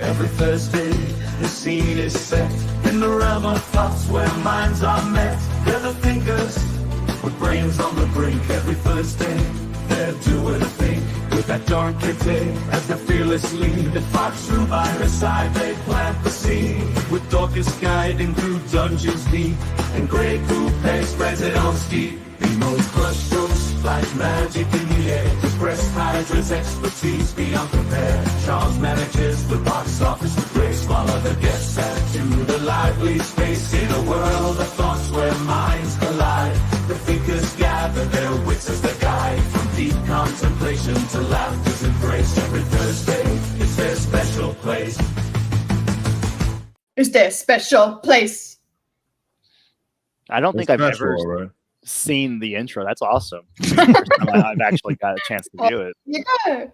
Every Thursday, the scene is set in the realm of thoughts where minds are met. They're the thinkers with brains on the brink. Every Thursday, they're doing a thing with that dark kitty as the fearless lead. That fox through by her side, they plant the seed with Dorkus guiding through dungeons deep. And Grey Coupe spreads it on ski. Nemo's crush strokes like magic in the air. The Crest Hydra's expertise beyond compare. Charles manages the box office with grace, while other guests add to the lively space. In a world of thoughts where minds collide, the thinkers gather their wits as their guide. From deep contemplation to laughter's embrace. Every Thursday is their special place. Is their special place. I don't think I've ever seen the intro. That's awesome. I've actually got a chance to do it. You go.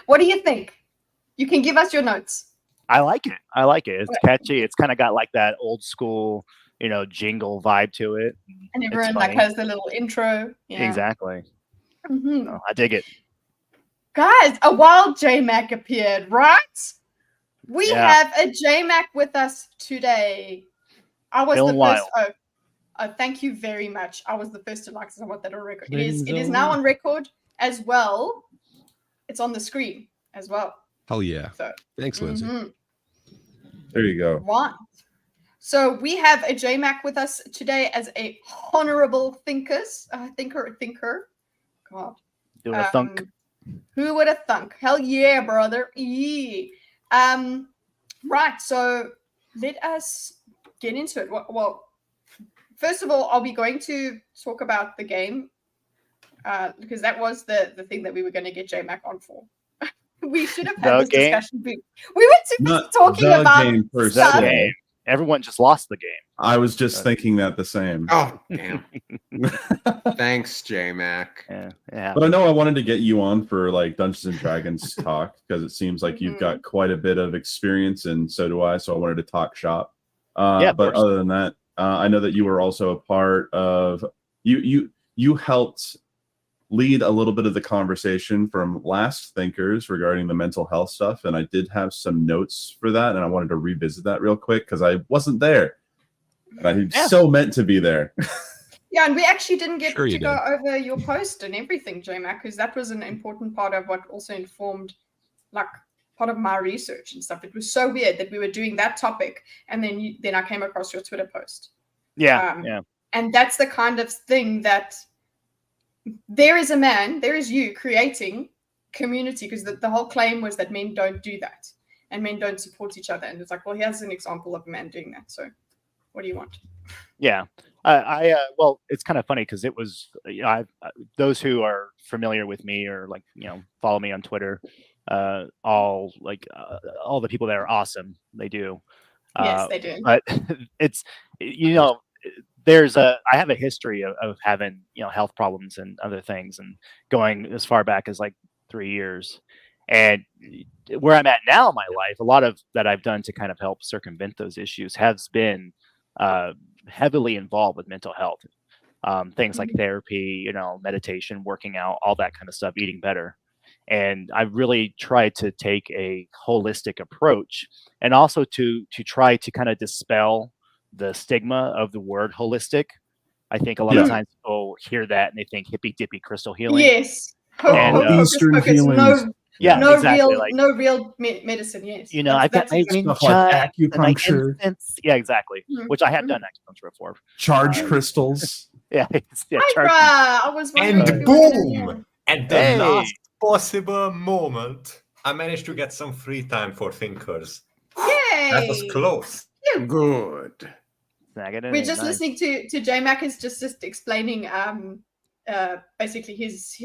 What do you think? You can give us your notes. I like it. It's catchy. It's kind of got like that old school, jingle vibe to it. And everyone like has the little intro. Yeah. Exactly. Mm-hmm. So I dig it. Guys, a wild JayMac appeared, right? We have a JayMac with us today. I was the first. Oh, thank you very much. I was the first to like. I want that on record. It is now on record as well. It's on the screen as well. Hell yeah! So, thanks, Lindsay. There you go. Right. So we have a JayMac with us today as a honorable thinker. God. Do a thunk. Who would have thunk? Hell yeah, brother. Yeah. Right. So let us get into it. Well, first of all, I'll be going to talk about the game because that was the thing that we were going to get JayMac on for. We should have had this discussion. We were too busy talking about game per se. Everyone just lost the game. I was just thinking that the same. Oh, damn. Thanks, JayMac. Yeah. But I know I wanted to get you on for like Dungeons and Dragons talk because it seems like you've got quite a bit of experience, and so do I. So I wanted to talk shop. But other than that, I know that you were also a part of you helped lead a little bit of the conversation from last thinkers regarding the mental health stuff, and I did have some notes for that, and I wanted to revisit that real quick because I wasn't there, and I so meant to be there. Yeah, and we actually didn't get to go over your post and everything, JayMac, because that was an important part of what also informed like part of my research and stuff. It was so weird that we were doing that topic, and then I came across your Twitter post. Yeah. And that's the kind of thing that there is you creating community, because the whole claim was that men don't do that and men don't support each other. And it's like, well, here's an example of a man doing that. So what do you want? Yeah. Well, it's kind of funny because it was, those who are familiar with me or like, follow me on Twitter, all the people that are awesome. They do. Yes, they do. But it's, I have a history of having, health problems and other things, and going as far back as like 3 years. And where I'm at now in my life, a lot of that I've done to kind of help circumvent those issues has been heavily involved with mental health. Things like therapy, meditation, working out, all that kind of stuff, eating better. And I really tried to take a holistic approach, and also to try to kind of dispel the stigma of the word holistic. I think a lot of times people hear that and they think hippy dippy crystal healing. Yes. Eastern healing. No real medicine. Yes. I've got my wing chart, acupuncture. Yeah, exactly. Which I have done acupuncture before. Charge crystals. Charge. I was and boom! At the last possible moment, I managed to get some free time for thinkers. Yay! That was close. Good. We're just listening to JayMac is just explaining basically his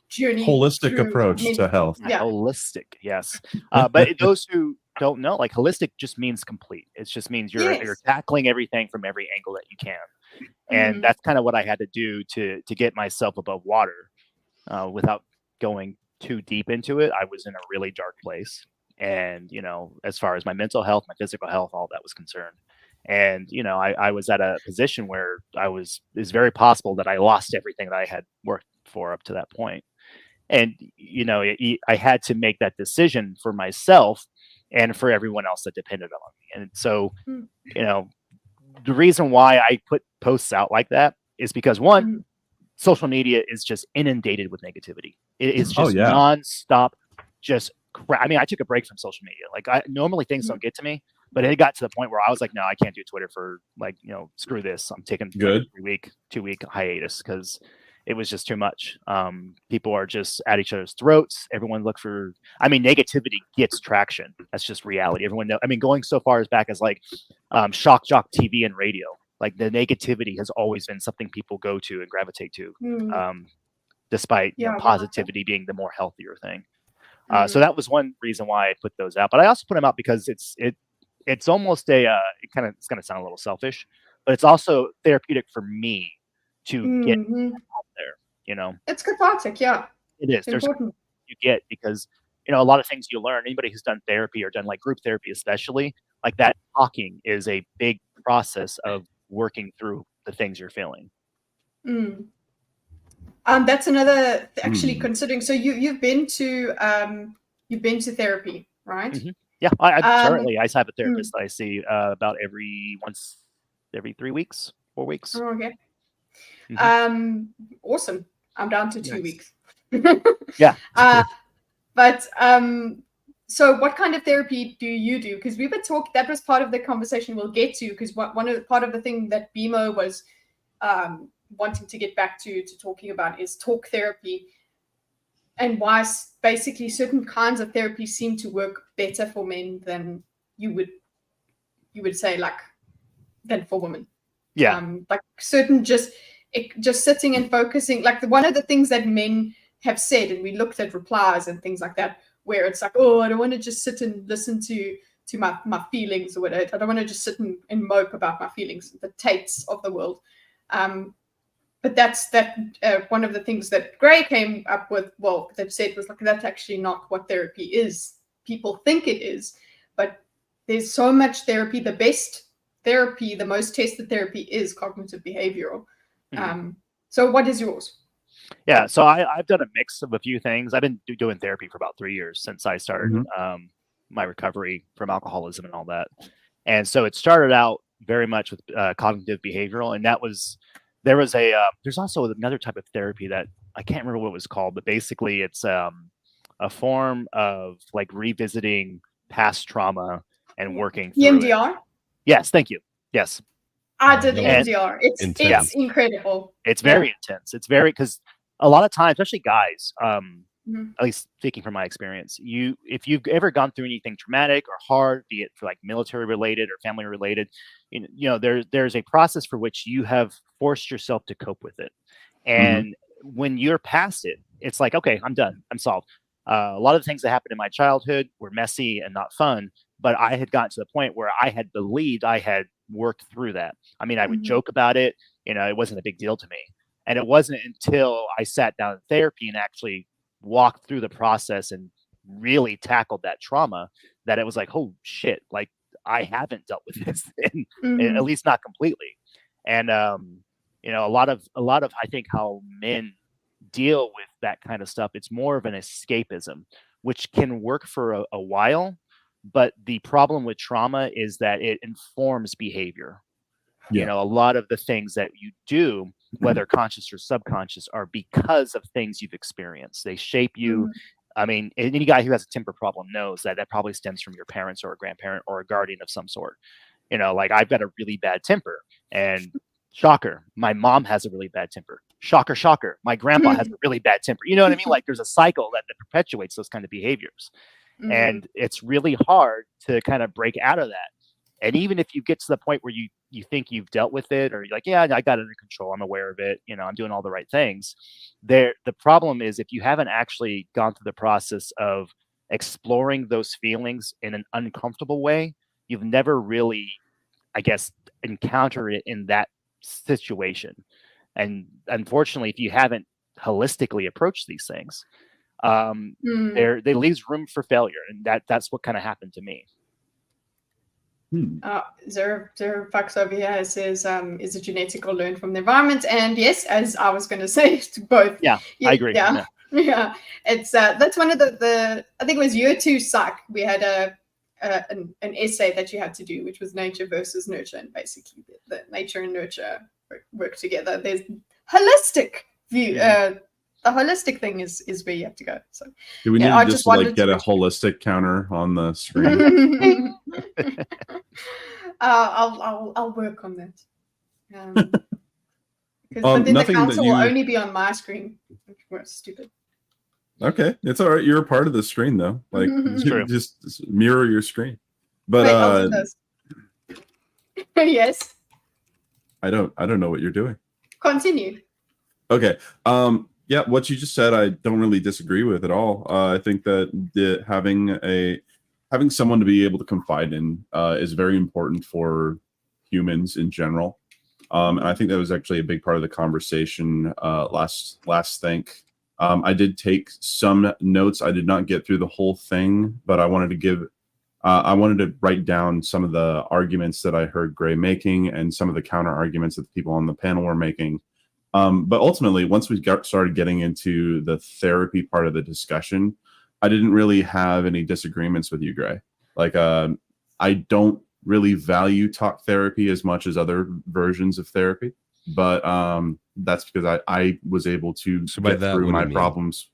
journey, holistic approach to health. Holistic, yes. But those who don't know, like, holistic just means complete. It just means you're tackling everything from every angle that you can, and that's kind of what I had to do to get myself above water without going too deep into it. I was in a really dark place, and as far as my mental health, my physical health, all that was concerned. And I was at a position where it's very possible that I lost everything that I had worked for up to that point. And, you know, I had to make that decision for myself and for everyone else that depended on me. And so, you know, the reason why I put posts out like that is because one, social media is just inundated with negativity. It is just nonstop, just crap. I mean, I took a break from social media. Like normally things don't get to me, but it got to the point where I was like, no, I can't do Twitter for like, you know, screw this. I'm taking like a 2-week hiatus because it was just too much. People are just at each other's throats. Everyone look for, I mean, negativity gets traction. That's just reality. Everyone know. I mean, going so far as back as like shock jock TV and radio, like the negativity has always been something people go to and gravitate to, despite you know, positivity being the more healthier thing. So that was one reason why I put those out. But I also put them out because it's almost a it's going to sound a little selfish, but it's also therapeutic for me to get out there. You know, it's cathartic. Yeah, it is. There's important you get because you know a lot of things you learn. Anybody who's done therapy or done like group therapy, especially like that, talking is a big process of working through the things you're feeling. That's another actually considering. So you've been to therapy, right? Yeah, I currently I have a therapist that I see about every 3 weeks, 4 weeks. Oh, okay. Awesome. I'm down to 2 weeks. Yeah. But so what kind of therapy do you do? Because we were talking, that was part of the conversation we'll get to, because part of the thing that BMO was wanting to get back to talking about is talk therapy, and why basically certain kinds of therapy seem to work better for men than you would say like than for women. Yeah. Like certain just sitting and focusing, like one of the things that men have said, and we looked at replies and things like that, where it's like, oh, I don't want to just sit and listen to my feelings or whatever. I don't want to just sit and mope about my feelings, the Tates of the world. But that's one of the things that Gray came up with, well, that said was like, that's actually not what therapy is. People think it is, but there's so much therapy. The best therapy, the most tested therapy is cognitive behavioral. So what is yours? Yeah, so I've done a mix of a few things. I've been doing therapy for about 3 years since I started my recovery from alcoholism and all that. And so it started out very much with cognitive behavioral, and there's also another type of therapy that I can't remember what it was called, but basically it's a form of like revisiting past trauma and working through EMDR? it. Yes, thank you. Yes. I did the EMDR. It's incredible. It's very intense. It's very, because a lot of times, especially guys, at least speaking from my experience, if you've ever gone through anything traumatic or hard, be it for like military related or family related, you know, there's a process for which you have forced yourself to cope with it. And when you're past it, it's like, okay, I'm done. I'm solved. A lot of the things that happened in my childhood were messy and not fun, but I had gotten to the point where I had believed I had worked through that. I mean, I would joke about it. You know, it wasn't a big deal to me. And it wasn't until I sat down in therapy and actually walked through the process and really tackled that trauma that it was like, oh shit, like I haven't dealt with this, and at least not completely. And you know, a lot of I think how men deal with that kind of stuff, it's more of an escapism, which can work for a while, but the problem with trauma is that it informs behavior. You know, a lot of the things that you do, whether conscious or subconscious, are because of things you've experienced. They shape you. I mean, any guy who has a temper problem knows that probably stems from your parents or a grandparent or a guardian of some sort. You know, like I've got a really bad temper, and shocker, my mom has a really bad temper. Shocker, shocker, my grandpa has a really bad temper. You know what I mean? Like there's a cycle that perpetuates those kind of behaviors. And it's really hard to kind of break out of that. And even if you get to the point where you think you've dealt with it, or you're like, yeah, I got it under control, I'm aware of it, you know, I'm doing all the right things. The problem is if you haven't actually gone through the process of exploring those feelings in an uncomfortable way, you've never really, I guess, encountered it in that situation. And unfortunately, if you haven't holistically approached these things, they leaves room for failure, and that's what kind of happened to me. Zero Fax over here says, is it genetic or learned from the environment? And yes, as I was going to say, to both. Yeah, I agree. Yeah. Yeah, it's that's one of the I think it was year 2 psych. We had an essay that you had to do, which was nature versus nurture, and basically the nature and nurture work together. There's holistic view. The holistic thing is where you have to go. So do we need to just like get a holistic counter on the screen? I'll work on that. But then the counter will only be on my screen. We're stupid. Okay, it's all right. You're a part of the screen though. Like just mirror your screen. But yes. I don't know what you're doing. Continue. Okay. Yeah, what you just said I don't really disagree with at all. I think that having someone to be able to confide in is very important for humans in general. And I think that was actually a big part of the conversation last think. I did take some notes. I did not get through the whole thing, but I wanted to write down some of the arguments that I heard Gray making and some of the counter arguments that the people on the panel were making. But ultimately, once we started getting into the therapy part of the discussion, I didn't really have any disagreements with you, Gray. Like, I don't really value talk therapy as much as other versions of therapy, but that's because I was able to get through my problems.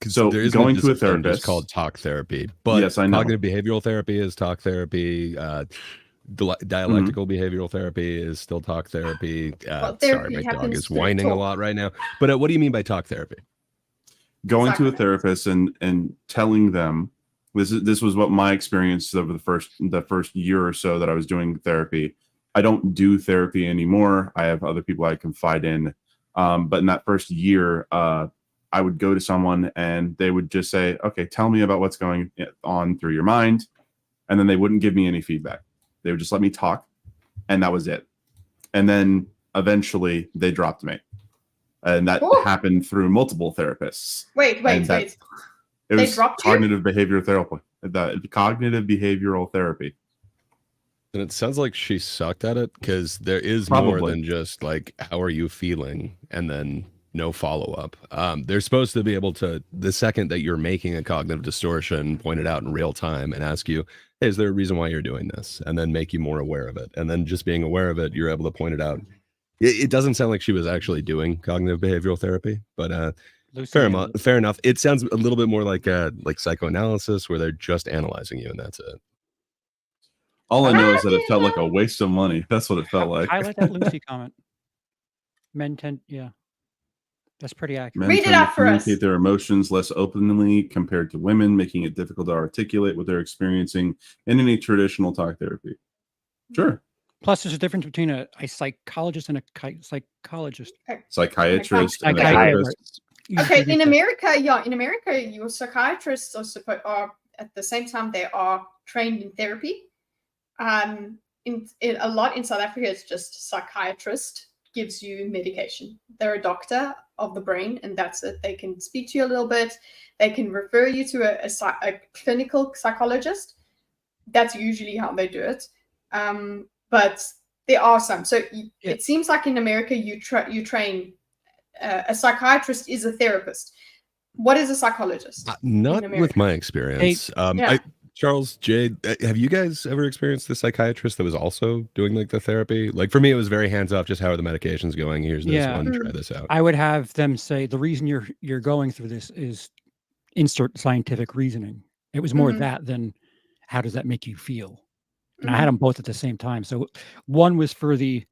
So there is going to a therapist called talk therapy, but yes, I know. Cognitive behavioral therapy is talk therapy. Dialectical behavioral therapy is still talk therapy. Sorry, my dog is whining a lot right now. But what do you mean by talk therapy? Going to a therapist and telling them this was what my experience over the first year or so that I was doing therapy. I don't do therapy anymore. I have other people I confide in. But in that first year, I would go to someone and they would just say, okay, tell me about what's going on through your mind. And then they wouldn't give me any feedback. They would just let me talk. And that was it. And then eventually they dropped me. And that happened through multiple therapists. Wait. It was cognitive behavioral therapy. The cognitive behavioral therapy. And it sounds like she sucked at it because there is more than just like, how are you feeling? And then no follow-up. They're supposed to be able to, the second that you're making a cognitive distortion, point it out in real time and ask you, hey, is there a reason why you're doing this? And then make you more aware of it. And then just being aware of it, you're able to point it out. It doesn't sound like she was actually doing cognitive behavioral therapy, but fair enough. It sounds a little bit more like psychoanalysis where they're just analyzing you and that's it. All I know is that it felt like a waste of money. That's what it felt like. Highlight that Lucy comment. Men tend, that's pretty accurate. Read it out for us. Communicate their emotions less openly compared to women, making it difficult to articulate what they're experiencing in any traditional talk therapy. Sure. Plus, there's a difference between a psychologist and a psychologist. Psychiatrist and a therapist. Okay, in America, your psychiatrists are at the same time they are trained in therapy. A lot in South Africa, it's just psychiatrist gives you medication. They're a doctor of the brain, and that's it. They can speak to you a little bit. They can refer you to a clinical psychologist. That's usually how they do it. But there are some. So it seems like in America, you train a psychiatrist is a therapist. What is a psychologist? Not with my experience. Charles, Jade, have you guys ever experienced the psychiatrist that was also doing like the therapy? Like for me, it was very hands off. Just how are the medications going? Here's this one. Try this out. I would have them say the reason you're going through this is insert scientific reasoning. It was more that than how does that make you feel? And I had them both at the same time. So one was for the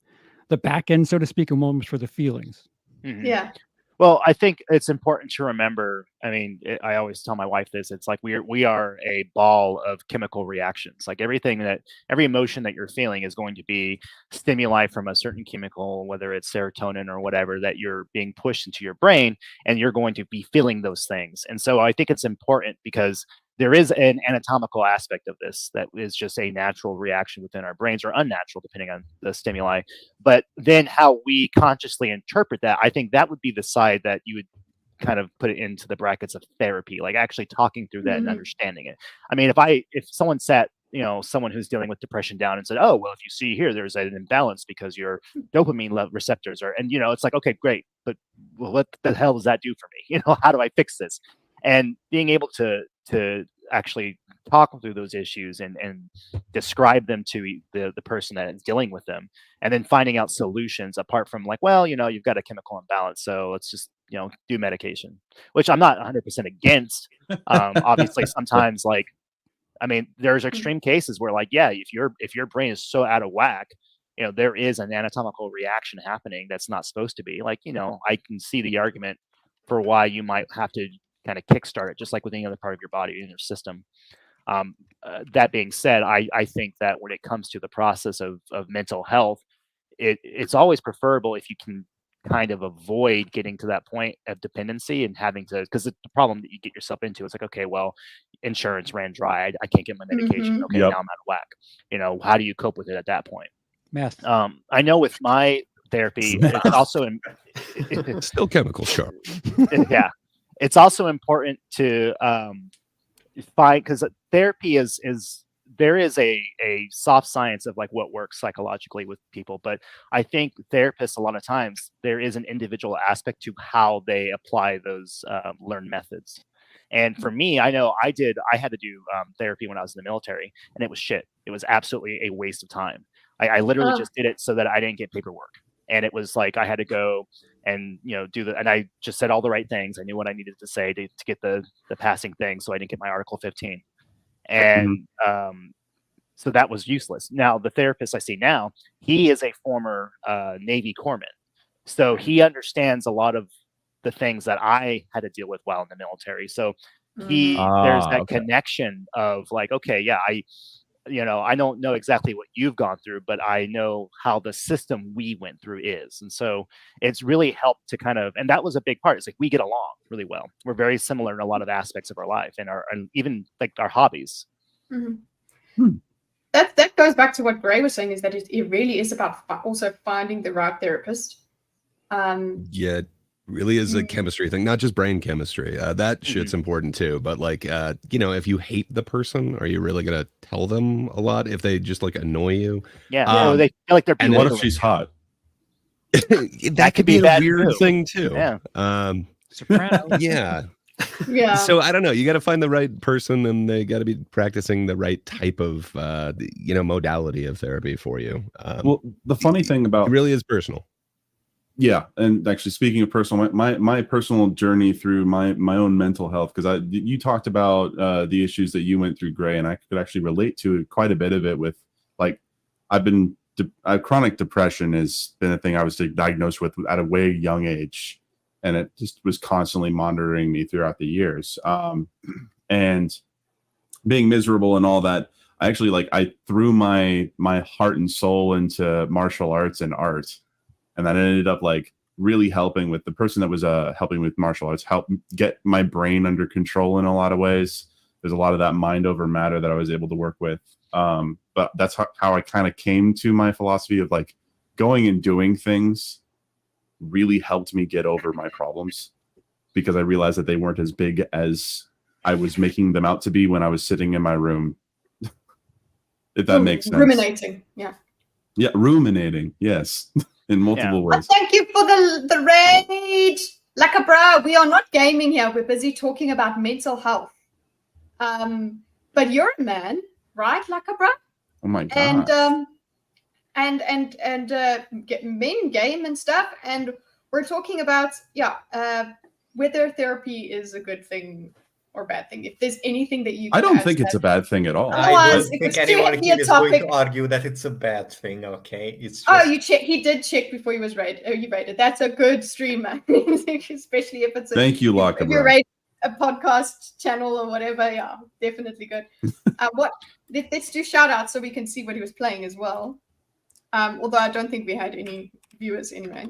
back end, so to speak, and one was for the feelings. Mm-hmm. Yeah. Well, I think it's important to remember. I mean, I always tell my wife this. It's like we are a ball of chemical reactions. Like every emotion that you're feeling is going to be stimuli from a certain chemical, whether it's serotonin or whatever, that you're being pushed into your brain, and you're going to be feeling those things. And so I think it's important because there is an anatomical aspect of this that is just a natural reaction within our brains, or unnatural, depending on the stimuli. But then how we consciously interpret that, I think that would be the side that you would kind of put it into the brackets of therapy, like actually talking through that and understanding it. I mean, if someone sat someone who's dealing with depression down and said, oh, well, if you see here, there's an imbalance because your dopamine receptors are, and it's like, okay, great, but what the hell does that do for me? How do I fix this? And being able to actually talk through those issues and describe them to the person that is dealing with them, and then finding out solutions apart from like, well, you've got a chemical imbalance, so let's just do medication, which I'm not 100% against. Obviously, sometimes there's extreme cases where if your brain is so out of whack, there is an anatomical reaction happening that's not supposed to be. I can see the argument for why you might have to kind of kickstart it, just like with any other part of your body in your system. That being said, I think that when it comes to the process of mental health, it's always preferable if you can kind of avoid getting to that point of dependency and having to, because the problem that you get yourself into, it's like, okay, well, insurance ran dry, I can't get my medication. Okay, now I'm out of whack. How do you cope with it at that point? Math. I know with my therapy, it's also it's still chemical sharp. Yeah, it's also important to find, because therapy is there is a soft science of like what works psychologically with people, but I think therapists, a lot of times there is an individual aspect to how they apply those learned methods. And for me, I know I had to do therapy when I was in the military, and it was shit. It was absolutely a waste of time. I literally just did it so that I didn't get paperwork. And it was like, I had to go and, and I just said all the right things. I knew what I needed to say to get the passing thing. So I didn't get my Article 15. And so that was useless. Now, the therapist I see now, he is a former Navy corpsman. So he understands a lot of the things that I had to deal with while in the military. So there's that connection of like, okay, yeah, I don't know exactly what you've gone through, but I know how the system we went through is. And so it's really helped to kind of, and that was a big part. It's like, we get along really well. We're very similar in a lot of aspects of our life and even like our hobbies. That goes back to what Gray was saying, is that it really is about also finding the right therapist. Yeah, it really is a chemistry thing, not just brain chemistry. That shit's important too. But like, if you hate the person, are you really gonna tell them a lot if they just like annoy you? Yeah, they feel like they're. And what if she's hot? that could be a weird thing too. Yeah. Soprano. Yeah. Yeah. So I don't know. You got to find the right person, and they got to be practicing the right type of, modality of therapy for you. Well, the funny thing about it really is personal. Yeah, and actually, speaking of personal, my personal journey through my own mental health, because you talked about the issues that you went through, Gray, and I could actually relate to quite a bit of it. With like, chronic depression has been a thing I was diagnosed with at a way young age. And it just was constantly monitoring me throughout the years. And being miserable and all that, I threw my heart and soul into martial arts and art. And that ended up like really helping with the person that was helping with martial arts, help get my brain under control in a lot of ways. There's a lot of that mind over matter that I was able to work with. But that's how I kind of came to my philosophy of like going and doing things really helped me get over my problems, because I realized that they weren't as big as I was making them out to be when I was sitting in my room. If that makes sense. Ruminating, yeah. Yeah, ruminating, yes, in multiple ways. Thank you for the raid. Lakabra, we are not gaming here. We're busy talking about mental health. But you're a man, right, Lakabra? Oh my god. And men game and stuff, and we're talking about whether therapy is a good thing or bad thing. If there's anything that you, I don't think it's a bad thing at all. I don't think anyone here is going to argue that it's a bad thing. Okay, it's just... you check. He did check before he was rated. Oh, you rated. That's a good streamer, especially if it's. Thank you, Laka. If you're rated a podcast channel or whatever, yeah, definitely good. Let's do shout outs so we can see what he was playing as well. Although I don't think we had any viewers anyway.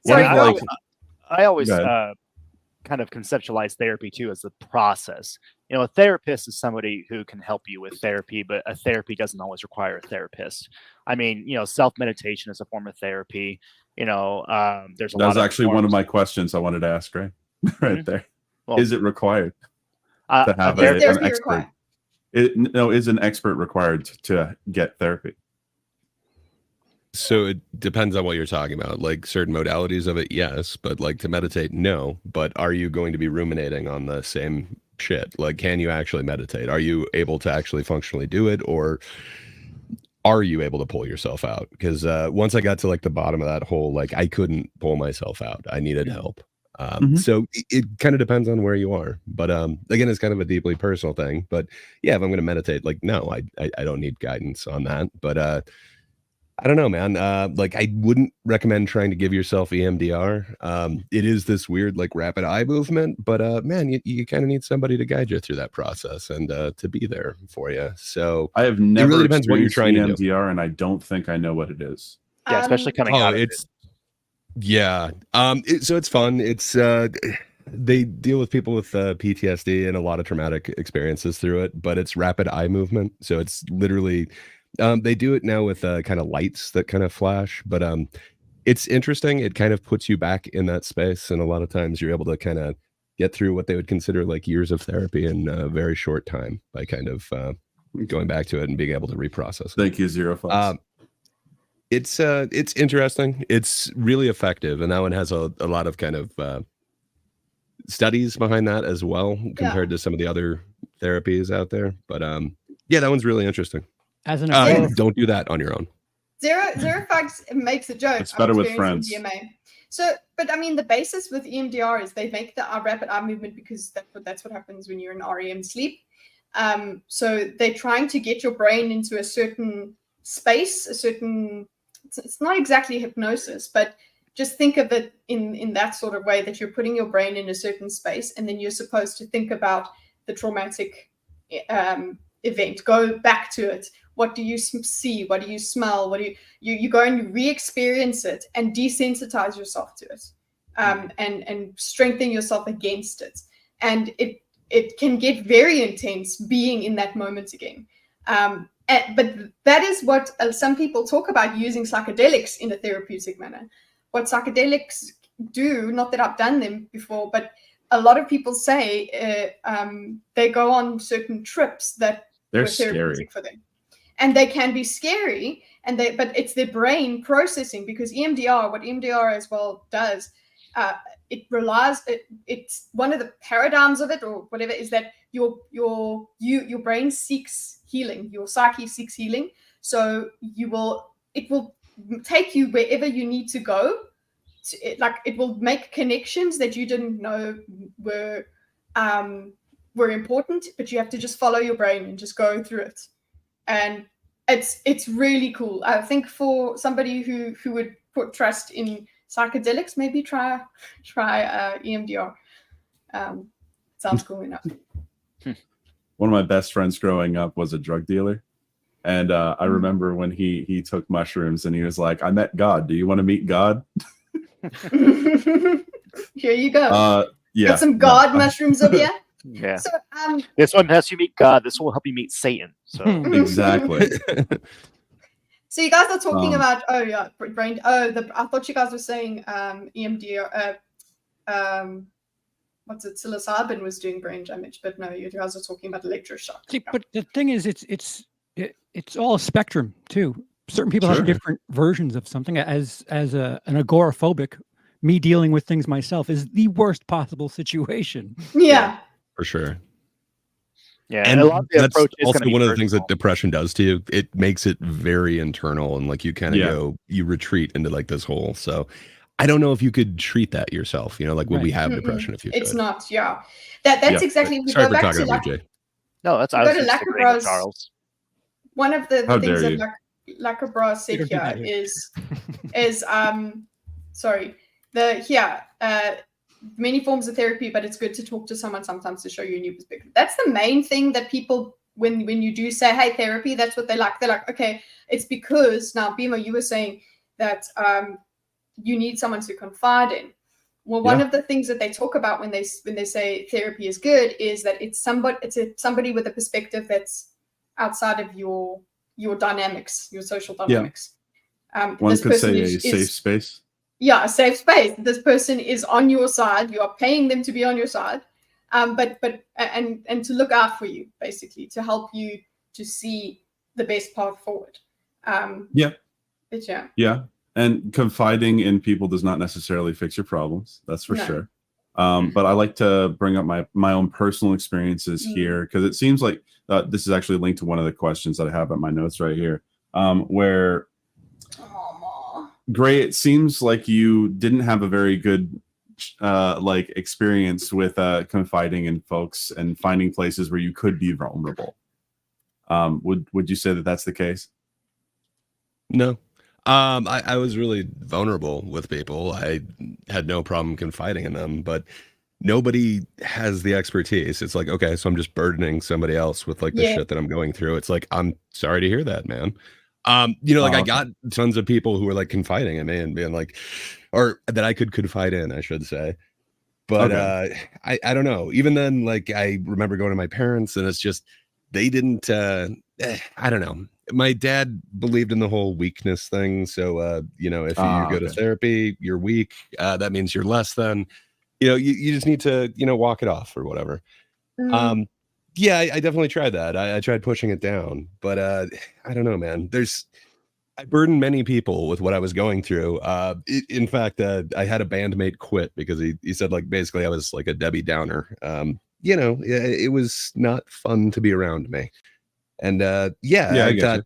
Sorry, I always kind of conceptualize therapy too as the process. A therapist is somebody who can help you with therapy, but a therapy doesn't always require a therapist. I mean, self-meditation is a form of therapy. There's a lot. That was actually one of my questions I wanted to ask, right? Right there. Well, is it required to have an expert? Is an expert required to get therapy? So it depends on what you're talking about. Like certain modalities of it, yes, but like to meditate, no. But are you going to be ruminating on the same shit? Like, can you actually meditate? Are you able to actually functionally do it, or are you able to pull yourself out? Because once I got to like the bottom of that hole, like I couldn't pull myself out. I needed help. So it kind of depends on where you are. But again, it's kind of a deeply personal thing. But yeah, if I'm going to meditate, like, no, I don't need guidance on that. But I don't know, man. Like I wouldn't recommend trying to give yourself EMDR. It is this weird, like rapid eye movement, but man, you kind of need somebody to guide you through that process and to be there for you. So I have never it really depends what you're trying EMDR, to do. and I don't think I know what it is. Yeah, especially coming out of it. Yeah. So it's fun. It's they deal with people with PTSD and a lot of traumatic experiences through it, but it's rapid eye movement. So it's literally they do it now with kind of lights that kind of flash, but it's interesting. It kind of puts you back in that space, and a lot of times you're able to kind of get through what they would consider like years of therapy in a very short time by kind of going back to it and being able to reprocess it. Thank you, Zero Fox. It's interesting. It's really effective, and that one has a lot of kind of studies behind that as well compared to some of the other therapies out there. But yeah, that one's really interesting. As an don't do that on your own. Zero Fox makes a joke. It's better with friends. DMA. So, but I mean, the basis with EMDR is they make the rapid eye movement because that's what happens when you're in REM sleep. So they're trying to get your brain into a certain space, it's not exactly hypnosis, but just think of it in that sort of way, that you're putting your brain in a certain space, and then you're supposed to think about the traumatic event, go back to it. What do you see? What do you smell? What do you go and re-experience it and desensitize yourself to it, and strengthen yourself against it. And it can get very intense being in that moment again. But that is what some people talk about, using psychedelics in a therapeutic manner. What psychedelics do, not that I've done them before, but a lot of people say they go on certain trips that they're were therapeutic scary for them. And they can be scary, but it's their brain processing, because what EMDR as well does, it relies, it's one of the paradigms of it, or whatever, is that your brain seeks healing, your psyche seeks healing. So it will take you wherever you need to go. It will make connections that you didn't know were important, but you have to just follow your brain and just go through it. And it's really cool. I think for somebody who would put trust in psychedelics, maybe try EMDR. Sounds cool enough. One of my best friends growing up was a drug dealer, and I remember when he took mushrooms, and he was like, "I met God. Do you want to meet God?" Here you go. Yeah, got some God mushrooms up here. Yeah. So this one helps you meet God. This one will help you meet Satan. So exactly. So you guys are talking about brain. I thought you guys were saying EMDR. What's it? Psilocybin was doing brain damage, but no, you guys are talking about electroshock. See, but the thing is, it's all a spectrum too. Certain people have different versions of something. As an agoraphobic, me dealing with things myself is the worst possible situation. Yeah. For sure. Yeah, and a lot of the that's approach is also gonna be one of the things personal. that depression does to you. It makes it very internal, and like you kind of you retreat into like this hole. So I don't know if you could treat that yourself. Like would we have depression if you It's could? not. Yeah, that's exactly. We Sorry go for back to talking about you, Jay. No, that's I go was to just agreeing with Lacabras. Charles. One of the How things dare that Lacabras said here is many forms of therapy, but it's good to talk to someone sometimes to show you a new perspective. That's the main thing that people, when you do say, hey, therapy, that's what they like. They're like, okay, it's because, now, Bima, you were saying that you need someone to confide in. Well, one of the things that they talk about when they say therapy is good is that it's somebody with a perspective that's outside of your dynamics, your social dynamics. One could say a safe space. Yeah, a safe space. This person is on your side. You are paying them to be on your side. And to look out for you, basically, to help you to see the best path forward. Yeah. But yeah. Yeah. And confiding in people does not necessarily fix your problems. That's for sure. But I like to bring up my own personal experiences here, because it seems like this is actually linked to one of the questions that I have at my notes right here, where Gray, it seems like you didn't have a very good like experience with confiding in folks and finding places where you could be vulnerable. Would you say that that's the case? No. I was really vulnerable with people. I had no problem confiding in them, but nobody has the expertise. It's like, okay, so I'm just burdening somebody else with like the shit that I'm going through. It's like, I'm sorry to hear that, man. You know, like I got tons of people who were like confiding in me and being like, or that I could confide in, I should say. But I don't know. Even then, like I remember going to my parents and it's just, they didn't, I don't know. My dad believed in the whole weakness thing. So, you know, if you go to therapy, you're weak. That means you're less than, you know, you just need to, you know, walk it off or whatever. Yeah, I definitely tried that. I tried pushing it down, but I don't know, man. I burdened many people with what I was going through. In fact, I had a bandmate quit because he said like basically I was like a Debbie Downer. You know, it was not fun to be around me. And I thought,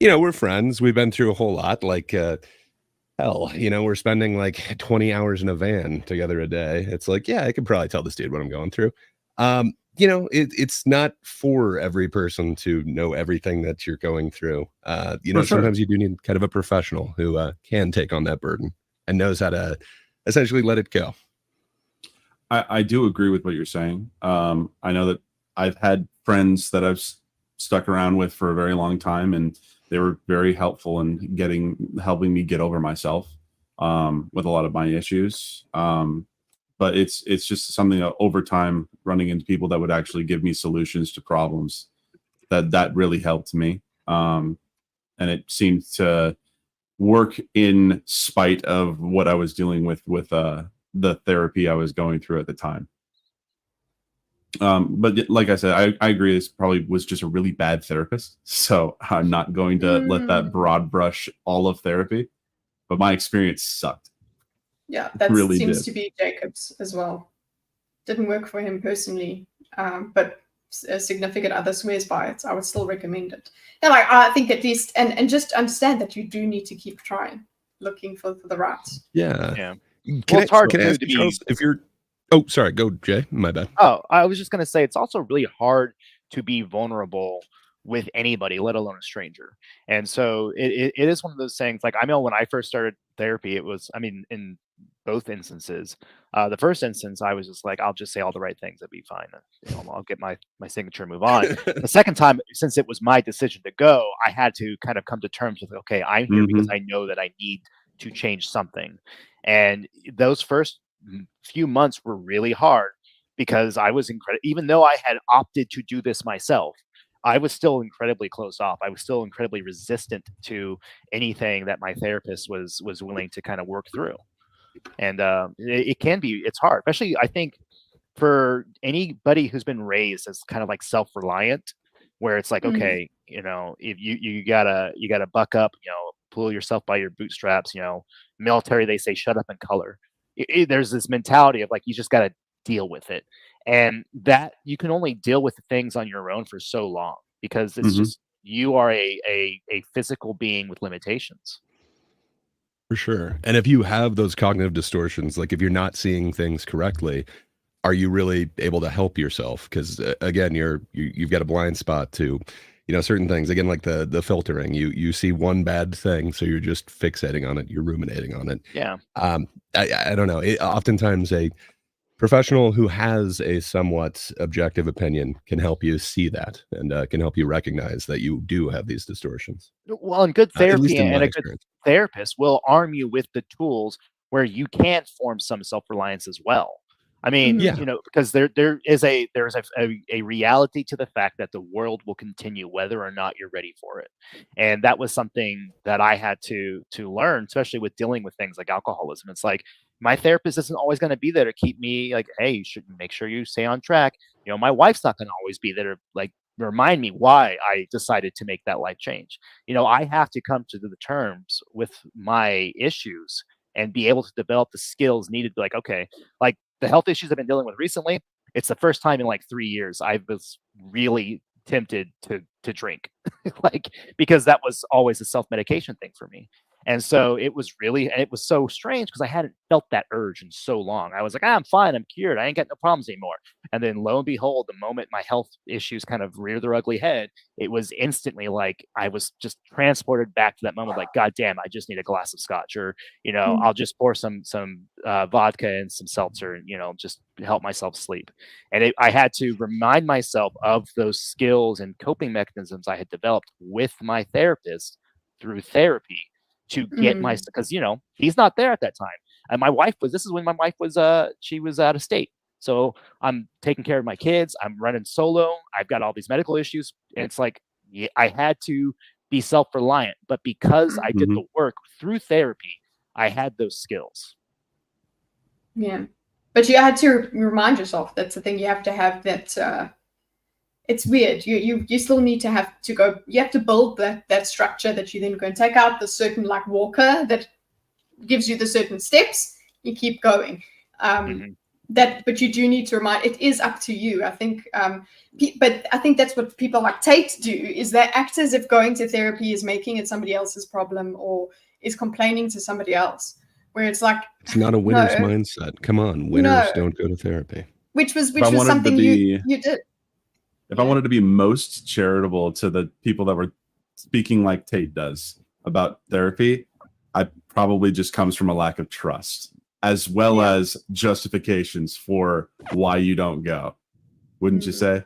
you know, we're friends. We've been through a whole lot. Like hell, you know, we're spending like 20 hours in a van together a day. It's like, yeah, I could probably tell this dude what I'm going through. You know, it's not for every person to know everything that you're going through. You know, sometimes you do need kind of a professional who can take on that burden and knows how to essentially let it go. I do agree with what you're saying. I know that I've had friends that I've stuck around with for a very long time, and they were very helpful in helping me get over myself with a lot of my issues. But it's just something that over time, running into people that would actually give me solutions to problems, that really helped me. And it seemed to work in spite of what I was dealing with the therapy I was going through at the time. But like I said, I agree. This probably was just a really bad therapist. So I'm not going to let that broad brush all of therapy, but my experience sucked. Yeah, that really seems to be Jacob's as well. Didn't work for him personally, but a significant other swears by it. So I would still recommend it. And like, I think at least, and just understand that you do need to keep trying, looking for the right. Yeah. It's hard to be. If you're, oh, sorry, go Jay. My bad. Oh, I was just gonna say it's also really hard to be vulnerable with anybody, let alone a stranger. And so it is one of those things. Like I know when I first started therapy, it was, I mean, in both instances, the first instance I was just like, I'll just say all the right things, it'll be fine. You know, I'll get my signature, move on. The second time, since it was my decision to go, I had to kind of come to terms with, okay, I'm here because I know that I need to change something. And those first few months were really hard because I was even though I had opted to do this myself, I was still incredibly closed off. I was still incredibly resistant to anything that my therapist was willing to kind of work through. And it's hard, especially I think for anybody who's been raised as kind of like self-reliant, where it's like, okay, you know, if you gotta buck up, you know, pull yourself by your bootstraps, you know, military, they say shut up and color. There's this mentality of like, you just gotta deal with it. And that you can only deal with things on your own for so long because it's just, you are a physical being with limitations. For sure. And if you have those cognitive distortions, like if you're not seeing things correctly, are you really able to help yourself? Because again, you've got a blind spot to, you know, certain things. Again, like the filtering, you see one bad thing, so you're just fixating on it, you're ruminating on it. Yeah. I don't know. Oftentimes a professional who has a somewhat objective opinion can help you see that and can help you recognize that you do have these distortions. Well, and good therapy and a good therapist will arm you with the tools where you can form some self-reliance as well. I mean, you know, because there is a reality to the fact that the world will continue whether or not you're ready for it. And that was something that I had to learn, especially with dealing with things like alcoholism. It's like, my therapist isn't always going to be there to keep me like, hey, you should make sure you stay on track. You know, my wife's not going to always be there to like remind me why I decided to make that life change. You know, I have to come to the terms with my issues and be able to develop the skills needed to like, okay, like the health issues I've been dealing with recently, it's the first time in like 3 years I was really tempted to drink like because that was always a self-medication thing for me. And so it was so strange because I hadn't felt that urge in so long. I was like, I'm fine, I'm cured, I ain't got no problems anymore. And then lo and behold, the moment my health issues kind of reared their ugly head, it was instantly like I was just transported back to that moment, like, God damn, I just need a glass of scotch, or you know, I'll just pour some vodka and some seltzer, and you know, just help myself sleep. And I had to remind myself of those skills and coping mechanisms I had developed with my therapist through therapy to get my, because you know, he's not there at that time. And my wife was, this is when my wife was she was out of state. So I'm taking care of my kids, I'm running solo, I've got all these medical issues, and it's like, yeah, I had to be self-reliant, but because I did the work through therapy, I had those skills. Yeah, but you had to remind yourself. That's the thing, you have to have that. It's weird. You still need to have to go. You have to build that structure that you then go and take out the certain like walker that gives you the certain steps. You keep going. But you do need to remind. It is up to you. I think. But I think that's what people like Tate do. Is they act as if going to therapy is making it somebody else's problem or is complaining to somebody else. Where it's like it's not a winner's mindset. Come on, winners don't go to therapy. Which was something you did. If I wanted to be most charitable to the people that were speaking like Tate does about therapy, I probably just comes from a lack of trust, as well as justifications for why you don't go. Wouldn't you say?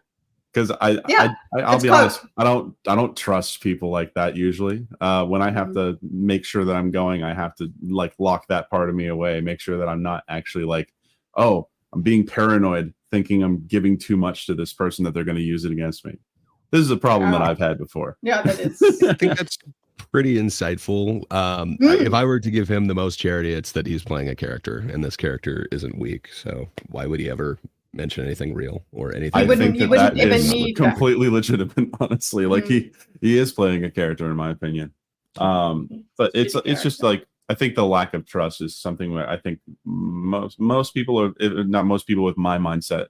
Because I'll be honest, I don't trust people like that usually. When I have to make sure that I'm going, I have to like lock that part of me away, make sure that I'm not actually like, oh, I'm being paranoid, thinking I'm giving too much to this person that they're going to use it against me. This is a problem that I've had before. Yeah, that is. I think that's pretty insightful. If I were to give him the most charity, it's that he's playing a character, and this character isn't weak. So why would he ever mention anything real or anything? I think that is completely legitimate, honestly. Like he is playing a character, in my opinion. But it's just like, I think the lack of trust is something where I think most people are, not most people with my mindset,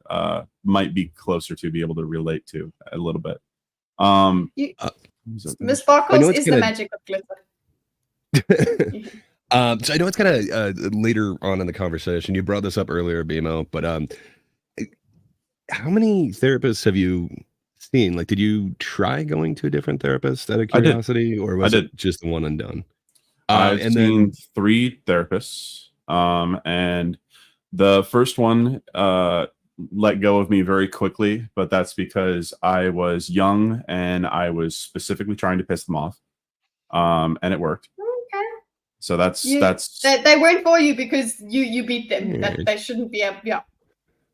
might be closer to be able to relate to a little bit. Miss Sparkles is the magic of glitter. So I know it's kind of later on in the conversation. You brought this up earlier, BMO, but how many therapists have you seen? Like, did you try going to a different therapist out of curiosity, or was it just the one and done? I've seen 3 therapists, and the first one let go of me very quickly, but that's because I was young and I was specifically trying to piss them off, and it worked. Okay. So that's they weren't for you because you beat them. That they shouldn't be.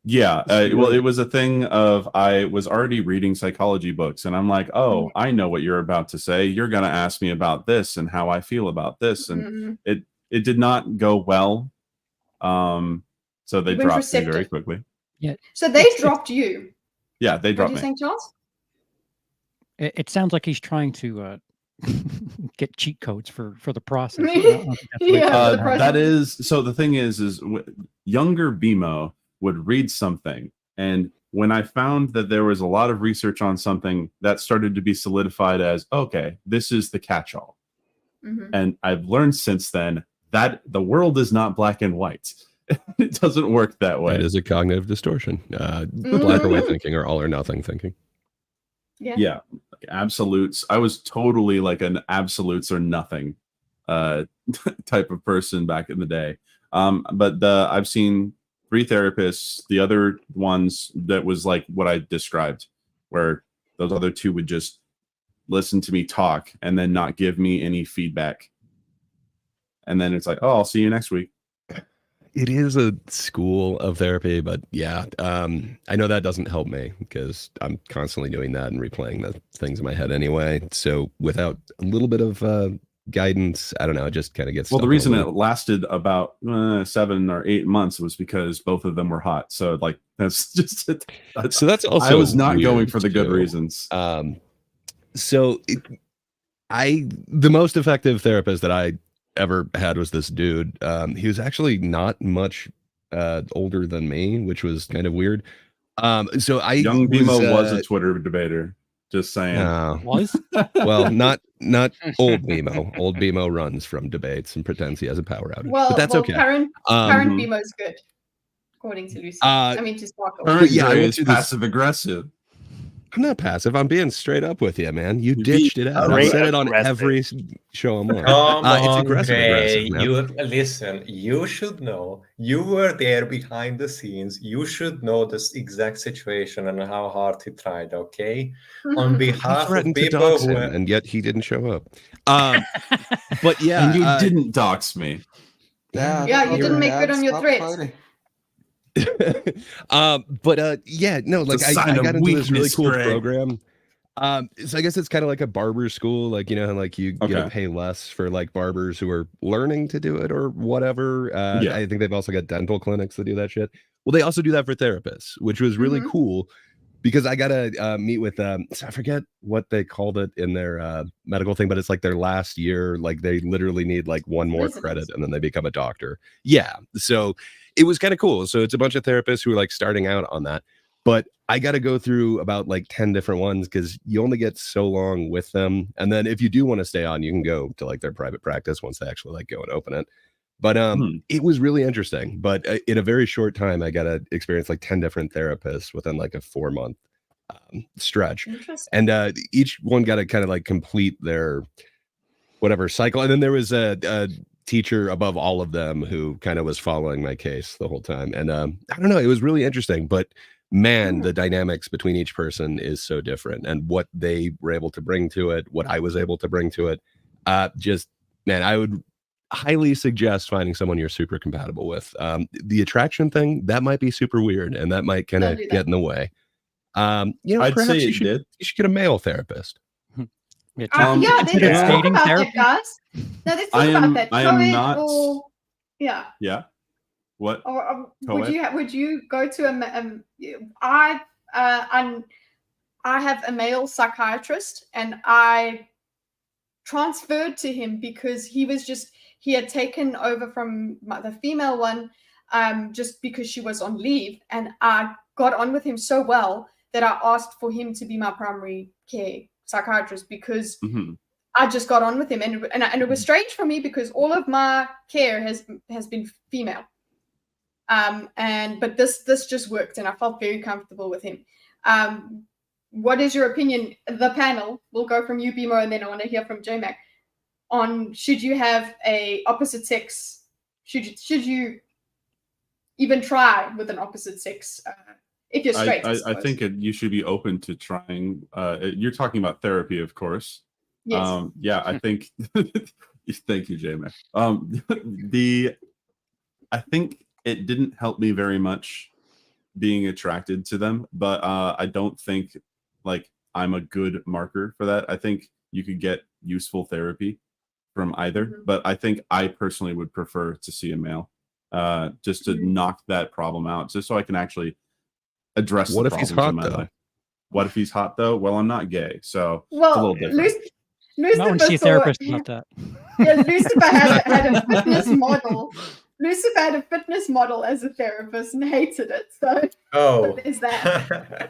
Yeah, well, it was a thing of I was already reading psychology books, and I'm like, oh, I know what you're about to say. You're going to ask me about this and how I feel about this, and it did not go well. So they dropped me very quickly. Yeah. So they dropped you. Yeah, they dropped me. What do you think, Charles? It sounds like he's trying to get cheat codes for the process. That is so. The thing is younger BMO would read something, and when I found that there was a lot of research on something, that started to be solidified as, okay, this is the catch-all. And I've learned since then that the world is not black and white. It doesn't work that way. It is a cognitive distortion. Black or white thinking, or all or nothing thinking. Yeah, like absolutes. I was totally like an absolutes or nothing type of person back in the day. But I've seen 3 therapists. The other ones, that was like what I described, where those other 2 would just listen to me talk and then not give me any feedback. And then it's like, oh, I'll see you next week. It is a school of therapy, but yeah, I know that doesn't help me because I'm constantly doing that and replaying the things in my head anyway. So without a little bit of guidance. I don't know. It just kind of gets. Well, the reason it lasted about 7 or 8 months was because both of them were hot. So like that's just. So that's also. I was not going for the good reasons. So the most effective therapist that I ever had was this dude. He was actually not much older than me, which was kind of weird. So Young BMO was a Twitter debater. Just saying. Was? Well, not old BMO. Old BMO runs from debates and pretends he has a power outage. Well, but that's okay. Current BMO's good, according to Lucy. I mean, to Sparkle. Current Dre is passive aggressive. I'm not passive. I'm being straight up with you, man. You ditched it out. I said it on every show I'm on. It's aggressive. You listen. You should know. You were there behind the scenes. You should know this exact situation and how hard he tried. Okay, on behalf of people who, and yet he didn't show up. But yeah, and you didn't dox me. Yeah, you didn't make good on your threats. Yeah, no, like I got into this really cool program. So I guess it's kind of like a barber school, like, you know, like you gotta pay less for like barbers who are learning to do it or whatever. I think they've also got dental clinics that do that shit. Well, they also do that for therapists, which was really cool because I gotta meet with I forget what they called it in their medical thing, but it's like their last year, like they literally need like one more credit and then they become a doctor. Yeah, so it was kind of cool. So it's a bunch of therapists who are like starting out on that, but I got to go through about like 10 different ones because you only get so long with them. And then if you do want to stay on, you can go to like their private practice once they actually like go and open it. But it was really interesting. But in a very short time, I got to experience like 10 different therapists within like a 4-month stretch. And each one got to kind of like complete their whatever cycle. And then there was a teacher above all of them who kind of was following my case the whole time. And I don't know, it was really interesting. But man, the dynamics between each person is so different, and what they were able to bring to it, what I was able to bring to it. Just, man, I would highly suggest finding someone you're super compatible with. The attraction thing, that might be super weird, and that might kind of get in the way. You know, I'd perhaps say you should get a male therapist. Let's talk about that, guys. No, let's talk about that. I am not. Yeah. Yeah. What? Or would you go to I have a male psychiatrist, and I transferred to him because he had taken over from the female one just because she was on leave, and I got on with him so well that I asked for him to be my primary care psychiatrist because I just got on with him, and it was strange for me because all of my care has been female. But this just worked, and I felt very comfortable with him. What is your opinion? The panel, we'll go from you, BMO, and then I want to hear from JayMac on should you have a opposite sex? Should you even try with an opposite sex if you're straight? I think you should be open to trying. You're talking about therapy, of course. Yes. Yeah, I think. Thank you, JayMac. I think it didn't help me very much being attracted to them, but I don't think like I'm a good marker for that. I think you could get useful therapy from either, but I think I personally would prefer to see a male just to knock that problem out, just so I can actually address the problems in my life. What if he's hot though? Well, I'm not gay, so it's a little different. I want to see a therapist about that. Yeah, Lucifer had a fitness model. Lucifer had a fitness model as a therapist and hated it. So is that?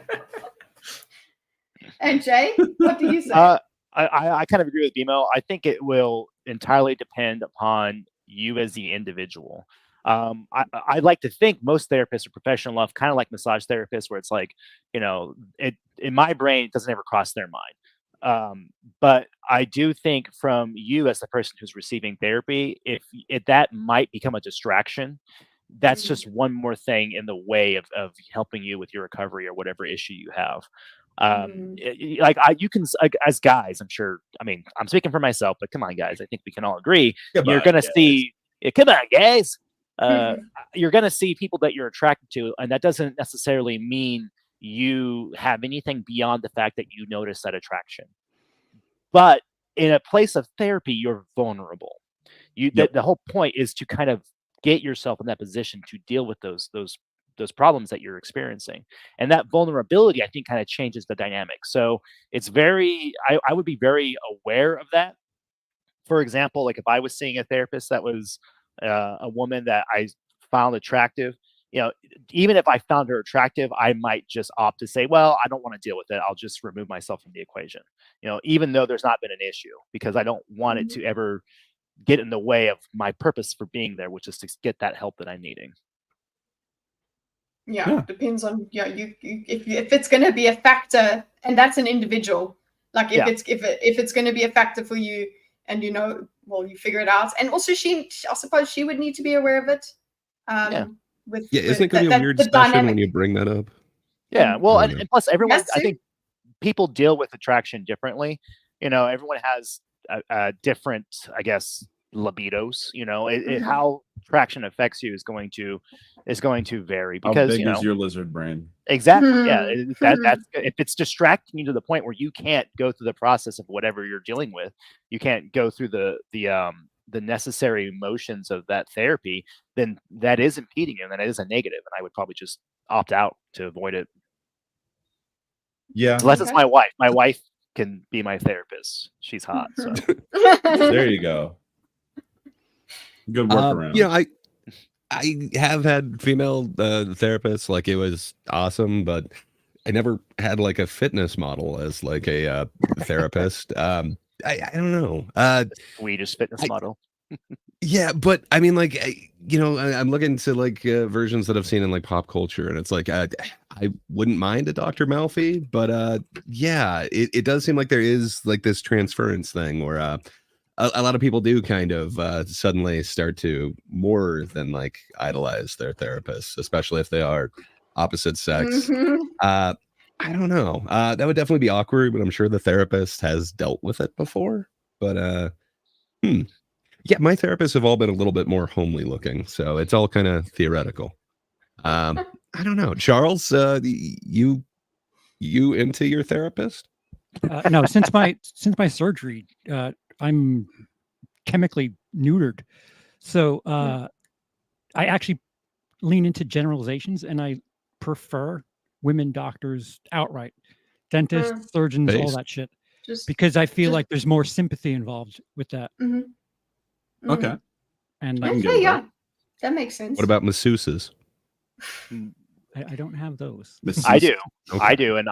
And Jay, what do you say? I kind of agree with BMO. I think it will entirely depend upon you as the individual. I like to think most therapists are professional enough, kind of like massage therapists, where it's like, you know, it in my brain, it doesn't ever cross their mind. But I do think from you as the person who's receiving therapy, if that might become a distraction, that's just one more thing in the way of helping you with your recovery or whatever issue you have. You can, as guys, I'm sure, I mean, I'm speaking for myself, but come on, guys, I think we can all agree. You're going to see, come on, guys. You're going to see people that you're attracted to, and that doesn't necessarily mean you have anything beyond the fact that you notice that attraction. But in a place of therapy, you're vulnerable. The whole point is to kind of get yourself in that position to deal with those problems that you're experiencing, and that vulnerability, I think, kind of changes the dynamic. So it's very, I would be very aware of that. For example, like if I was seeing a therapist that was a woman that I found attractive, even if I found her attractive, I might just opt to say, well, I don't want to deal with it. I'll just remove myself from the equation, even though there's not been an issue, because I don't want it to ever get in the way of my purpose for being there, which is to get that help that I'm needing. Yeah. Depends on if it's going to be a factor, and that's an individual. Like if it's going to be a factor for you, and you figure it out. And also, I suppose she would need to be aware of it. Isn't it going to be a weird discussion when you bring that up? Yeah, well, and plus everyone, I think people deal with attraction differently. Everyone has a different, I guess, libidos. How attraction affects you is going to vary, because how big is your lizard brain? Exactly. Yeah, that's if it's distracting you to the point where you can't go through the process of whatever you're dealing with, you can't go through the necessary emotions of that therapy, then that is impeding you, and that is a negative, and I would probably just opt out to avoid it. Yeah, unless it's my wife. My wife can be my therapist. She's hot. So there you go. Good workaround. I have had female therapists. Like, it was awesome, but I never had like a fitness model as like a therapist. I don't know. Swedish fitness model. Yeah, but I mean, like, I'm looking to like versions that I've seen in like pop culture, and it's like I wouldn't mind a Dr. Malfi, but yeah, it does seem like there is like this transference thing where a lot of people do kind of suddenly start to more than like idolize their therapists, especially if they are opposite sex. I don't know. That would definitely be awkward, but I'm sure the therapist has dealt with it before. But yeah, my therapists have all been a little bit more homely looking, so it's all kind of theoretical. I don't know, Charles. You into your therapist? No, since my surgery, I'm chemically neutered, so I actually lean into generalizations, and I prefer women doctors outright, dentists, surgeons, all that shit, because I feel like there's more sympathy involved with that. Okay. And okay, yeah, that makes sense. What about masseuses? I don't have those. I do. Okay. I do. And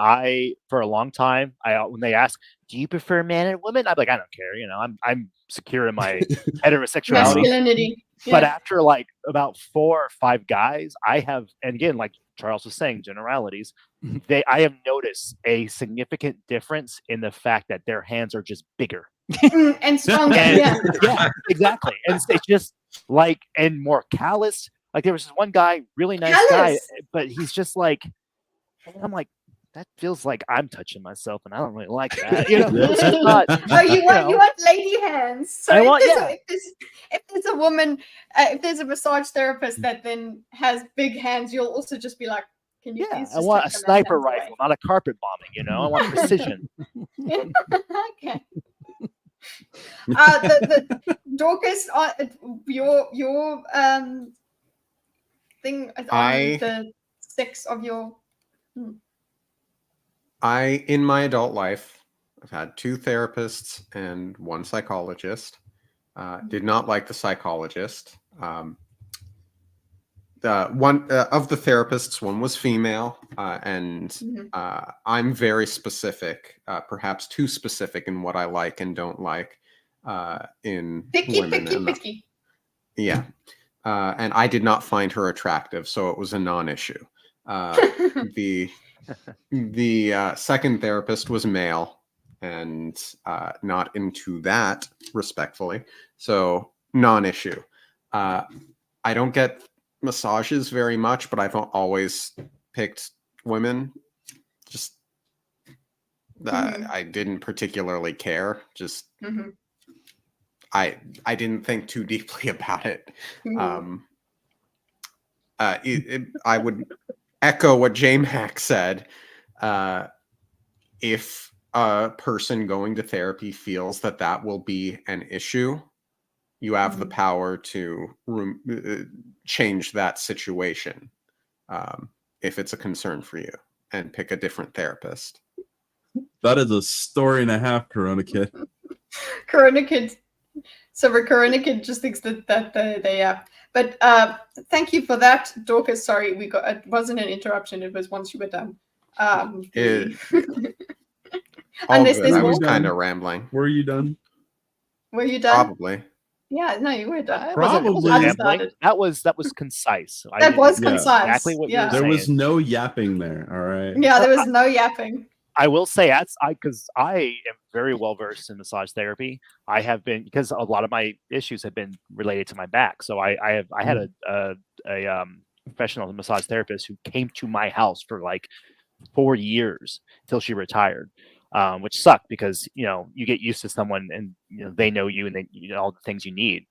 for a long time, when they ask, do you prefer man or woman? I'm like, I don't care. I'm secure in my heterosexuality. Masculinity. Yeah. But after like about 4 or 5 guys, I have, and again, like Charles was saying, generalities, I have noticed a significant difference in the fact that their hands are just bigger. And stronger. Yeah, exactly. And it's just like, and more callous. Like, there was this one guy, really nice guy, but he's just like, I'm like, that feels like I'm touching myself, and I don't really like that. It's just not. You want lady hands. So if there's a woman, if there's a massage therapist that then has big hands, you'll also just be like, can you please? I want a sniper rifle, not a carpet bombing. I want precision. Okay. The Dorkus, your thing on the sex of your. In my adult life, I've had 2 therapists and 1 psychologist. Did not like the psychologist. One of the therapists, one was female, and I'm very specific, perhaps too specific in what I like and don't like in women. Picky. Yeah. And I did not find her attractive, so it was a non-issue. The second therapist was male and not into that, respectfully, so non-issue. I don't get massages very much, but I've always picked women. Just I didn't particularly care. Just I didn't think too deeply about it. I would echo what JayMac said. If a person going to therapy feels that that will be an issue, you have the power to change that situation if it's a concern for you, and pick a different therapist. That is a story and a half, Corona Kid. Corona Kid. So Corona Kid just thinks that they But thank you for that, Dorkus. Sorry, it wasn't an interruption. It was once you were done. Unless there's I more. was kind of rambling. Were you done? Were you done? Probably. Yeah, no, you were done. Probably. Rambling. That was concise. That was Yeah. concise. Exactly what you were There saying. was no yapping there. All right. Yeah, there was no yapping. I will say because I am very well versed in massage therapy. I have been, because a lot of my issues have been related to my back. So I had a professional massage therapist who came to my house for like 4 years till she retired, which sucked because you get used to someone and they know you and they all the things you need.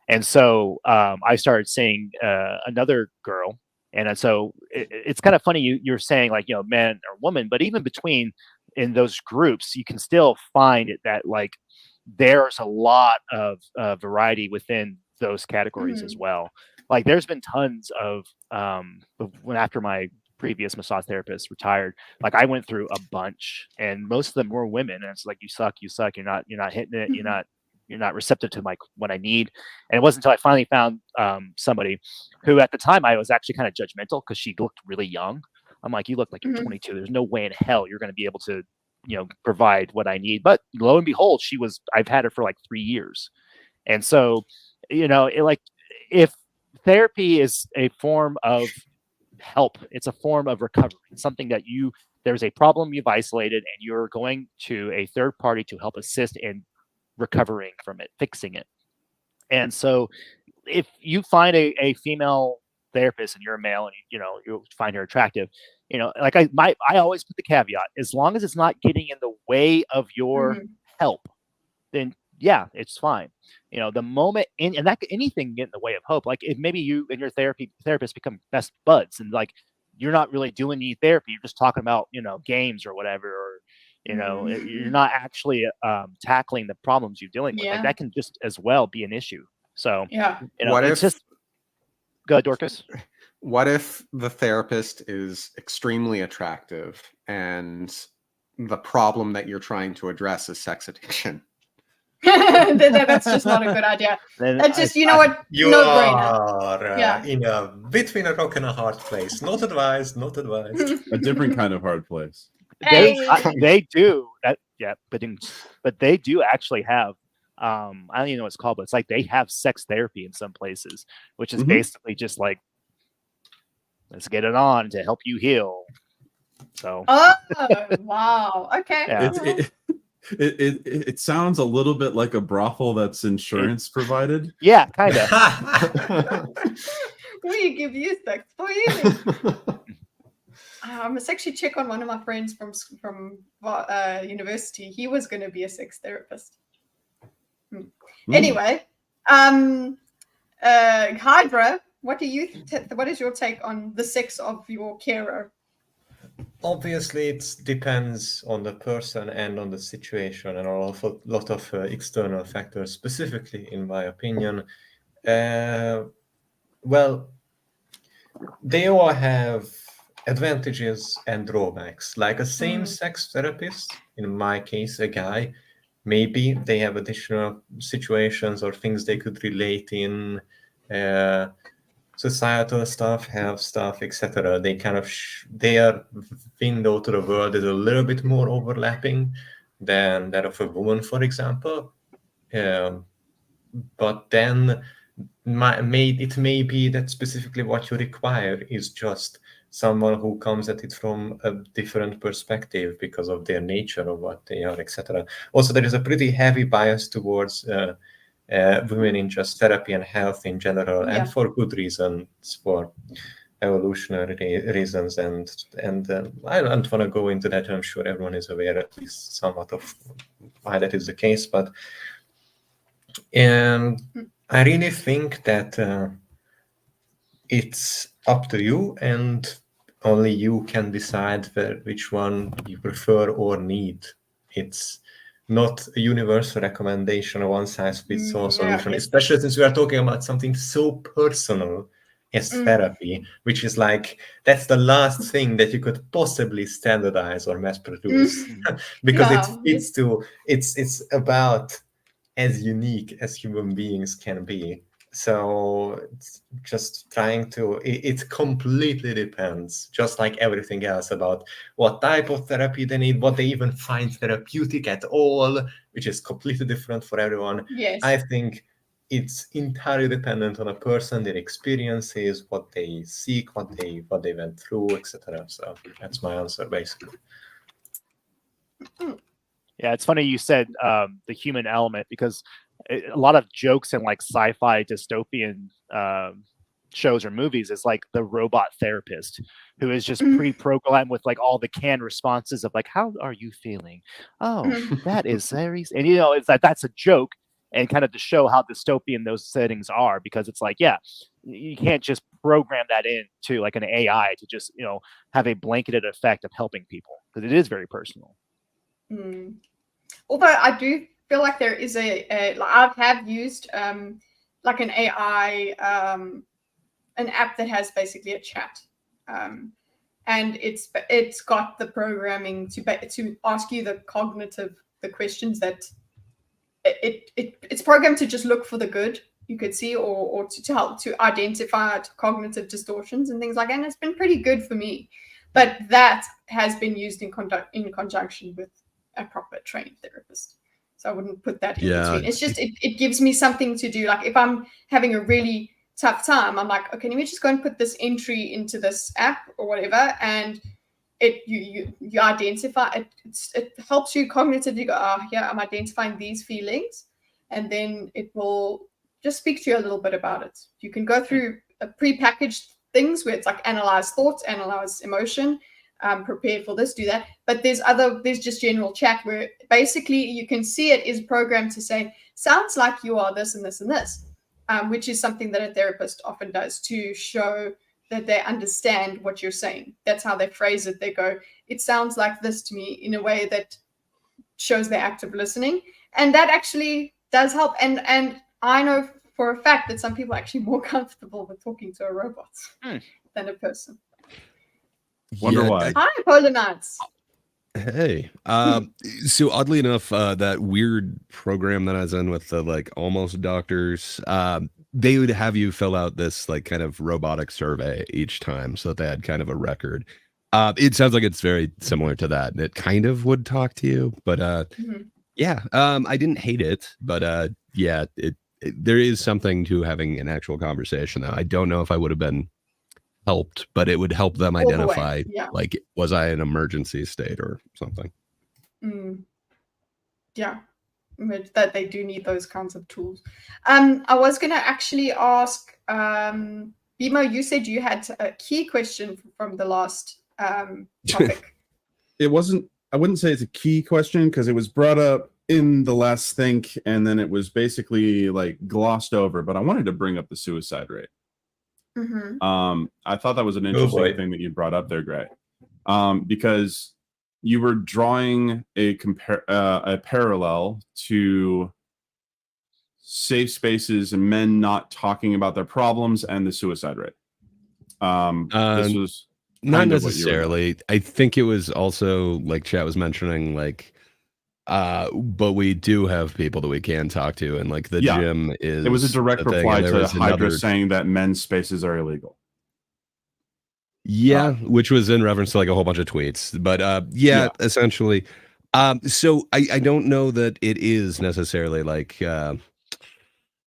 And so I started seeing another girl. And so it's kind of funny you're saying like, man or woman, but even between in those groups, you can still find it that like there's a lot of variety within those categories as well. Like there's been tons of when after my previous massage therapist retired, like I went through a bunch, and most of them were women, and it's like you suck, you're not hitting it, you're not receptive to what I need. And it wasn't until I finally found somebody who at the time I was actually kind of judgmental because she looked really young. I'm like, you look like you're 22. There's no way in hell you're going to be able to, provide what I need. But lo and behold, I've had her for like 3 years. And so, if therapy is a form of help, it's a form of recovery. It's something that there's a problem you've isolated and you're going to a third party to help assist in recovering from it, fixing it. And so if you find a female therapist and you're a male and you find her attractive, I always put the caveat, as long as it's not getting in the way of your help, then yeah, it's fine. The moment and that anything can get in the way of hope. Like if maybe you and your therapist become best buds and like you're not really doing any therapy, you're just talking about games or whatever, or you're not actually tackling the problems you're dealing with. Like that can just as well be an issue. So what if go ahead, Dorkus. What if the therapist is extremely attractive and the problem that you're trying to address is sex addiction? That's just not a good idea. That's just You no-brainer. are in between a rock and a hard place. Not advised. Not advised. A different kind of hard place. They do that, yeah, but they do actually have I don't even know what it's called, but it's like they have sex therapy in some places, which is basically just like, let's get it on to help you heal. So wow, okay. Yeah. It sounds a little bit like a brothel that's insurance provided. Yeah, kind of. We give you sex for healing. I'm a sexy chick on one of my friends from university. He was going to be a sex therapist. Anyway, Hydra, what is your take on the sex of your carer? Obviously, it depends on the person and on the situation and a lot of external factors. Specifically, in my opinion, well, they all have advantages and drawbacks. Like a same-sex therapist, in my case, a guy, maybe they have additional situations or things they could relate in, societal stuff, health stuff, etc. They kind of their window to the world is a little bit more overlapping than that of a woman, for example. But then it may be that specifically what you require is just someone who comes at it from a different perspective because of their nature or what they are, etc. Also, there is a pretty heavy bias towards women in just therapy and health in general, and for good reasons, for evolutionary reasons. And I don't want to go into that. I'm sure everyone is aware at least somewhat of why that is the case. But I really think that it's up to you, and only you can decide which one you prefer or need It's not a universal recommendation, a one-size-fits-all solution, yes. especially since we are talking about something so personal as therapy, which is like, that's the last thing that you could possibly standardize or mass produce. Because it's about as unique as human beings can be. So it's just trying to, it completely depends, just like everything else, about what type of therapy they need, what they even find therapeutic at all, which is completely different for everyone. Yes. I think it's entirely dependent on a person, their experiences, what they seek, what they went through, etc. So that's my answer, basically. Yeah, it's funny you said the human element, because a lot of jokes in like sci-fi dystopian shows or movies is like the robot therapist who is just pre-programmed with like all the canned responses of like, how are you feeling? Oh, that is very, and you know, it's like that's a joke, and kind of to show how dystopian those settings are, because it's like, yeah, you can't just program that into like an AI to just, you know, have a blanketed effect of helping people, because it is very personal. Although I do feel like there is like I have used like an AI, an app that has basically a chat, and it's got the programming to ask you the questions that it's programmed to just look for the good, you could see, or to help to identify cognitive distortions and things like that. And it's been pretty good for me, but that has been used in conjunction with a proper trained therapist. So I wouldn't put that in between. It's just it gives me something to do. Like if I'm having a really tough time, I'm like, okay, let me just go and put this entry into this app or whatever, and you identify it helps you cognitively go, oh yeah, I'm identifying these feelings, and then it will just speak to you a little bit about it. You can go through a prepackaged things where it's like analyze thoughts, analyze emotion, prepare for this, do that. But there's just general chat where basically you can see it is programmed to say, sounds like you are this and this and this, which is something that a therapist often does to show that they understand what you're saying. That's how they phrase it. They go, it sounds like this to me, in a way that shows they're active listening. And that actually does help. And I know for a fact that some people are actually more comfortable with talking to a robot than a person. Wonder why. Hi, Polar Nights. Hey, so oddly enough, that weird program that I was in with the like almost doctors, they would have you fill out this like kind of robotic survey each time, so that they had kind of a record. It sounds like it's very similar to that, and it kind of would talk to you, but yeah, I didn't hate it, but yeah, there is something to having an actual conversation. Though I don't know if I would have been helped, but it would help them identify like, was I in an emergency state or something. Yeah, that they do need those kinds of tools. I was going to actually ask Bimo, you said you had a key question from the last topic. I wouldn't say it's a key question, because it was brought up in the last think, and then it was basically like glossed over, but I wanted to bring up the suicide rate. I thought that was an interesting thing that you brought up there, Gray, because you were drawing a parallel to safe spaces and men not talking about their problems and the suicide rate. This was not necessarily. I think it was also like Chat was mentioning, like, but we do have people that we can talk to, and like the gym is. It was a direct reply to Hydra saying that men's spaces are illegal. Yeah, which was in reference to like a whole bunch of tweets, but essentially. So I don't know that it is necessarily like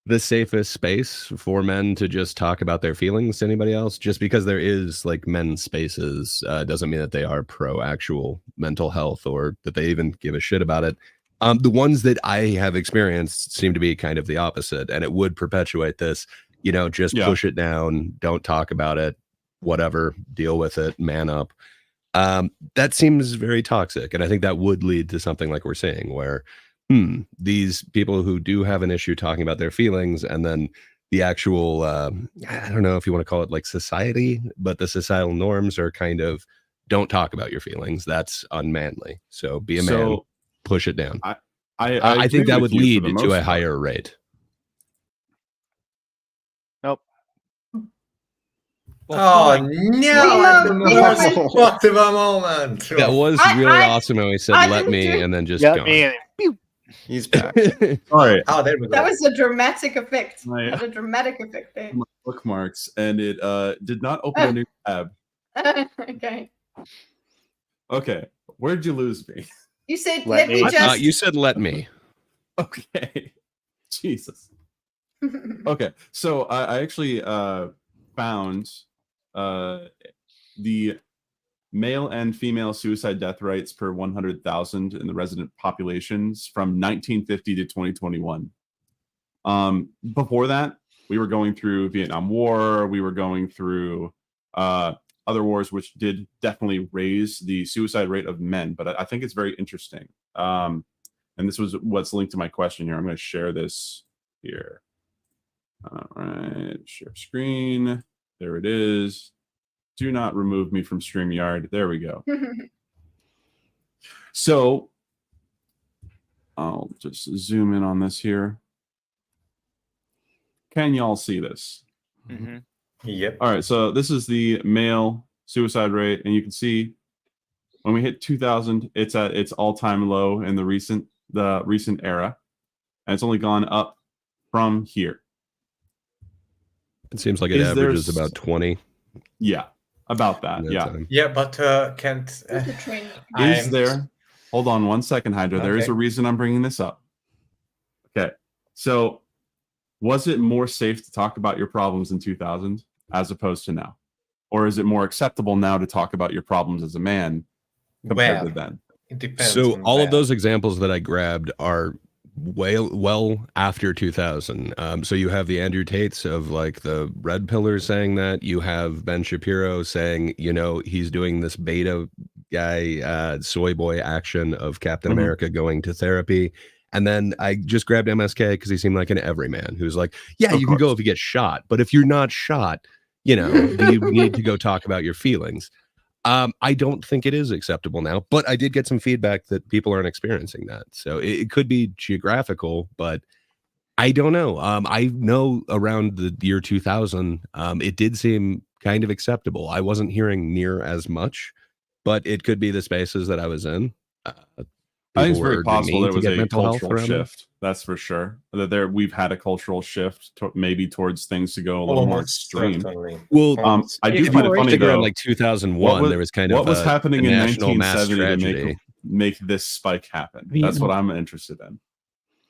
the safest space for men to just talk about their feelings to anybody else. Just because there is like men's spaces doesn't mean that they are pro actual mental health, or that they even give a shit about it. The ones that I have experienced seem to be kind of the opposite, and it would perpetuate this, you know, just push it down, don't talk about it, whatever, deal with it, man up. That seems very toxic, and I think that would lead to something like we're saying, where these people who do have an issue talking about their feelings, and then the actual I don't know if you want to call it like society, but the societal norms are kind of, don't talk about your feelings, that's unmanly, so be a man, push it down. I I think agree that with would you lead for the to most a part. higher rate. Nope. Oh no! At the We have most a- spot of a moment. That was really awesome how he said, I let didn't me, do- and then just Yeah, gone. me and pew. He's back. All right, Oh, there we go. That was a dramatic effect. My- Had a dramatic effect there. my bookmarks, and it did not open a new tab. Okay. Okay, where'd you lose me? You said, Let let me me- just. You said let me. Okay, Jesus. Okay, so I actually found the male and female suicide death rates per 100,000 in the resident populations from 1950 to 2021. Before that, we were going through Vietnam War. We were going through other wars, which did definitely raise the suicide rate of men. But I think it's very interesting. And this was what's linked to my question here. I'm going to share this here. All right, share screen. There it is. Do not remove me from StreamYard. There we go. So I'll just zoom in on this here. Can y'all see this? Mm-hmm. Yep. All right, so this is the male suicide rate, and you can see when we hit 2000, it's at its all-time low in the recent era, and it's only gone up from here. It seems like it Is there averages about 20. Yeah, about that. in that Yeah. time. Yeah, but can't. What's the trend? Is there? Hold on one second, Hydra. There is Okay. a reason I'm bringing this up. Okay, so was it more safe to talk about your problems in 2000 as opposed to now? Or is it more acceptable now to talk about your problems as a man compared to then? It depends. So on all where. of those examples that I grabbed are well after 2000. So you have the Andrew Tates of like the Red Pillar saying that. You have Ben Shapiro saying, you know, he's doing this beta guy soy boy action of Captain Mhm. America going to therapy. And then I just grabbed MSK because he seemed like an everyman who's like, yeah, Of you can go course. if you get shot, but if you're not shot, you know, do you need to go talk about your feelings? I don't think it is acceptable now, but I did get some feedback that people aren't experiencing that. So it could be geographical, but I don't know. I know around the year 2000, it did seem kind of acceptable. I wasn't hearing near as much, but it could be the spaces that I was in. I think it's People were very urging possible me there to was get a mental health cultural around that. shift. That's for sure. That we've had a cultural shift maybe towards things to go a little more Almost extreme. certainly. Well, Almost I do if find you it funny figure though. around like 2001, there was kind what of was a happening in national mass 1970 to tragedy. make this spike happen. That's Vietnam. what I'm interested in.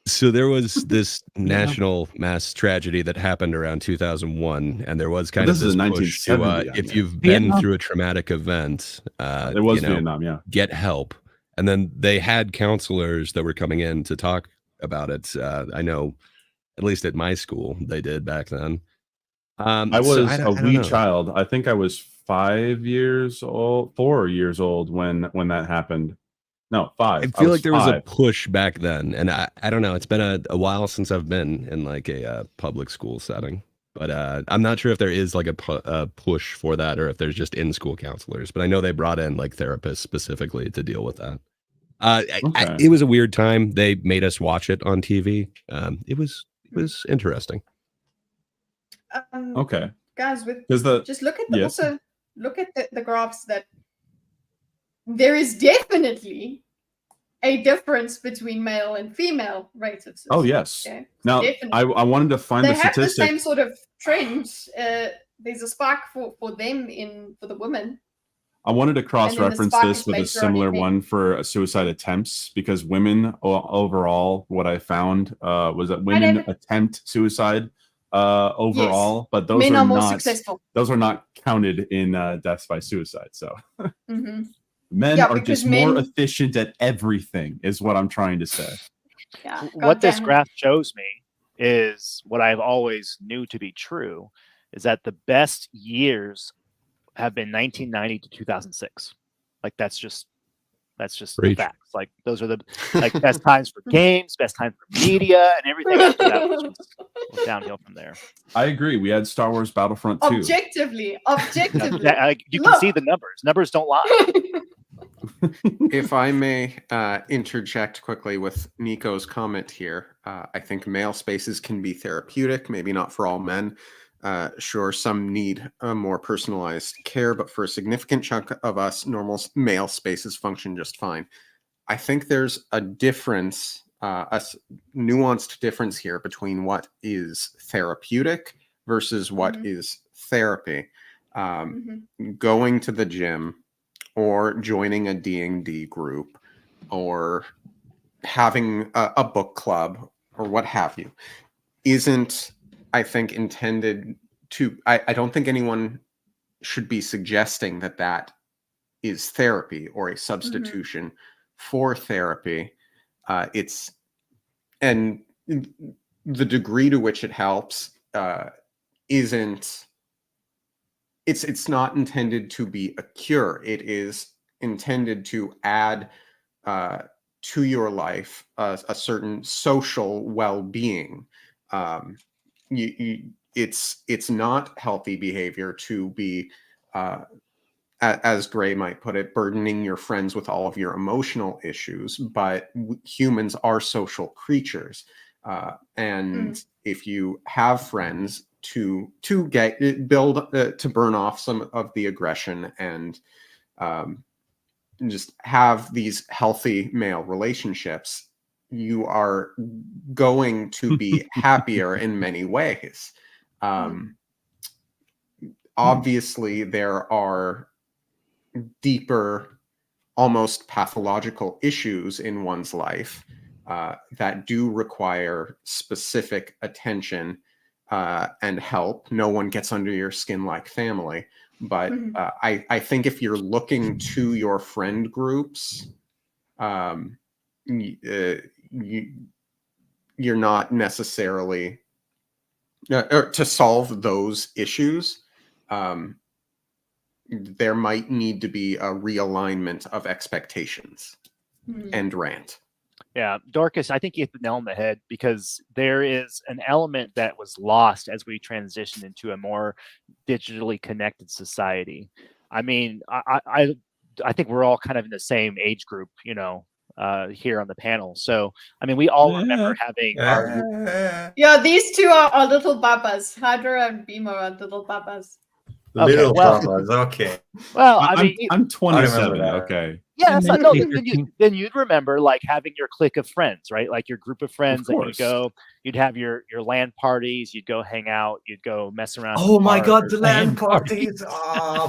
So there was this national mass tragedy that happened around 2001, and there was kind This of is this in push to 1970, I if mean. you've been Vietnam. through a traumatic event, It was you know, Vietnam, yeah. get help. And then they had counselors that were coming in to talk about it. I know, at least at my school, they did back then. I so was I a don't wee know. child. I think I was 4 years old when that happened. No, 5. I feel like there was a 5. push back then, and I don't know. It's been a while since I've been in like a public school setting, but I'm not sure if there is like a push for that or if there's just in-school counselors. But I know they brought in like therapists specifically to deal with that. Okay. It was a weird time. They made us watch it on TV. It was interesting. Okay. Guys, with Because just look at the Yes. also look at the graphs that there is definitely a difference between male and female rates of suicide. Oh yes. Okay? Now Definitely. I wanted to find They the have the statistic. same sort of trend. There's a spike for them for the women. I wanted to cross-reference spike this is with a later on in similar men. one for suicide attempts because women overall, what I found was that women David. attempt suicide overall, but those Men are are more not successful. those are not counted in deaths by suicide. So hmm men Yeah, are because just more men- efficient at everything, is what I'm trying to say. Yeah. What this goddamn it. graph shows me is what I've always knew to be true, is that the best years have been 1990 to 2006. Like that's just the Preach. facts. Like those are the best times for games, best time for media, and everything after that was downhill from there. I agree. We had Star Wars Battlefront 2. Objectively. You can Look. see the numbers. Numbers don't lie. If I may interject quickly with Nico's comment here, I think male spaces can be therapeutic, maybe not for all men. Sure, some need a more personalized care, but for a significant chunk of us, normal male spaces function just fine. I think there's a difference, nuanced difference here between what is therapeutic versus what is therapy. Going to the gym or joining a D&D group or having a book club or what have you isn't, I think, intended to, I don't think anyone should be suggesting that that is therapy or a substitution for therapy. And the degree to which it helps isn't, it's not intended to be a cure. It is intended to add to your life a certain social well-being. It's not healthy behavior to be, as Gray might put it, burdening your friends with all of your emotional issues. But humans are social creatures, and if you have friends to burn off some of the aggression and just have these healthy male relationships, you are going to be happier in many ways. Obviously, there are deeper, almost pathological issues in one's life that do require specific attention and help. No one gets under your skin like family. But I think if you're looking to your friend groups, you're not necessarily or to solve those issues. There might need to be a realignment of expectations. And rant. Yeah, Dorkus, I think you hit the nail on the head, because there is an element that was lost as we transitioned into a more digitally connected society. I mean, I think we're all kind of in the same age group, you know, here on the panel. So, I mean, we all remember having our... Yeah, these two are little babas. Hydra and Bimo are little babas. Little babas, okay. Well, I mean, I'm 27, okay. Yeah, that's not, no, then you'd remember like having your clique of friends, right? Like your group of friends that you'd go, you'd have your LAN parties, you'd go hang out, you'd go mess around. Oh my God, the LAN parties!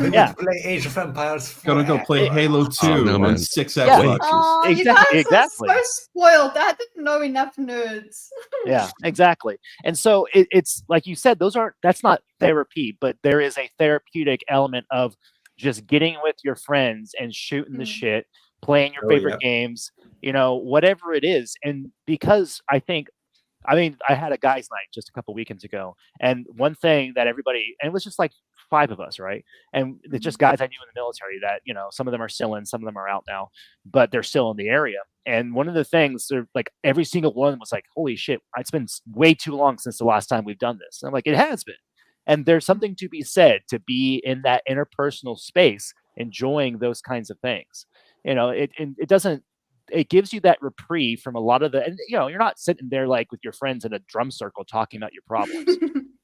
We would play Age of Empires. Gonna go play Halo 2 on 6 Xboxes. Oh, Exactly. You guys are so spoiled. I didn't know enough nerds. Yeah, exactly. And so it's like you said, that's not therapy, but there is a therapeutic element of just getting with your friends and shooting the shit, playing your favorite games, you know, whatever it is. And because I had a guys' night just a couple weekends ago, and one thing that everybody, and it was just like 5 of us, right? And it's just guys I knew in the military that, you know, some of them are still in, some of them are out now, but they're still in the area. And one of the things, like every single one was like, holy shit, it's been way too long since the last time we've done this. And I'm like, it has been. And there's something to be said to be in that interpersonal space, enjoying those kinds of things. You know, it gives you that reprieve from a lot of and you know, you're not sitting there like with your friends in a drum circle talking about your problems,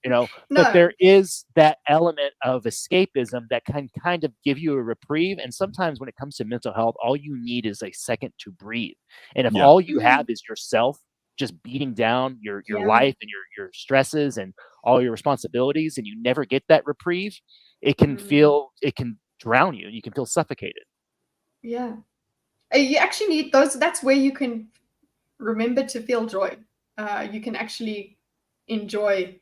you know, but there is that element of escapism that can kind of give you a reprieve. And sometimes when it comes to mental health, all you need is a second to breathe. And if all you have is yourself just beating down your life and your stresses and all your responsibilities, and you never get that reprieve, it can drown you, and you can feel suffocated. Yeah, you actually need those. That's where you can remember to feel joy. You can actually enjoy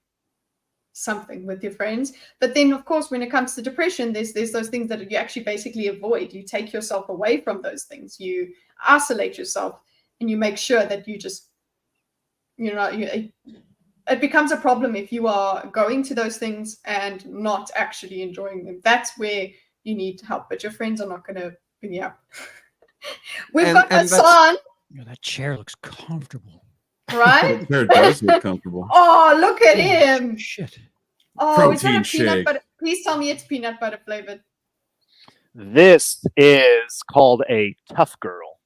something with your friends. But then, of course, when it comes to depression, there's those things that you actually basically avoid. You take yourself away from those things. You isolate yourself, and you make sure that you just, you know, it becomes a problem if you are going to those things and not actually enjoying them. That's where you need help. But your friends are not going to bring you up. We've got Hassan. That chair looks comfortable. Right? The chair does look comfortable. Oh, look at him. Shit. Oh, Protein is that a peanut shake. butter? Please tell me it's peanut butter flavored. This is called a tough girl.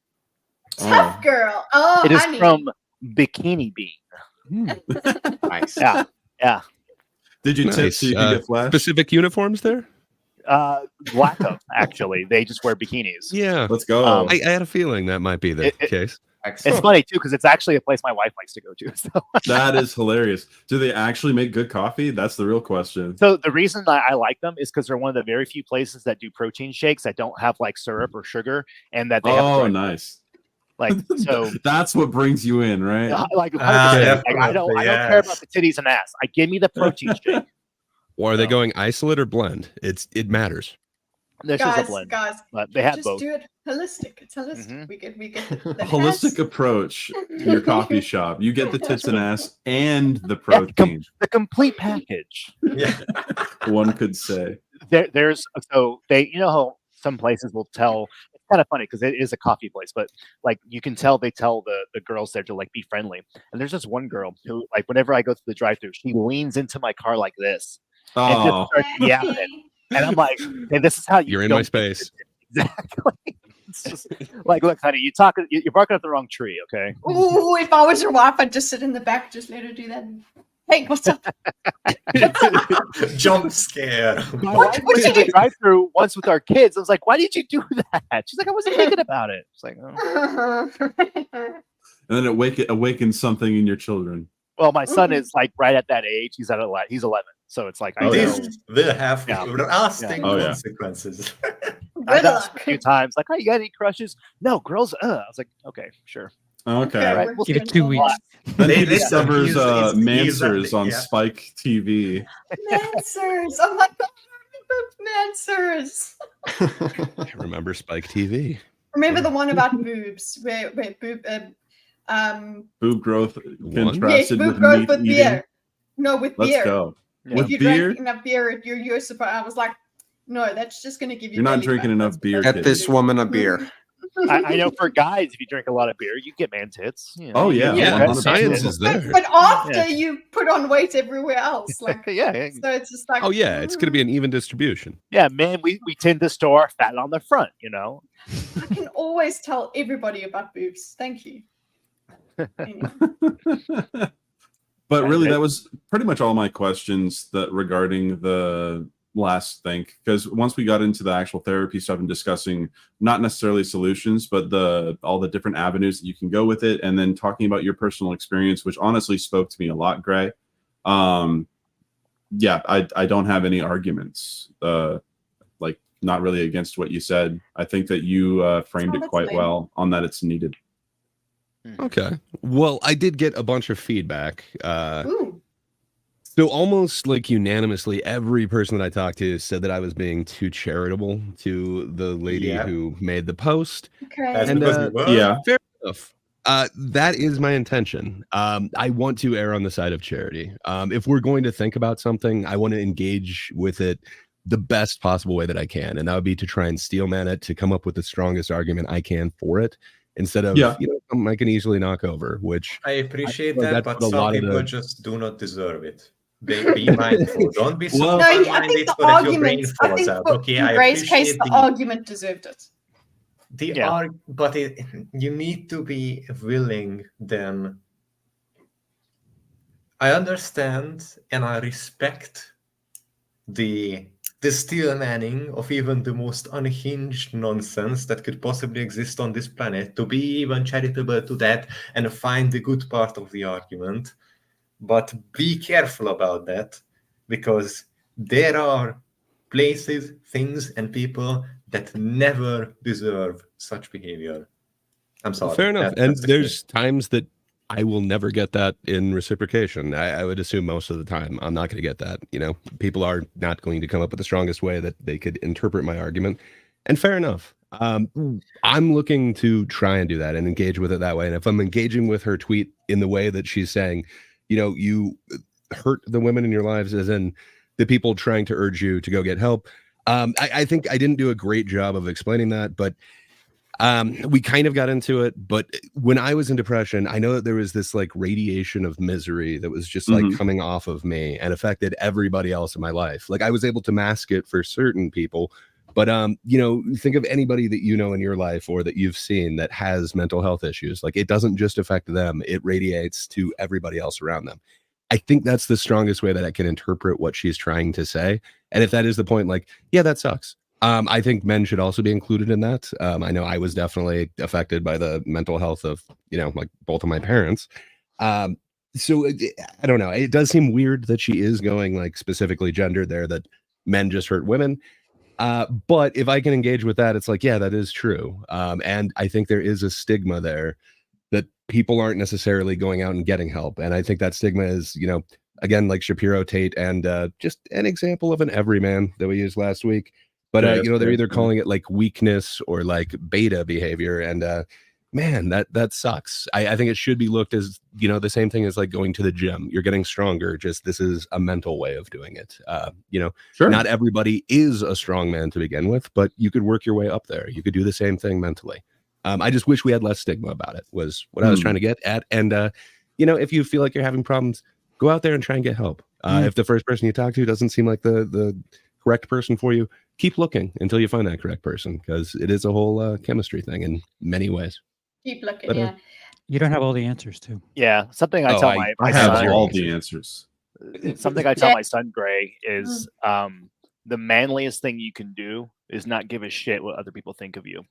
Tough girl. Oh, It is honey. from Bikini Bean. Nice. Yeah, yeah. Did you tip Nice. so you can get flash? Specific uniforms there? Lack of, actually. They just wear bikinis. Yeah. Let's go. I had a feeling that might be the case. It's funny too because it's actually a place my wife likes to go to. So. That is hilarious. Do they actually make good coffee? That's the real question. So the reason that I like them is because they're one of the very few places that do protein shakes that don't have like syrup or sugar, and that they have. Oh, nice. Like so, that's what brings you in, right? Like, 100%, like I don't care about the titties and ass. I give me the protein shake. Or are they going isolate or blend? It matters. This is a blend. Guys, but they have just both. do it holistic. It's holistic. Mm-hmm. We get A holistic approach to your coffee shop. You get the tits and ass and the protein. The complete package. Yeah, one could say. There's so they, you know how some places will tell. It's kind of funny because it is a coffee place, but like you can tell they tell the girls there to like be friendly. And there's this one girl who, like, whenever I go through the drive-through, she leans into my car like this and just starts yapping. And I'm like, hey, this is how you're in my space. Exactly. It's just like, look, honey, you're barking up the wrong tree, okay? Ooh, if I was your wife, I'd just sit in the back, just let her do that. Hey, what's up? Jump scare. My wife went to the drive-through once with our kids. I was like, why did you do that? She's like, I wasn't thinking about it. It's like, oh. And then it awakens something in your children. Well, my son is like right at that age. He's 11. So it's like, this will have lasting consequences. I've asked a few times, like, oh, you got any crushes? No, girls. I was like, okay, sure. Okay. Right, we'll give it 2 weeks. Then he discovers Mansers on Spike TV. Mansers! Oh my god, Mansers! I remember Spike TV. Remember the one about boobs, where boob growth contrasted yes, boob with growth meat with eating. beer. No, with beer. Let's go. If With you beer? drank enough beer, you're supposed. I was like, no, that's just gonna give you. You're not belly drinking fat. enough beer. Get this woman a beer. I know for guys, if you drink a lot of beer, you get man tits. You know, Oh yeah, Yeah, 100%. science is there. But after you put on weight everywhere else, like yeah. so it's just like. Oh yeah, it's going to be an even distribution. Yeah, man, we tend to store fat on the front, you know. I can always tell everybody about boobs. Thank you. Anyway. But really, that was pretty much all my questions that regarding the last think, because once we got into the actual therapy stuff and discussing not necessarily solutions, but all the different avenues that you can go with it, and then talking about your personal experience, which honestly spoke to me a lot, Gray. Yeah, I don't have any arguments, like not really against what you said. I think that you framed it quite well on that it's needed. Okay. Well, I did get a bunch of feedback. Ooh. So almost like unanimously, every person that I talked to said that I was being too charitable to the lady who made the post. Okay. That's And, because we were. Yeah. Fair enough. That is my intention. I want to err on the side of charity. If we're going to think about something, I want to engage with it the best possible way that I can. And that would be to try and steelman it, to come up with the strongest argument I can for it, instead of something I can easily knock over, which I appreciate that, that, but some people just do not deserve it. Be mindful. Don't be so No, I think the argument. I think in Gray's case, the argument deserved it. But you need to be willing. Then I understand and I respect the steel manning of even the most unhinged nonsense that could possibly exist on this planet, to be even charitable to that and find the good part of the argument. But be careful about that, because there are places, things, and people that never deserve such behavior. I'm sorry. Fair enough. And there's times that I will never get that in reciprocation. I would assume most of the time I'm not going to get that. You know, people are not going to come up with the strongest way that they could interpret my argument. And fair enough. I'm looking to try and do that and engage with it that way. And if I'm engaging with her tweet in the way that she's saying, you know, you hurt the women in your lives, as in the people trying to urge you to go get help. I think I didn't do a great job of explaining that, but we kind of got into it. But when I was in depression, I know that there was this like radiation of misery that was just like coming off of me and affected everybody else in my life. Like I was able to mask it for certain people, But you know, think of anybody that you know in your life or that you've seen that has mental health issues. Like, it doesn't just affect them, it radiates to everybody else around them. I think that's the strongest way that I can interpret what she's trying to say. And if that is the point, like, yeah, that sucks. I think men should also be included in that. I know I was definitely affected by the mental health of, you know, like both of my parents. So I don't know. It does seem weird that she is going like specifically gendered there, that men just hurt women. But if I can engage with that, it's like, yeah, that is true. And I think there is a stigma there that people aren't necessarily going out and getting help. And I think that stigma is, you know, again, like Shapiro Tate and just an example of an everyman that we used last week. But, you know, they're either calling it like weakness or like beta behavior. And man, that sucks. I think it should be looked as, you know, the same thing as like going to the gym. You're getting stronger. Just this is a mental way of doing it. You know, not everybody is a strong man to begin with, but you could work your way up there. You could do the same thing mentally. I just wish we had less stigma about it, was what I was trying to get at. And, you know, if you feel like you're having problems, go out there and try and get help. If the first person you talk to doesn't seem like the correct person for you, keep looking until you find that correct person, because it is a whole chemistry thing in many ways. Keep looking, But, yeah. You don't have all the answers too. Yeah, something I tell my I have son, all the answers. something I tell my son Gray is the manliest thing you can do is not give a shit what other people think of you.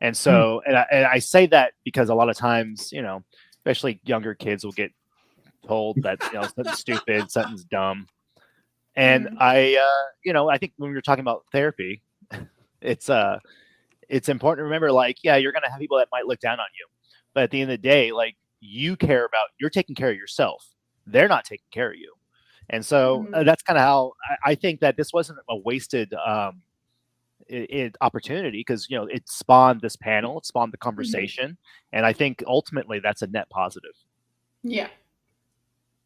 And so, and I say that because a lot of times, you know, especially younger kids will get told that, you know, something's stupid, something's dumb. And you know, I think when we were talking about therapy, it's important to remember, like, yeah, you're going to have people that might look down on you, but at the end of the day, like, you're taking care of yourself. They're not taking care of you. And so that's kind of how I think that this wasn't a wasted opportunity, because, you know, it spawned this panel, it spawned the conversation, and I think ultimately that's a net positive. Yeah.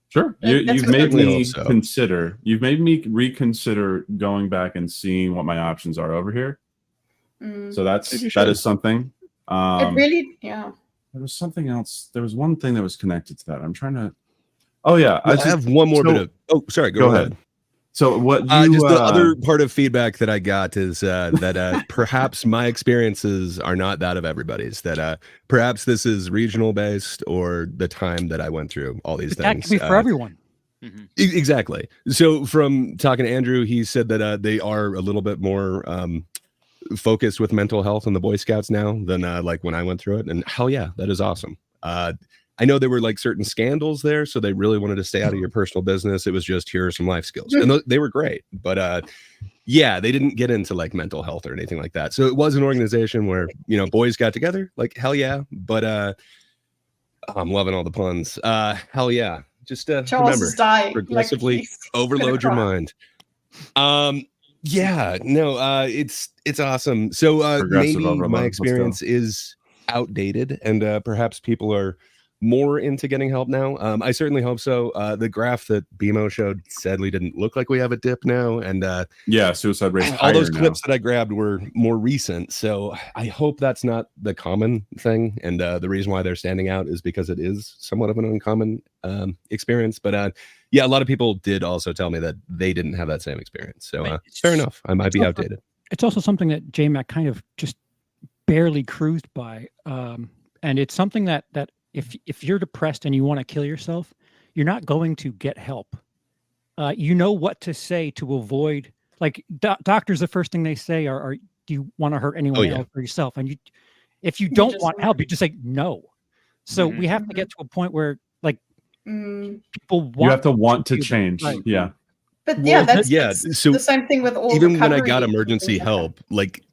Sure. You've made me consider. You've made me reconsider going back and seeing what my options are over here. So that is something. It really, yeah. There was something else. There was one thing that was connected to that. I'm trying to. Oh yeah, I have one more bit of. Oh, sorry. Go ahead. So what? Just the other part of feedback that I got is that perhaps my experiences are not that of everybody's. That perhaps this is regional based, or the time that I went through all these things. That could be for everyone. Exactly. So from talking to Andrew, he said that they are a little bit more focused with mental health in the Boy Scouts now than like when I went through it. And hell yeah, that is awesome. I know there were like certain scandals there, so they really wanted to stay out of your personal business. It was just, here are some life skills, and they were great. But yeah, they didn't get into like mental health or anything like that. So it was an organization where, you know, boys got together, like, hell yeah. But I'm loving all the puns. Hell yeah. Just remember, progressively overload your mind. Yeah, no, it's awesome. So maybe my experience is outdated, and perhaps people are more into getting help now. I certainly hope so. The graph that BMO showed sadly didn't look like we have a dip now, and yeah, suicide rate. All those clips that I grabbed were more recent, so I hope that's not the common thing. And the reason why they're standing out is because it is somewhat of an uncommon experience. But yeah, a lot of people did also tell me that they didn't have that same experience. So fair enough. I might be outdated. It's also something that JayMac kind of just barely cruised by, and it's something that if you're depressed and you want to kill yourself, you're not going to get help. You know what to say to avoid, like doctors, the first thing they say are do you want to hurt anyone else or yourself? And if you don't want help, you just say no. So we have to get to a point where like people want. You have to want to change. Right. Yeah. But yeah, that's so the same thing with all. Even when I got emergency help, like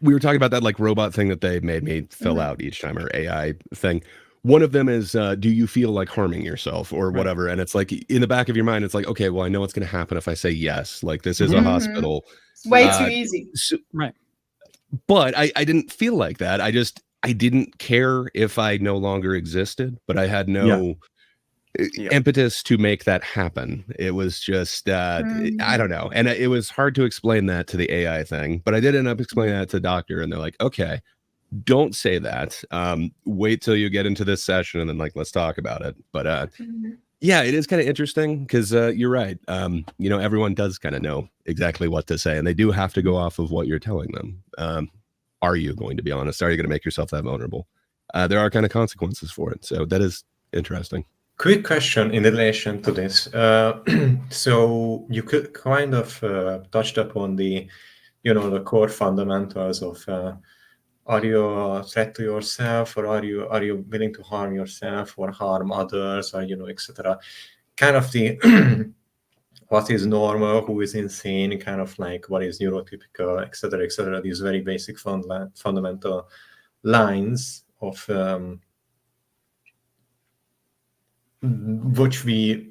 we were talking about that like robot thing that they made me fill out each time, or AI thing. One of them is, do you feel like harming yourself or whatever? And it's like in the back of your mind, it's like, okay, well, I know what's going to happen if I say yes. Like, this is a hospital. It's way too easy. Right. But I didn't feel like that. I didn't care if I no longer existed, but I had no impetus to make that happen. It was just, I don't know. And it was hard to explain that to the AI thing, but I did end up explaining that to the doctor, and they're like, okay, don't say that. Wait till you get into this session and then like, let's talk about it. But Yeah, it is kind of interesting because you're right. You know, everyone does kind of know exactly what to say, and they do have to go off of what you're telling them. Are you going to be honest? Are you going to make yourself that vulnerable? There are kind of consequences for it. So that is interesting. Quick question in relation to this. So you could kind of touched upon the, the core fundamentals of are you a threat to yourself, or are you willing to harm yourself or harm others, or etc. Kind of the what is normal, who is insane, kind of like what is neurotypical, etc., etc. These very basic fundamental lines of which we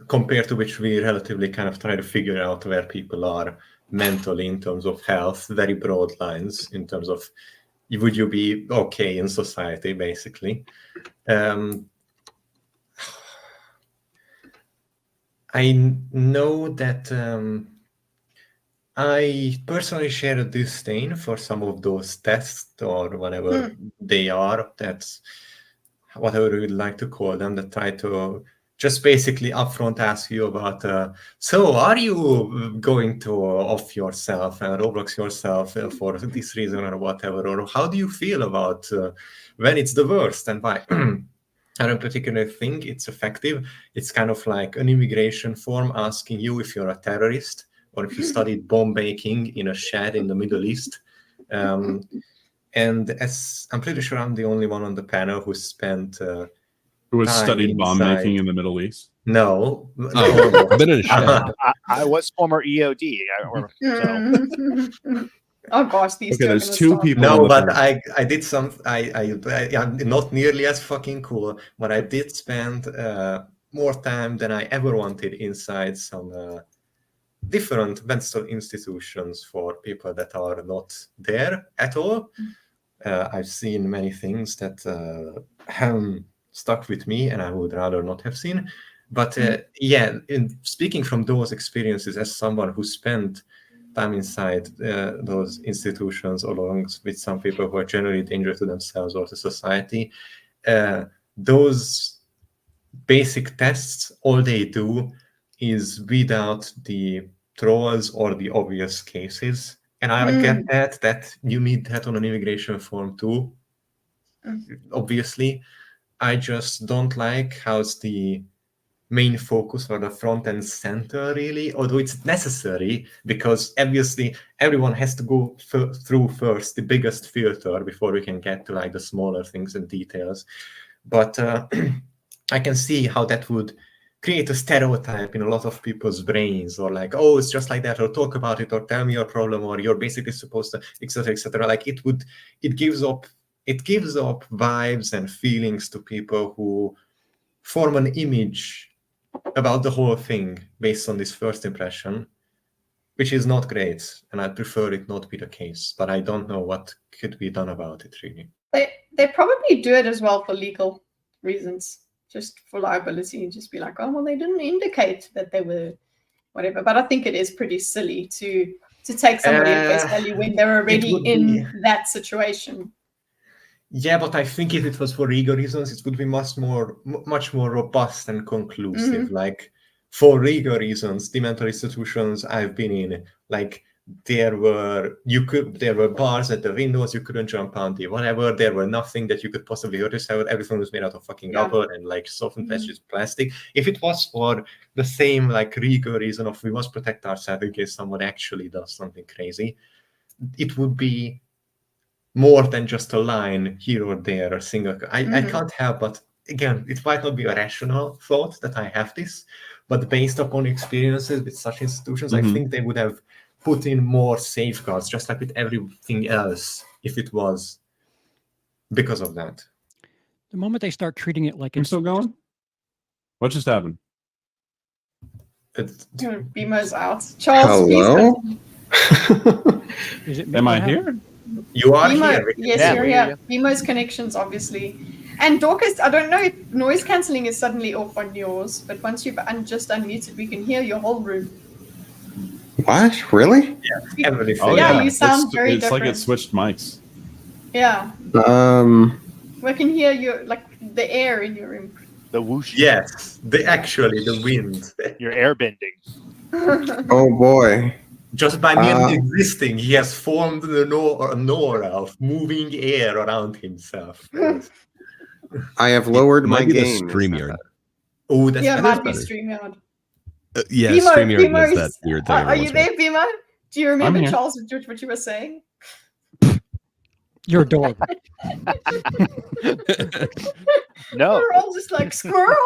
relatively kind of try to figure out where people are mentally in terms of health, very broad lines in terms of would you be okay in society, basically. I know that I personally share a disdain for some of those tests or whatever they are. That's whatever we would like to call them, that try to just basically upfront ask you about, so are you going to off yourself and Roblox yourself for this reason or whatever, or how do you feel about when it's the worst and why? I don't particularly think it's effective. It's kind of like an immigration form asking you if you're a terrorist or if you studied bomb making in a shed in the Middle East. And as I'm pretty sure I'm the only one on the panel who spent who has studied bomb making in the Middle East. No, I've been in a shed. I was former EOD. So. Oh gosh, these okay, there's two people. No, but I did some. I'm not nearly as fucking cool, but I did spend more time than I ever wanted inside some different mental institutions for people that are not there at all. I've seen many things that haven't stuck with me, and I would rather not have seen. But in speaking from those experiences, as someone who spent time inside those institutions along with some people who are generally dangerous to themselves or to society, those basic tests, all they do is weed out the trolls or the obvious cases. And I get that you need that on an immigration form too, obviously. I just don't like how's the main focus or the front and center, really, although it's necessary because obviously everyone has to go through first the biggest filter before we can get to like the smaller things and details. But I can see how that would create a stereotype in a lot of people's brains, or like, oh, it's just like that, or talk about it, or tell me your problem, or you're basically supposed to, etc., etc. Like it gives up vibes and feelings to people who form an image about the whole thing based on this first impression, which is not great, and I prefer it not be the case, but I don't know what could be done about it, really. They probably do it as well for legal reasons, just for liability, and just be like, oh, well, they didn't indicate that they were whatever. But I think it is pretty silly to take somebody at face value when they're already in that situation. Yeah, but I think if it was for legal reasons, it would be much more robust and conclusive. Like for legal reasons, the mental institutions I've been in, like there were bars at the windows, you couldn't jump on the whatever. There were nothing that you could possibly hurt yourself. Everything was made out of fucking rubber and like softened plastic. If it was for the same like legal reason of we must protect ourselves in case someone actually does something crazy, it would be more than just a line here or there or single. I can't help but, again, it might not be a rational thought that I have this, but based upon experiences with such institutions, I think they would have put in more safeguards, just like with everything else, if it was because of that. The moment they start treating it like it's still going? What just happened? BMO's out. Charles, hello? Is it Am I here? You are BMO, here. yes, you're here. BMO's connections, obviously. And Dorkus, I don't know if noise cancelling is suddenly off on yours, but once you've just unmuted, we can hear your whole room. What? Really? Yeah, everything. Oh, yeah, you sound very it's different. like it switched mics. Yeah. Um. We can hear you, like the air in your room. The whoosh. Yes, the wind. You're airbending. Oh boy. Just by merely existing, he has formed an aura of moving air around himself. Yes. I have lowered my Might be the gain. StreamYard. Oh, that's Yeah, it better. might be StreamYard. Yeah, Bimo, StreamYard Bimo, does that weird thing. are every you once in a there, Bimo? Do you remember, here. Charles, what you were saying? You're adorable. No. We're all just like, squirrel!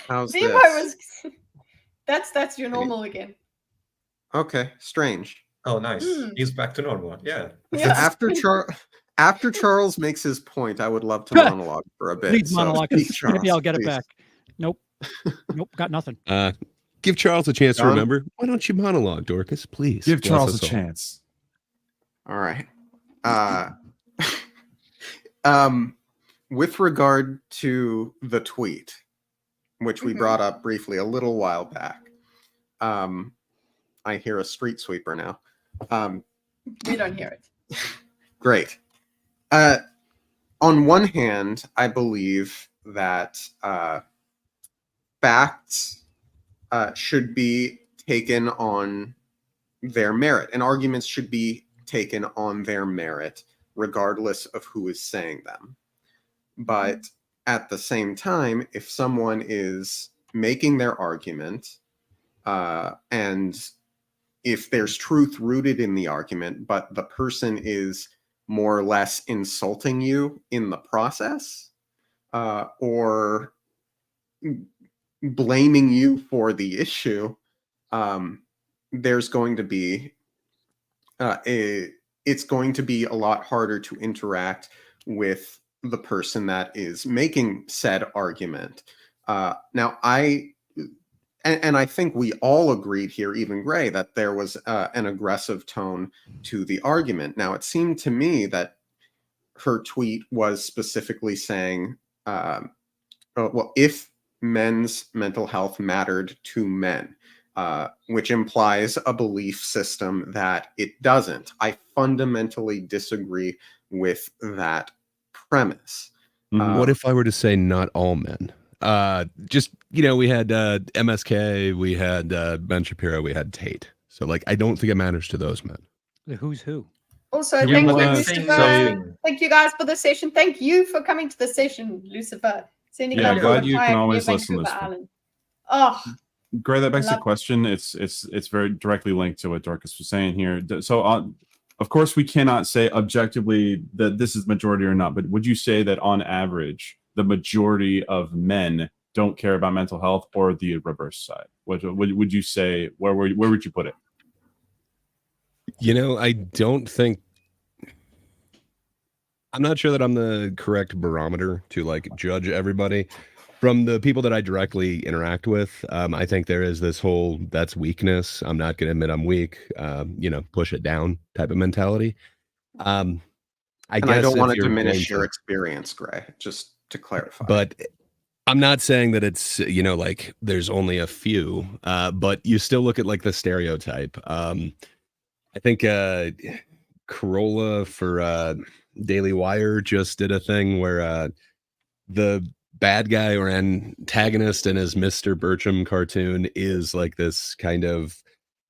How's Bimo this? was... That's your normal again. Okay, strange. Oh, nice. Hmm. He's back to normal. Yeah. Yeah. After Charles makes his point, I would love to monologue for a bit. Please so monologue. speak, Maybe I'll Charles, get it please. back. Nope. Nope. Got nothing. Give Charles a chance to John? remember. Why don't you monologue, Dorkus? Please. Give Bless Charles us a all. chance. All right. With regard to the tweet, which we brought up briefly a little while back, I hear a street sweeper now. We don't hear it. Great. On one hand, I believe that facts should be taken on their merit, and arguments should be taken on their merit, regardless of who is saying them. But at the same time, if someone is making their argument, and if there's truth rooted in the argument, but the person is more or less insulting you in the process, or blaming you for the issue, there's going to be it's going to be a lot harder to interact with the person that is making said argument. Now, I think we all agreed here, even Gray, that there was an aggressive tone to the argument. Now, it seemed to me that her tweet was specifically saying, well, if men's mental health mattered to men, which implies a belief system that it doesn't. I fundamentally disagree with that premise. What if I were to say not all men? Just, we had MSK, we had Ben Shapiro, we had Tate. So, I don't think it matters to those men. The who's who. Also, Do we thank you, wanna Lucifer. say- Thank you guys for the session. Thank you for coming to the session, Lucifer. Sending Yeah, love glad from you can Hawaii, always near listen to Vancouver this. Island. Oh, Gray, that begs the love- question. It's very directly linked to what Dorkus was saying here. So, of course, we cannot say objectively that this is majority or not. But would you say that on average, the majority of men don't care about mental health, or the reverse side? What would you say? Where would you put it? I don't think. I'm not sure that I'm the correct barometer to judge everybody. From the people that I directly interact with, I think there is this whole that's weakness. I'm not going to admit I'm weak. Push it down type of mentality. I don't want to you're diminish going your experience, Gray, just to clarify. But I'm not saying that it's, there's only a few, but you still look at the stereotype. I think Corolla for Daily Wire just did a thing where the bad guy or antagonist in his Mr. Bertram cartoon is this kind of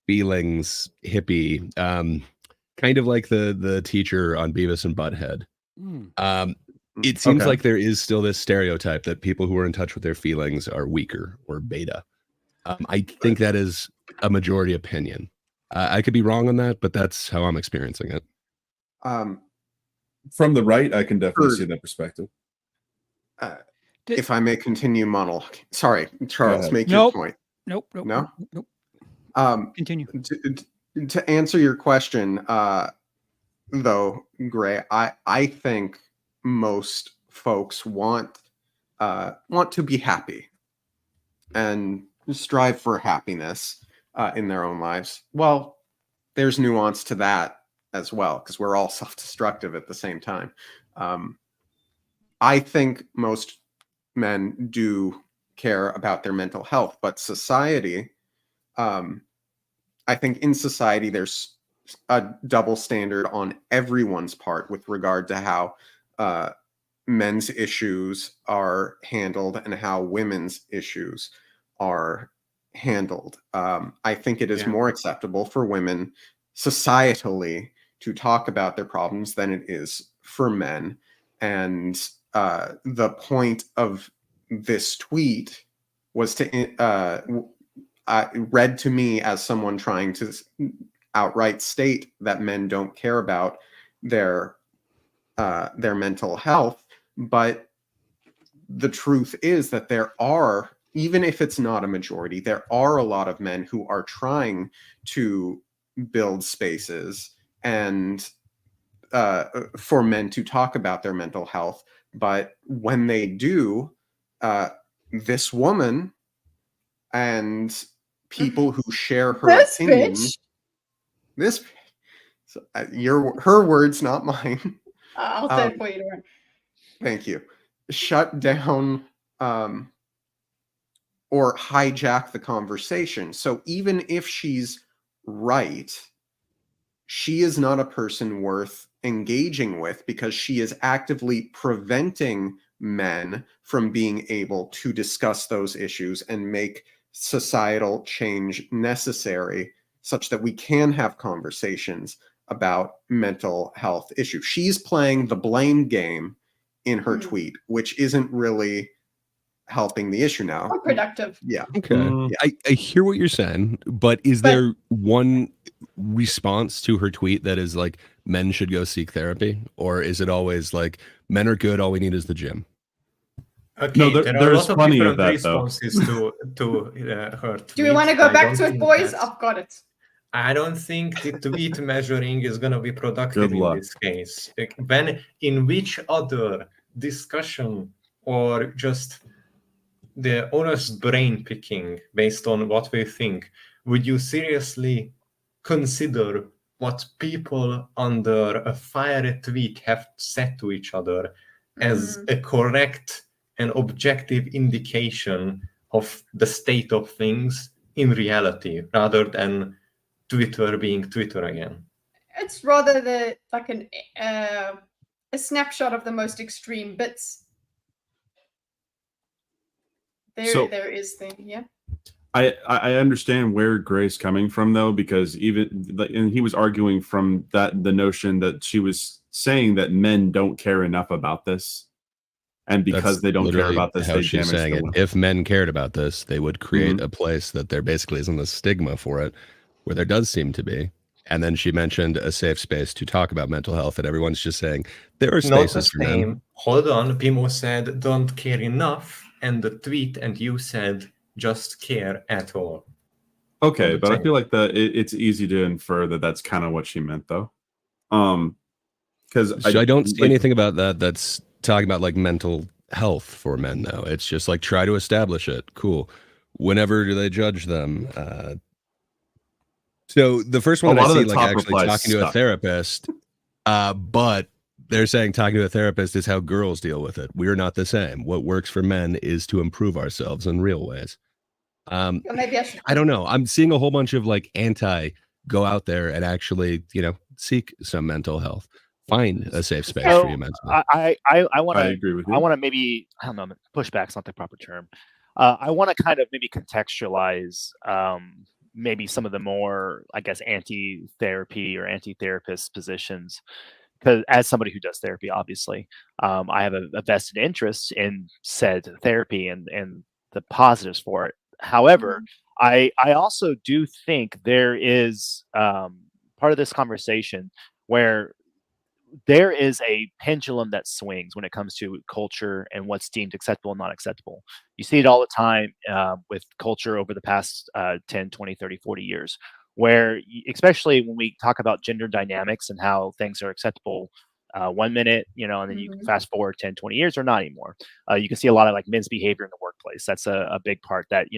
feelings hippie, kind of like the teacher on Beavis and Butthead. It seems like there is still this stereotype that people who are in touch with their feelings are weaker or beta. I think that is a majority opinion. I could be wrong on that, but that's how I'm experiencing it. From the right, I can definitely see that perspective. If I may continue monologue. Sorry, Charles, make your Nope. point. Nope. No? Continue. To answer your question, though, Gray, I think most folks want to be happy and strive for happiness in their own lives. Well, there's nuance to that as well, because we're all self-destructive at the same time. I think most men do care about their mental health, but society, I think in society there's a double standard on everyone's part with regard to how men's issues are handled and how women's issues are handled. I think it is more acceptable for women societally to talk about their problems than it is for men. And the point of this tweet was to read to me as someone trying to outright state that men don't care about their mental health. But the truth is that there are, even if it's not a majority, there are a lot of men who are trying to build spaces and for men to talk about their mental health. But when they do, this woman and people who share her opinions, her words, not mine. I'll say it for you. Thank you. Shut down or hijack the conversation. So even if she's right, she is not a person worth engaging with because she is actively preventing men from being able to discuss those issues and make societal change necessary such that we can have conversations about mental health issues. She's playing the blame game in her tweet, which isn't really helping the issue now. More productive. Yeah. Okay. I hear what you're saying, but there one response to her tweet that is like men should go seek therapy, or is it always like men are good, all we need is the gym? Okay, no, there there's are a lot plenty of of that responses to her tweet. Do we want to go back to it, boys? I've got it. I don't think the tweet measuring is going to be productive in this case. In which other discussion or just the honest brain picking based on what we think, would you seriously consider what people under a fiery tweet have said to each other as a correct and objective indication of the state of things in reality, rather than Twitter being Twitter again? It's rather a snapshot of the most extreme bits. There is thing, yeah. I understand where Gray's coming from though, because and he was arguing from the notion that she was saying that men don't care enough about this, and because they don't care about this, they damage the women. If men cared about this, they would create a place that there basically isn't a stigma for it, where there does seem to be. And then she mentioned a safe space to talk about mental health, and everyone's just saying there are spaces for men. Hold on, Pimo said don't care enough, and the tweet, and you said just care at all. Okay, but I feel like it's easy to infer that that's kind of what she meant, though. Because I don't see anything about that that's talking about like mental health for men, though. It's just like try to establish it. Cool. Whenever do they judge them? So the first one that I see, like actually talking to a therapist, but they're saying talking to a therapist is how girls deal with it. We're not the same. What works for men is to improve ourselves in real ways. Maybe I don't know. I'm seeing a whole bunch of like go out there and actually, seek some mental health. Find a safe space for you mentally. I want to agree with you. I want to maybe, I don't know, pushback's not the proper term. I want to kind of maybe contextualize maybe some of the more, I guess, anti-therapy or anti-therapist positions. Because as somebody who does therapy, obviously, I have a vested interest in said therapy and the positives for it. However, I also do think there is part of this conversation where there is a pendulum that swings when it comes to culture and what's deemed acceptable and not acceptable. You see it all the time with culture over the past 10, 20, 30, 40 years, where especially when we talk about gender dynamics and how things are acceptable 1 minute, and then you can fast forward 10, 20 years or not anymore. You can see a lot of like men's behavior in the workplace. That's a big part that,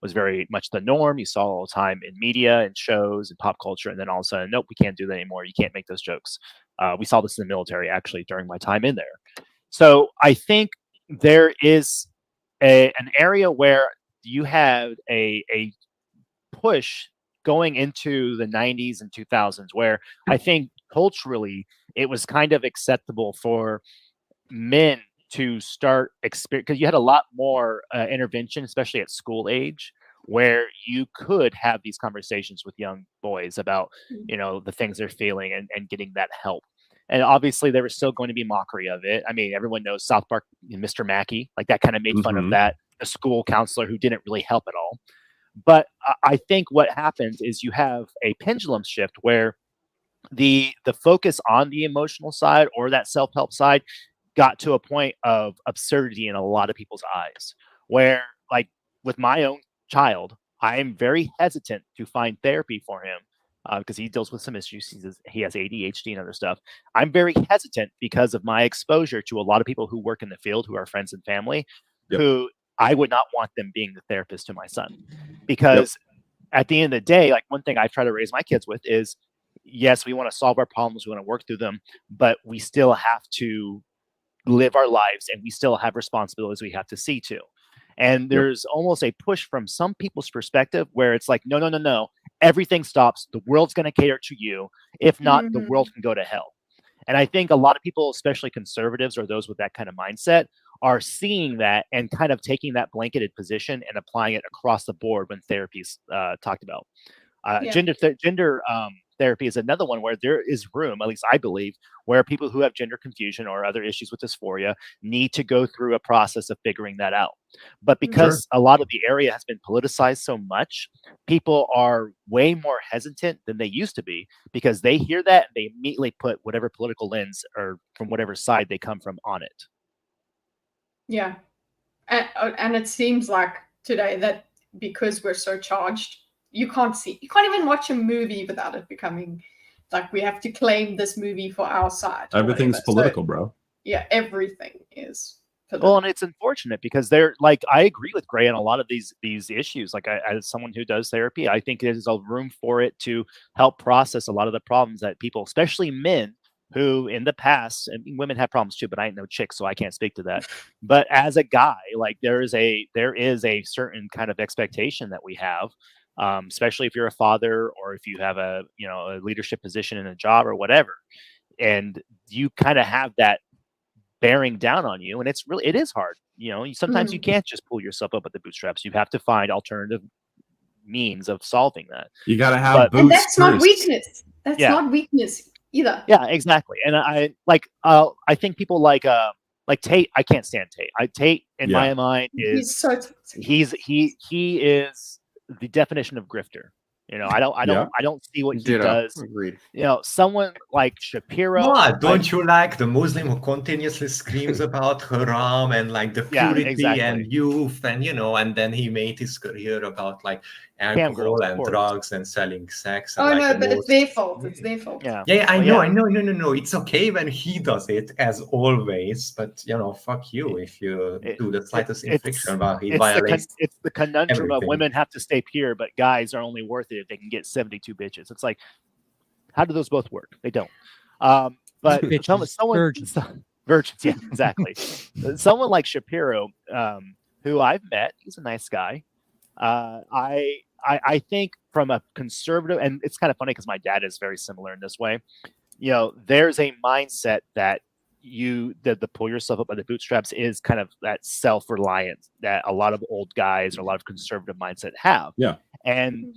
was very much the norm. You saw all the time in media and shows and pop culture. And then all of a sudden, nope, we can't do that anymore. You can't make those jokes. We saw this in the military actually during my time in there. So I think there is an area where you have a push going into the 90s and 2000s where I think culturally it was kind of acceptable for men to start experience, because you had a lot more intervention, especially at school age, where you could have these conversations with young boys about, you know, the things they're feeling and getting that help. And obviously there was still going to be mockery of it. I mean, everyone knows South Park, Mr. Mackey, like that kind of made fun of that, the school counselor who didn't really help at all. But I think what happens is you have a pendulum shift where the focus on the emotional side or that self-help side got to a point of absurdity in a lot of people's eyes, where like with my own child, I am very hesitant to find therapy for him because he deals with some issues. He has ADHD and other stuff. I'm very hesitant because of my exposure to a lot of people who work in the field, who are friends and family, who I would not want them being the therapist to my son. Because at the end of the day, like one thing I try to raise my kids with is, yes, we want to solve our problems, we want to work through them, but we still have to live our lives and we still have responsibilities we have to see to. And there's almost a push from some people's perspective where it's like, no, everything stops. The world's going to cater to you. If not, the world can go to hell. And I think a lot of people, especially conservatives or those with that kind of mindset, are seeing that and kind of taking that blanketed position and applying it across the board when therapy is talked about. Gender therapy is another one where there is room, at least I believe, where people who have gender confusion or other issues with dysphoria need to go through a process of figuring that out. But because a lot of the area has been politicized so much, people are way more hesitant than they used to be, because they hear that and they immediately put whatever political lens or from whatever side they come from on it. Yeah. And it seems like today that because we're so charged, you can't even watch a movie without it becoming like we have to claim this movie for our side. Everything's political, bro. Yeah, everything is political. Well, and it's unfortunate because they're like, I agree with Gray on a lot of these issues. Like as someone who does therapy, I think there's a room for it to help process a lot of the problems that people, especially men, who in the past, and women have problems too, but I ain't no chick, so I can't speak to that. But as a guy, like there is a certain kind of expectation that we have. Especially if you're a father or if you have a leadership position in a job or whatever, and you kind of have that bearing down on you, and it is hard. Sometimes you can't just pull yourself up at the bootstraps. You have to find alternative means of solving that. You got to have boots. And that's not weakness. That's not weakness either. Yeah, exactly. And I think people like Tate. I can't stand Tate. Tate in my mind is he is the definition of grifter. I don't see what he does. Agreed. Someone like Shapiro. What? Don't you like the Muslim who continuously screams about haram and like the purity and youth and and then he made his career about like alcohol and drugs and selling sex. And, but it's their fault. It's their fault. Yeah, I know. No. It's okay when he does it, as always. But fuck you if you do the slightest infraction about he violates. It's the conundrum of women have to stay pure, but guys are only worth it if they can get 72 bitches. It's like, how do those both work? They don't. But virgins, yeah, exactly. Someone like Shapiro, who I've met, he's a nice guy. I think from a conservative, and it's kind of funny because my dad is very similar in this way. There's a mindset that the pull yourself up by the bootstraps is kind of that self-reliance that a lot of old guys or a lot of conservative mindset have. Yeah. And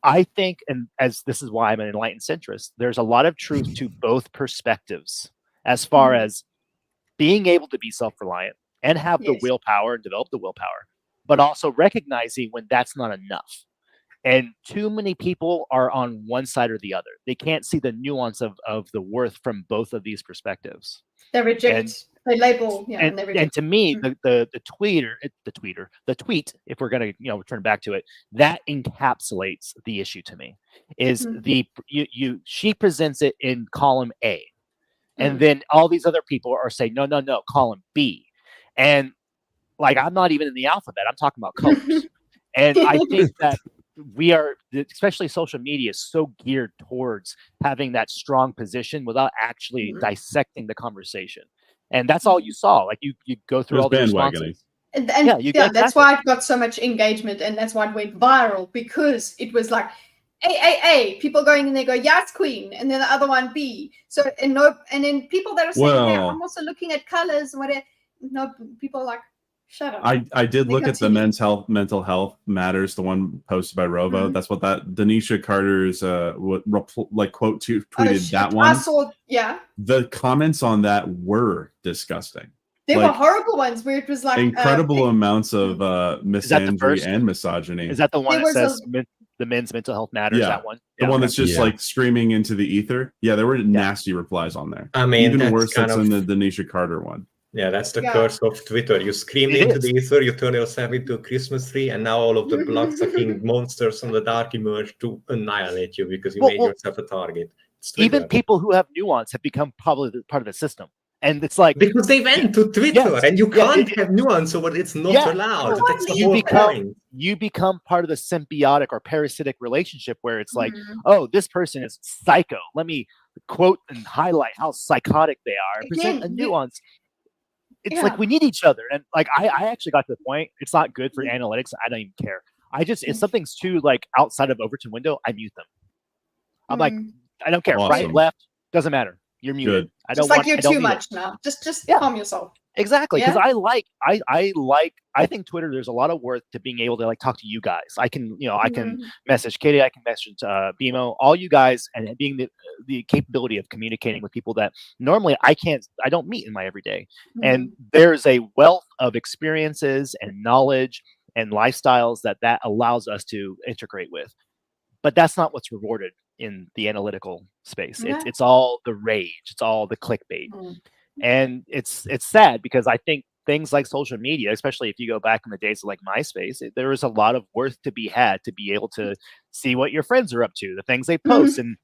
I think, and as this is why I'm an enlightened centrist, there's a lot of truth to both perspectives as far as being able to be self-reliant and have the willpower and develop the willpower, but also recognizing when that's not enough. And too many people are on one side or the other. They can't see the nuance of the worth from both of these perspectives. They reject, they label, and they reject. And to me, the tweet, if we're going to return back to it, that encapsulates the issue to me. Is she presents it in column A, and then all these other people are saying no, column B, and like I'm not even in the alphabet. I'm talking about colors, and I think that we are, especially social media, is so geared towards having that strong position without actually dissecting the conversation. And that's all you saw. Like you go through all the responses. And that's why it got so much engagement, and that's why it went viral, because it was like, A, people going and they go, yes, queen, and then the other one B. So and then people that are saying, hey, I'm also looking at colors, whatever. No, people are like, shut up. I did They look at the continue. mental health matters, the one posted by Rovo. Mhm. That's what that Denisha Carter's quote tweeted that I one. saw, yeah. The comments on that were disgusting. They were horrible ones where it was like incredible amounts of misandry and misogyny. Is that the one that says the men's mental health matters? Yeah, that one. The one that's just like screaming into the ether. Yeah, there were nasty replies on there. I mean, even worse than the Denisha Carter one. Yeah, that's the curse of Twitter. You scream into the ether, you turn yourself into a Christmas tree, and now all of the blood-sucking monsters from the dark emerge to annihilate you because you made yourself a target. Even people who have nuance have become probably part of the system. And it's like... Because they went to Twitter, and you can't have nuance over it's not allowed. That's the whole point. You become part of the symbiotic or parasitic relationship where it's like, oh, this person is psycho. Let me quote and highlight how psychotic they are and present a nuance. It's like we need each other. And like I actually got to the point, it's not good for analytics. I don't even care. If something's too like outside of Overton window, I mute them. I'm like, I don't care. Right, left, doesn't matter. You're muted. I don't you're too much now. Just calm yourself. Exactly. Because I think Twitter, there's a lot of worth to being able to like talk to you guys. I can, I can message Katie, I can message BMO, all you guys, and being the capability of communicating with people that normally I don't meet in my everyday. And there's a wealth of experiences and knowledge and lifestyles that allows us to integrate with. But that's not what's rewarded in the analytical space. It's all the rage. It's all the clickbait. And it's sad because I think things like social media, especially if you go back in the days of like MySpace, there is a lot of worth to be had to be able to see what your friends are up to, the things they post. And,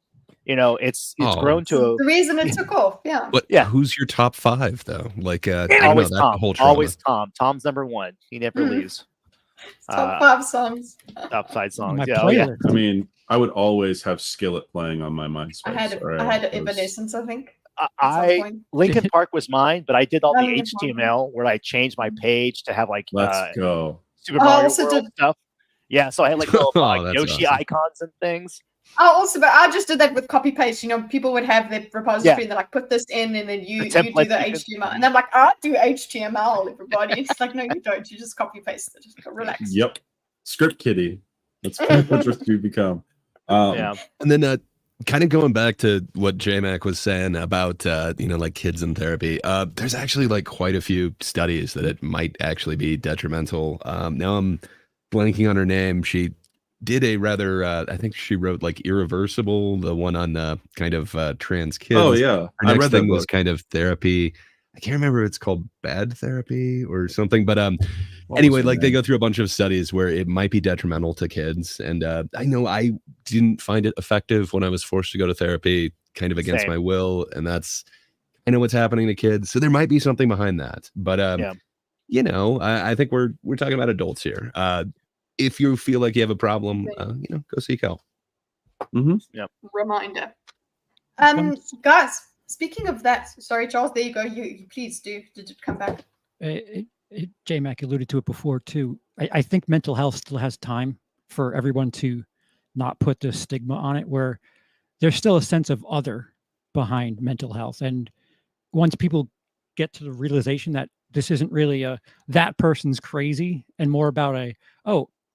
it's grown to the reason it took off. Yeah. But who's your top 5 though? Like, always Tom. Always Tom. Tom's number 1. He never leaves. Top 5 songs. Top 5 songs. I mean, I would always have Skillet playing on my MySpace. I had Evanescence, I think. Linkin Park was mine, but I did all the HTML where I changed my page to have like go Super Mario World stuff. Yeah, so I had like little Yoshi icons and things. But I just did that with copy paste. People would have their repository and they're like, put this in, and then you do the HTML. And I'm like, I do HTML, everybody. It's like, no, you don't. You just copy paste it. Just relax. Yep. Script kiddie. That's what you become. And then kind of going back to what JayMac was saying about like kids in therapy, there's actually like quite a few studies that it might actually be detrimental. Now I'm blanking on her name. She did a rather I think she wrote like Irreversible, the one on kind of trans kids. Oh yeah, her next thing was kind of therapy. I can't remember if it's called Bad Therapy or something, but anyway, like they go through a bunch of studies where it might be detrimental to kids. And I know I didn't find it effective when I was forced to go to therapy kind of against my will. And I know what's happening to kids. So there might be something behind that. But, I think we're talking about adults here. If you feel like you have a problem, go seek help. Reminder. Guys, speaking of that, sorry, Charles, there you go. You please do. Did it come back? JayMac alluded to it before too. I think mental health still has time for everyone to not put the stigma on it, where there's still a sense of other behind mental health. And once people get to the realization that this isn't really that person's crazy and more about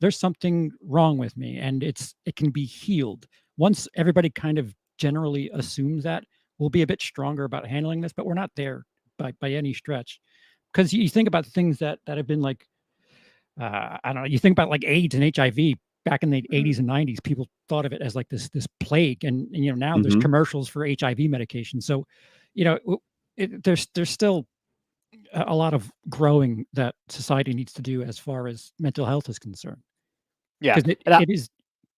there's something wrong with me and it can be healed. Once everybody kind of generally assumes that, we'll be a bit stronger about handling this, but we're not there by any stretch. Because you think about things that have been like, I don't know, you think about like AIDS and HIV back in the 80s and 90s, people thought of it as like this plague. And now there's commercials for HIV medication. So, there's still a lot of growing that society needs to do as far as mental health is concerned. Yeah. It is.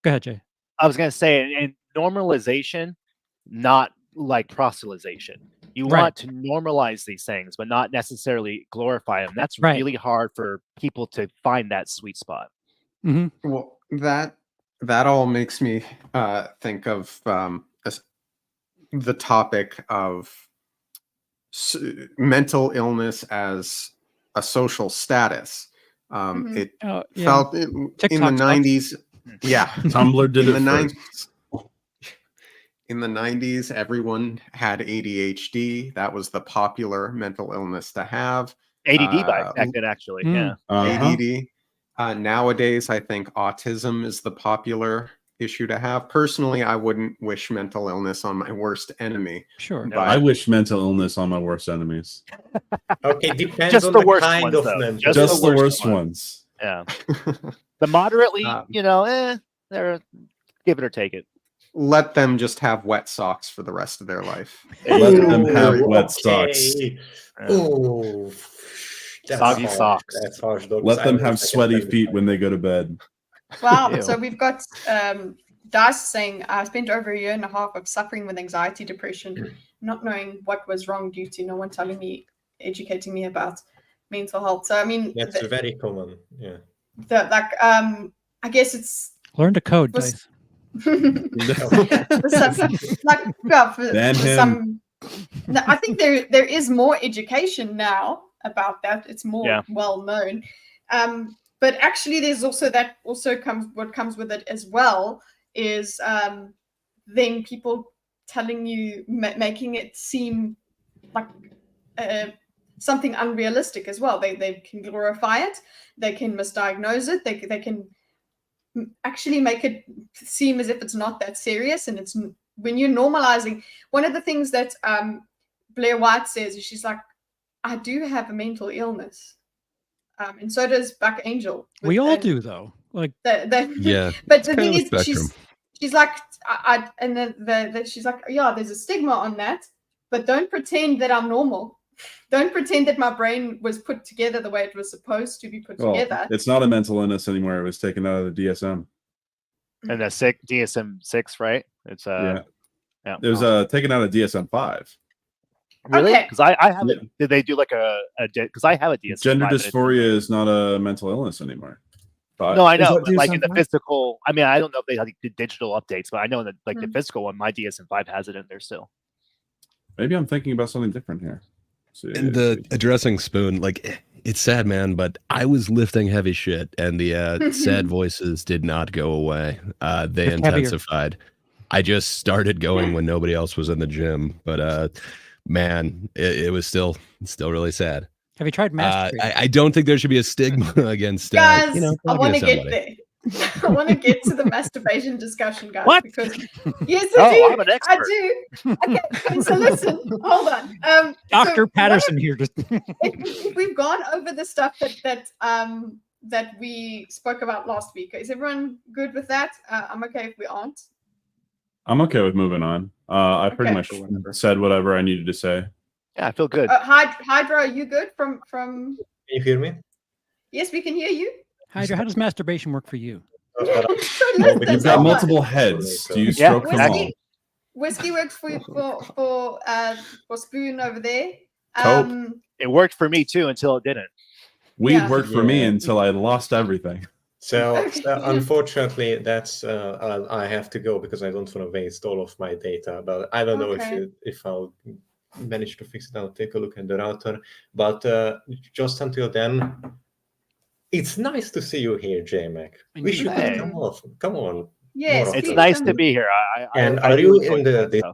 Go ahead, Jay. I was going to say, in normalization, not like proselytization. You want to normalize these things, but not necessarily glorify them. That's really hard for people to find that sweet spot. Mm-hmm. Well, that all makes me think of the topic of mental illness as a social status. It felt in the 90s. Yeah, Tumblr did in it the first. in the 90s, everyone had ADHD. That was the popular mental illness to have. ADD back then, actually. Yeah. ADD. Nowadays, I think autism is the popular issue to have. Personally, I wouldn't wish mental illness on my worst enemy. Sure. No, I wish mental illness on my worst enemies. Okay, depends Just on the the worst kind ones, of though. mental. Just the worst worst ones. Yeah. The moderately, Um, they're give it or take it. Let them just have wet socks for the rest of their life. Let them have Ooh, wet socks. okay. Yeah. Oh, that's Soggy harsh. socks. That's harsh. Dorkus. Let I them wish I have could sweaty tell you feet that. when they go to bed. Wow. Ew. So we've got Dice saying, I spent over a year and a half of suffering with anxiety, depression, not knowing what was wrong due to no one telling me, educating me about mental health. So I mean, That's very common. Yeah. I guess it's Learn to code, Was- Dice. for some, for Ban him. some. No, I think there is more education now about that. It's more well known. But actually, there's also what comes with it as well is then people telling you, making it seem like something unrealistic as well. They can glorify it, they can misdiagnose it, they can actually make it seem as if it's not that serious. And it's when you're normalizing. One of the things that Blair White says is she's like, I do have a mental illness. And so does Buck Angel. We all do, though. Like, Yeah. But the thing kind of a is, spectrum. she's like, and then she's like, yeah, there's a stigma on that, but don't pretend that I'm normal. Don't pretend that my brain was put together the way it was supposed to be put together. It's not a mental illness anymore. It was taken out of the DSM. And the DSM-6, right? It's It was taken out of DSM-5. Really? Okay. Because I haven't. Did they do like because I have a DSM? Gender dysphoria is not a mental illness anymore. But no, I know. is that But like in the DSM-5? physical, I mean, I don't know if they did digital updates, but I know in the physical one, my DSM-5 has it in there still. Maybe I'm thinking about something different here. And the addressing Spoon, like, it's sad, man, but I was lifting heavy shit, and the sad voices did not go away. They intensified. I just started going when nobody else was in the gym, but man, it was still really sad. have you tried masturbating? I don't think there should be a stigma against Guys, talking I want to to get somebody. there. I want to get to the masturbation discussion, guys. What? Because yes, I do. I'm an expert. I do. Okay, so listen, hold on. Dr. Patterson here. Just If we've gone over the stuff that we spoke about last week. Is everyone good with that? I'm okay if we aren't. I'm okay with moving on. I pretty much said whatever I needed to say. Yeah, I feel good. Hydra, are you good? From Can you hear me? Yes, we can hear you. Hydra, how does masturbation work for you? You've got multiple heads. Do you stroke them all? Whiskey works for Spoon over there. It worked for me too until it didn't. Weed worked for me until I lost everything. So unfortunately, that's I have to go because I don't want to waste all of my data. But I don't know if I'll manage to fix it. I'll take a look at the router. But just until then, it's nice to see you here, JayMac. We should come on. Yes, it's nice to be here. Are you in the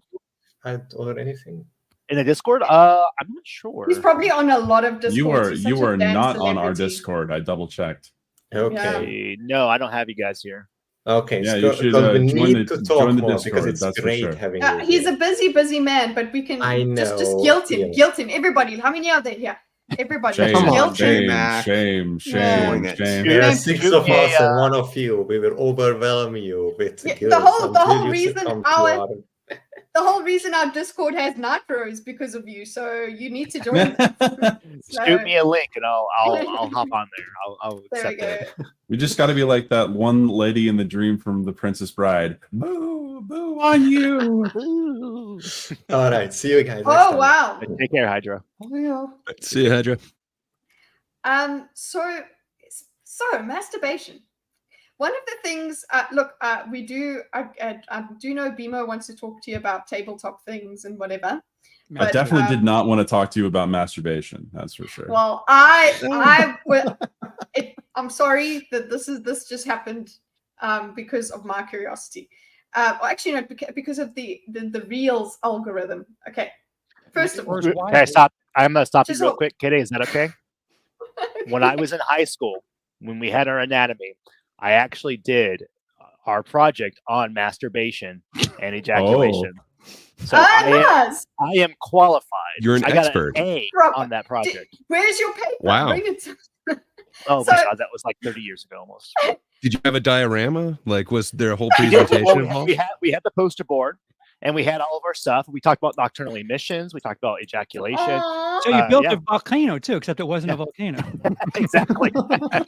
or anything? In the Discord? I'm not sure. He's probably on a lot of Discords. You are not on our Discord. I double checked. Okay. No, I don't have you guys here. Okay. Yeah, so, you should we need to talk join the more Discord. because it's That's great for sure. having you. He's a busy man, but we can just guilt him. Guilt him. Everybody. How many are there here? Everybody. Shame. There are 6 of us and 1 of you. We will overwhelm you with guilt. The whole reason our Discord has Nitro is because of you. So you need to join. Shoot me a link and I'll hop on there. I'll accept it. We just got to be like that one lady in the dream from The Princess Bride. Boo, boo on you. All right, see you guys. Oh wow! Take care, Hydra. See you, Hydra. So masturbation. One of the things, look, we do. I do know BMO wants to talk to you about tabletop things and whatever. I definitely did not want to talk to you about masturbation. That's for sure. Well, I'm sorry that this just happened because of my curiosity. Well, actually, no, because of the Reels algorithm. Okay. First of all, First, why Can I is it- stop? I'm gonna stop you Just real hold- quick, Kitty. Is that okay? When I was in high school, when we had our anatomy, I actually did our project on masturbation and ejaculation. So nice. I am qualified. You're an I got expert. an A Proper. on that project. Where's your paper? Wow. Bring it to- Oh So- my god, that was like 30 years ago almost. Did you have a diorama? Like, was there a whole We did. presentation Well, involved? we had the poster board, and we had all of our stuff. We talked about nocturnal emissions. We talked about ejaculation. Aw. So you built yeah. a volcano too, except it wasn't a volcano. Exactly.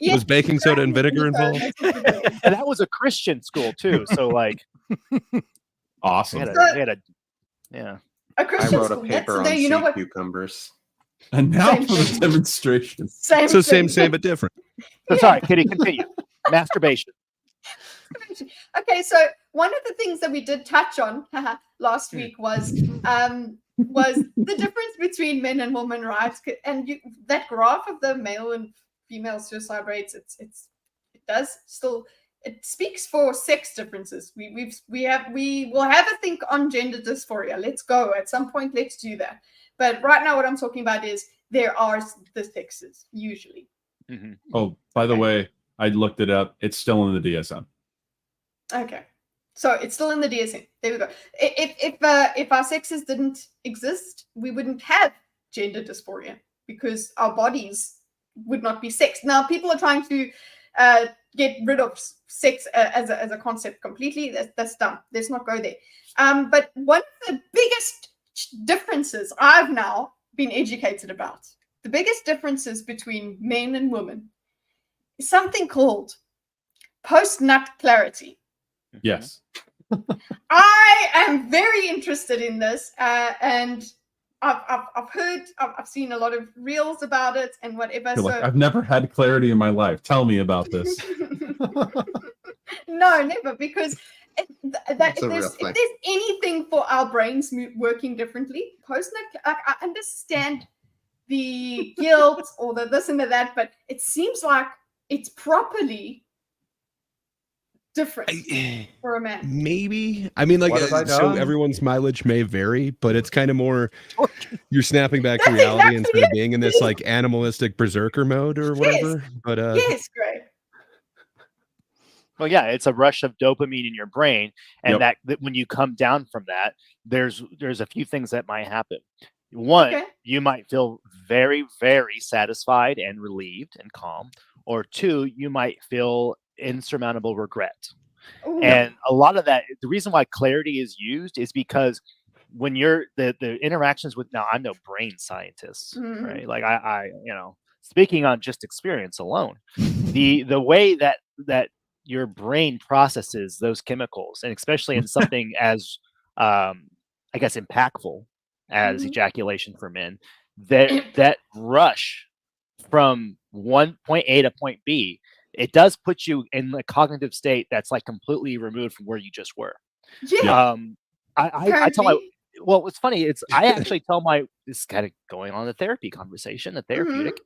Yeah, Was baking soda and vinegar involved? And that was a Christian school too. So like, Awesome. we had a yeah. A I Christian wrote a school. paper That's- on you know sea what? cucumbers. And now Same for the thing. demonstration. Same So thing. same, but different. So sorry, Kitty, continue. Masturbation. Okay, so one of the things that we did touch on last week was the difference between men and women, right? And that graph of the male and female suicide rates, it speaks for sex differences. We will have a think on gender dysphoria. Let's go at some point. Let's do that. But right now, what I'm talking about is there are the sexes usually. Mm-hmm. Oh, by the way, I looked it up. It's still in the DSM. Okay, so it's still in the DSM. There we go. If our sexes didn't exist, we wouldn't have gender dysphoria because our bodies would not be sex. Now, people are trying to get rid of sex as a concept completely. That's dumb. Let's not go there. But one of the biggest differences I've now been educated about, the biggest differences between men and women, is something called post-nut clarity. Yes. I am very interested in this, and I've seen a lot of reels about it and whatever. You're like, I've never had clarity in my life. Tell me about this. No, never, because if a real thing. there's anything for our brains working differently, I understand the guilt or the this and the that, but it seems like it's properly different for a man. Maybe. I mean, like, What have I so done? everyone's mileage may vary, but it's kind of more you're snapping back to That's reality exactly instead of it. being in this like animalistic berserker mode or whatever. But Yes, great. Well, yeah, it's a rush of dopamine in your brain, and Yep. that when you come down from that, there's a few things that might happen. One, Okay. you might feel very, very satisfied and relieved and calm, or two, you might feel insurmountable regret. Ooh. And a lot of that, the reason why clarity is used is because when you're the interactions with, now I'm no brain scientist, Mhm. right? Like I speaking on just experience alone, the way that your brain processes those chemicals, and especially in something as I guess impactful as Mhm. ejaculation for men, that rush from one point A to point B, it does put you in a cognitive state that's like completely removed from where you just were. Yeah. I tell my, Apparently. well, what's funny, it's I actually tell my, this is kind of going on the therapy conversation, the therapeutic.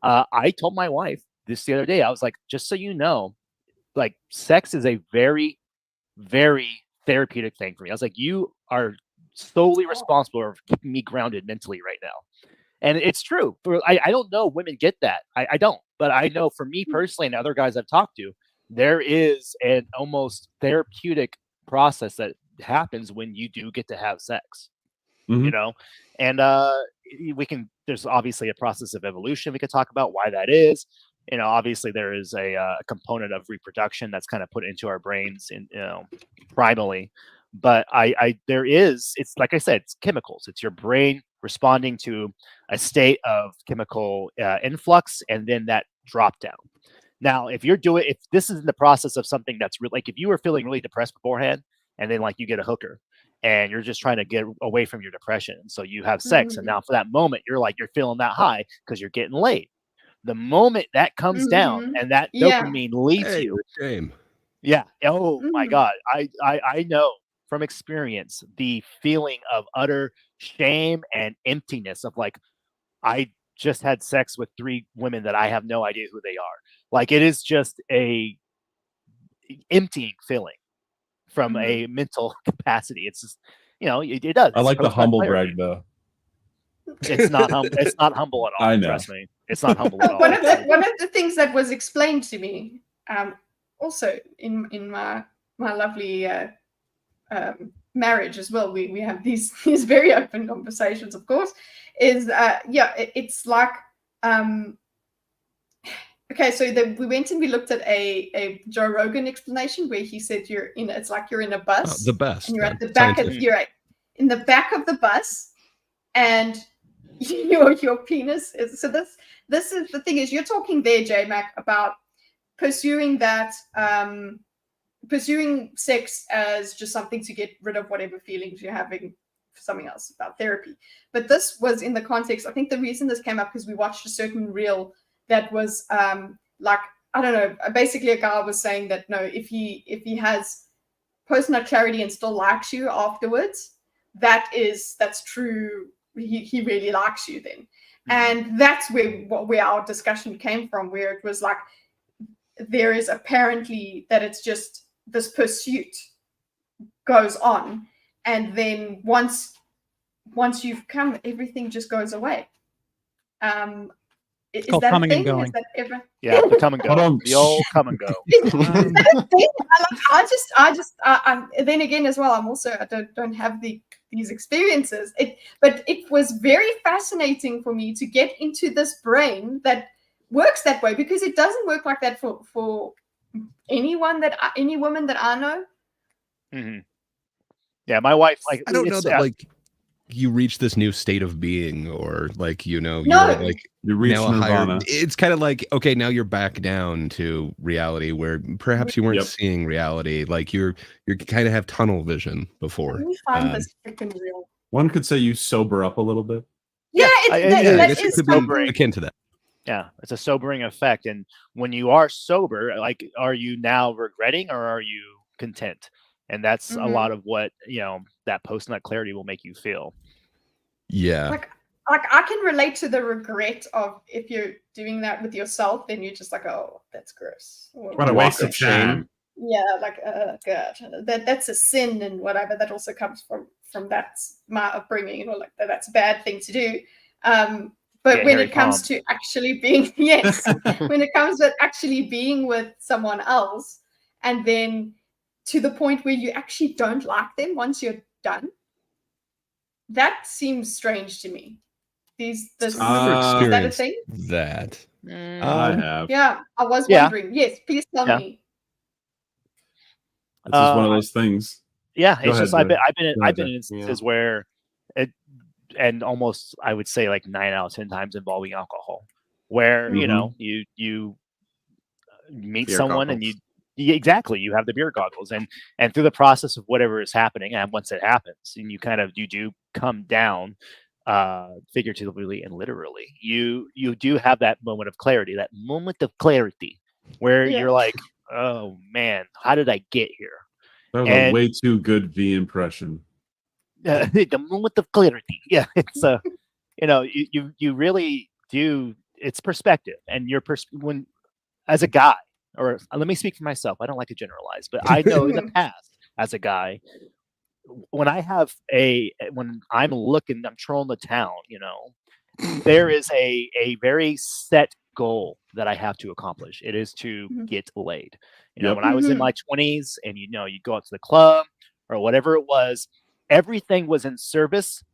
I told my wife this the other day. I was like, just so you know, like sex is a very, very therapeutic thing for me. I was like, you are solely responsible for keeping me grounded mentally right now. And it's true. I don't know women get that. I don't. But I know for me personally and other guys I've talked to, there is an almost therapeutic process that happens when you do get to have sex. Mhm. You know? And there's obviously a process of evolution we could talk about why that is. You know, obviously there is a component of reproduction that's kind of put into our brains in, primally. But it's like I said, it's chemicals. It's your brain responding to a state of chemical influx and then that drop down. Now, if this is in the process of something that's like if you were feeling really depressed beforehand and then like you get a hooker and you're just trying to get away from your depression. So you have sex and now for that moment, you're feeling that high because you're getting laid. The moment that comes down and that dopamine leaves you. Shame. Yeah. Oh my God. I know from experience the feeling of utter shame and emptiness of like, I just had sex with 3 women that I have no idea who they are. Like it is just emptying feeling from a mental capacity. It's just, it does. I like the humble brag though. It's not humble. It's not humble at all. I know. Trust me, it's not humble at all. One of the things that was explained to me, also in my lovely marriage as well, we have these very open conversations, of course, is it's like okay, so we went and we looked at a Joe Rogan explanation where he said it's like you're in a bus, the best, and you're at the back of you're in the back of the bus, and your penis is, so this is the thing, is you're talking there, JayMac, about pursuing that pursuing sex as just something to get rid of whatever feelings you're having for something else, about therapy. But this was in the context, I think the reason this came up because we watched a certain reel that was like, I don't know, basically a guy was saying that no, if he has post-nut clarity and still likes you afterwards, that's true. He really likes you then. And that's where our discussion came from, where it was like, there is apparently that it's just this pursuit goes on, and then once you've come, everything just goes away. Is that coming a thing? and going. Is that ever? Yeah, the come and go. The old come and go. Is that a thing? Then again as well, I don't have these experiences. But it was very fascinating for me to get into this brain that works that way, because it doesn't work like that for any woman that I know. Mm-hmm. Yeah, my wife, like, I don't know that like you reach this new state of being, or like, you now reach a higher, nirvana. it's kind of like, okay, now you're back down to reality where perhaps you weren't seeing reality, like you kind of have tunnel vision before. Let me find this freaking real. One could say you sober up a little bit. Yeah, that is sobering, akin to that. Yeah, it's a sobering effect. And when you are sober, like, are you now regretting or are you content? And that's a lot of what, that post-nut clarity will make you feel. Yeah. Like I can relate to the regret of, if you're doing that with yourself, then you're just like, oh, that's gross. What a waste of shame. Yeah, like, God, that's a sin and whatever. That also comes from that's my upbringing, like that's a bad thing to do. But when it comes to actually being, when it comes to actually being with someone else, and then to the point where you actually don't like them once you're done, that seems strange to me. Is that a thing? That I have. Yeah, I was wondering. Yes, please tell me. It's just one of those things. Yeah, it's just I've been in instances where it, and almost I would say like 9 out of 10 times involving alcohol, where you meet someone and you have the beer goggles, and through the process of whatever is happening, and once it happens, and you do come down, figuratively and literally, you do have that moment of clarity, where you're like, oh man, how did I get here? That was a way too good V impression. The moment of clarity. Yeah, it's you really do. It's perspective, and when as a guy, or let me speak for myself. I don't like to generalize, but I know in the past, as a guy, when I'm trolling the town, there is a very set goal that I have to accomplish. It is to get laid. When I was in my 20s, and you go out to the club or whatever it was, everything was in service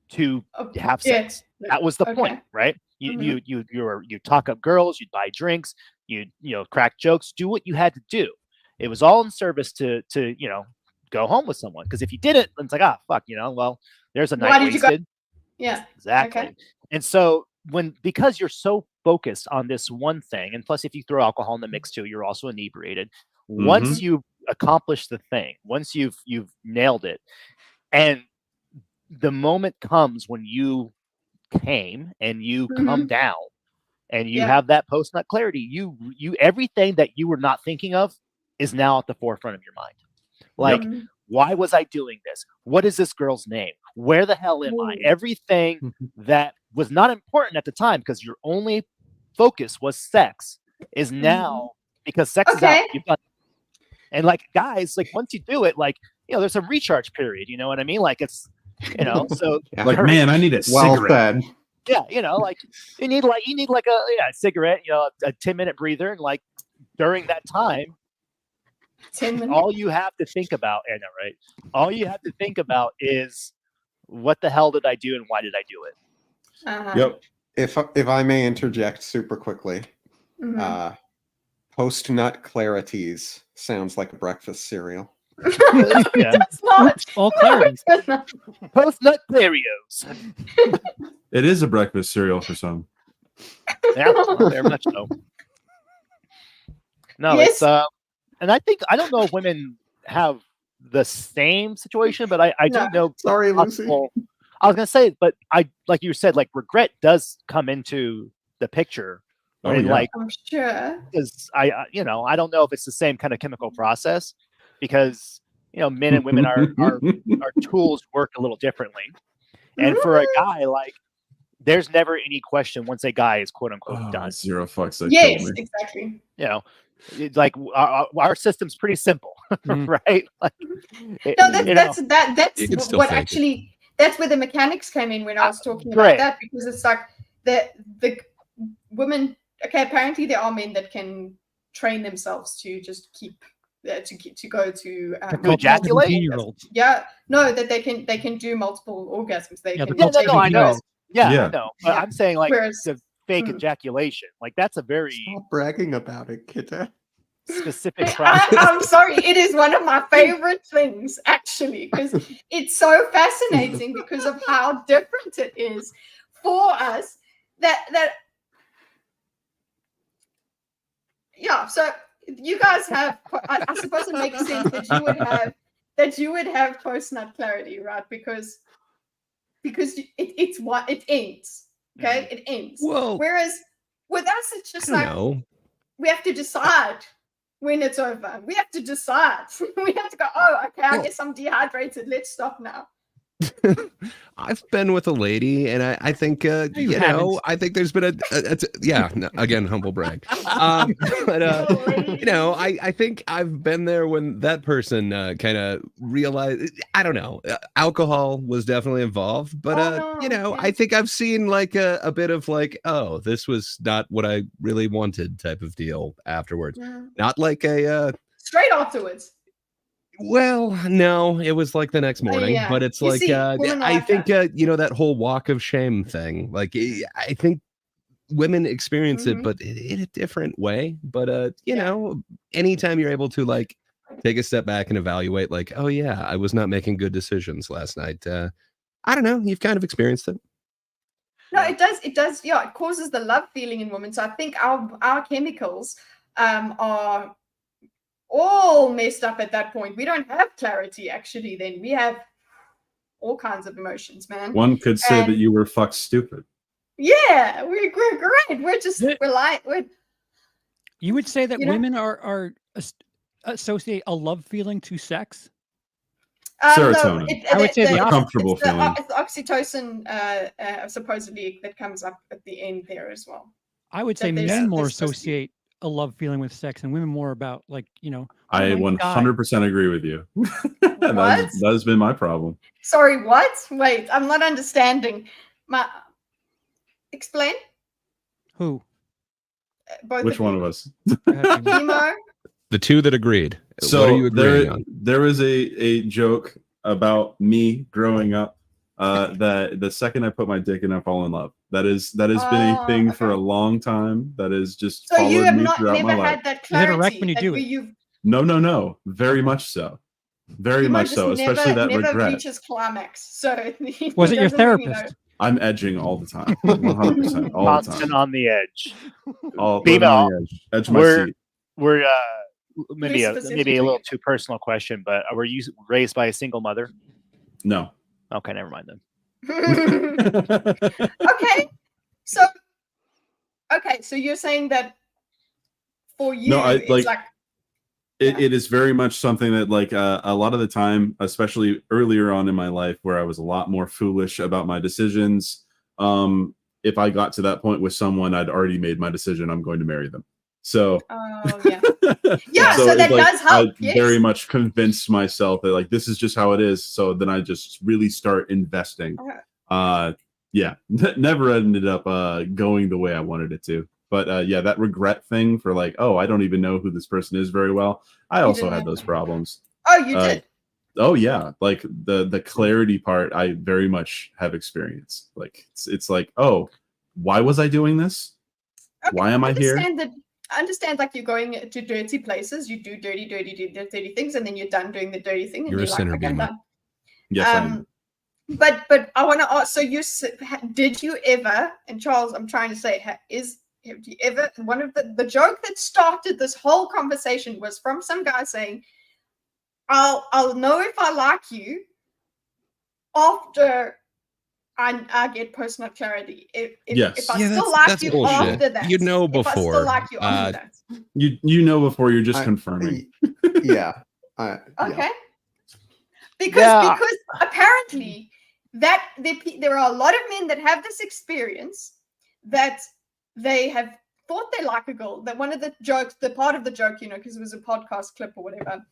to have sex. That was the point, right? You talk up girls, you'd buy drinks, you'd crack jokes, do what you had to do. It was all in service to go home with someone. Because if you didn't, it's like, fuck, well, there's a night wasted. Yeah, exactly. Okay. And so because you're so focused on this one thing, and plus if you throw alcohol in the mix too, you're also inebriated. Once you accomplish the thing, once you've nailed it, and the moment comes when you came and you come down and you have that post-nut clarity, you everything that you were not thinking of is now at the forefront of your mind. Like, why was I doing this? What is this girl's name? Where the hell am I? Everything that was not important at the time, because your only focus was sex, is now, because sex is out. You've done. And like guys, like once you do it, like, you know, there's a recharge period, you know what I mean? Like it's, you know, so Yeah. Like, man, I need a Well cigarette. said. yeah, you know, like you need like a cigarette, you know, a 10-minute breather, and like during that time, 10 minutes. all you have to think about, Anna, right? All you have to think about is what the hell did I do and why did I do it? Yep. If I may interject super quickly, Mhm. post nut clarities sounds like a breakfast cereal. Yeah. It's not. All clarity. Post nut Clarios. It is a breakfast cereal for some. Yeah, well, very much so. No, Yes. it's and I don't know if women have the same situation, but I do No. know. Sorry, Lucy. Well, I was gonna say, but I, like you said, like regret does come into the picture. Oh, And yeah. like, I'm sure. because you know, I don't know if it's the same kind of chemical process, because you know, men and women our tools work a little differently. And for a guy, like, there's never any question once a guy is quote unquote done. Zero fucks that Yes, killed me. exactly. You know, it's like our system's pretty simple, right? Like, No, that's You can still what fake it. actually, that's where the mechanics came in when I was talking Right. about that, because it's like the women. Okay, apparently there are men that can train themselves to just keep to go to ejaculate? 17-year-olds. yeah, no, that they can do multiple orgasms. They Yeah, can they're Yeah, no, I know. Yes. Yeah, Yeah. I know. But Yeah. I'm saying like Whereas- the fake Hmm. ejaculation, like that's a very Stop bragging about it, Kita. specific process. I'm sorry, it is one of my favorite things actually, because it's so fascinating because of how different it is for us. That yeah. So you guys have, I suppose it makes sense that you would have post nut clarity, right? Because it's what it ends. Okay, it ends. Well, Whereas with us, it's just like no. we have to decide when it's over. We have to decide. We have to go, oh, okay, I guess I'm dehydrated. Let's stop now. I've been with a lady, and I think you know, haven't. I think there's been again, humble brag. But you know, I think I've been there when that person kind of realized. I don't know, alcohol was definitely involved, but you know, I think I've seen like a bit of like, oh, this was not what I really wanted type of deal afterwards. Not like a straight afterwards. well, no, it was like the next morning, yeah. but it's You like see, women I like think that. you know, that whole walk of shame thing. Like I think women experience it, but in a different way. But you know, anytime you're able to like take a step back and evaluate, like, oh yeah, I was not making good decisions last night. I don't know, you've kind of experienced it. No, it does. It does. Yeah, it causes the love feeling in women. So I think our chemicals are all messed up at that point. We don't have clarity, actually. Then we have all kinds of emotions, man. One could say that you were fuck stupid. Yeah, we're great. We're You would say that You know? women are associate a love feeling to sex? Serotonin. I would say the opposite. Comfortable feeling. It's the oxytocin, supposedly, that comes up at the end there as well. I would That say there's- men more there's supposed to be- associate a love feeling with sex, and women more about, like, you know. I oh my God. 100% agree with you. that has been my problem. Sorry, what? Wait, I'm not understanding. Explain. Who? Both Which of one you. of us? Emo? The two that agreed. What are So you agreeing on? there is a joke about me growing up that the second I put my dick in, I fall in love. That has been a thing for a long time. That is just So you followed have me not throughout my never life. had that Is it a clarity. wreck when you that do where it? you've- No. Very much so. Very Emo much just so. Especially that never regret. reaches climax. So he Was it your doesn't really know. therapist? I'm edging all the time. 100% all the Constant time. on the edge. Living on the edge of my seat. We're maybe a specifically. little too personal question, but were you raised by a single mother? No. Okay, never mind then. Okay. So you're saying that for you, it's like It is very much something that, like, a lot of the time, especially earlier on in my life, where I was a lot more foolish about my decisions. If I got to that point with someone, I'd already made my decision. I'm going to marry them. So, yeah. Yeah, so that like, does help. I very much convinced myself that like this is just how it is. So then I just really start investing. Yeah, never ended up going the way I wanted it to. But yeah, that regret thing for like, oh, I don't even know who this person is very well. I also had those problems. Oh, you did? Oh yeah, like the clarity part, I very much have experienced. Like it's like, oh, why was I doing this? Okay, Why am I here? I understand, like, you're going to dirty places, you do dirty things, and then you're done doing the dirty thing, and You're a like, sinner, okay, I'm Bima. done. Yes, I am. But I want to ask. So did you ever? And Charles, I'm trying to say, have you ever? One of the joke that started this whole conversation was from some guy saying, "I'll know if I like you after I get personal clarity. If I still like you after that, you know before. If I still like you after that, you know before you're just confirming. Yeah. Okay. Yeah. Because apparently that there are a lot of men that have this experience that they have thought they like a girl. That one of the jokes, the part of the joke, because it was a podcast clip or whatever,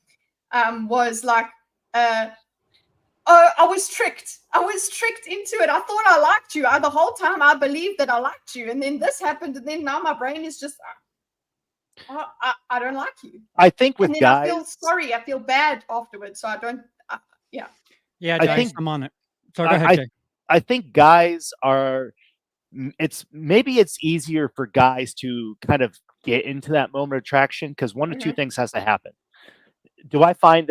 was like, oh, I was tricked. I was tricked into it. I thought I liked you. The whole time I believed that I liked you, and then this happened, and then now my brain is just, I don't like you. I think with and then guys, I feel sorry. I feel bad afterwards. So I don't. Yeah. Yeah, I Jay, think I'm on it. So go ahead, Jay. I think guys are. Maybe it's easier for guys to kind of get into that moment of attraction because one of two things has to happen. Do I find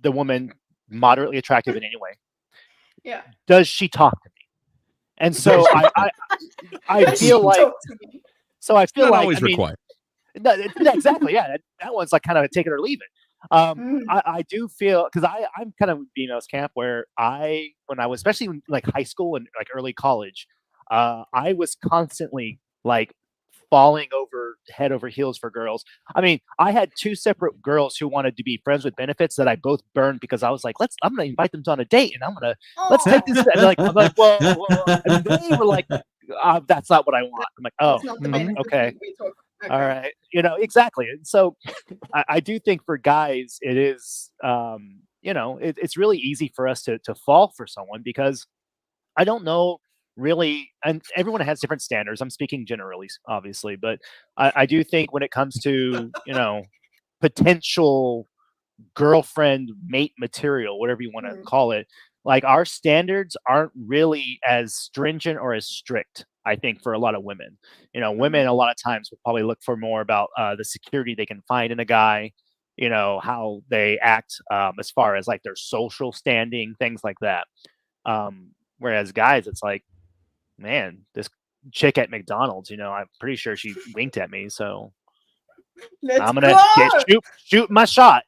the woman moderately attractive in any way? Yeah. Does she talk to me? And so I feel like. So I feel Not like always required. Exactly. Yeah, that one's like kind of a take it or leave it. I do feel because I'm kind of Bino's camp where when I was especially in like high school and like early college, I was constantly like falling head over heels for girls. I mean, I had two separate girls who wanted to be friends with benefits that I both burned because I was like, I'm gonna invite them on a date and let's take this. And I'm like, whoa. And they were like, that's not what I want. I'm like, oh, okay. All right. Exactly. And so I do think for guys, it is, it's really easy for us to fall for someone because I don't know really, and everyone has different standards. I'm speaking generally, obviously, but I do think when it comes to, potential girlfriend, mate material, whatever you want to call it, like our standards aren't really as stringent or as strict. I think for a lot of women, women a lot of times will probably look for more about the security they can find in a guy, how they act as far as like their social standing, things like that. Whereas guys, it's like, man, this chick at McDonald's, I'm pretty sure she winked at me, so I'm gonna shoot my shot.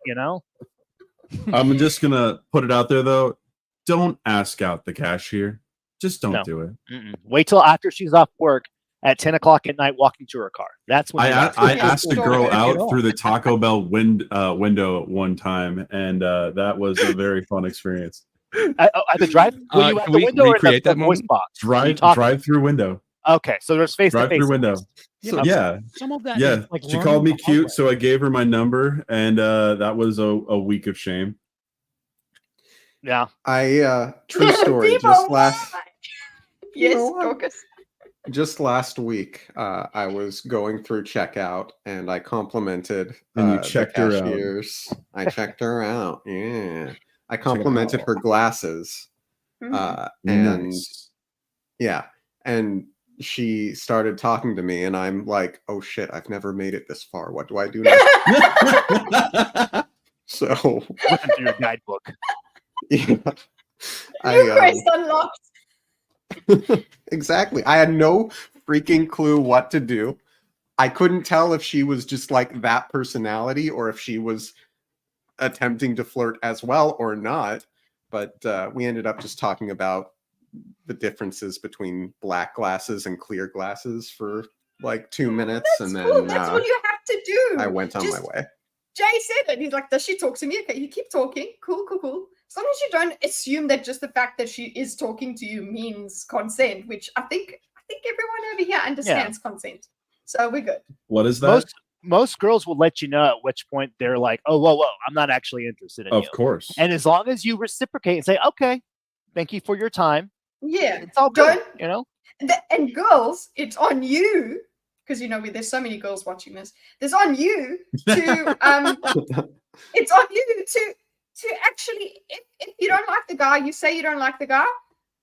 I'm just gonna put it out there though. Don't ask out the cashier. Just don't do it. Wait till after she's off work at 10 o'clock at night, walking to her car. That's when I asked a girl out through the Taco Bell window one time, and that was a very fun experience. At the drive? Were you at the window or at the voice box? Drive through window. Okay, so there's face to face. Drive through window. So, yeah. Some of that. Yeah. Like she called me cute, so I gave her my number, and that was a week of shame. Yeah. True story. Yes, Dorkus. Just last week, I was going through checkout and I complimented and you checked the cashiers. I checked her out. Yeah. I complimented her glasses. And nice. Yeah. And she started talking to me and I'm like, oh shit, I've never made it this far. What do I do now? So looking through your guidebook. Yeah. Unlocked. Exactly. I had no freaking clue what to do. I couldn't tell if she was just like that personality or if she was attempting to flirt as well or not. But we ended up just talking about the differences between black glasses and clear glasses for like 2 minutes. And then that's all you have to do. I went on my way. Jay said it. He's like, does she talk to me? Okay, you keep talking. Cool. As long as you don't assume that just the fact that she is talking to you means consent, which I think everyone over here understands consent. So we're good. What is that? most girls will let you know at which point they're like, oh, whoa, I'm not actually interested in you. Of course. And as long as you reciprocate and say, okay, thank you for your time. Yeah. It's all good, you know? And girls, it's on you, because there's so many girls watching this. It's on you to it's on you to actually, if you don't like the guy, you say you don't like the guy.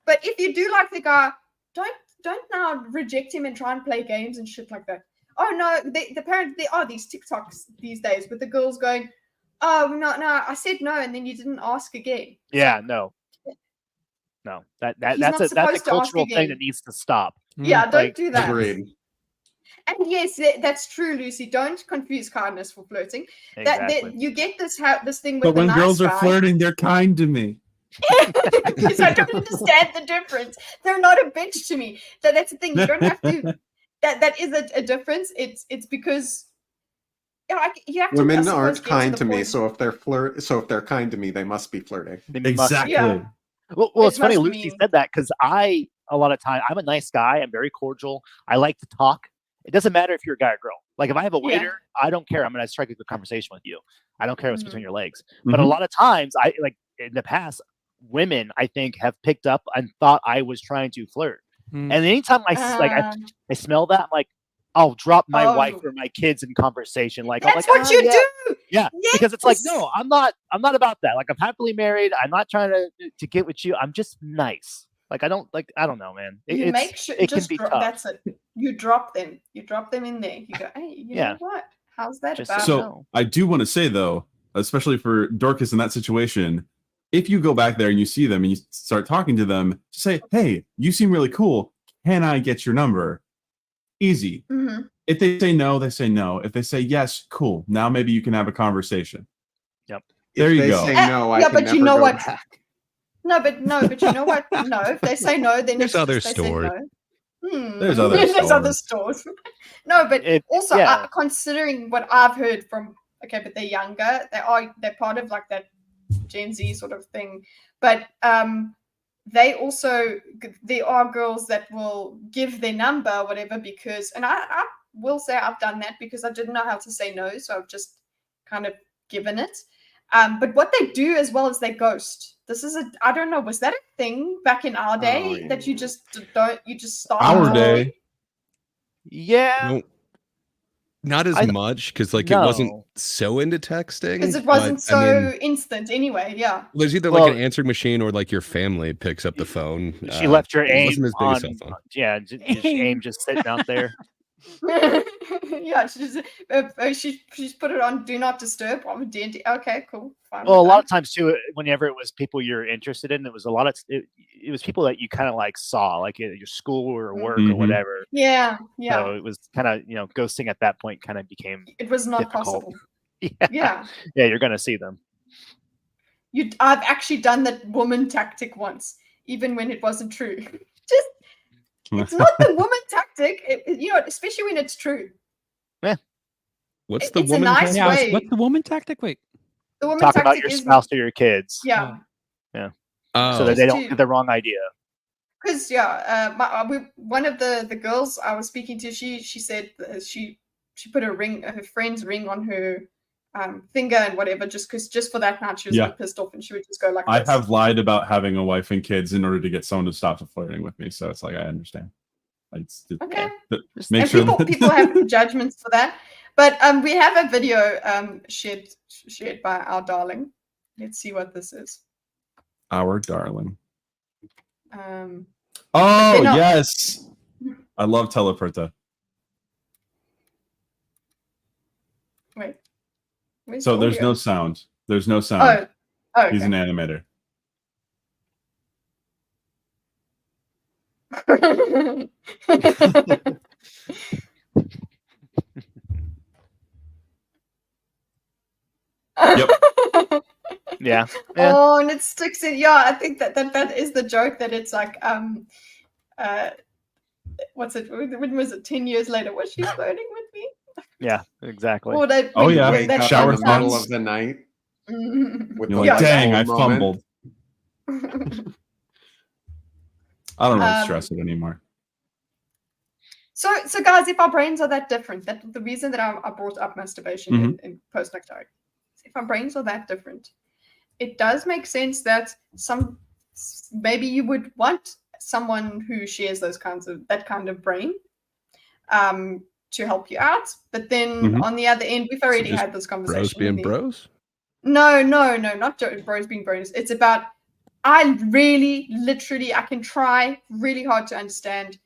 But if you do like the guy, don't now reject him and try and play games and shit like that. Oh no, there are these TikToks these days with the girls going, oh no, I said no, and then you didn't ask again. Yeah, no. That's a cultural thing that needs to stop. Yeah, don't do that. Agreed. And yes, that's true, Lucy. Don't confuse kindness for flirting. Exactly. That you get this thing with But when the nice girls are guy. flirting, they're kind to me. Because I don't understand the difference. They're not a bitch to me. That's the thing. You don't have to. That is a difference. It's because you have to. Women aren't kind to me, so if they're kind to me, they must be flirting. Exactly. Yeah. Well, it's funny Lucy said that because a lot of time I'm a nice guy. I'm very cordial. I like to talk. It doesn't matter if you're a guy or girl. Like if I have a waiter, I don't care. I'm going to strike a good conversation with you. I don't care what's between your legs. But a lot of times, I like in the past, women I think have picked up and thought I was trying to flirt. And anytime I smell that, I'm like, I'll drop my wife or my kids in conversation. Like that's what you do. Yeah, because it's like, no, I'm not about that. Like I'm happily married. I'm not trying to get with you. I'm just nice. Like I don't know, man. You make sure it can be tough. That's it. You drop them. You drop them in there. You go, hey, you know what? How's that about? So I do want to say though, especially for Dorkus in that situation, if you go back there and you see them and you start talking to them, say, hey, you seem really cool. Can I get your number? Easy. Mm-hmm. If they say no, they say no. If they say yes, cool. Now maybe you can have a conversation. Yep. There you go. If they say no, I can but never you know go what? back. No, but you know what? No, if they say no, then There's other stores. There's other stores. No, but considering what I've heard from, but they're younger. They're part of like that Gen Z sort of thing. But there are girls that will give their number or whatever because, and I will say I've done that because I didn't know how to say no, so I've just kind of given it. But what they do as well is they ghost. I don't know, was that a thing back in our day that you just start our day? Yeah. No, not as much because it wasn't so into texting. Because it wasn't instant anyway, yeah. There's either like an answering machine or like your family picks up the phone. She left her aim on, cell phone. Yeah, aim just sitting out there. Yeah, she's put it on do not disturb on D&D. Okay, cool. Fine. Well, a lot of times too, whenever it was people you're interested in, it was it was people that you kind of like saw, like at your school or work or whatever. Yeah. So it was kind of ghosting at that point kind of became. It was not difficult. possible. Yeah. You're gonna see them. I've actually done that woman tactic once, even when it wasn't true. It's not the woman tactic, especially when it's true. Yeah. What's the it's woman? a nice way. What's the woman tactic? Wait. The woman Talk tactic about your spouse or your kids. Yeah. Yeah. Oh. So that they don't get the wrong idea. Because one of the girls I was speaking to, she said she put her friend's ring on her finger and whatever, just for that night she was like pissed off and she would just go like I this. have lied about having a wife and kids in order to get someone to stop flirting with me, so it's like I understand. Okay. Make sure people have judgments for that, but we have a video shared by our darling. Let's see what this is. Our darling. Oh yes, I love Teleporta. Wait. So there's no sound. There's no sound. Oh, okay. He's an animator. Yep. Yeah. Oh, and it sticks in. Yeah, I think that is the joke that it's like what's it? When was it? 10 years later, was she flirting with me? Yeah, exactly. Or they, wake up shower in the middle of the night. You're like, dang, I fumbled. I don't really stress it anymore. So guys, if our brains are that different, that the reason that I brought up masturbation in post-nut clarity, if our brains are that different, it does make sense that maybe you would want someone who shares that kind of brain to help you out. But then on the other end, we've already had this conversation. Bros being bros? No, not bros being bros. It's about I can try really hard to understand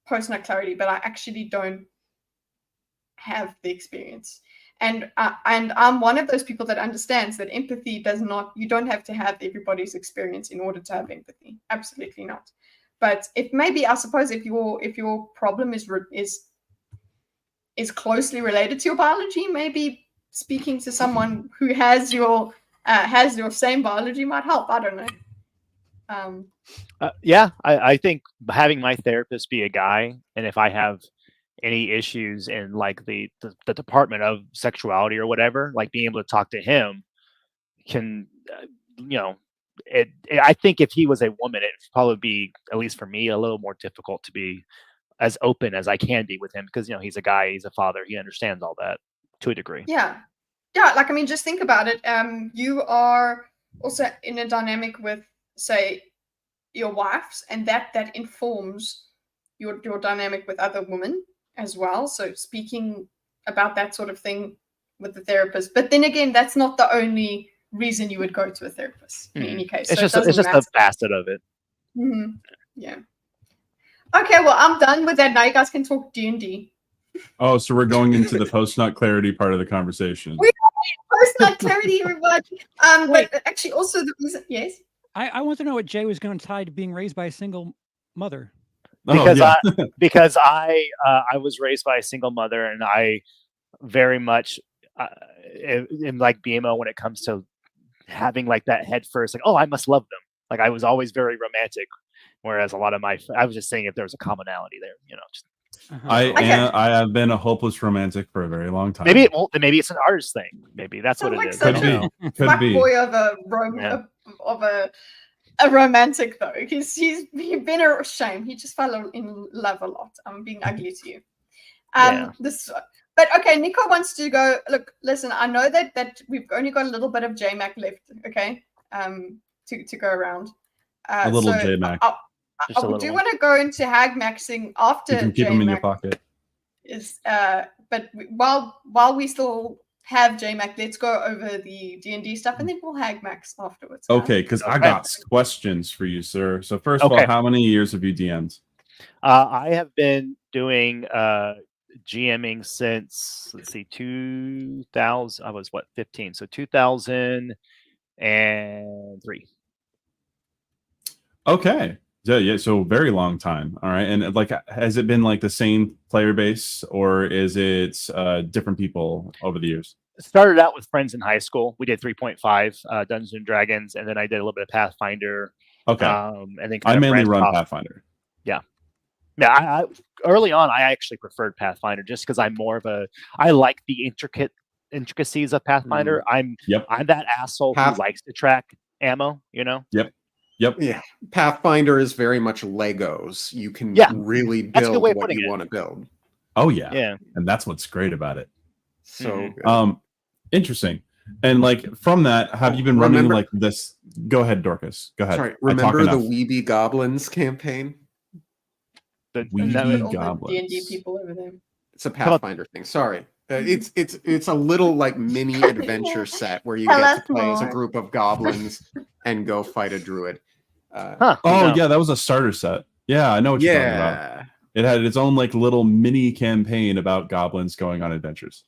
post-nut clarity, but I actually don't have the experience. And I'm one of those people that understands that empathy you don't have to have everybody's experience in order to have empathy. Absolutely not. But I suppose if your problem is closely related to your biology, maybe speaking to someone who has your same biology might help. I don't know. I think having my therapist be a guy, and if I have any issues in like the department of sexuality or whatever, like being able to talk to him can, I think if he was a woman, it'd probably be, at least for me, a little more difficult to be as open as I can be with him, because he's a guy, he's a father, he understands all that to a degree. Yeah. Like, I mean, just think about it. You are also in a dynamic with, say, your wives, and that informs your dynamic with other women as well. So speaking about that sort of thing with the therapist, but then again, that's not the only reason you would go to a therapist in any case. It's so just a facet of it. Yeah. Okay, well, I'm done with that. Now you guys can talk D&D. Oh, so we're going into the post-nut clarity part of the conversation. We are post-nut clarity, everybody. But actually, also the reason, yes. I want to know what Jay was going to tie to being raised by a single mother. Because I was raised by a single mother, and I very much am like BMO when it comes to having like that head first, like, oh, I must love them. Like, I was always very romantic, whereas a lot of I was just saying if there was a commonality there, just. I have been a hopeless romantic for a very long time. Maybe it's an artist thing. Maybe that's what it is. Could be. Boy of a romantic though. He's been a shame. He just fell in love a lot. I'm being ugly to you. But okay, Nico wants to go. Look, listen. I know that we've only got a little bit of JayMac left. Okay, to go around. A little JayMac. I do want to go into hag maxing after you can keep them in your pocket. But while we still have JayMac, let's go over the D&D stuff, and then we'll hag max afterwards. Okay, because I got questions for you, sir. So first of all, how many years have you DM'd? I have been doing GMing since 2000. I was 15, so 2003. Okay. Yeah, so very long time. All right. And like, has it been like the same player base, or is it different people over the years? Started out with friends in high school. We did 3.5 Dungeons and Dragons, and then I did a little bit of Pathfinder. Okay. And then I mainly run Pathfinder. Yeah. I early on, I actually preferred Pathfinder just because I'm I like the intricacies of Pathfinder. I'm that asshole who likes to track ammo, Yep. Yeah. Pathfinder is very much Legos. You can really build what you want to build. Oh yeah. Yeah. And that's what's great about it. So interesting. And like from that, have you been running like this? Go ahead, Dorkus. Go ahead. Sorry, remember the Weeby Goblins campaign? The Weeby Goblins. D&D people over there. It's a Pathfinder thing. Sorry. It's a little like mini adventure set where you get to play as a group of goblins and go fight a druid. Yeah, that was a starter set. Yeah, I know what you're talking about. It had its own like little mini campaign about goblins going on adventures.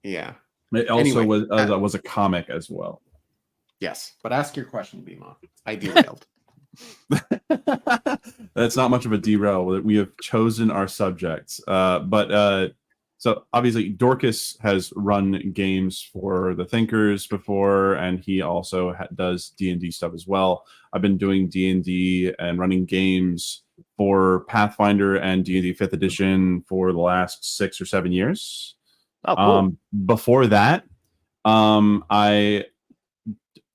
Yeah. It also was a comic as well. Yes, but ask your question, Bima. I derailed. That's not much of a derail. We have chosen our subjects. So obviously Dorkus has run games for the Thinkers before, and he also does D&D stuff as well. I've been doing D&D and running games for Pathfinder and D&D 5th edition for the last 6 or 7 years. Oh, cool. Before that, I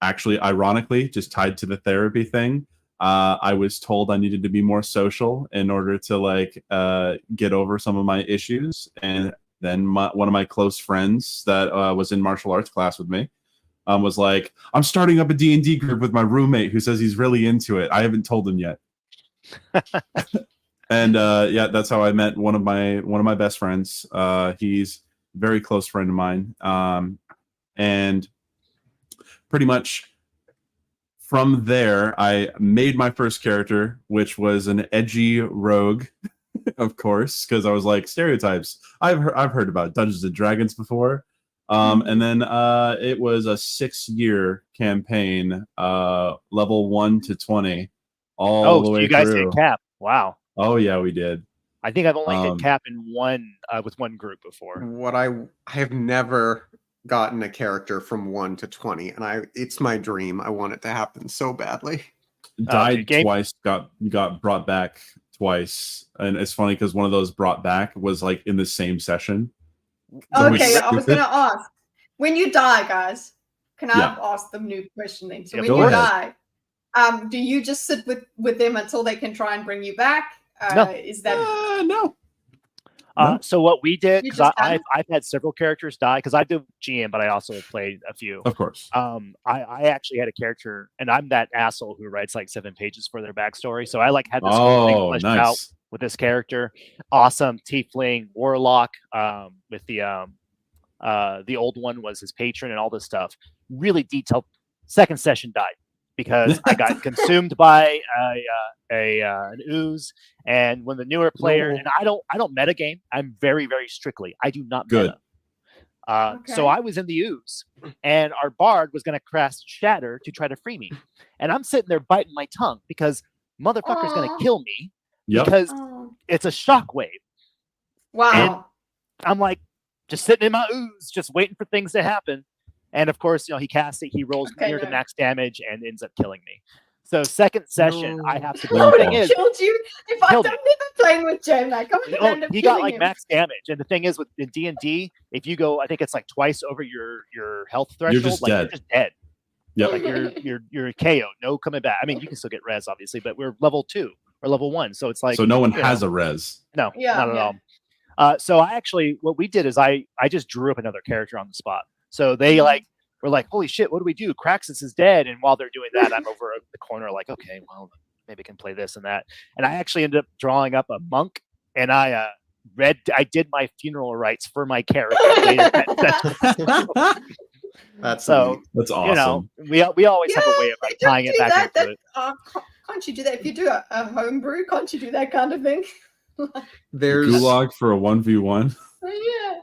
actually, ironically, just tied to the therapy thing, I was told I needed to be more social in order to like get over some of my issues. And then one of my close friends that was in martial arts class with me was like, I'm starting up a D&D group with my roommate who says he's really into it. I haven't told him yet. And yeah, that's how I met one of my best friends. He's a very close friend of mine. And pretty much from there, I made my first character, which was an edgy rogue, of course, because I was like, stereotypes. I've heard about Dungeons and Dragons before. And then it was a 6-year campaign, level 1 to 20, all the way through. You guys did cap. Wow. Oh yeah, we did. I think I've only hit cap in one with one group before. What I have never gotten a character from 1 to 20, and it's my dream. I want it to happen so badly. Died twice, got brought back twice, and it's funny because one of those brought back was like in the same session. Okay, I was gonna ask, when you die, guys, can I ask them a new question then? So when you die, do you just sit with them until they can try and bring you back? No. Is that no? So what we did, because I've had several characters die, because I do GM, but I also played a few. Of course. I actually had a character, and I'm that asshole who writes like 7 pages for their backstory. So I like had this whole thing fleshed out with this character. Awesome tiefling warlock. With the old one was his patron and all this stuff. Really detailed. Second session died because I got consumed by an ooze. And when the newer player, and I don't meta game. I'm very, very strictly. I do not meta. So I was in the ooze, and our bard was going to cast Shatter to try to free me. And I'm sitting there biting my tongue because motherfucker's going to kill me because it's a shockwave. Wow. And I'm like just sitting in my ooze, just waiting for things to happen. And of course, he casts it, he rolls near to max damage and ends up killing me. So second session, I have to go. The thing is, killed you. If I'm never playing with JayMac, he got like max damage. And the thing is, with in D&D, if you go, I think it's like twice over your health threshold, you're just dead. Yep. Like you're KO, no coming back. I mean, you can still get res, obviously, but we're level 2 or level 1, so it's like so no one has a res. No, not at all. So I actually, what we did is I just drew up another character on the spot. So they were like, holy shit, what do we do? Craxus is dead. And while they're doing that, I'm over the corner like, okay, well, maybe I can play this and that. And I actually ended up drawing up a monk, and I did my funeral rites for my character. That's awesome. We always have a way of tying it back into it. Can't you do that if you do a homebrew? Can't you do that kind of thing? There's Gulag for a 1v1. Yeah.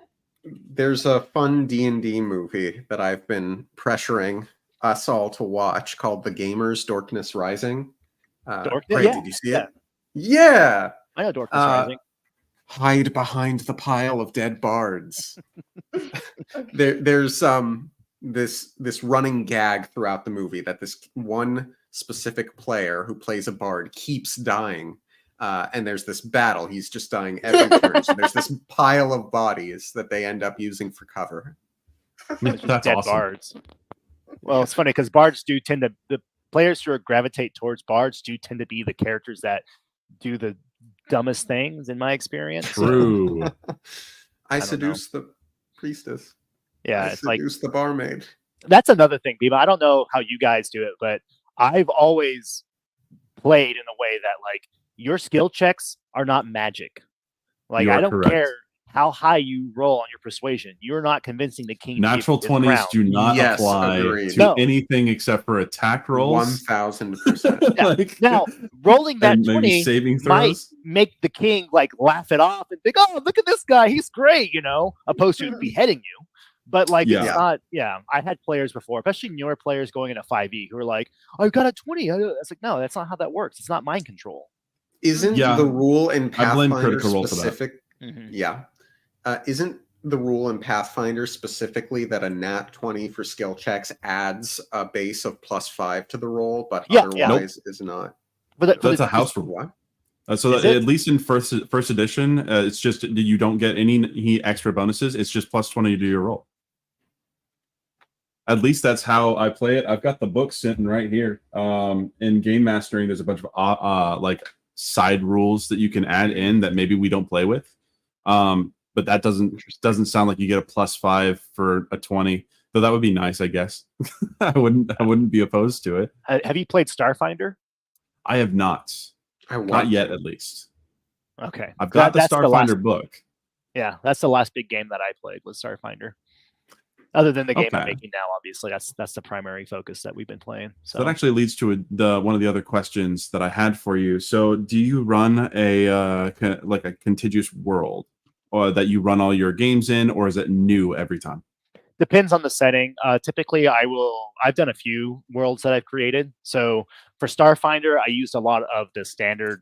There's a fun D&D movie that I've been pressuring us all to watch called The Gamers, Dorkus Rising. Did you see it? Yeah. I know Dorkus Rising. Hide behind the pile of dead bards. There's this running gag throughout the movie that this one specific player who plays a bard keeps dying. And there's this battle. He's just dying every turn. So there's this pile of bodies that they end up using for cover. That's dead awesome. Bards. Well, it's funny because bards do tend to, the players who gravitate towards bards do tend to be the characters that do the dumbest things, in my experience. True. I seduce the priestess. Yeah, it's like the barmaid. That's another thing, Biba. I don't know how you guys do it, but I've always played in a way that like your skill checks are not magic. Like I don't care how high you roll on your persuasion. You're not convincing the king. Natural 20s do not apply to anything except for attack rolls. 1000%. Now, rolling that 20 saving might make the king like laugh it off and think, "Oh, look at this guy, he's great," opposed to beheading you. But like, it's not. Yeah, I had players before, especially newer players going into 5e, who are like, "I've got a 20." It's like, no, that's not how that works. It's not mind control. Isn't the rule in Pathfinder specific? Mm-hmm. Yeah. Isn't the rule in Pathfinder specifically that a nat 20 for skill checks adds a base of +5 to the roll, but otherwise is not? But that's a house rule. So at least in first edition, it's just you don't get any extra bonuses. It's just +20 to do your roll. At least that's how I play it. I've got the book sitting right here. In game mastering, there's a bunch of like side rules that you can add in that maybe we don't play with. But that doesn't sound like you get a +5 for a 20. So that would be nice, I guess. I wouldn't be opposed to it. Have you played Starfinder? I have not. Not yet, at least. Okay. I've got the That's Starfinder book. Yeah, that's the last big game that I played was Starfinder. Other than the game I'm Okay. making now, obviously, that's the primary focus that we've been playing. So That actually leads to one of the other questions that I had for you. So, do you run a like a contiguous world, or that you run all your games in, or is it new every time? depends on the setting. Typically, I've done a few worlds that I've created. So for Starfinder, I used a lot of the standard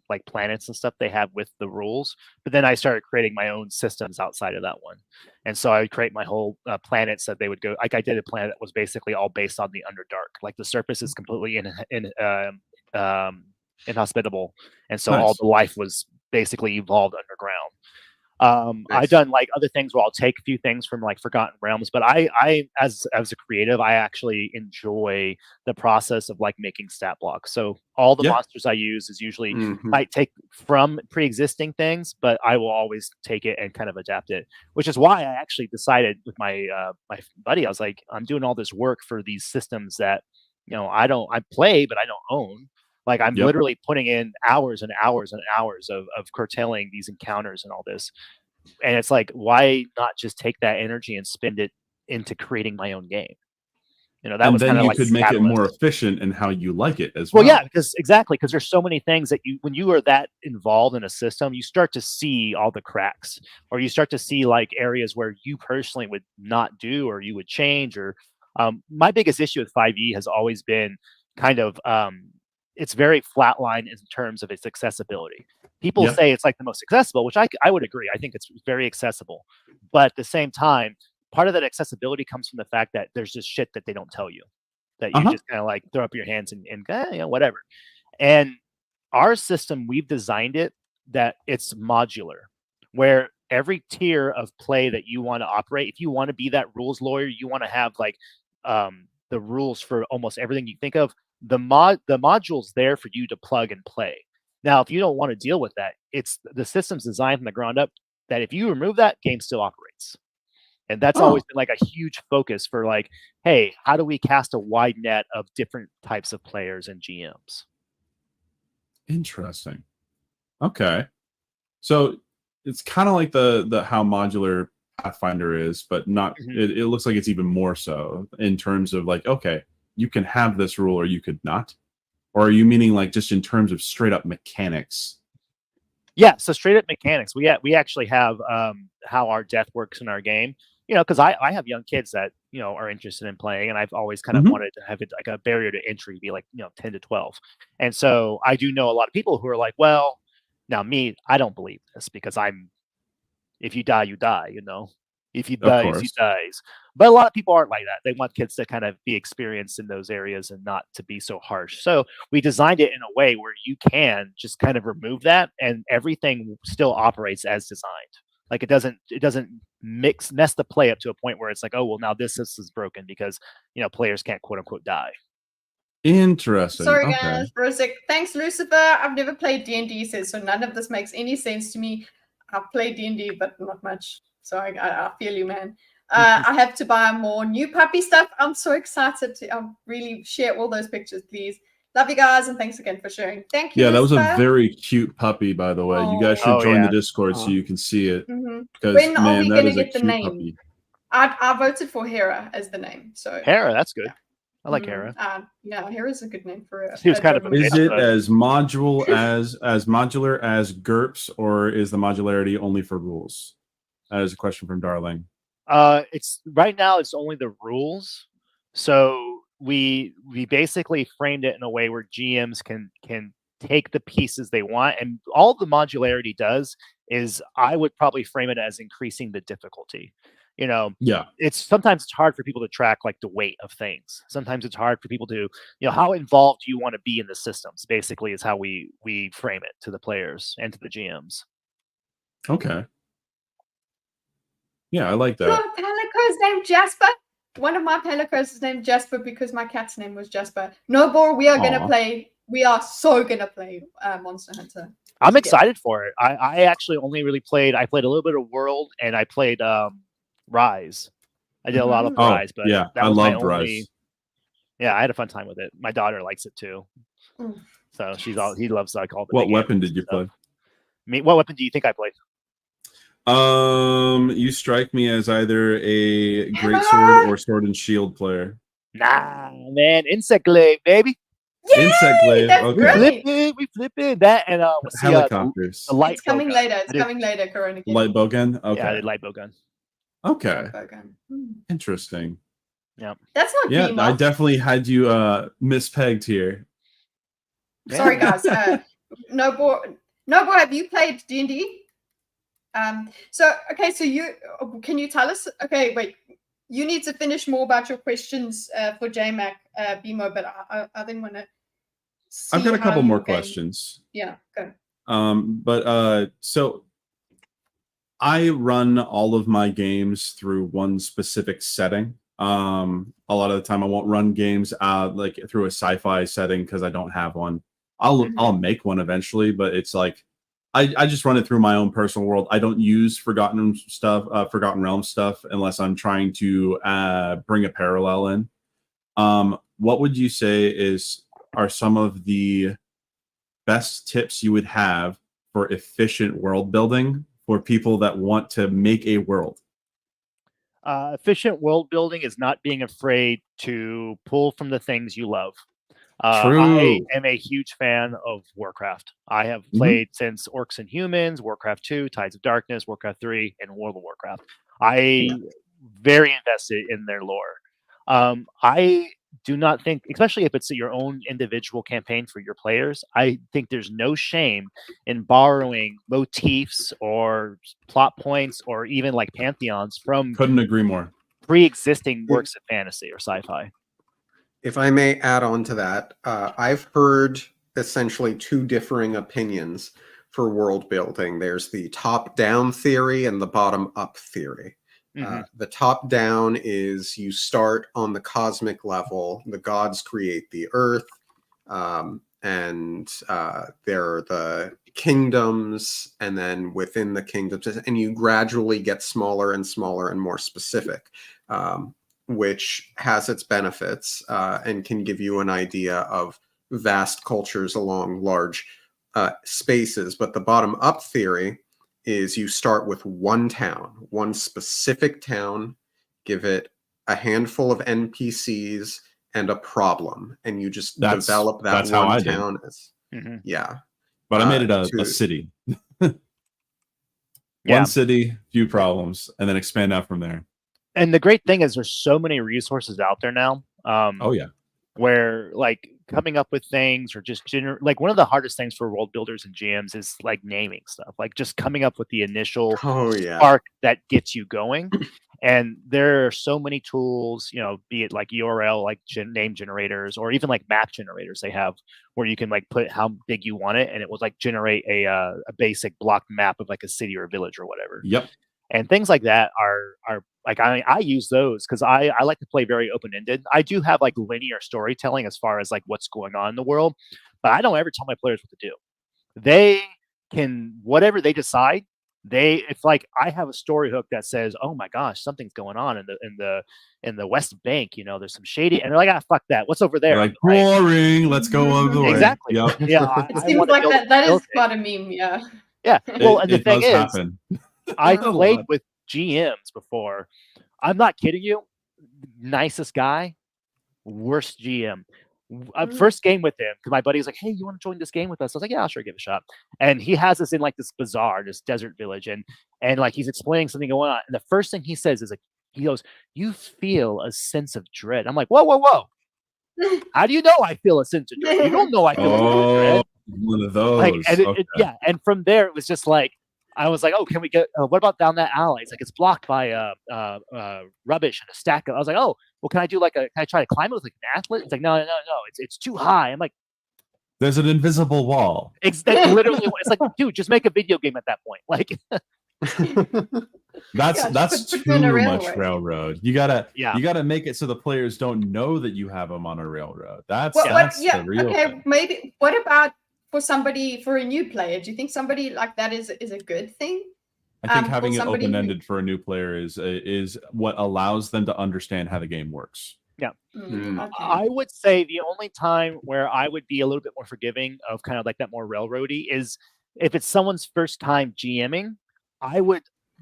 like planets and stuff they have with the rules. But then I started creating my own systems outside of that one. And so I would create my whole planets that they would go. Like I did a planet that was basically all based on the Underdark. Like the surface is completely inhospitable, and so all Nice. the life was basically evolved underground. Nice. I've done like other things where I'll take a few things from like Forgotten Realms, but I as a creative, I actually enjoy the process of like making stat blocks. So all the Yeah. monsters I use is usually Mhm. might take from pre-existing things, but I will always take it and kind of adapt it. Which is why I actually decided with my my buddy, I was like, I'm doing all this work for these systems that I play, but I don't own. Like I'm Yep. literally putting in hours and hours and hours of curtailing these encounters and all this. And it's like, why not just take that energy and spend it into creating my own game? That And was then kind of you like could the make it more catalyst. efficient in how you like it as Well, well. yeah, because there's so many things that when you are that involved in a system, you start to see all the cracks, or you start to see like areas where you personally would not do, or you would change. Or my biggest issue with 5e has always been kind of it's very flatline in terms of its accessibility. People Yeah. say it's like the most accessible, which I would agree. I think it's very accessible, but at the same time, part of that accessibility comes from the fact that there's just shit that they don't tell you, that you Uh-huh. just kind of like throw up your hands and whatever. And our system, we've designed it that it's modular, where every tier of play that you want to operate, if you want to be that rules lawyer, you want to have like the rules for almost everything you think of. The module's there for you to plug and play. Now, if you don't want to deal with that, it's the system's designed from the ground up that if you remove that, game still operates. And that's always been like a huge focus for like, hey, how do we cast a wide net of different types of players and GMs? Interesting. Okay. So it's kind of like the how modular Pathfinder is, but not it looks like it's even more so in terms of like, okay, you can have this rule or you could not. Or are you meaning like just in terms of straight up mechanics? Yeah, so straight up mechanics. We actually have how our death works in our game. Because I have young kids that are interested in playing, and I've always kind of wanted to have it like a barrier to entry be like 10 to 12. And so I do know a lot of people who are like, well, now me, I don't believe this because if you die, you die. If you Of die, you course. dies. But a lot of people aren't like that. They want kids to kind of be experienced in those areas and not to be so harsh. So we designed it in a way where you can just kind of remove that, and everything still operates as designed. Like it doesn't mess the play up to a point where it's like, oh well, now this is broken because players can't quote unquote die. Interesting. Sorry, Okay. guys, for a sec. Thanks, Lucifer. I've never played D&D, so none of this makes any sense to me. I've played D&D, but not much. So I feel you, man. I have to buy more new puppy stuff. I'm so excited to really share all those pictures, please. Love you guys, and thanks again for sharing. Thank you. Yeah, that was a Lucifer. very cute puppy, by the way. You guys should Oh, join yeah. the Discord so you can see it. Mhm. Because When are man, we that gonna is a get the cute name? puppy. I voted for Hera as the name. So Hera, that's good. I like Hera. Yeah, Hera's a good name for a. She was kind of a Is bitch, it but- as modular as modular as GURPS, or is the modularity only for rules? That is a question from Darling. It's right now it's only the rules. So we basically framed it in a way where GMs can take the pieces they want, and all the modularity does is I would probably frame it as increasing the difficulty. Yeah. Sometimes it's hard for people to track like the weight of things. Sometimes it's hard for people to, how involved do you want to be in the systems? Basically, is how we frame it to the players and to the GMs. Okay. Yeah, I like Your that. Palico's named Jasper. one of my Pelicos is named Jasper because my cat's name was Jasper. No more. We are gonna play. We are so gonna play Monster Hunter. I'm excited for it. I actually only really played. I played a little bit of World, and I played Rise. I did a lot of Rise, but yeah, that I was loved my only. Rise. Yeah, I had a fun time with it. My daughter likes it too, so she's all. He loves like all the. What big weapon animals did you and play? stuff. What weapon do you think I played? You strike me as either a greatsword or sword and shield player. Nah, man, Insect Glaive, baby. Yay! Insect Glaive. That's Okay. We flip it. That and what's Helicopters. the light It's coming bowgun. later. It's coming later, Corona. Light bowgun. Okay. Yeah, I did light bowgun. Okay. Bowgun. Interesting. Yeah. That's not Yeah, beam I up. definitely had you mispegged here. Sorry, guys. No, have you played D&D? So can you tell us? Okay, wait. You need to finish more about your questions for JayMac, BMO, but I then want to. I've got a couple more questions. Yeah, go. So I run all of my games through one specific setting. A lot of the time I won't run games like through a sci-fi setting because I don't have one. I'll make one eventually, but it's like I just run it through my own personal world. I don't use Forgotten Realms stuff unless I'm trying to bring a parallel in. What would you say are some of the best tips you would have for efficient world building for people that want to make a world? Efficient world building is not being afraid to pull from the things you love. True. I am a huge fan of Warcraft. I have played since Orcs and Humans, Warcraft 2, Tides of Darkness, Warcraft 3, and World of Warcraft. Very invested in their lore. I do not think, especially if it's your own individual campaign for your players, I think there's no shame in borrowing motifs or plot points or even like pantheons from couldn't agree more pre-existing works of fantasy or sci-fi. If I may add on to that, I've heard essentially two differing opinions for world building. There's the top-down theory and the bottom-up theory. The top-down is you start on the cosmic level. The gods create the earth, and there are the kingdoms, and then within the kingdoms, and you gradually get smaller and smaller and more specific. Which has its benefits and can give you an idea of vast cultures along large spaces. But the bottom-up theory is you start with one town, one specific town, give it a handful of NPCs and a problem, and you just develop that one town. Yeah. But I made it a city. One city, few problems, and then expand out from there. And the great thing is there's so many resources out there now. Where like coming up with things or just like one of the hardest things for world builders and GMs is like naming stuff, like just coming up with the initial spark that gets you going. And there are so many tools, be it like URL, like name generators, or even like map generators they have where you can like put how big you want it. And it will like generate a basic block map of like a city or a village or whatever. Yep. And things like that are like, I use those because I like to play very open-ended. I do have like linear storytelling as far as like what's going on in the world, but I don't ever tell my players what to do. They can, whatever they decide, it's like I have a story hook that says, oh my gosh, something's going on in the West Bank, there's some shady, and they're like, fuck that. What's over there? Like boring. Let's go over the way. Exactly. Yep. Yeah. It seems like that is quite a meme, yeah. Yeah. Well, and the thing is, happen. I played with GMs before. I'm not kidding you. Nicest guy, worst GM. First game with him, because my buddy was like, hey, you want to join this game with us? I was like, yeah, I'll sure give it a shot. And he has us in like this bazaar, this desert village, and like he's explaining something going on. And the first thing he says is like, he goes, you feel a sense of dread. I'm like, whoa. How do you know I feel a sense of dread? You don't know I feel a sense of dread. One of those. Like, and from there it was just like, I was like, oh, can we get, what about down that alley? It's like, it's blocked by rubbish and a stack of, I was like, oh, well, can I try to climb it with like an athlete? It's like, no, it's too high. I'm like, there's an invisible wall. Literally, it's like, dude, just make a video game at that point. Like, That's put too me on a much railway. railroad. You gotta make it so the players don't know that you have them on a railroad. That's the real thing. Maybe. What about for a new player? Do you think somebody like that is a good thing? I think having it open-ended for a new player is what allows them to understand how the game works. Yeah. Okay. I would say the only time where I would be a little bit more forgiving of kind of like that more railroady is if it's someone's first time GMing.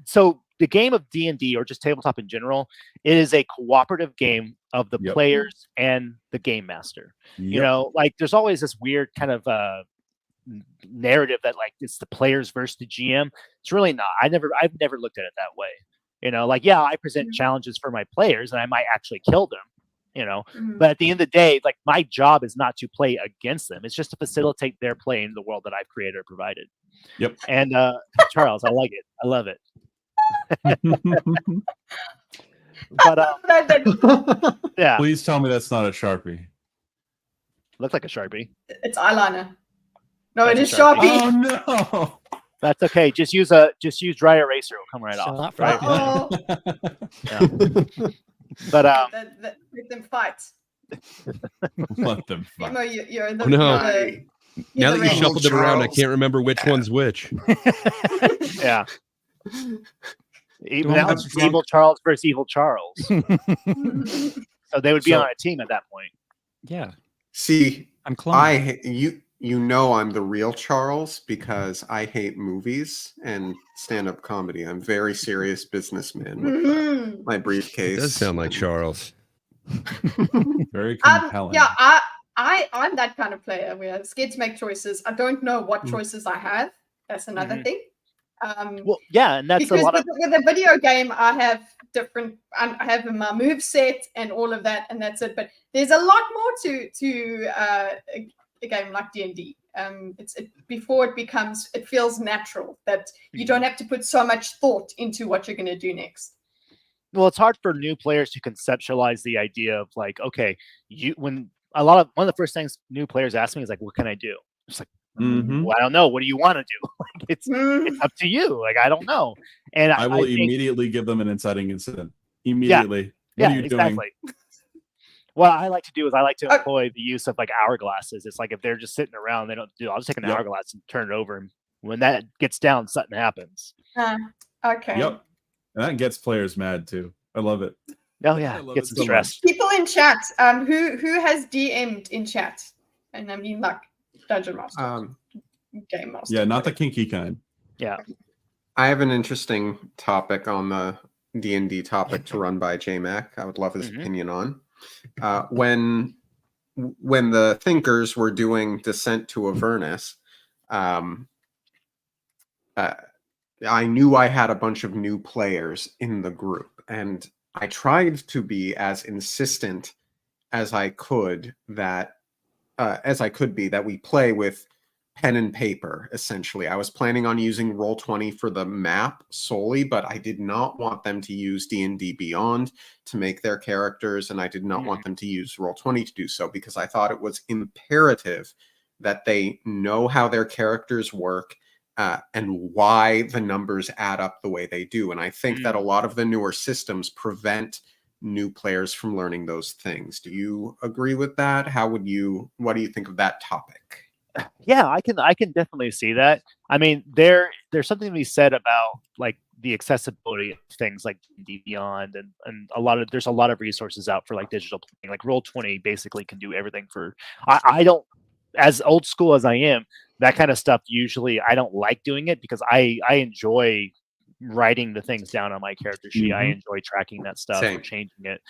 So the game of D&D or just tabletop in general, it is a cooperative game of the players and the game master. You know, like there's always this weird kind of narrative that like it's the players versus the GM. It's really not. I've never looked at it that way. You know, like I present challenges for my players and I might actually kill them. You know, but at the end of the day, like my job is not to play against them. It's just to facilitate their play in the world that I've created or provided. Yep. And Charles, I like it. I love it. But yeah. Please tell me that's not a Sharpie. Looks like a Sharpie. It's eyeliner. No, That's it is a Sharpie. Sharpie. Oh no. That's okay. Just use dry eraser. It'll come right off. Right? Yeah. But let them fight. Let them fight. Emo, you're in the, No. Now that you shuffled it around, I can't remember which one's which. Yeah. Now it's Evil Charles versus Evil Charles. So they would be on a team at that point. Yeah. See, I'm cloning. You know I'm the real Charles because I hate movies and stand-up comedy. I'm very serious businessman with my briefcase. It does sound like Charles. Very compelling. I'm that kind of player where I'm scared to make choices. I don't know what choices I have. That's another thing. Well, yeah, and that's a lot with a video game, I have different. I have my move set and all of that, and that's it. But there's a lot more to a game like D&D. Before it feels natural that you don't have to put so much thought into what you're going to do next. Well, it's hard for new players to conceptualize the idea of like, okay, one of the first things new players ask me is like, what can I do? It's like, well, I don't know. What do you want to do? Like, it's up to you. Like, I don't know. And I will immediately give them an inciting incident. Immediately. What are you doing? What I like to do is I like to employ the use of like hourglasses. It's like if they're just sitting around, they don't do. I'll just take an hourglass and turn it over, and when that gets down, something happens. Okay. Yep. And that gets players mad too. I love it. Oh yeah, gets them stressed. People in chat. Who has DM'd in chat? And I mean like Dungeon Master, Game Master. Yeah, not the kinky kind. Yeah. I have an interesting topic on the D&D topic to run by JayMac. I would love his opinion on. When the thinkers were doing Descent to Avernus, I knew I had a bunch of new players in the group, and I tried to be as insistent as I could that we play with pen and paper. Essentially, I was planning on using Roll20 for the map solely, but I did not want them to use D&D Beyond to make their characters, and I did not want them to use Roll20 to do so because I thought it was imperative that they know how their characters work and why the numbers add up the way they do. And I think that a lot of the newer systems prevent new players from learning those things. Do you agree with that? What do you think of that topic? Yeah, I can definitely see that. I mean, there's something to be said about like the accessibility of things like D&D Beyond and there's a lot of resources out for like digital playing. Like Roll20 basically can do everything for. I don't, as old school as I am, that kind of stuff usually I don't like doing it because I enjoy writing the things down on my character sheet. I enjoy tracking that stuff or changing it.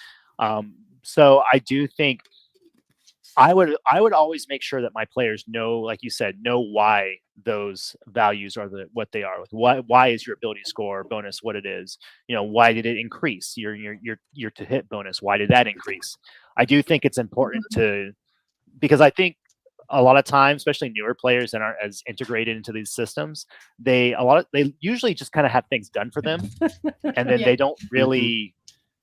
So I do think I would always make sure that my players know, like you said, know why those values are what they are. Why is your ability score bonus what it is? You know, why did it increase? Your to hit bonus, why did that increase? I do think it's important because I think a lot of times, especially newer players that aren't as integrated into these systems, they usually just kind of have things done for them, and then they don't really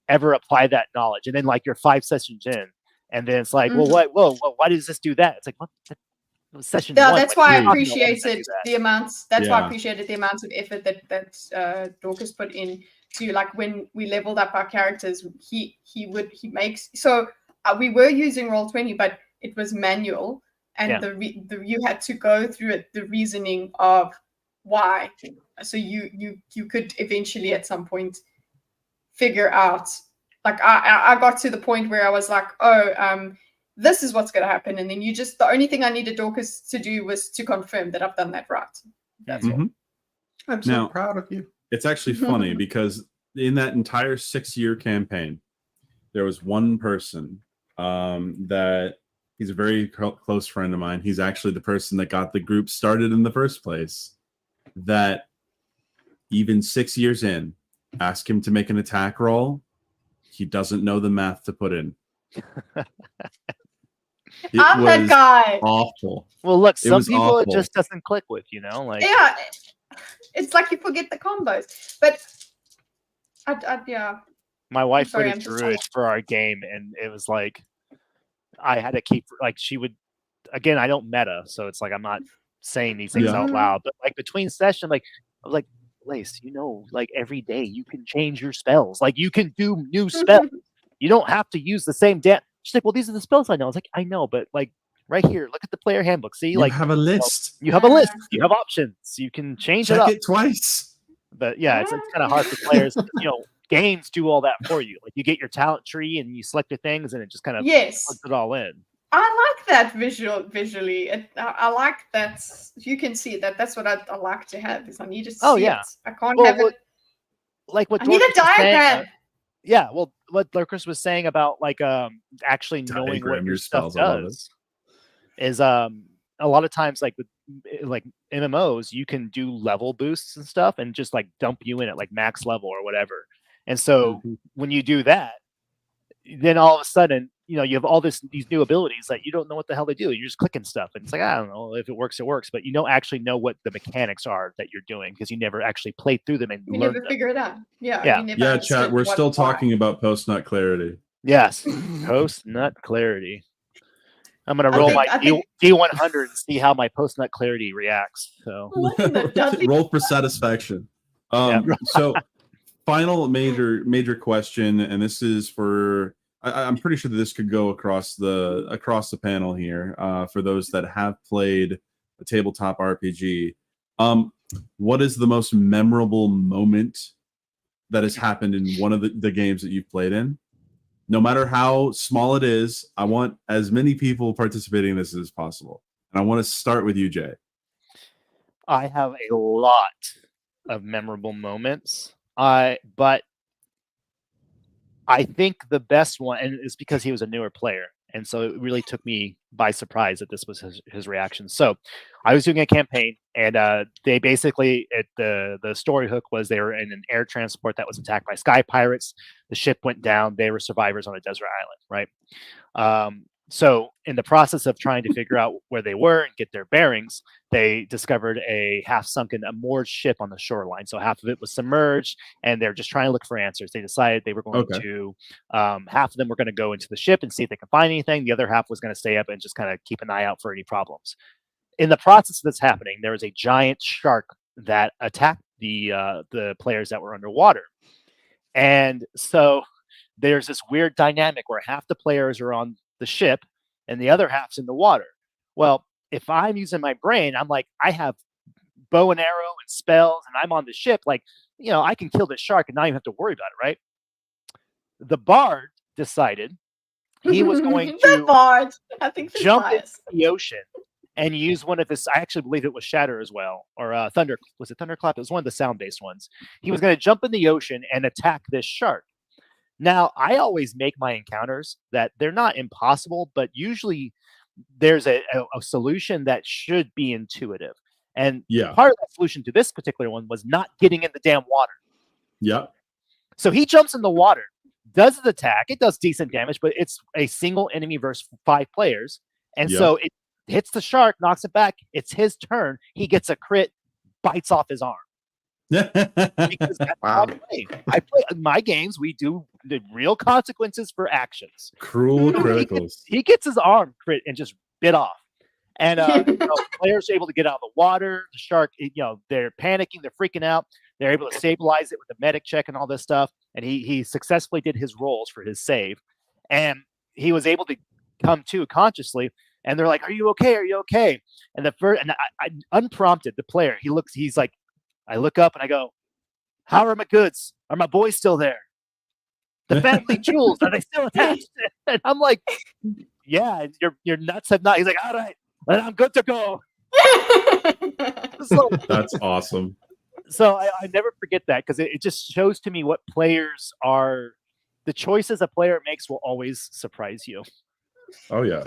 ever apply that knowledge. And then like you're 5 sessions in, and then it's like, why does this do that? It's like, what? session Yeah, one. that's like, why I no one appreciated can do that. the amounts. That's why I Yeah. appreciated the amounts of effort that Dorkus put in to, like, when we leveled up our characters. He makes so we were using Roll20, but it was manual, and you had to go through it, the reasoning of why. So you could eventually at some point figure out. Like I got to the point where I was like, this is what's going to happen, and then the only thing I needed Dorkus to do was to confirm that I've done that right. That's all. I'm so Now, proud of you. It's actually funny because in that entire 6-year campaign, there was one person that he's a very close friend of mine. He's actually the person that got the group started in the first place. That even 6 years in, ask him to make an attack roll, he doesn't know the math to put in. I'm that guy. Awful. Well, look, some people it awful. just doesn't click with, like Yeah, it's like you forget the combos. But yeah. my wife sorry, put a I'm just druid for our game, and it was like I had to keep like she would. Again, I don't meta, so it's like I'm not saying these things out loud. But like between session, like I was like, Lace, like every day you can change your spells. Like you can do new spells. You don't have to use the same damn. She's like, well, these are the spells I know. I was like, I know, but like right here, look at the player handbook. See, You have a list. You have a list. You have options. You can change Check it up. it twice. But yeah, it's kind of hard for players. Games do all that for you. Like you get your talent tree and you select your things, and it just kind of plugs it all in. I like that visually. I like that. You can see that. That's what I like to have. Is I need to see it. I can't have it. Like what I need a diagram. Yeah, well, what Dorkus was saying about like actually knowing what your stuff does is a lot of times like with like MMOs you can do level boosts and stuff and just like dump you in at like max level or whatever. And so when you do that, then all of a sudden you have all these new abilities that you don't know what the hell they do. You're just clicking stuff and it's like, I don't know, if it works, it works, but you don't actually know what the mechanics are that you're doing because you never actually played through them and you learned never them. figure it out. Yeah, chat, we're still talking about post-nut clarity. Yes, post-nut clarity. I'm gonna roll my D100 and see how my post-nut clarity reacts. So roll for satisfaction. So final major question, and this is for I'm pretty sure that this could go across the panel here for those that have played a tabletop RPG. What is the most memorable moment that has happened in one of the games that you've played in? No matter how small it is, I want as many people participating in this as possible. And I want to start with you, Jay. I have a lot of memorable moments. But I think the best one, and it's because he was a newer player, and so it really took me by surprise that this was his reaction. So I was doing a campaign, and they basically, the story hook was they were in an air transport that was attacked by sky pirates. The ship went down. They were survivors on a desert island, right? So in the process of trying to figure out where they were and get their bearings, they discovered a half-sunken, a moored ship on the shoreline. So half of it was submerged, and they're just trying to look for answers. They decided they were going to, half of them were going to go into the ship and see if they could find anything. The other half was going to stay up and just kind of keep an eye out for any problems. In the process of this happening, there was a giant shark that attacked the players that were underwater. And so there's this weird dynamic where half the players are on the ship and the other half's in the water. Well, if I'm using my brain, I'm like, I have bow and arrow and spells and I'm on the ship, like, I can kill this shark and not even have to worry about it, right? The bard decided he was going to jump into the ocean and use one of his, I actually believe it was Shatter as well, or Thunder, was it Thunderclap? It was one of the sound-based ones. He was going to jump in the ocean and attack this shark. Now, I always make my encounters that they're not impossible, but usually there's a solution that should be intuitive. And part of the solution to this particular one was not getting in the damn water. Yeah. So he jumps in the water, does the attack. It does decent damage, but it's a single enemy versus 5 players. And so it hits the shark, knocks it back. It's his turn. He gets a crit, bites off his arm. Because I play my games. We do the real consequences for actions. Cruel criticals. He gets his arm crit and just bit off. And players are able to get out of the water. The shark, they're panicking, they're freaking out. They're able to stabilize it with a medic check and all this stuff. And he successfully did his rolls for his save, and he was able to come to consciously. And they're like, "Are you okay? Are you okay?" And I unprompted, the player, he's like, I look up and I go, "How are my goods? Are my boys still there? The family jewels, are they still attached?" And I'm like, "Yeah, your nuts have not." He's like, "All right, I'm good to go." So, That's awesome. So I never forget that, because it just shows to me what players are. The choices a player makes will always surprise you. Oh yeah.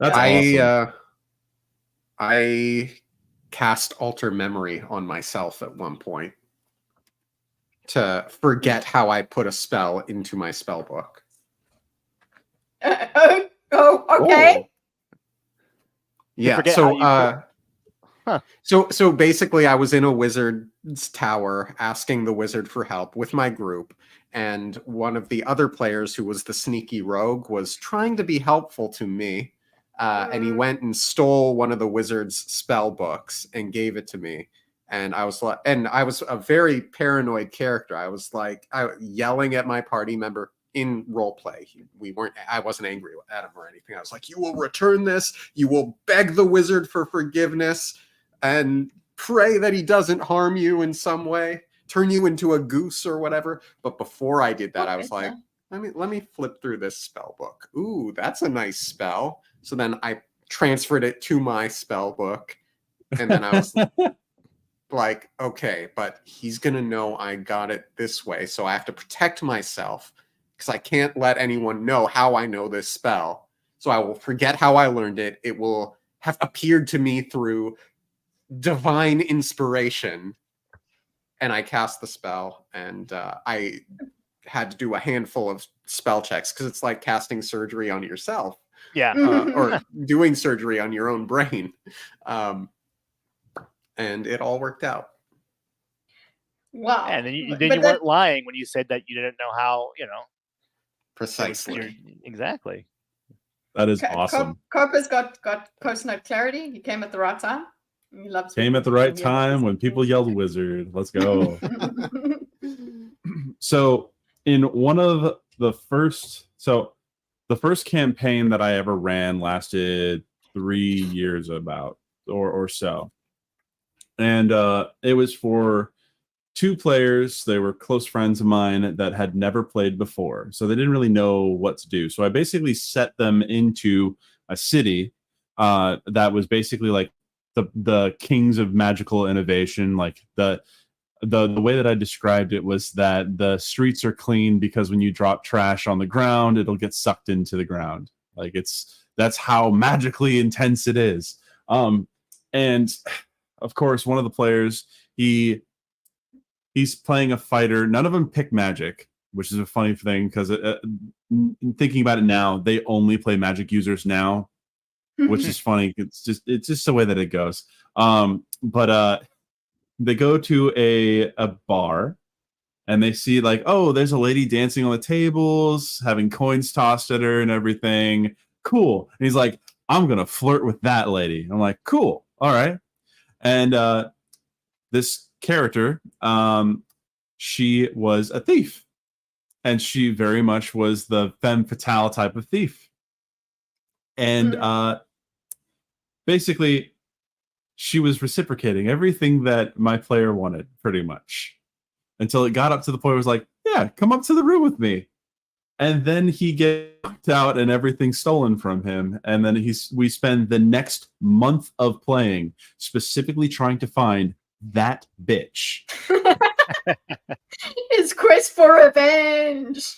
That's awesome. I cast alter memory on myself at one point to forget how I put a spell into my spell book. Okay. Oh. Yeah. So basically, I was in a wizard's tower asking the wizard for help with my group, and one of the other players, who was the sneaky rogue, was trying to be helpful to me. And he went and stole one of the wizard's spell books and gave it to me. And I was a very paranoid character. I was like, yelling at my party member in role play. I wasn't angry at him or anything. I was like, "You will return this. You will beg the wizard for forgiveness and pray that he doesn't harm you in some way, turn you into a goose or whatever." But before I did that, I was like, let me flip through this spell book. Ooh, that's a nice spell. So then I transferred it to my spell book, and then I was like, okay, but he's going to know I got it this way, so I have to protect myself, because I can't let anyone know how I know this spell. So I will forget how I learned it. It will have appeared to me through divine inspiration. And I cast the spell, and I had to do a handful of spell checks, because it's like casting surgery on yourself. Yeah. Or doing surgery on your own brain. And it all worked out. Wow. And then you weren't lying when you said that you didn't know how, Precisely. Exactly. That is awesome. Copa's got post note clarity. He came at the right time. He loves Came at the right time when people yelled wizard. Let's go. So in one of the first campaign that I ever ran lasted 3 years or so. And it was for 2 players. They were close friends of mine that had never played before, so they didn't really know what to do. So I basically set them into a city that was basically like the kings of magical innovation. Like the way that I described it was that the streets are clean because when you drop trash on the ground, it'll get sucked into the ground. Like that's how magically intense it is. And of course, one of the players, he's playing a fighter. None of them pick magic, which is a funny thing, because thinking about it now, they only play magic users now, which is funny. It's just the way that it goes. But they go to a bar, and they see like, oh, there's a lady dancing on the tables, having coins tossed at her and everything. Cool. And he's like, "I'm gonna flirt with that lady." I'm like, cool, all right. And this character, she was a thief, and she very much was the femme fatale type of thief. And basically, she was reciprocating everything that my player wanted, pretty much, until it got up to the point where it was like, "Yeah, come up to the room with me." And then he gets out and everything's stolen from him. And then we spend the next month of playing specifically trying to find that bitch. His quest for revenge.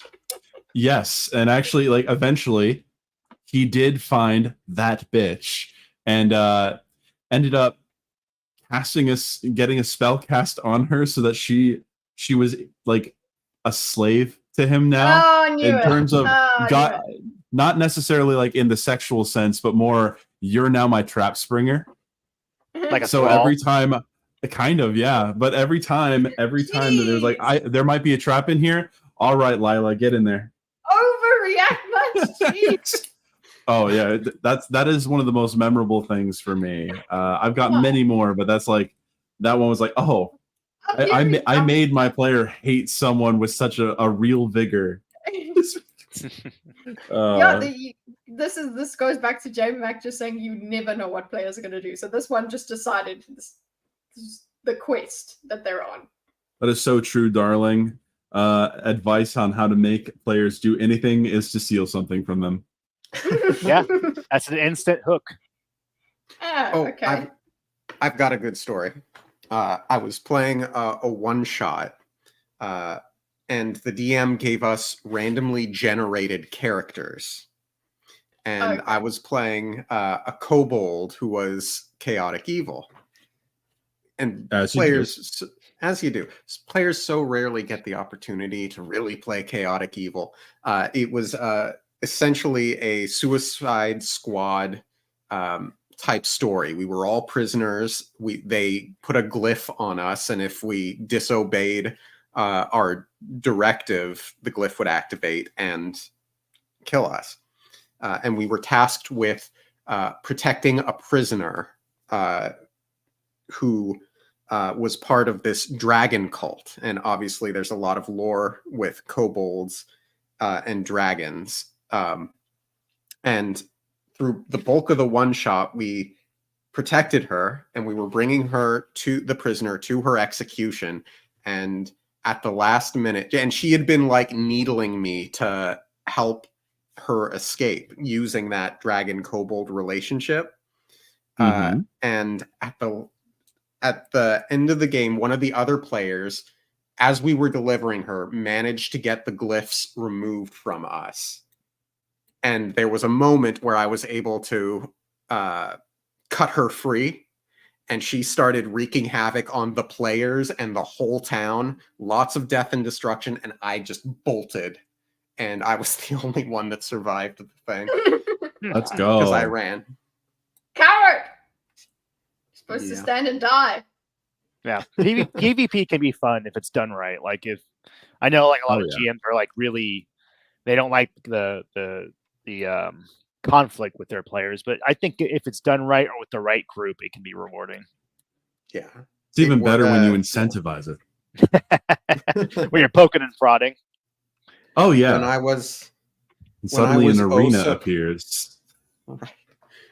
Yes, and actually, like, eventually, he did find that bitch, and ended up getting a spell cast on her, so that she was like a slave to him now. In terms of not necessarily like in the sexual sense, but more, you're now my trap springer. Like a so thrall? Every time, kind of, yeah. But every time that there's like, there might be a trap in here. All right, Lila, get in there. Overreact much. Jeez. Oh yeah, that is one of the most memorable things for me. I've got many more, but that's like that one was like, oh, I made my player hate someone with such a real vigor. Yeah, this goes back to JayMac just saying you never know what players are going to do. So this one just decided this is the quest that they're on. That is so true, darling. Advice on how to make players do anything is to steal something from them. Yeah, that's an instant hook. Okay. I've got a good story. I was playing a one-shot, and the DM gave us randomly generated characters. And I was playing a kobold who was chaotic evil. And players, as you do, players so rarely get the opportunity to really play chaotic evil. It was essentially a Suicide Squad type story. We were all prisoners. They put a glyph on us, and if we disobeyed our directive, the glyph would activate and kill us. And we were tasked with protecting a prisoner who was part of this dragon cult. And obviously there's a lot of lore with kobolds and dragons. And through the bulk of the one shot, we protected her, and we were bringing her to the prisoner to her execution. And at the last minute, and she had been like needling me to help her escape using that dragon kobold relationship. And at the end of the game, one of the other players, as we were delivering her, managed to get the glyphs removed from us. And there was a moment where I was able to cut her free, and she started wreaking havoc on the players and the whole town. Lots of death and destruction, and I just bolted. And I was the only one that survived the thing. Let's go. Because I ran. Coward! You're supposed to stand and die. Yeah, PvP can be fun if it's done right. Like if I know, like a lot of GMs are like really, they don't like the conflict with their players, but I think if it's done right or with the right group, it can be rewarding. Yeah, it's even better when you incentivize it. When you're poking and prodding. Oh yeah, suddenly an arena appears. Right.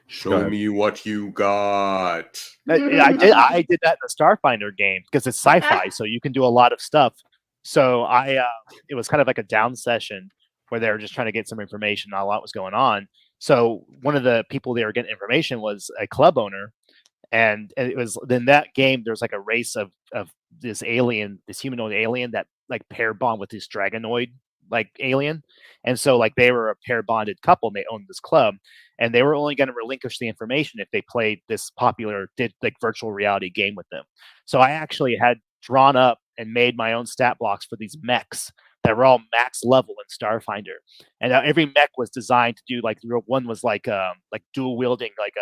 Show me what you got. I did that in the Starfinder game because it's sci-fi, so you can do a lot of stuff. So it was kind of like a down session where they were just trying to get some information. Not a lot was going on. So one of the people they were getting information was a club owner, and it was in that game. There's like a race of this alien, this humanoid alien that like pair bond with this dragonoid like alien, and so like they were a pair bonded couple, and they owned this club, and they were only going to relinquish the information if they played this popular virtual reality game with them. So I actually had drawn up and made my own stat blocks for these mechs that were all max level in Starfinder, and every mech was designed to do like one was like dual wielding like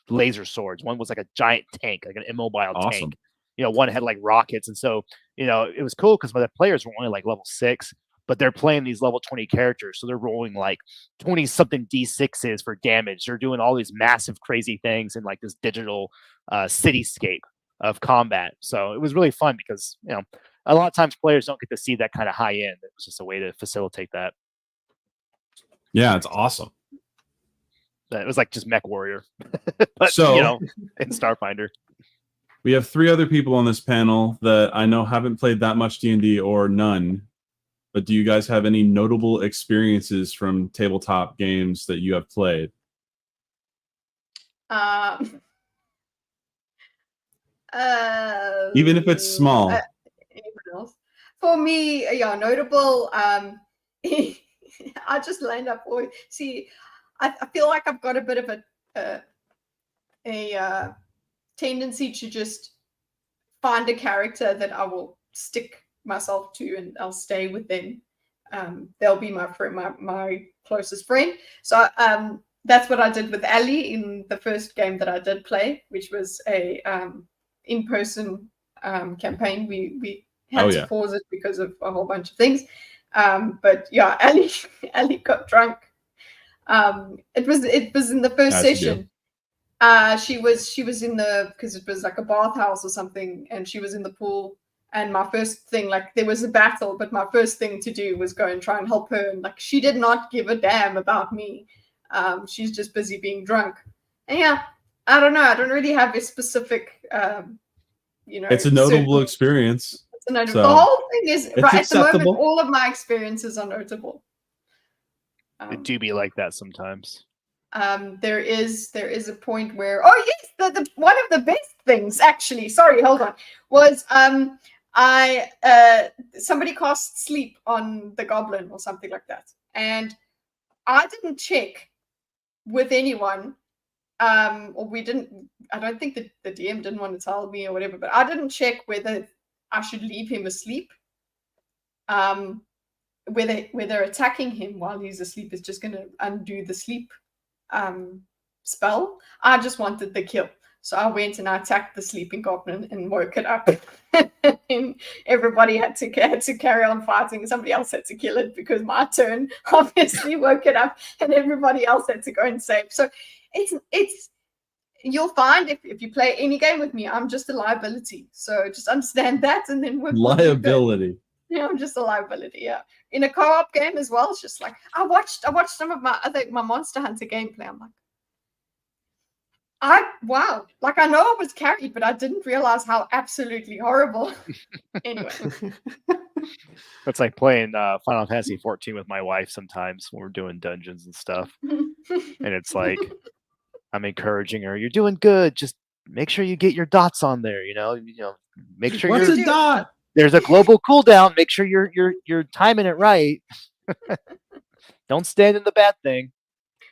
laser swords, one was like a giant tank, like an immobile tank. You know, one had like rockets, and so you know it was cool because the players were only like level 6. But they're playing these level 20 characters, so they're rolling like 20-something D6s for damage. They're doing all these massive, crazy things in like this digital cityscape of combat. So it was really fun because, you know, a lot of times players don't get to see that kind of high end. It was just a way to facilitate that. Yeah, it's awesome. It was like just Mech Warrior, but so, you know, in Starfinder. We have 3 other people on this panel that I know haven't played that much D&D or none. But do you guys have any notable experiences from tabletop games that you have played? Even if it's small. For me, yeah, notable. I just land up. See, I feel like I've got a bit of a tendency to just find a character that I will stick myself to, and I'll stay with them. They'll be my friend, my closest friend. So that's what I did with Ali in the first game that I did play, which was a in-person campaign. We had to pause it because of a whole bunch of things. But yeah, Ali got drunk It was in the first As you do. session. She was in the, because it was like a bathhouse or something, and she was in the pool. And my first thing, like, there was a battle, but my first thing to do was go and try and help her. And like, she did not give a damn about me. She's just busy being drunk. And yeah, I don't know. I don't really have a specific, It's a notable experience. It's a notable. So, the whole thing is right at the moment. acceptable. All of my experiences are notable. It do be like that sometimes. There is a point where, oh yes, the one of the best things actually. Sorry, hold on. Was somebody cast sleep on the goblin or something like that, and I didn't check with anyone. Or we didn't. I don't think the DM didn't want to tell me or whatever, but I didn't check whether I should leave him asleep. Whether attacking him while he's asleep is just going to undo the sleep spell. I just wanted the kill, so I went and I attacked the sleeping goblin and woke it up. And everybody had to carry on fighting. Somebody else had to kill it because my turn obviously woke it up, and everybody else had to go and save. So it's you'll find if you play any game with me, I'm just a liability. So just understand that, and then Liability. Yeah, I'm just a liability. Yeah, in a co-op game as well. It's just like I watched some of my Monster Hunter gameplay. I'm like, wow, like I know I was carried, but I didn't realize how absolutely horrible. Anyway, It's like playing Final Fantasy 14 with my wife sometimes when we're doing dungeons and stuff, and it's like I'm encouraging her. You're doing good. Just make sure you get your dots on there. Make sure What's a dot? There's a global cooldown. Make sure you're timing it right. Don't stand in the bad thing.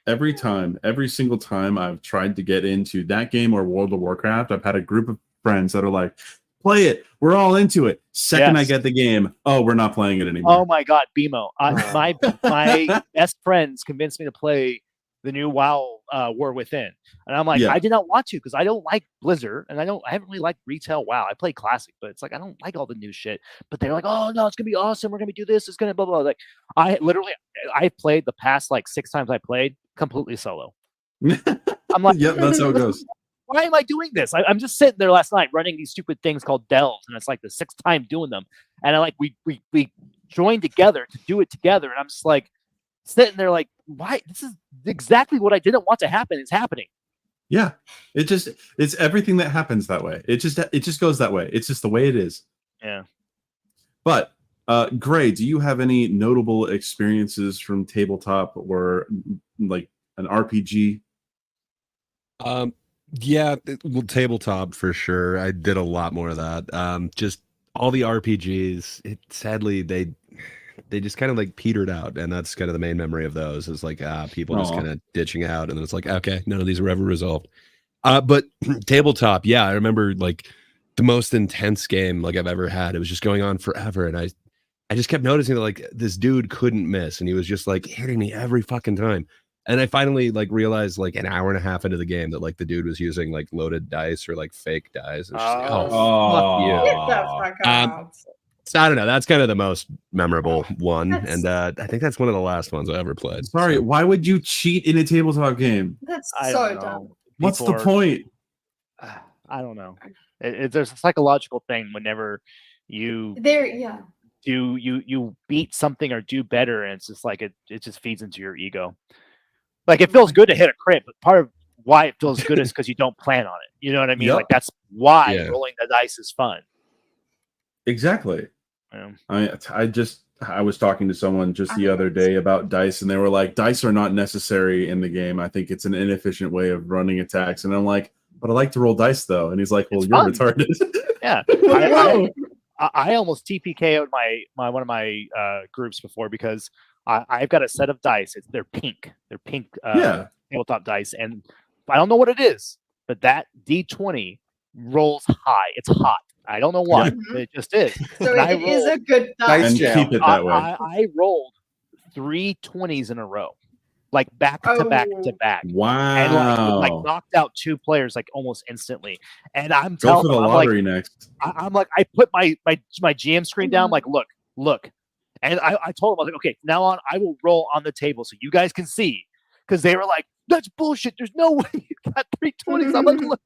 Every single time I've tried to get into that game or World of Warcraft, I've had a group of friends that are like, play it. We're all into it. Second I get the game, oh, we're not playing it anymore. Oh my God, BMO. My best friends convinced me to play the new WoW War Within. And I'm like, I did not want to because I don't like Blizzard and I haven't really liked retail WoW. I play classic, but it's like I don't like all the new shit. But they're like, oh no, it's gonna be awesome. We're gonna do this. It's gonna blah blah. Like I played the past like 6 times I played completely solo. I'm like, yep, that's how it goes. Why am I doing this? I'm just sitting there last night running these stupid things called delves, and it's like the 6th time doing them. And we joined together to do it together, and I'm just like sitting there like, why? This is exactly what I didn't want to happen. It's happening. Yeah, it's everything that happens that way. It just goes that way. It's just the way it is. Yeah. But Gray, do you have any notable experiences from tabletop or like an RPG? Yeah, well, tabletop for sure. I did a lot more of that. Just all the RPGs. Sadly, they just kind of like petered out, and that's kind of the main memory of those. Is like people just kind of ditching out, and then it's like, okay, none of these are ever resolved. But tabletop, yeah, I remember like the most intense game like I've ever had. It was just going on forever, and I just kept noticing that like this dude couldn't miss, and he was just like hitting me every fucking time. And I finally like realized like an hour and a half into the game that like the dude was using like loaded dice or like fake dice. And just, fuck you. Get the fuck out. So I don't know. That's kind of the most memorable one, and I think that's one of the last ones I ever played. Sorry, so. Why would you cheat in a tabletop game? That's so dumb. What's the point? I don't know. There's a psychological thing whenever you beat something or do better, and it's just like it just feeds into your ego. Like it feels good to hit a crit, but part of why it feels good is because you don't plan on it. You know what I mean? Yep. Like that's why rolling the dice is fun. Exactly. Yeah. I was talking to someone just the other day about dice, and they were like, dice are not necessary in the game. I think it's an inefficient way of running attacks. And I'm like, but I like to roll dice though. And he's like, well, you're retarded. Yeah. I almost TPK'd my one of my groups before because I've got a set of dice. They're pink. They're pink tabletop dice. And I don't know what it is, but that D20 rolls high. It's hot. I don't know why. But it just is. So it is a good dice. And keep it that way. I rolled 3 20s in a row. Like back to back to back. Wow. And like knocked out 2 players like almost instantly. And I'm telling you, go for the lottery next. I'm like, I put my GM screen down, like, look. And I told him, I was like, okay, from now on, I will roll on the table so you guys can see. because they were like, "That's bullshit. There's no way you got 320s." I'm like, "Look."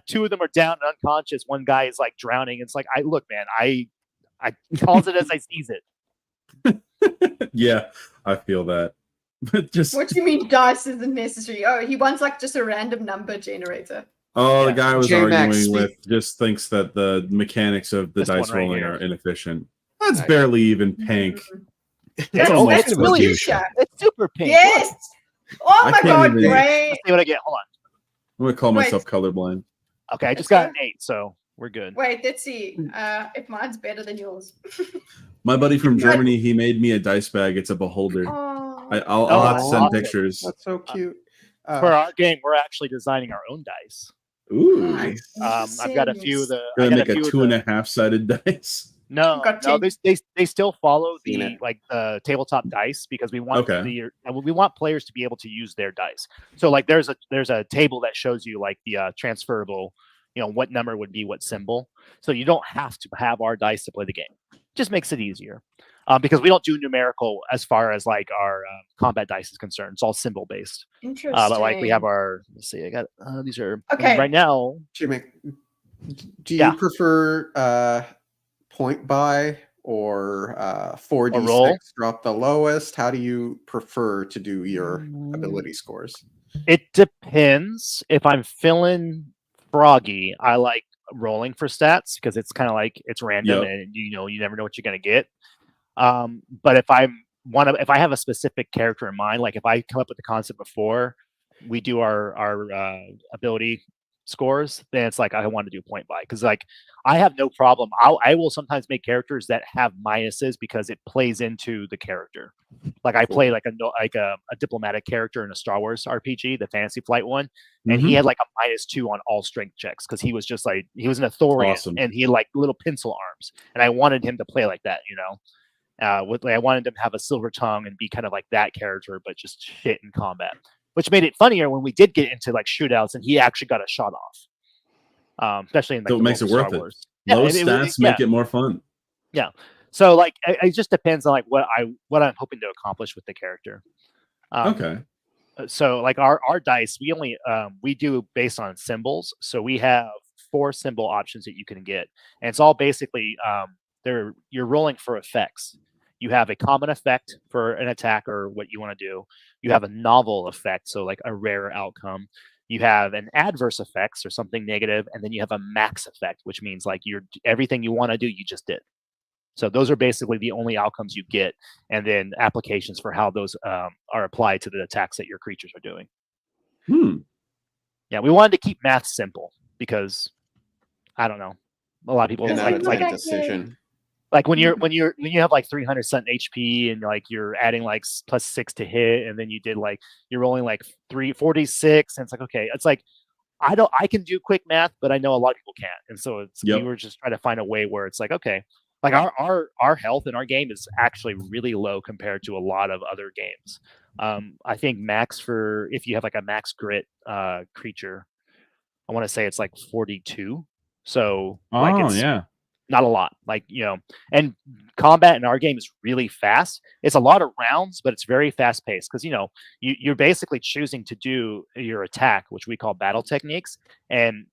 Two of them are down and unconscious. One guy is like drowning. It's like, I look, man, I calls it as I sees it. Yeah, I feel that. But just What do you mean dice isn't necessary? Oh, he wants like just a random number generator. the guy I was JayMac, arguing with just thinks that the mechanics of the This dice one right rolling here. are inefficient. That's barely even pink. That's almost really fuchsia. It's super pink. Yes. Oh I my can't god, even- great. Let's see what I get. Hold on. I'm gonna call Wait. myself colorblind. Okay, I just got an 8, so we're good. Wait, let's see. If mine's better than yours. My buddy from Right. Germany, he made me a dice bag. It's a beholder. Oh. I'll have to Oh, send awesome. pictures. That's so cute. For our game, we're actually designing our own dice. Ooh, Nice. I've got a few of the. I gonna got make a few of 2.5 sided dice. No, Got no, two. they still follow Seen the it. like the tabletop dice because we want Okay. we want players to be able to use their dice. So like there's a table that shows you like the transferable, what number would be what symbol. So you don't have to have our dice to play the game. Just makes it easier. Because we don't do numerical as far as like our combat dice is concerned. It's all symbol based. Interesting. But like we have our let's see, I got these are Okay. right now. JayMac, do you Yeah. prefer point buy or 4d6 roll? drop the lowest? How do you prefer to do your ability scores? It depends. If I'm feeling froggy, I like rolling for stats because it's kind of like it's random Yep. and you never know what you're gonna get. But if if I have a specific character in mind, like if I come up with the concept before we do our ability scores, then it's like I want to do point buy because like I have no problem. I will sometimes make characters that have minuses because it plays into the character. Like I play like a diplomatic character in a Star Wars RPG, the Fantasy Flight one, and he had like a -2 on all strength checks because he was just like he was an authorian Awesome. and he had like little pencil arms, and I wanted him to play like that, I wanted him to have a silver tongue and be kind of like that character, but just shit in combat, which made it funnier when we did get into like shootouts and he actually got a shot off, especially in like So it the makes world it of worth Star it. Wars. Low and stats make it more fun. So like it just depends on like what I'm hoping to accomplish with the character. Okay. So like our dice, we only we do based on symbols. So we have 4 symbol options that you can get, and it's all basically you're rolling for effects. You have a common effect for an attack or what you want to do. You have a novel effect, so like a rare outcome. You have an adverse effects or something negative, and then you have a max effect, which means like everything you want to do, you just did. So those are basically the only outcomes you get, and then applications for how those are applied to the attacks that your creatures are doing. Yeah, we wanted to keep math simple because I don't know, a lot of people And like a decision. like when you have like 300 something HP and like you're adding like +6 to hit, and then you're rolling like 46, and it's like okay, it's like I can do quick math, but I know a lot of people can't, and so we were just trying to find a way where it's like okay, like our health in our game is actually really low compared to a lot of other games. I think max for if you have like a max grit creature, I want to say it's like 42. So like it's not a lot, and combat in our game is really fast. It's a lot of rounds, but it's very fast paced because you're basically choosing to do your attack, which we call battle techniques, and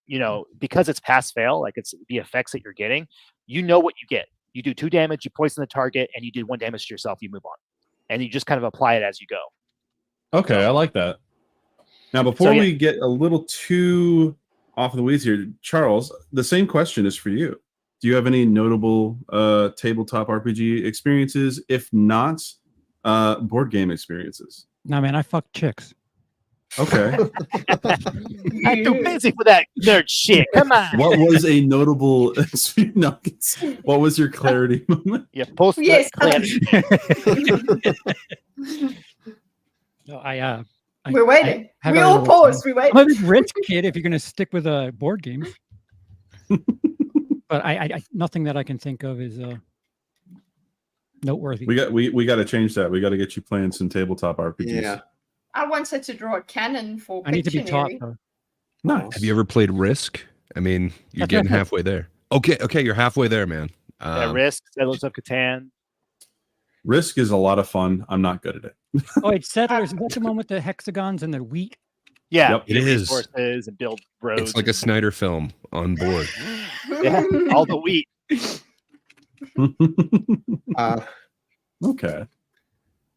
because it's pass fail, like it's the effects that you're getting, what you get. You do 2 damage, you poison the target, and you do 1 damage to yourself. You move on, and you just kind of apply it as you go. Okay, I like that. Now, before we get a little too off the weeds here, Charles, the same question is for you. Do you have any notable tabletop RPG experiences? If not, board game experiences? No, man, I fuck chicks. Okay. I'm too busy for that nerd shit. Come on. What was a notable what was your clarity moment? Yeah, post Yes. clarity. No, We're waiting. have We a all little- pause. We wait. I'm a big risk kid if you're going to stick with a board game. But I nothing that I can think of is noteworthy. We got to change that. We got to get you playing some tabletop RPGs. Yeah. I once had to draw a cannon for I need to be taught Pictionary. though. Nice. Have you ever played Risk? I mean, you're getting halfway there. Okay, you're halfway there, man. Risk, Settlers of Catan. Risk is a lot of fun. I'm not good at it. Oh, it's Settlers. Is that the one with the hexagons and the wheat? Yeah, Yep. It is. resources and build roads. It's like a Snyder film on board. Yeah, all the wheat. Okay.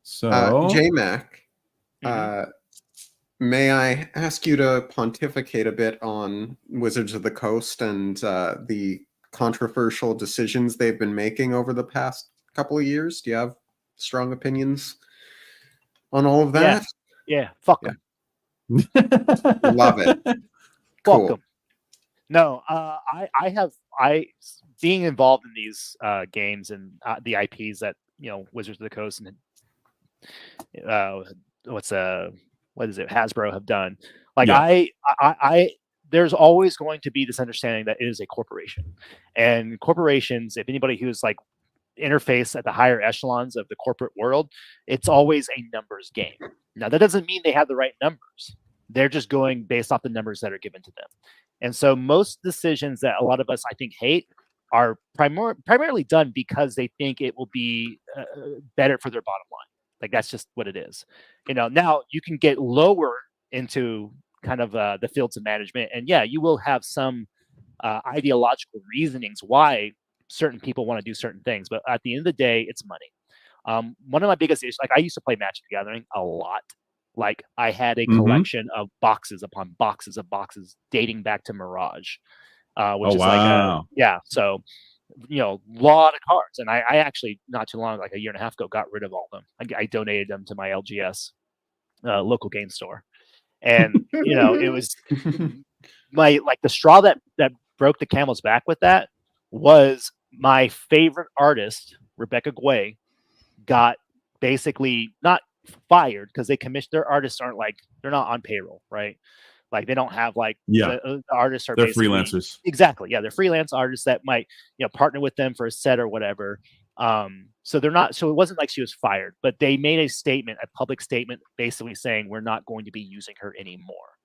So, JayMac, may I ask you to pontificate a bit on Wizards of the Coast and the controversial decisions they've been making over the past couple of years? Do you have strong opinions on all of that? Yeah, fuck them. Love it. Fuck Cool. them. No, I being involved in these games and the IPs that Wizards of the Coast and what is it, Hasbro have done. Like I there's always going to be this understanding that it is a corporation, and corporations, if anybody who's like interface at the higher echelons of the corporate world, it's always a numbers game. Now that doesn't mean they have the right numbers. They're just going based off the numbers that are given to them. And so most decisions that a lot of us, I think, hate are primarily done because they think it will be better for their bottom line. Like that's just what it is. Now you can get lower into kind of the fields of management, and yeah, you will have some ideological reasonings why certain people want to do certain things. But at the end of the day, it's money. One of my biggest issues, like I used to play Magic the Gathering a lot. Like I had a collection of boxes upon boxes of boxes dating back to Mirage, which is so lot of cards. And I actually not too long, like a year and a half ago, got rid of all of them. I donated them to my LGS local game store, and it was the straw that broke the camel's back with that was my favorite artist, Rebecca Guay, got basically not fired because they commission their artists they're not on payroll, right? Like they don't have the artists are they're freelancers. Exactly. Yeah, they're freelance artists that might partner with them for a set or whatever. So they're not. So it wasn't like she was fired, but they made a public statement, basically saying we're not going to be using her anymore,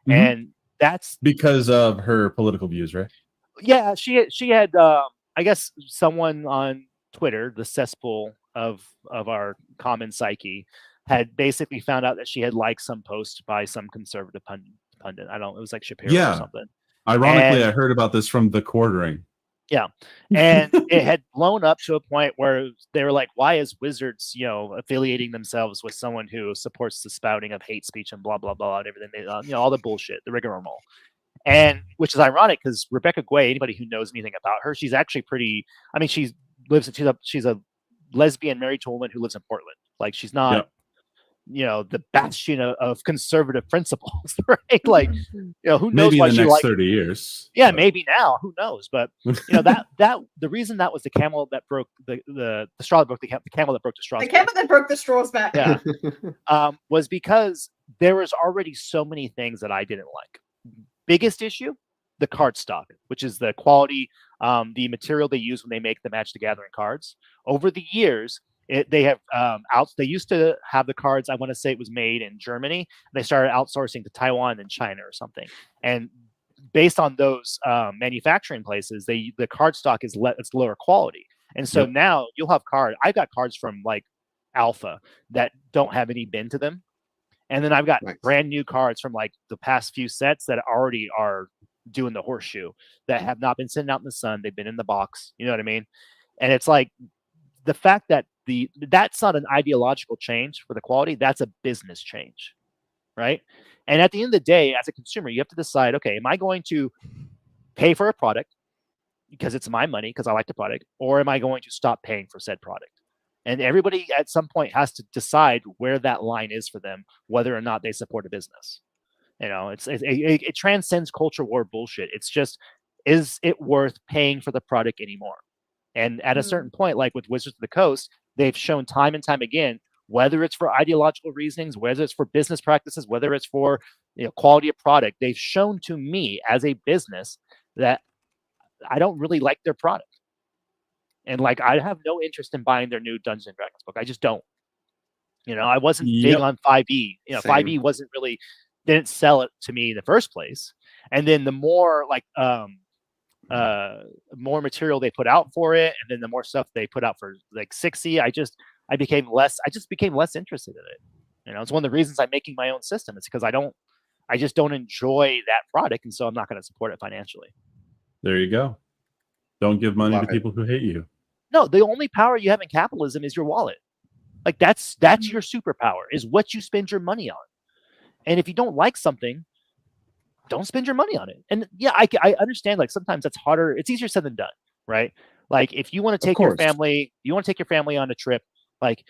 and that's because of her political views, right? Yeah, she had I guess someone on Twitter, the cesspool of our common psyche, had basically found out that she had liked some post by some conservative pundit. I don't know, it was like Shapiro or something. Ironically, I heard about this from The Quartering. Yeah. And it had blown up to a point where they were like, why is Wizards, affiliating themselves with someone who supports the spouting of hate speech and blah, blah, blah, and everything, all the bullshit, the rigmarole. And which is ironic because Rebecca Guay, anybody who knows anything about her, she's actually pretty, she's a lesbian married to a woman who lives in Portland. Like she's not, the bastion of conservative principles, right? Like, who knows maybe why in the she next 30 years. Yeah, maybe now, who knows? But that the reason that was the camel that broke the straw that broke the camel that broke the straw. The camel that broke the straw's back. Yeah, was because there was already so many things that I didn't like. Biggest issue, the card stock, which is the quality, the material they use when they make the Magic the Gathering cards. Over the years, they have they used to have the cards, I want to say it was made in Germany. They started outsourcing to Taiwan and China or something. And based on those manufacturing places, the card stock is it's lower quality. And so now you'll have I've got cards from like Alpha that don't have any bin to them. And then I've got brand new cards from like the past few sets that already are doing the horseshoe, that have not been sitting out in the sun. They've been in the box. You know what I mean? And it's like the fact that that's not an ideological change for the quality. That's a business change, right? And at the end of the day, as a consumer, you have to decide, okay, am I going to pay for a product because it's my money, because I like the product, or am I going to stop paying for said product? And everybody at some point has to decide where that line is for them, whether or not they support a business. It transcends culture war bullshit. It's just, is it worth paying for the product anymore? And at a certain point, like with Wizards of the Coast, they've shown time and time again, whether it's for ideological reasons, whether it's for business practices, whether it's for quality of product, they've shown to me as a business that I don't really like their product. And like, I have no interest in buying their new Dungeons and Dragons book. I just don't. I wasn't big on 5e. 5e wasn't really, didn't sell it to me in the first place. And then the more like more material they put out for it, and then the more stuff they put out for like 6e, I just became less interested in it. You know, it's one of the reasons I'm making my own system. It's because I just don't enjoy that product, and so I'm not going to support it financially. There you go. Don't give money Love to it. people who hate you. No, the only power you have in capitalism is your wallet. Like that's your superpower, is what you spend your money on. And if you don't like something, don't spend your money on it. And yeah, I understand, like sometimes that's harder. It's easier said than done, right? Like if you want to take your family, on a trip, like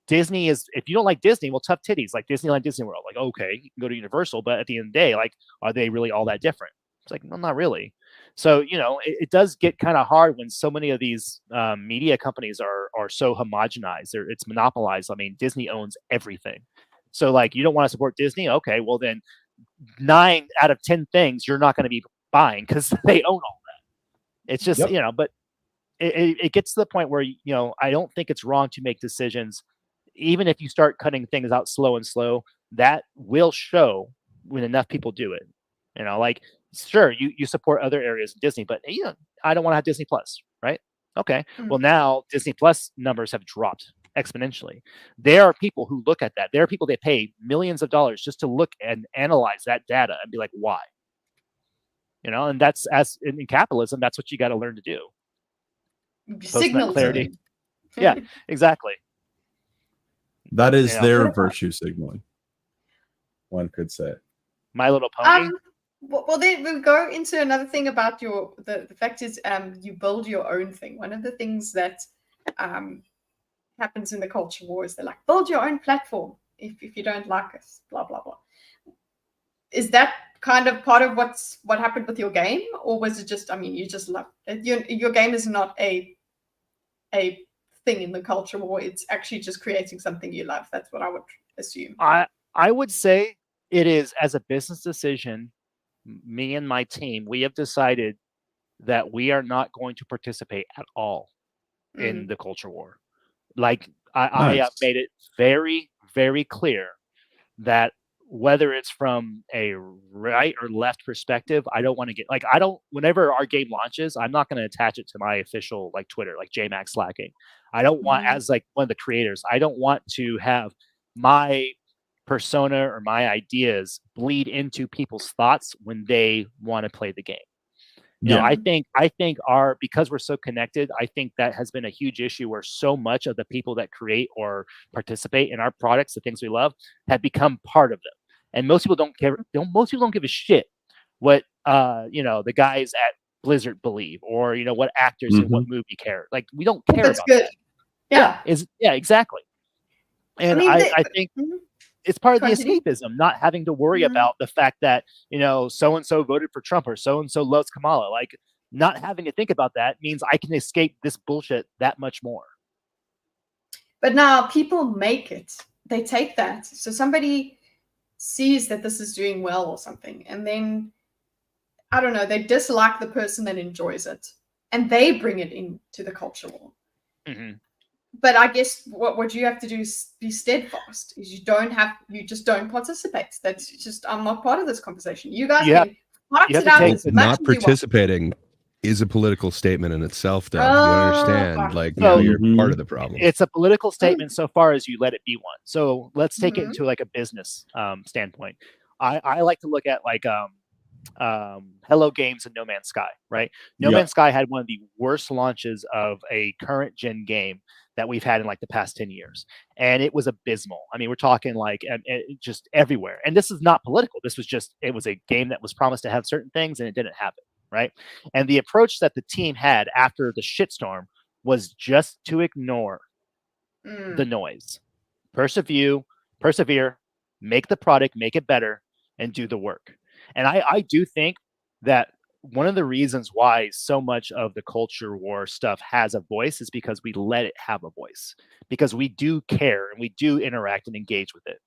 Disney is, if you don't like Disney, well, tough titties, like Disneyland, Disney World. Like, okay, you can go to Universal, but at the end of the day, like, are they really all that different? It's like, well, not really. So, you know, it does get kind of hard when so many of these media companies are so homogenized. It's monopolized. I mean, Disney owns everything. So, like, you don't want to support Disney? Okay, well, then 9 out of 10 things you're not going to be buying because they own all that. It's just, you know, but it gets to the point where, you know, I don't think it's wrong to make decisions. Even if you start cutting things out slow, that will show when enough people do it. You know, like, sure, you support other areas of Disney, but you know, I don't want to have Disney Plus, right? Okay. Well, now Disney Plus numbers have dropped exponentially. There are people who look at that. There are people that pay millions of dollars just to look and analyze that data and be like, why? You know, and that's, as in capitalism, that's what you got to learn to do. Signal clarity. Yeah, exactly. That is their virtue signaling, one could say. My Little Pony. Well, then we'll go into another thing about the fact is you build your own thing. One of the things that happens in the culture war is they're like, build your own platform if you don't like us, blah blah blah. Is that kind of part of what happened with your game, or was it just, I mean, you just love your game is not a thing in the culture war, it's actually just creating something you love? That's what I would assume. I would say it is, as a business decision, me and my team, we have decided that we are not going to participate at all in the culture war. Like I have made it very, very clear that whether it's from a right or left perspective, I don't want to get, like, whenever our game launches, I'm not going to attach it to my official, like, Twitter, like JayMac slacking. I don't want, as like one of the creators, I don't want to have my persona or my ideas bleed into people's thoughts when they want to play the game. You know, I think because we're so connected, I think that has been a huge issue where so much of the people that create or participate in our products, the things we love, have become part of them. And most people don't care. Most people don't give a shit what you know, the guys at Blizzard believe, or you know, what actors in what movie care. Like, we don't care about that. Yeah, exactly. And I think it's part of the escapism, not having to worry about the fact that, you know, so-and-so voted for Trump or so-and-so loves Kamala. Like, not having to think about that means I can escape this bullshit that much more. But now people make it. They take that. So somebody sees that this is doing well or something, and then, I don't know, they dislike the person that enjoys it, and they bring it into the culture war. But I guess what you have to do is be steadfast. Is you just don't participate. That's just, I'm not part of this conversation. You guys can box it out as much not as you participating is a political statement in itself, though. You understand? Like, now you're part of the problem. It's a political statement so far as you let it be one. So let's take it into like a business standpoint. I like to look at like Hello Games and No Man's Sky, right? No Man's Sky had one of the worst launches of a current gen game that we've had in like the past 10 years. And it was abysmal. I mean, we're talking like just everywhere. And this is not political. This was just, it was a game that was promised to have certain things and it didn't happen, right? And the approach that the team had after the shitstorm was just to ignore the noise. Persevere, make the product, make it better, and do the work. And I do think that one of the reasons why so much of the culture war stuff has a voice is because we let it have a voice, because we do care and we do interact and engage with it.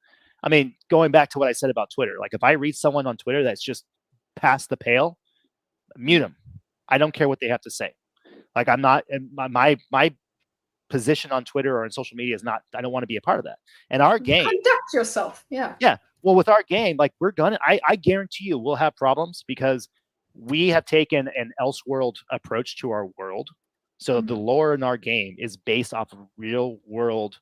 I mean, going back to what I said about Twitter, like if I read someone on Twitter that's just past the pale, mute them. I don't care what they have to say. Like, I'm not, my position on Twitter or on social media is not, I don't want to be a part of that. And our game, conduct yourself. Yeah. Well, with our game, like I guarantee you we'll have problems because we have taken an Elseworld approach to our world. So the lore in our game is based off of real world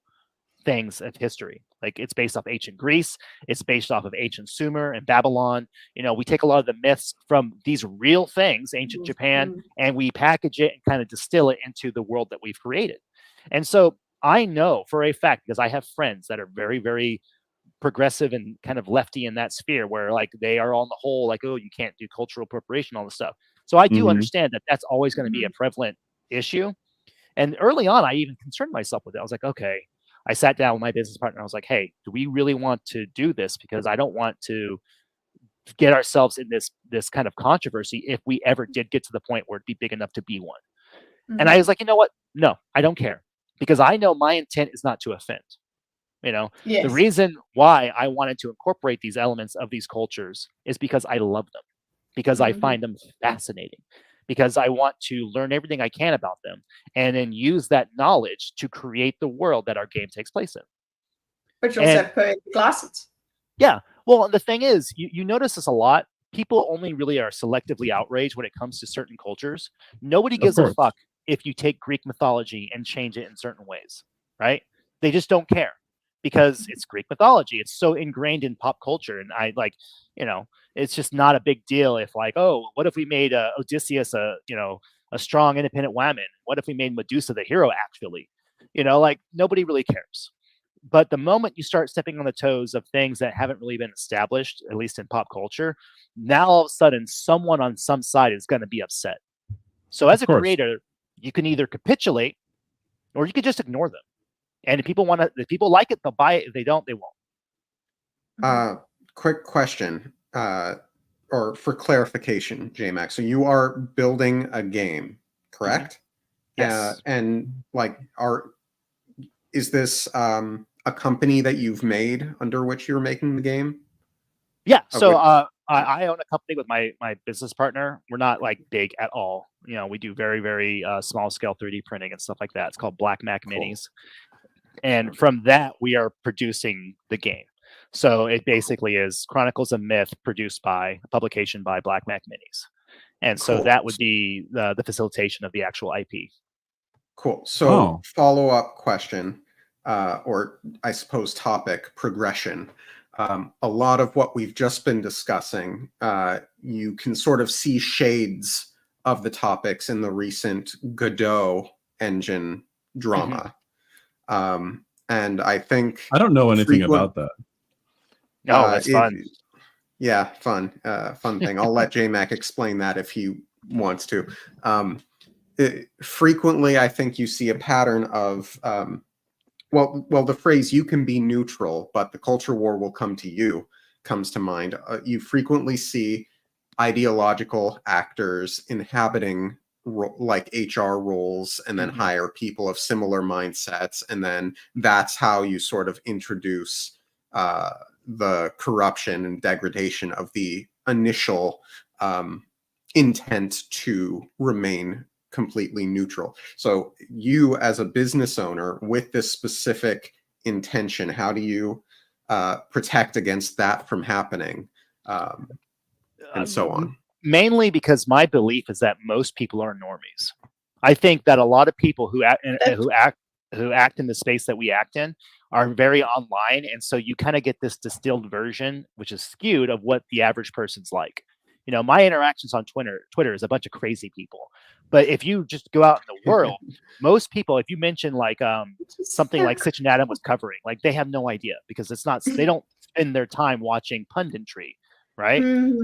things of history. Like it's based off ancient Greece, it's based off of ancient Sumer and Babylon. We take a lot of the myths from these real things, ancient Japan, and we package it and kind of distill it into the world that we've created. And so I know for a fact, because I have friends that are very, very progressive and kind of lefty in that sphere, where like they are on the whole like, oh, you can't do cultural appropriation, all this stuff. So I do understand that that's always going to be a prevalent issue. And early on, I even concerned myself with it. I was like, okay, I sat down with my business partner. I was like, hey, do we really want to do this? Because I don't want to get ourselves in this kind of controversy if we ever did get to the point where it'd be big enough to be one. And I was like, you know what? No, I don't care, because I know my intent is not to offend. The reason why I wanted to incorporate these elements of these cultures is because I love them, because I find them fascinating, because I want to learn everything I can about them and then use that knowledge to create the world that our game takes place in. But you also have poetic license. Yeah. Well, the thing is, you notice this a lot. People only really are selectively outraged when it comes to certain cultures. Nobody gives a fuck if you take Greek mythology and change it in certain ways, right? They just don't care, because it's Greek mythology. It's so ingrained in pop culture. And I like, it's just not a big deal if like, oh, what if we made Odysseus a strong, independent woman? What if we made Medusa the hero, actually? Like nobody really cares. But the moment you start stepping on the toes of things that haven't really been established, at least in pop culture, now all of a sudden someone on some side is going to be upset. So as a creator, you can either capitulate or you could just ignore them. And if people like it, they'll buy it. If they don't, they won't. Quick question, or for clarification, JayMac. So you are building a game, correct? Yes. And like, is this a company that you've made under which you're making the game? Yeah. So I own a company with my business partner. We're not like big at all. We do very, very small scale 3D printing and stuff like that. It's called Black Mac Minis. And from that, we are producing the game. So it basically is Chronicles of Myth produced by a publication by Black Mac Minis. And so that would be the facilitation of the actual IP. Cool. So follow-up question, or I suppose topic, progression. A lot of what we've just been discussing, you can sort of see shades of the topics in the recent Godot engine drama. And I think I don't know anything about that. No, that's fun. Yeah, fun thing. I'll let JayMac explain that if he wants to. Frequently, I think you see a pattern of, well, the phrase "you can be neutral, but the culture war will come to you" comes to mind. You frequently see ideological actors inhabiting like HR roles and then hire people of similar mindsets. And then that's how you sort of introduce the corruption and degradation of the initial intent to remain completely neutral. So you as a business owner with this specific intention, how do you protect against that from happening, and so on? Mainly because my belief is that most people are normies. I think that a lot of people who act in the space that we act in are very online, and so you kind of get this distilled version, which is skewed, of what the average person's like. My interactions on Twitter is a bunch of crazy people. But if you just go out in the world, most people, if you mention like something like Sitch and Adam was covering, like they have no idea, because they don't spend their time watching punditry, right?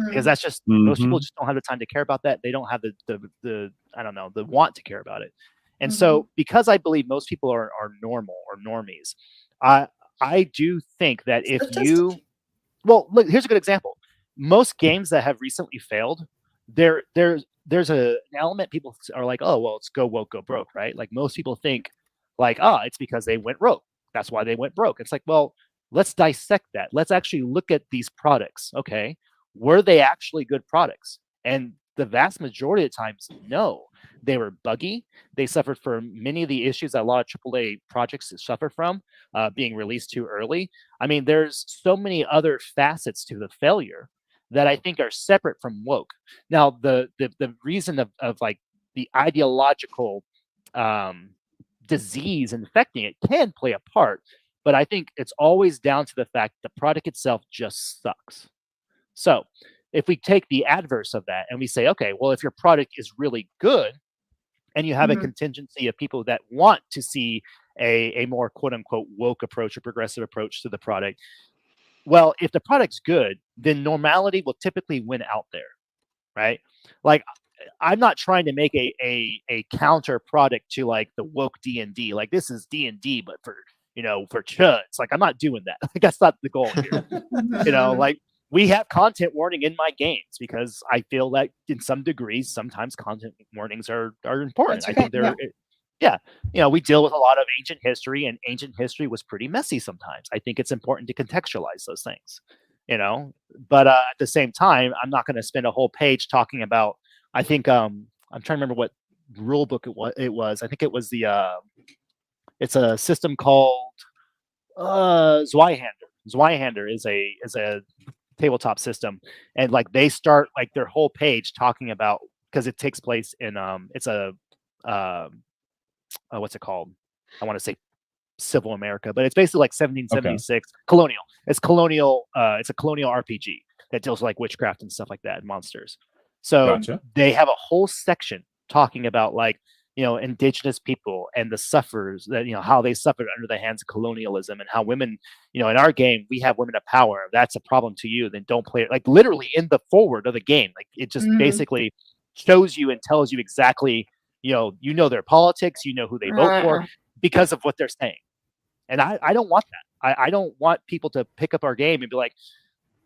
Because that's just most people just don't have the time to care about that. They don't have the I don't know, the want to care about it. And so because I believe most people are normal or normies, I do think that if you, well, look, here's a good example. Most games that have recently failed, there's an element people are like, oh, well, it's go woke, go broke, right? Like most people think like, it's because they went rogue. That's why they went broke. It's like, well, let's dissect that. Let's actually look at these products. Okay, were they actually good products? And the vast majority of times, no. They were buggy. They suffered from many of the issues that a lot of AAA projects suffer from, being released too early. I mean, there's so many other facets to the failure that I think are separate from woke. Now, the reason of like the ideological disease infecting it can play a part, but I think it's always down to the fact the product itself just sucks. So if we take the adverse of that and we say, okay, well, if your product is really good and you have a contingency of people that want to see a more quote unquote woke approach or progressive approach to the product, well, if the product's good, then normality will typically win out there, right? Like, I'm not trying to make a counter product to like the woke D&D. Like, this is D&D, but for, you know, for chuds. Like, I'm not doing that. Like, that's not the goal here. You know, like, we have content warning in my games because I feel that in some degrees, sometimes content warnings are important. I think they're, yeah, you know, we deal with a lot of ancient history, and ancient history was pretty messy sometimes. I think it's important to contextualize those things, you know, but at the same time, I'm not going to spend a whole page talking about, I think, I'm trying to remember what rule book it was. I think it was the, it's a system called Zweihander. Zweihander is a tabletop system, and like they start like their whole page talking about, because it takes place in it's a what's it called? I want to say civil America, but it's basically like 1776 colonial. It's colonial. It's a colonial RPG that deals with like witchcraft and stuff like that and monsters. So they have a whole section talking about like, you know, indigenous people and the sufferers, that, you know, how they suffered under the hands of colonialism, and how women, you know, in our game, we have women of power. If that's a problem to you, then don't play it. Like literally in the forward of the game, like it just basically shows you and tells you exactly, you know their politics, you know who they vote for because of what they're saying. And I don't want that. I don't want people to pick up our game and be like,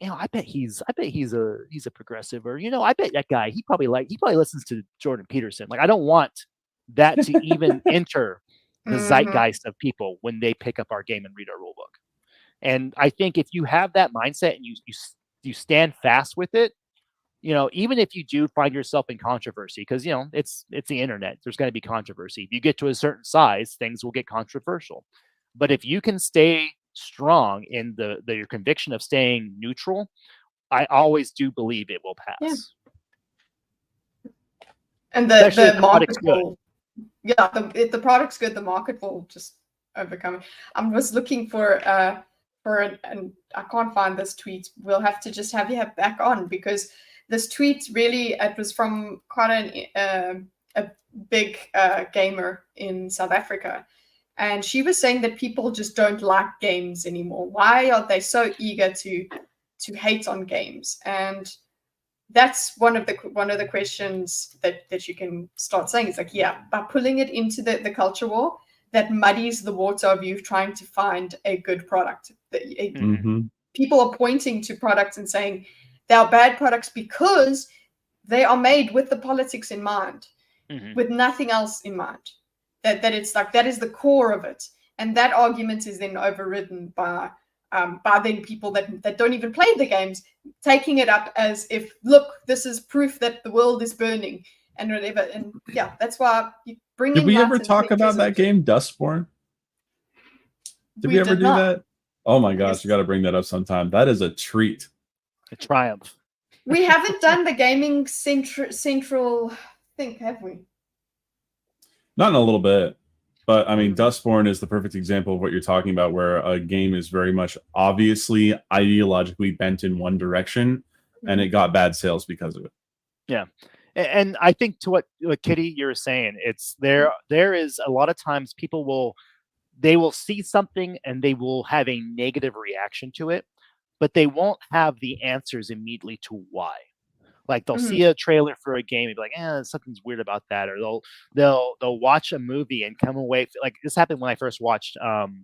you know, I bet he's a progressive, or, you know, I bet that guy, he probably listens to Jordan Peterson. Like, I don't want that to even enter the zeitgeist of people when they pick up our game and read our rule book. And I think if you have that mindset and you stand fast with it, you know, even if you do find yourself in controversy, because, you know, it's the internet, there's going to be controversy. If you get to a certain size, things will get controversial. But if you can stay strong in your conviction of staying neutral, I always do believe it will pass. Yeah. And the market will, if the product's good, the market will just overcome it. I was looking for and I can't find this tweet. We'll have to just have you back on, because this tweet really, it was from quite a big gamer in South Africa. And she was saying that people just don't like games anymore. Why are they so eager to hate on games? And that's one of the questions that you can start saying. It's like, yeah, by pulling it into the culture war, that muddies the water of you trying to find a good product. People are pointing to products and saying they are bad products because they are made with the politics in mind, with nothing else in mind. That it's like, that is the core of it. And that argument is then overridden by then people that don't even play the games, taking it up as if, look, this is proof that the world is burning and whatever. And yeah, that's why you bring. Did we ever talk about that game, Dustborn? Did we ever do that? Oh my gosh, you got to bring that up sometime. That is a treat. A triumph. We haven't done the gaming central thing, have we? Not in a little bit, but I mean, Dustborn is the perfect example of what you're talking about, where a game is very much obviously ideologically bent in one direction, and it got bad sales because of it. Yeah. And I think to what Kitty, you were saying, it's there is a lot of times people will see something and they will have a negative reaction to it, but they won't have the answers immediately to why. Like they'll see a trailer for a game and be like, something's weird about that. Or they'll watch a movie and come away. Like this happened when I first watched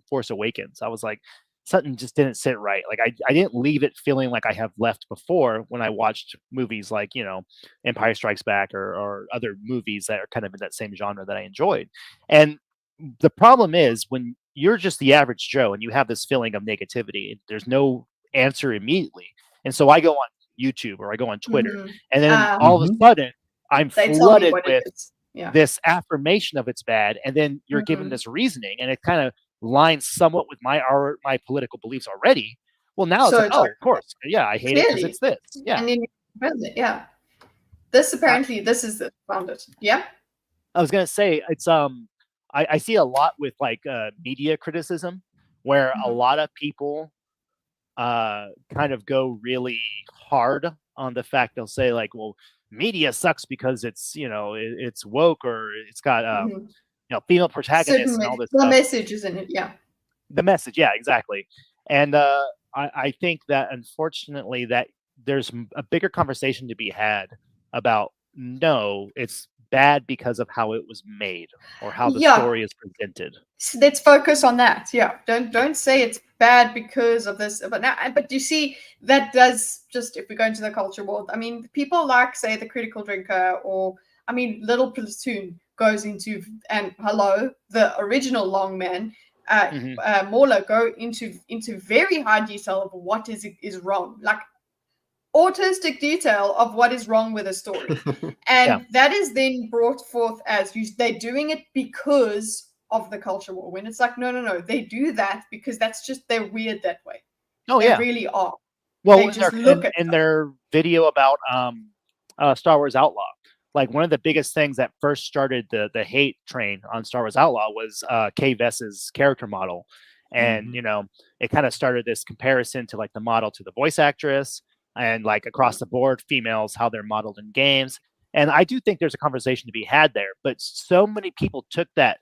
Force Awakens. I was like, something just didn't sit right. Like I didn't leave it feeling like I have left before when I watched movies like, you know, Empire Strikes Back or other movies that are kind of in that same genre that I enjoyed. And the problem is when you're just the average Joe and you have this feeling of negativity, there's no answer immediately. And so I go on YouTube or I go on Twitter, and then all of a sudden I'm flooded with this affirmation of it's bad, and then you're given this reasoning, and it kind of lines somewhat with my political beliefs already. Well, now it's like, of course, yeah, I hate it because it's this, and then this apparently this is the found it, yeah. I was gonna say it's I see a lot with like media criticism where a lot of people kind of go really hard on the fact they'll say like, well, media sucks because it's it's woke or it's got female protagonists and all this the stuff. message is in it, yeah. The message, yeah, exactly. And I think that unfortunately that there's a bigger conversation to be had about no, it's bad because of how it was made or how the story is presented. So let's focus on that. Yeah, don't say it's bad because of this. But you see, that does just, if we go into the culture world, I mean, people like say the Critical Drinker, or I mean, Little Platoon goes into, and hello, the original Long Man. Mauler go into very high detail of what is wrong, like autistic detail of what is wrong with a story, and that is then brought forth as they're doing it because of the culture war. When it's like, no, they do that because that's just they're weird that way. They really are. Well, in their video about Star Wars Outlaw, like one of the biggest things that first started the hate train on Star Wars Outlaw was Kay Vess's character model. And, it kind of started this comparison to like the model to the voice actress and like across the board females, how they're modeled in games. And I do think there's a conversation to be had there, but so many people took that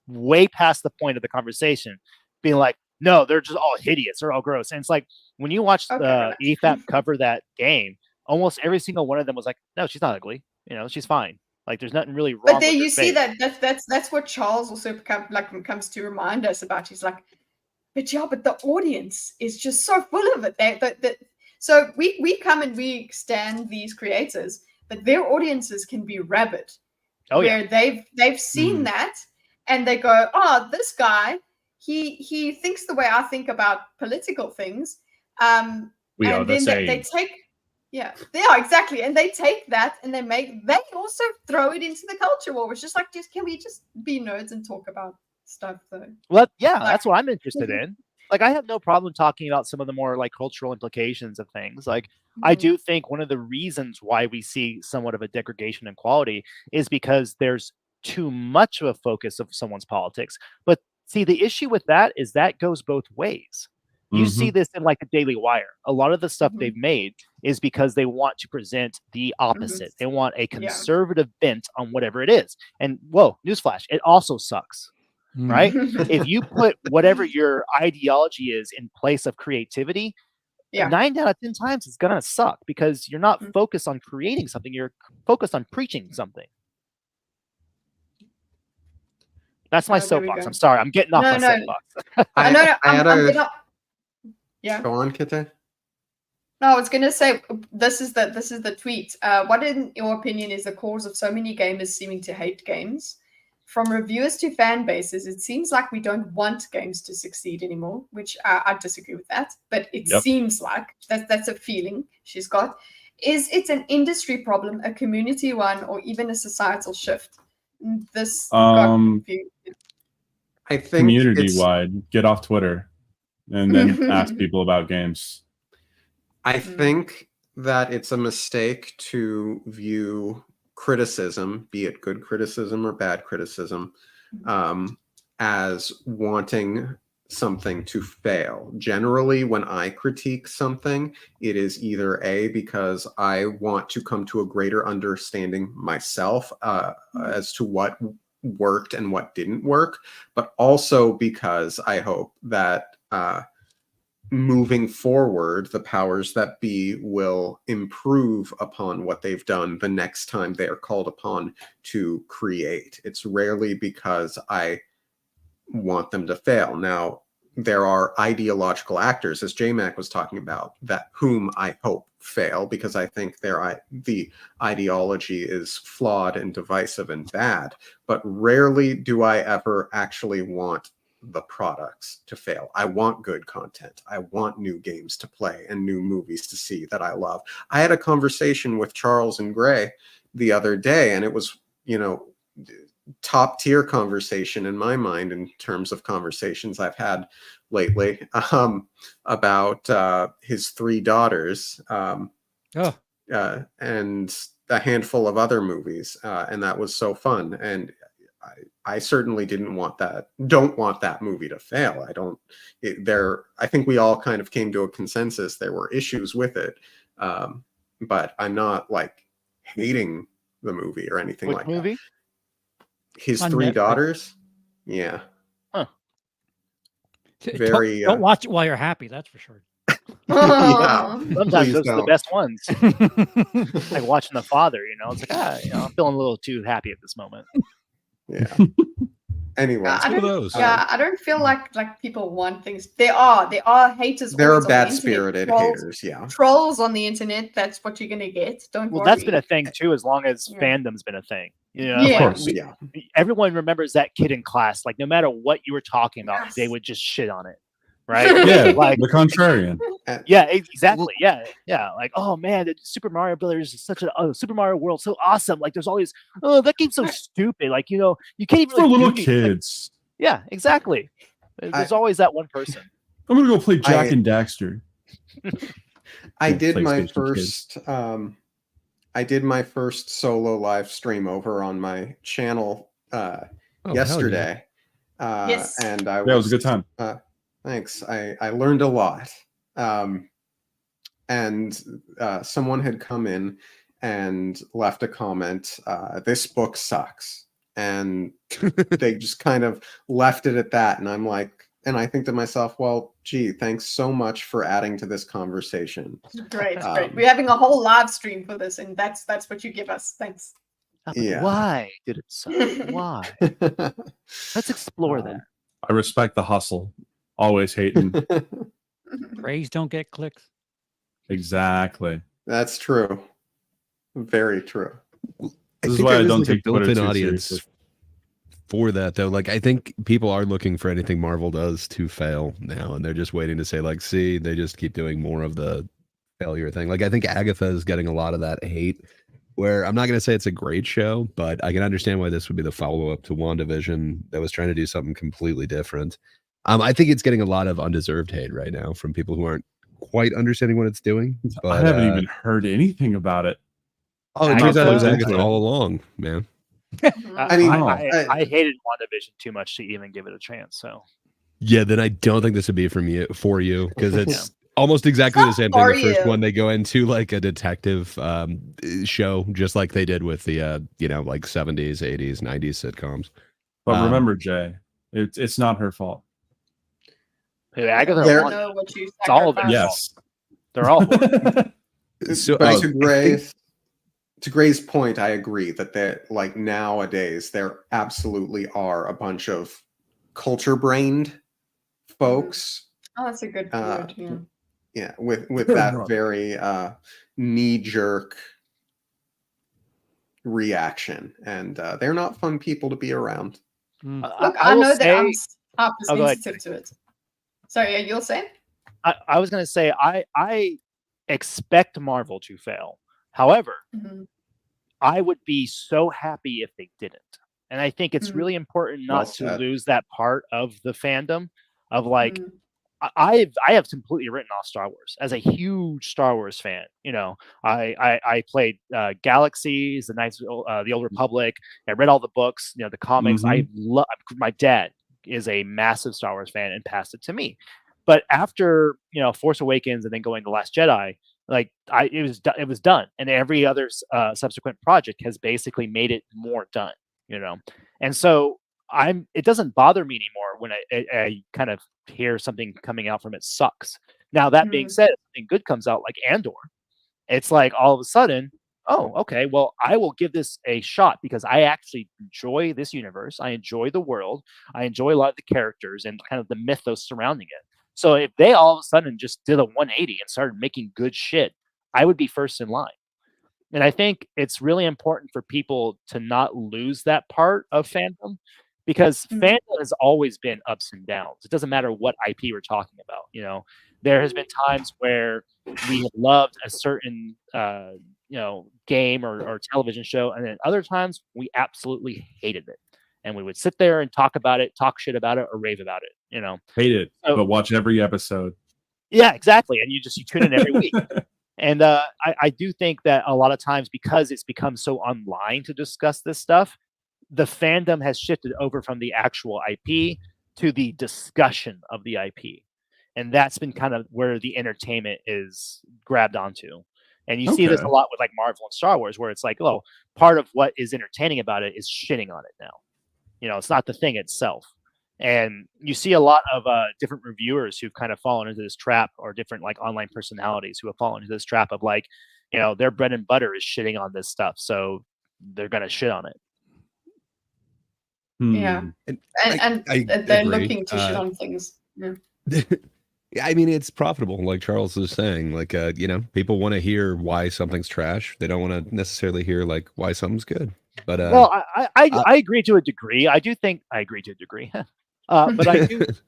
way past the point of the conversation being like, no, they're just all hideous. They're all gross. And it's like, when you watch the EFAP cover that game, almost every single one of them was like, no, she's not ugly. She's fine. Like, there's nothing really wrong. But there you see that's what Charles also comes to remind us about. He's like, but the audience is just so full of it. So we come and we stand these creators, but their audiences can be rabid. Where they've seen that and they go, oh, this guy, he thinks the way I think about political things. We are the same. They take. Yeah, exactly. And they take that and they also throw it into the culture war, which is like, can we just be nerds and talk about stuff though? Well, yeah, that's what I'm interested in. Like, I have no problem talking about some of the more like cultural implications of things. Like, I do think one of the reasons why we see somewhat of a degradation in quality is because there's too much of a focus of someone's politics. But see, the issue with that is that goes both ways. You see this in like the Daily Wire. A lot of the stuff they've made is because they want to present the opposite. They want a conservative bent on whatever it is. And whoa, newsflash, it also sucks, right? If you put whatever your ideology is in place of creativity, 9 out of 10 times it's gonna suck because you're not focused on creating something. You're focused on preaching something. That's my soapbox. I'm sorry, I'm getting off my soapbox. Go on, Kite. No, I was going to say, this is the tweet. What, in your opinion, is the cause of so many gamers seeming to hate games? From reviewers to fan bases, it seems like we don't want games to succeed anymore, which I disagree with that. But it seems like that's a feeling she's got. Is it an industry problem, a community one, or even a societal shift? This got confused. I think community-wide, get off Twitter. And then ask people about games. I think that it's a mistake to view criticism, be it good criticism or bad criticism, as wanting something to fail. Generally, when I critique something, it is either A, because I want to come to a greater understanding myself as to what worked and what didn't work, but also because I hope that moving forward, the powers that be will improve upon what they've done the next time they are called upon to create. It's rarely because I want them to fail. Now, there are ideological actors, as JayMac was talking about, that whom I hope fail because I think the ideology is flawed and divisive and bad. But rarely do I ever actually want the products to fail. I want good content. I want new games to play and new movies to see that I love. I had a conversation with Charles and Gray the other day, and it was, top tier conversation in my mind in terms of conversations I've had lately about his 3 daughters. And a handful of other movies, and that was so fun. And I certainly don't want that movie to fail. I think we all kind of came to a consensus. There were issues with it, but I'm not like hating the movie or anything Which like movie? that. His On Three Netflix. Daughters. Yeah. Huh. Very. Don't watch it while you're happy. That's for sure. Yeah. Sometimes Please those are the don't. best ones. Like watching The Father, it's like, I'm feeling a little too happy at this moment. Yeah. Anyway, I One of don't, those. I don't feel like people want things. There are haters. there are always on the bad internet. spirited Trolls- haters. Yeah. Trolls on the internet. That's what you're gonna get. Don't Well, worry. that's been a thing too, as long as Yeah. fandom's been a thing. Yeah. Like, Of course, yeah. Everyone remembers that kid in class. Like, no matter what you were talking about, Yes. they would just shit on it, right? Yeah, Like, the contrarian. yeah, exactly. Yeah. Like, oh man, the Super Mario Brothers is such a Super Mario World, so awesome. Like, there's always, that game's so stupid. Like, you can't even For really little do anything. kids. Yeah, exactly. There's always that one person. I'm gonna go play Jack and Daxter. I did my PlayStation kids. first I did my first solo live stream over on my channel Oh, hell yesterday. Yes. And Yeah, it was a good time. Thanks. I learned a lot. And someone had come in and left a comment, this book sucks. And they just kind of left it at that. And I'm like, and I think to myself, well, gee, thanks so much for adding to this conversation. Great, great. We're having a whole live stream for this, and that's what you give us. Thanks. Yeah. Why did it suck? Why? Let's explore that. I respect the hustle. Always hating. Praise don't get clicks. Exactly. That's true. Very true. This is think why I there is, don't like, a take Twitter built-in too audience seriously. for that though. Like, I think people are looking for anything Marvel does to fail now, and they're just waiting to say, like, see, they just keep doing more of the failure thing. Like, I think Agatha is getting a lot of that hate, where I'm not going to say it's a great show, but I can understand why this would be the follow-up to WandaVision that was trying to do something completely different. I think it's getting a lot of undeserved hate right now from people who aren't quite understanding what it's doing. But, I haven't even heard anything about it. Oh, it turns out it was Agatha- Agatha all along, man. I mean, I hated WandaVision too much to even give it a chance. So Yeah, then I don't think this would be for you because it's almost exactly the same thing. For The first you. one, they go into like a detective show, just like they did with the like 70s, 80s, 90s sitcoms. But remember, Jay, it's not her fault. Agatha, There- I don't know what you It's all of sacrificed. Yes. they're all. So, But to Gray's point, I agree that like nowadays there absolutely are a bunch of culture-brained folks. Oh, that's a good word. Yeah. Yeah, with that very knee-jerk reaction, and they're not fun people to be around. Look, I will know that I'm say- hyper go ahead. sensitive to it. Sorry, yeah, you'll say? I was going to say I expect Marvel to fail. However, Mhm. I would be so happy if they didn't. And I think it's Mhm. really important Well not to said. lose that part of the fandom of like Mhm. I have completely written off Star Wars as a huge Star Wars fan. I played Galaxies, the Knights, the Old Republic. I read all the books, the comics. I love. My dad is a massive Star Wars fan and passed it to me. But after Force Awakens and then going to Last Jedi, like it was done, and every other subsequent project has basically made it more done. And so it doesn't bother me anymore when I kind of hear something coming out from it sucks. Now that being said, if something good comes out like Andor, it's like all of a sudden, oh, okay, well, I will give this a shot because I actually enjoy this universe. I enjoy the world. I enjoy a lot of the characters and kind of the mythos surrounding it. So if they all of a sudden just did a 180 and started making good shit, I would be first in line. And I think it's really important for people to not lose that part of fandom because fandom has always been ups and downs. It doesn't matter what IP we're talking about. There has been times where we have loved a certain game or television show, and then other times we absolutely hated it. And we would sit there and talk about it, talk shit about it, or rave about it. Hate it, So- but watch every episode. Yeah, exactly. And you tune in every week. And I do think that a lot of times, because it's become so online to discuss this stuff, the fandom has shifted over from the actual IP to the discussion of the IP. And that's been kind of where the entertainment is grabbed onto. And you see this a lot with like Marvel and Star Wars, where it's like, oh, part of what is entertaining about it is shitting on it now. You know, it's not the thing itself. And you see a lot of different reviewers who've kind of fallen into this trap, or different like online personalities who have fallen into this trap of like, you know, their bread and butter is shitting on this stuff, so they're gonna shit on it. Yeah, and they're looking to shit on things. Yeah. I mean, it's profitable, like Charles was saying. Like, you know, people want to hear why something's trash. They don't want to necessarily hear like why something's good. But well, I agree to a degree. I agree to a degree. But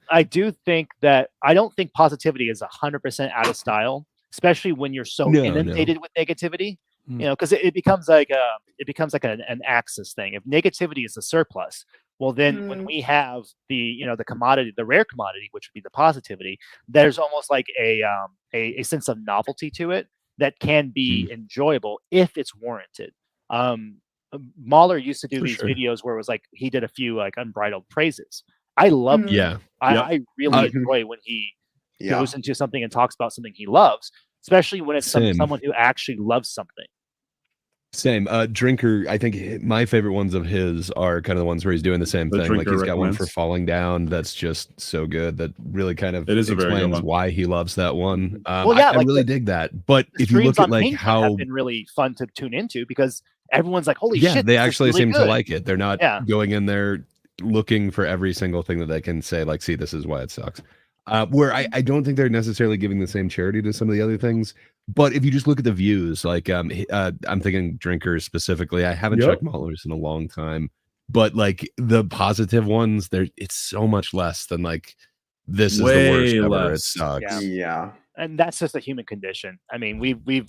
I do think that I don't think positivity is 100% out of style, especially when you're so inundated with negativity. You know, because it becomes like an axis thing. If negativity is the surplus, well, then when we have the the commodity, the rare commodity, which would be the positivity, there's almost like a sense of novelty to it that can be enjoyable if it's warranted. Mahler used to do these videos where it was like he did a few like unbridled praises. I love I really enjoy when he goes into something and talks about something he loves, especially when it's someone who actually loves something. Same. Drinker, I think my favorite ones of his are kind of the ones where he's doing the same thing. Like he's got one for Falling Down that's just so good, that really kind of explains why he loves that one. I really dig that. But if you look at like how have been really fun to tune into, because everyone's like, holy shit, they actually really seem good. to like it. They're not going in there looking for every single thing that they can say, like, see, this is why it sucks. Where I don't think they're necessarily giving the same charity to some of the other things. But if you just look at the views, like I'm thinking Drinkers specifically. I haven't checked Mahler's in a long time, but like the positive ones, it's so much less than like this is the worst ever. It sucks. Yeah. And that's just a human condition. I mean,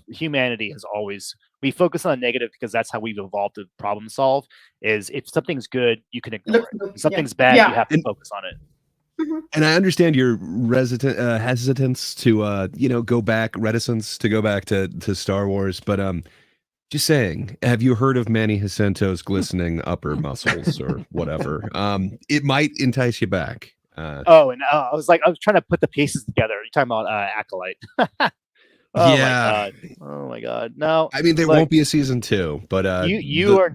humanity has always, we focus on negative because that's how we've evolved to problem solve. Is if something's good, you can ignore it. If something's bad, you have to focus on it. And I understand your hesitance to reticence to go back to Star Wars, but just saying, have you heard of Manny Jacinto's glistening upper muscles or whatever? It might entice you back. I was trying to put the pieces together. You're talking about Acolyte. Oh my god. No. I mean, there won't be a season 2, but you are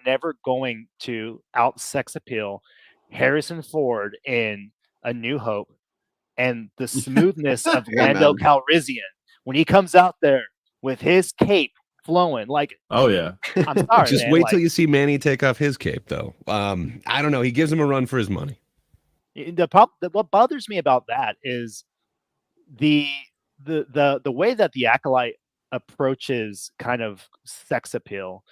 never going to out sex appeal Harrison Ford in A New Hope and the smoothness of Lando Calrissian when he comes out there with his cape flowing. Like, oh yeah, I'm sorry. Just man, wait till you see Manny take off his cape, though. I don't know. He gives him a run for his money. What bothers me about that is the way that the Acolyte approaches kind of sex appeal.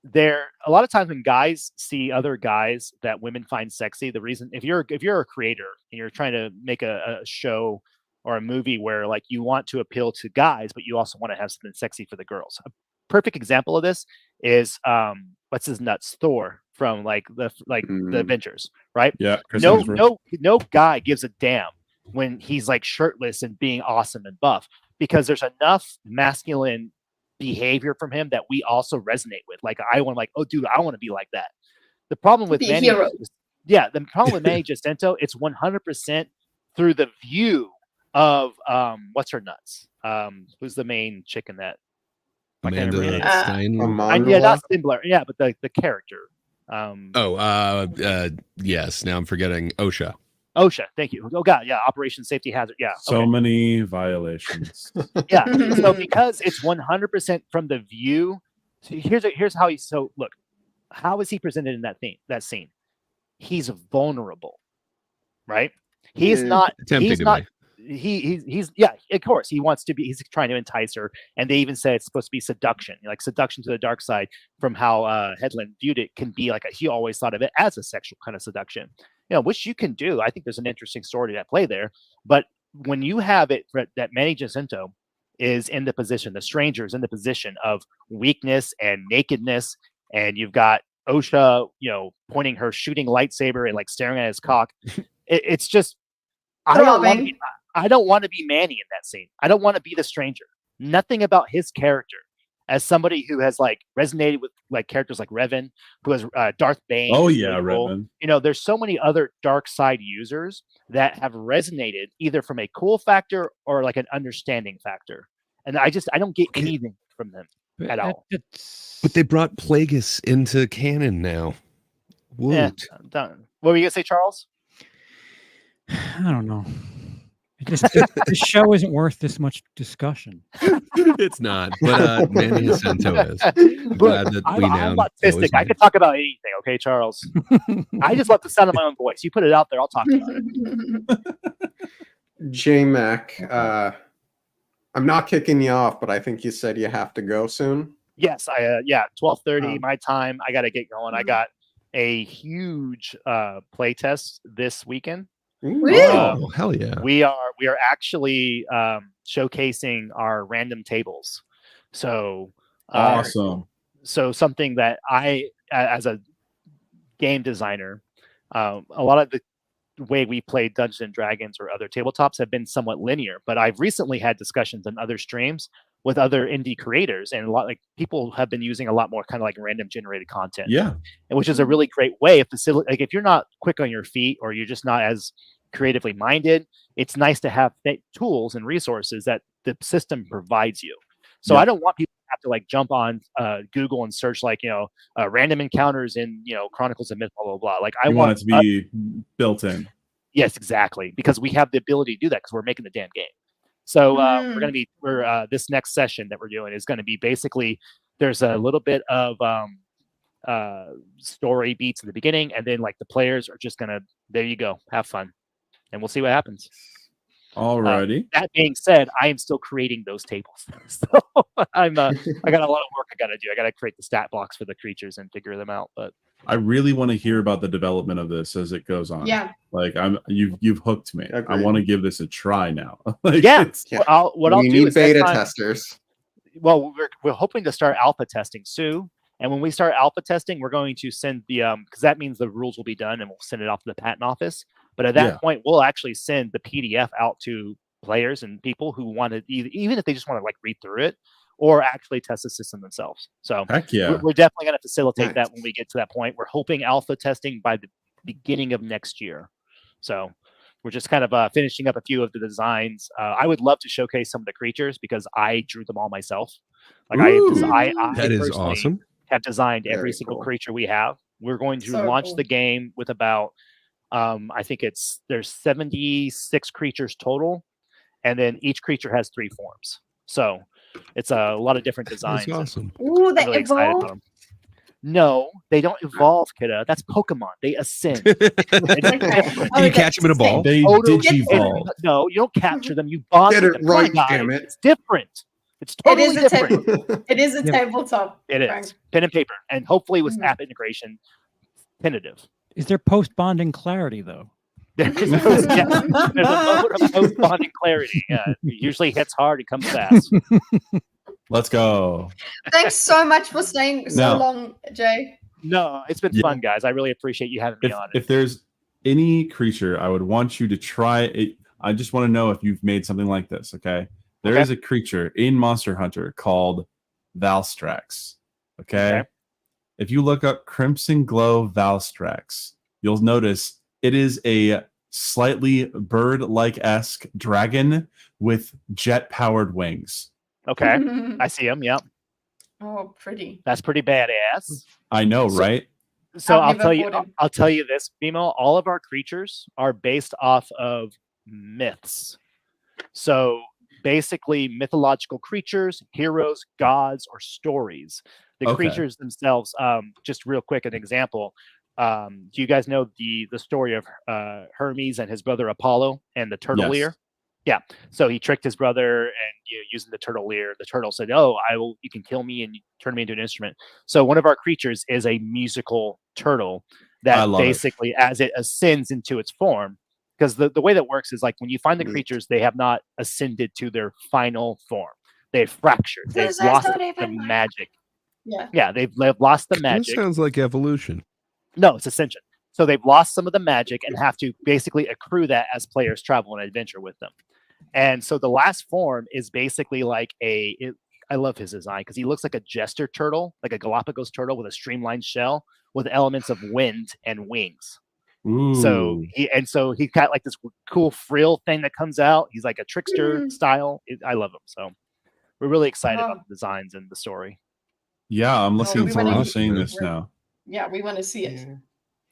There, a lot of times when guys see other guys that women find sexy, the reason, if you're a creator and you're trying to make a show or a movie where like you want to appeal to guys, but you also want to have something sexy for the girls. A perfect example of this is what's his nuts, Thor from the Avengers, right? Yeah. No guy gives a damn when he's like shirtless and being awesome and buff, because there's enough masculine behavior from him that we also resonate with. Like I want to be like that. The problem with Manny, the problem with Manny Jacinto, it's 100% through the view of what's her nuts? Who's the main chick in that? Amanda not Stimbler. Yeah, but the character. Yes. Now I'm forgetting OSHA. OSHA, thank you. Oh God, yeah, Operation Safety Hazard. Yeah, so many violations. Yeah, so because it's 100% from the view. So here's how he's look. How is he presented in that scene? He's vulnerable, right? He's not. He's not. He's of course he wants to be. He's trying to entice her, and they even say it's supposed to be seduction, like seduction to the dark side. From how Hedlund viewed it, can be like he always thought of it as a sexual kind of seduction. Which you can do. I think there's an interesting story at play there. But when you have it that Manny Jacinto is in the position, the stranger is in the position of weakness and nakedness, and you've got OSHA, pointing her shooting lightsaber and like staring at his cock. It's just, I I don't want to be Manny in that scene. I don't want to be the stranger. Nothing about his character, as somebody who has like resonated with like characters like Revan, who has Darth Bane. Oh who's yeah, really cool. Revan. You know, there's so many other dark side users that have resonated either from a cool factor or like an understanding factor, and I don't get anything from them at all. But they brought Plagueis into canon now. Woot. Yeah, done. What were you gonna say, Charles? I don't know. This show isn't worth this much discussion. It's not, but Manny Jacinto is. I'm glad that we now I'm know his autistic. I name. could talk about anything, okay, Charles? I just love the sound of my own voice. You put it out there, I'll talk about it. JayMac, I'm not kicking you off, but I think you said you have to go soon. Yes, 12:30 Oh. my time. I got to get going. I got a huge play test this weekend. Really? Oh, hell yeah. We are actually showcasing our random tables. So Awesome. So something that I, as a game designer, a lot of the way we play Dungeons and Dragons or other tabletops have been somewhat linear. But I've recently had discussions on other streams with other indie creators, and a lot like people have been using a lot more kind of like random generated content. Yeah. And which is a really great way of like if you're not quick on your feet or you're just not as creatively minded, it's nice to have tools and resources that the system provides you. So I don't want people to have to like jump on Google and search like, random encounters in, Chronicles of Myth, blah, blah, blah. Like I want it to be built in. Yes, exactly. Because we have the ability to do that because we're making the damn game. So we're this next session that we're doing is going to be basically, there's a little bit of story beats in the beginning, and then like the players are just gonna, there you go, have fun, and we'll see what happens. Alrighty. That being said, I am still creating those tables, so I got a lot of work I got to do. I got to create the stat blocks for the creatures and figure them out. But I really want to hear about the development of this as it goes on. Yeah. Like you've hooked me. Agreed. I want to give this a try now. Like, yeah, Yeah. I'll We do need is beta next time- testers. Well, we're hoping to start alpha testing soon. And when we start alpha testing, we're going to send the because that means the rules will be done, and we'll send it off to the patent office. But at that point, we'll actually send the PDF out to players and people who want to, even if they just want to like read through it or actually test the system themselves. So heck yeah, we're definitely going to facilitate Nice. that when we get to that point. We're hoping alpha testing by the beginning of next year. So we're just kind of finishing up a few of the designs. I would love to showcase some of the creatures because I drew them all myself. Like I That is personally awesome. have designed every Very single cool. creature we have. We're going to So launch cool. the game with about I think there's 76 creatures total, and then each creature has 3 forms. So it's a lot of different designs. That's awesome. Ooh, I'm they really excited about evolve. them. No, they don't evolve, kidda. That's Pokemon. They ascend. Okay. Do you catch them in a ball? they Totally digivolve. No, you don't capture them. You bond Get with it them. Come on, right, guys. damn it. It's different. It's It totally is a different. table. It is a Yeah. tabletop. It Frank. is pen and paper, and hopefully with Mhm. app integration, tentative. Is there post bonding clarity though? There's a moment of post bonding clarity. Yeah, it usually hits hard and comes fast. Let's go. Thanks so much for staying so Now- long, Jay. No, it's been Yeah. fun, guys. I really appreciate you having me on it. If there's any creature, I would want you to try it. I just want to know if you've made something like this. Okay, there is a creature in Monster Hunter called Valstrax. Okay, if you look up Crimson Glow Valstrax, you'll notice it is a slightly bird-like-esque dragon with jet-powered wings. Okay, I see him. Yep, Oh, pretty. that's pretty badass. I know, right? So I've I'll never tell you. fought him. I'll tell you this, Bimo. All of our creatures are based off of myths. So basically, mythological creatures, heroes, gods, or stories. The Okay. creatures themselves. Just real quick, an example. Do you guys know the story of Hermes and his brother Apollo and the turtle Yes. ear? Yeah. So he tricked his brother, and using the turtle ear, the turtle said, "Oh, you can kill me and turn me into an instrument." So one of our creatures is a musical turtle I that love it. basically, as it ascends into its form, because the way that works is like when you find the Neat. creatures, they have not ascended to their final form. They've fractured. They've This is lost not the even like- magic. Yeah. Yeah, they've lost the That magic. sounds like evolution. No, it's ascension. So they've lost some of the magic and have to basically accrue that as players travel and adventure with them. And so the last form is basically like I love his design because he looks like a jester turtle, like a Galapagos turtle with a streamlined shell with elements of wind and wings. So he got like this cool frill thing that comes out. He's like a trickster style. I love him. So we're really excited about the designs and the story. Yeah, I'm looking we forward wanna- to seeing this now. Yeah, we want to see it.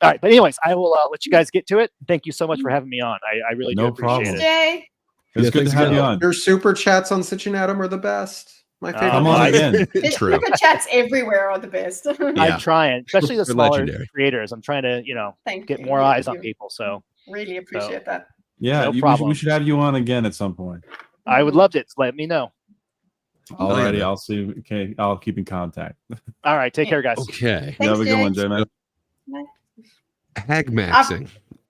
All right, but anyways, I will let you guys get to it. Thank you so much for having me on. I really do No appreciate problem. it. Jay. It's good to have you on. Your super chats on Sitchin Adam are the best. My favorite. Come on again. The super chats everywhere are the best. I'm trying, especially the They're smaller legendary. creators. I'm trying to, Thank get you. more Yeah, eyes on you people. So really appreciate that. Yeah, No we problem. should have you on again at some point. I would love it. Let me know. Alrighty, yeah. I'll see. Okay, I'll keep in contact. All right, take care, guys. Okay. You have a good one, Jay. JayMac. Hag maxing.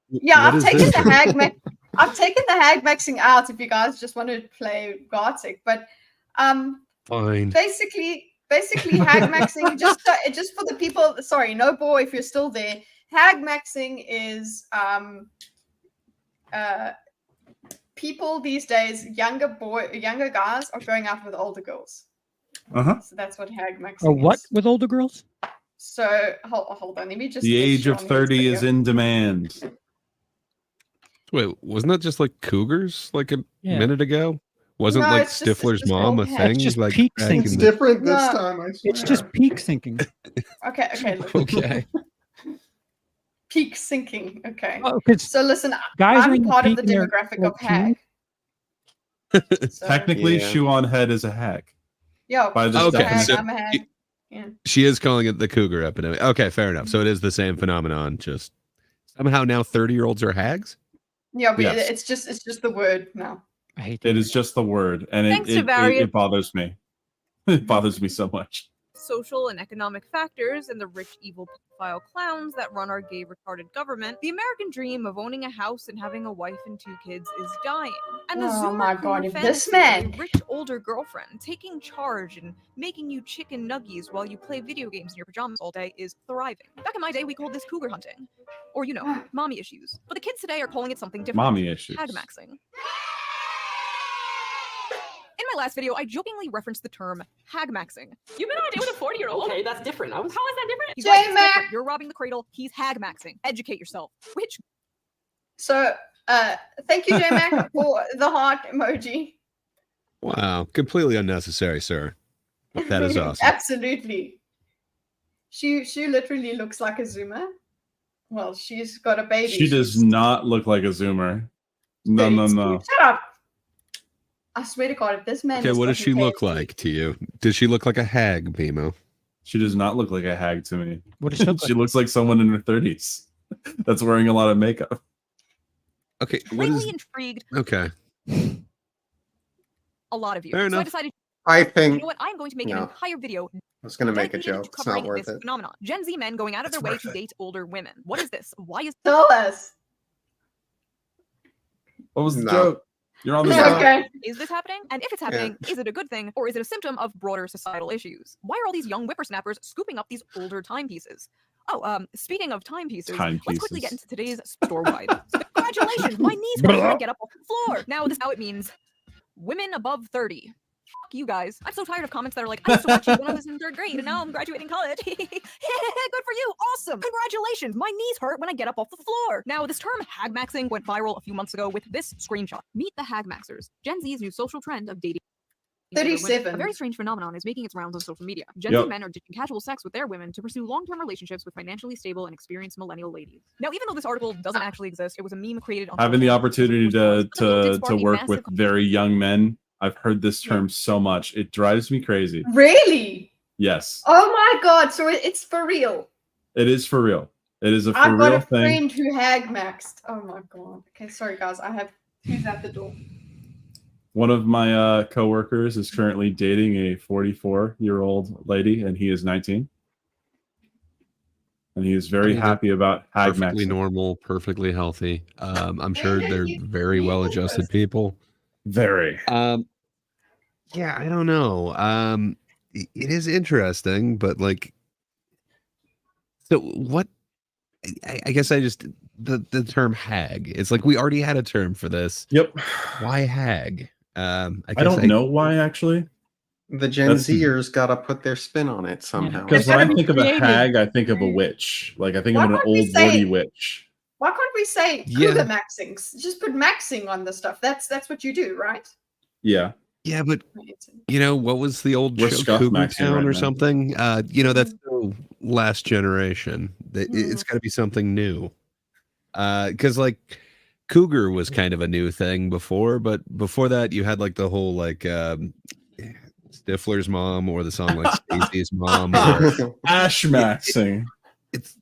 Yeah, What I've is taken this? the hag I've taken the hag maxing out if you guys just want to play Gartic, but Fine. basically hag maxing just for the people. Sorry, no boy, if you're still there. Hag maxing is people these days, younger guys are going out with older girls. So that's what hag maxing Or what is. with older girls? So hold on, let me just. The get age you of on his 30 is video. in demand. Wait, wasn't that just like cougars like a Yeah. minute ago? Wasn't No, like it's just Stifler's called mom a hag. thing? It's just like peak back in thinking. the- different this No. time. I It's swear. just peak thinking. Okay, look. Okay. Peak sinking. Okay. Oh, 'cause So listen, guys are I'm in part of the peak in their demographic of 14. hag. So, Technically, Yeah. shoe on head is a hack. yeah, by this she's a Okay, hag, so- I'm a hag. Yeah. She is calling it the cougar epidemic. Okay, fair enough. So it is the same phenomenon. Just somehow now 30-year-olds are hags. Yeah, but Yes. it's just the word now. I hate It that. is just the word, and Thanks to it various- bothers me. It bothers me so much. social and economic factors and the rich, evil pedophile clowns that run our gay, retarded government, the American dream of owning a house and having a wife and 2 kids is dying. And the Oh Zoomer my queer God, if this fantasy of a man- rich older girlfriend taking charge and making you chicken nuggies while you play video games in your pajamas all day is thriving. Back in my day, we called this cougar hunting, or mommy issues. But the kids today are calling it something different. Mommy issues. Hag maxing. In my last video, I jokingly referenced the term hag maxing. You've been on a date with a 40-year-old. Okay, that's different. How is that different? He's right, it's JayMac! different. You're robbing the cradle. He's hag maxing. Educate yourself. Which So thank you, JayMac, for the heart emoji. Wow, completely unnecessary, sir. But that is awesome. Absolutely. She literally looks like a Zoomer. Well, she's got a baby. She does She's not look like a Zoomer. No, no, 32. no. Shut up. I swear to God, if this man. Okay, is what does she fucking look KFC like to you? Does she look like a hag, Bimo? She does not look like a hag to me. What does she look She like? looks like someone in her 30s that's wearing a lot of makeup. Okay, what is really intrigued okay? a lot of you. Fair So I enough. decided, I you think know what? I'm going to make an No. entire video I was going to make a dedicated joke. to It's not covering worth this it. phenomenon. Gen Z men going out of It's their way worth to it. date older women. What is this? Why is Tell us. What was the No. joke? You're on the No. spot. Okay. this happening? And if it's happening, is it a good thing or is it a symptom of broader societal issues? Why are all these young whippersnappers scooping up these older timepieces? Oh, speaking of timepieces, let's quickly get into today's store-wide. Congratulations, my knees hurt when I get up off the floor. Now this is how it means women above 30. Fuck you guys. I'm so tired of comments that are like, I used to watch you when I was in 3rd grade and now I'm graduating college. Good for you. Awesome. Congratulations. My knees hurt when I get up off the floor. Now, this term hag maxing went viral a few months ago with this screenshot. Meet the hag maxers, Gen Z's new social trend of dating. older women. 37. A very strange phenomenon is making its rounds on social media. Gen Yep. Z men are ditching casual sex with their women to pursue long-term relationships with financially stable and experienced millennial ladies. Now, even though this article doesn't actually exist, it was a meme created on Having the social media. opportunity Social media did to spark a work massive with very young men, I've heard this term so much. It drives me crazy. Really? Yes, Oh my God. So it's for real. it is for real. It is a for I've got real a thing. friend who hag maxed. Oh my God. Okay, sorry guys. I have who's at the door. One of my coworkers is currently dating a 44-year-old lady, and he is 19. And he is very They're happy about hag Perfectly maxing. normal, perfecly healthy. I'm sure they're very well-adjusted people. Very. Yeah, I don't know. It is interesting, but like, so what? I guess I just the term hag. It's like we already had a term for this. Yep. Why hag? I don't know why actually. The Gen Zers got to put their spin on it somehow. Because when I think of a hag, I think of a witch. Like I think of an old warty witch. Why can't we say cougar maxings? Just put maxing on the stuff. That's what you do, right? Yeah. Yeah, but you know what was the old We're show, scuff Cougar maxing Town right or now. something? You know, that's the last generation. It's got to be something new. Because like cougar was kind of a new thing before, but before that you had like the whole like Stifler's mom or the song like Stacy's mom or Ash maxing. It's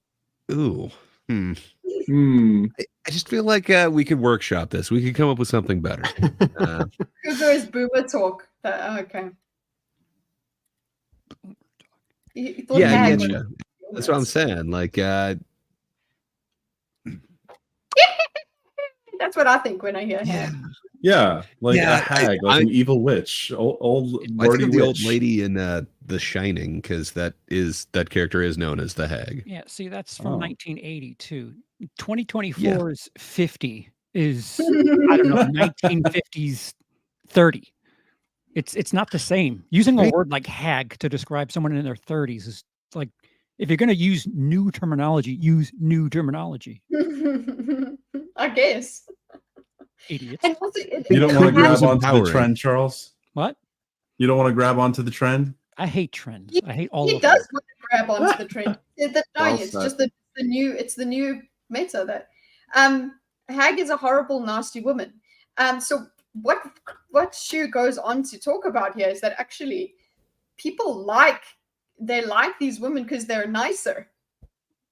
ooh. I just feel like we could workshop this. We could come up with something better. Cougar is boomer talk. Okay. You thought Yeah, I hag get was- you. That's what I'm saying. Like, That's what I think when I hear hag. Yeah, like Yeah, a hag, like an evil witch, old I think warty of the old witch. lady in The Shining because that character is known as the Hag. Yeah, see, that's from 1982. 2024's 50 is I don't know 1950s 30. It's not the same. Using a word like hag to describe someone in their 30s is like if you're going to use new terminology, use new terminology. I guess. Idiots. And also, You don't want to grab onto the empowering. trend, Charles? What? You don't want to grab onto the trend? I hate trends. I hate all he of does them. want to grab onto the trend. No, Well it's said. just the new. It's the new meta that hag is a horrible, nasty woman. So what Shu goes on to talk about here is that actually people like these women because they're nicer.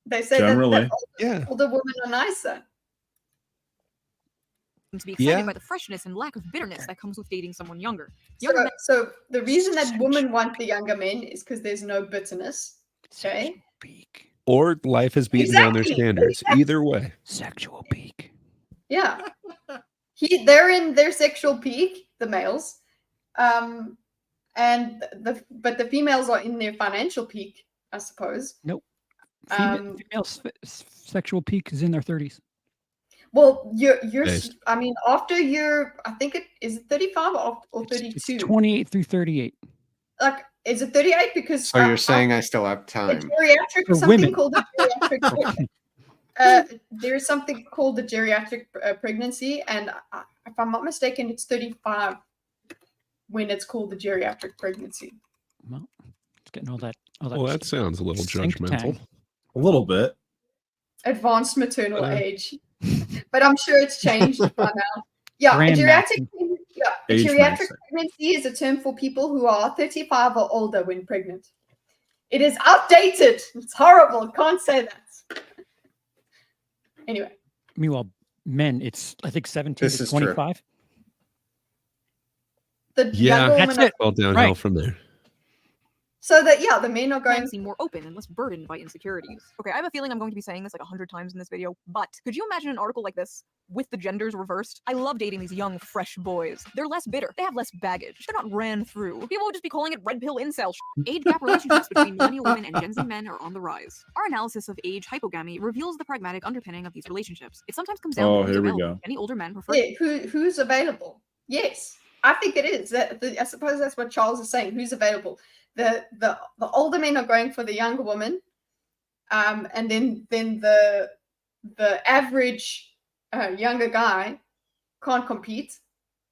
They say Generally. that older women are nicer. To be excited Yeah. by the freshness and lack of bitterness that comes with dating someone younger. So the reason that women want the younger men is because there's no bitterness. Okay. Or life has beaten down their Exactly. standards. Either way. Sexual peak. Yeah. They're in their sexual peak, the males. But the females are in their financial peak, I suppose. Nope. Um, Female sexual peak is in their 30s. Well, you're Based. I mean, after you're, I think it is 35 or 32. It's 28 through 38. Like, is it 38? Because So you're saying I still have a time. geriatric, For something women. called a geriatric. There is something called the geriatric pregnancy, and if I'm not mistaken, it's 35 when it's called the geriatric pregnancy. Well, it's getting all that. Well, that sounds a little Sink judgmental. tank. A little bit. Advanced maternal age, but I'm sure it's changed by now. Yeah, a Grand geriatric. Yeah, a Age geriatric maxing. pregnancy is a term for people who are 35 or older when pregnant. It is outdated. It's horrible. Can't say that. Anyway, Meanwhile, men, it's I think 17 This to is true. 25. the Yeah, younger that's women. it. All downhill Right. from there. So that the men are going. Men seem more open and less burdened by insecurities. Okay, I have a feeling I'm going to be saying this like 100 times in this video, but could you imagine an article like this with the genders reversed? I love dating these young, fresh boys. They're less bitter. They have less baggage. They're not ran through. People would just be calling it red pill incel shit. Age gap relationships between millennial women and Gen Z men are on the rise. Our analysis of age hypogamy reveals the pragmatic underpinning of these relationships. It sometimes comes down Oh, to who's here we available. go. Many older men prefer Yeah, who's available? Yes, I think it is. I suppose that's what Charles is saying. Who's available? The older men are going for the younger woman, and then the average younger guy can't compete,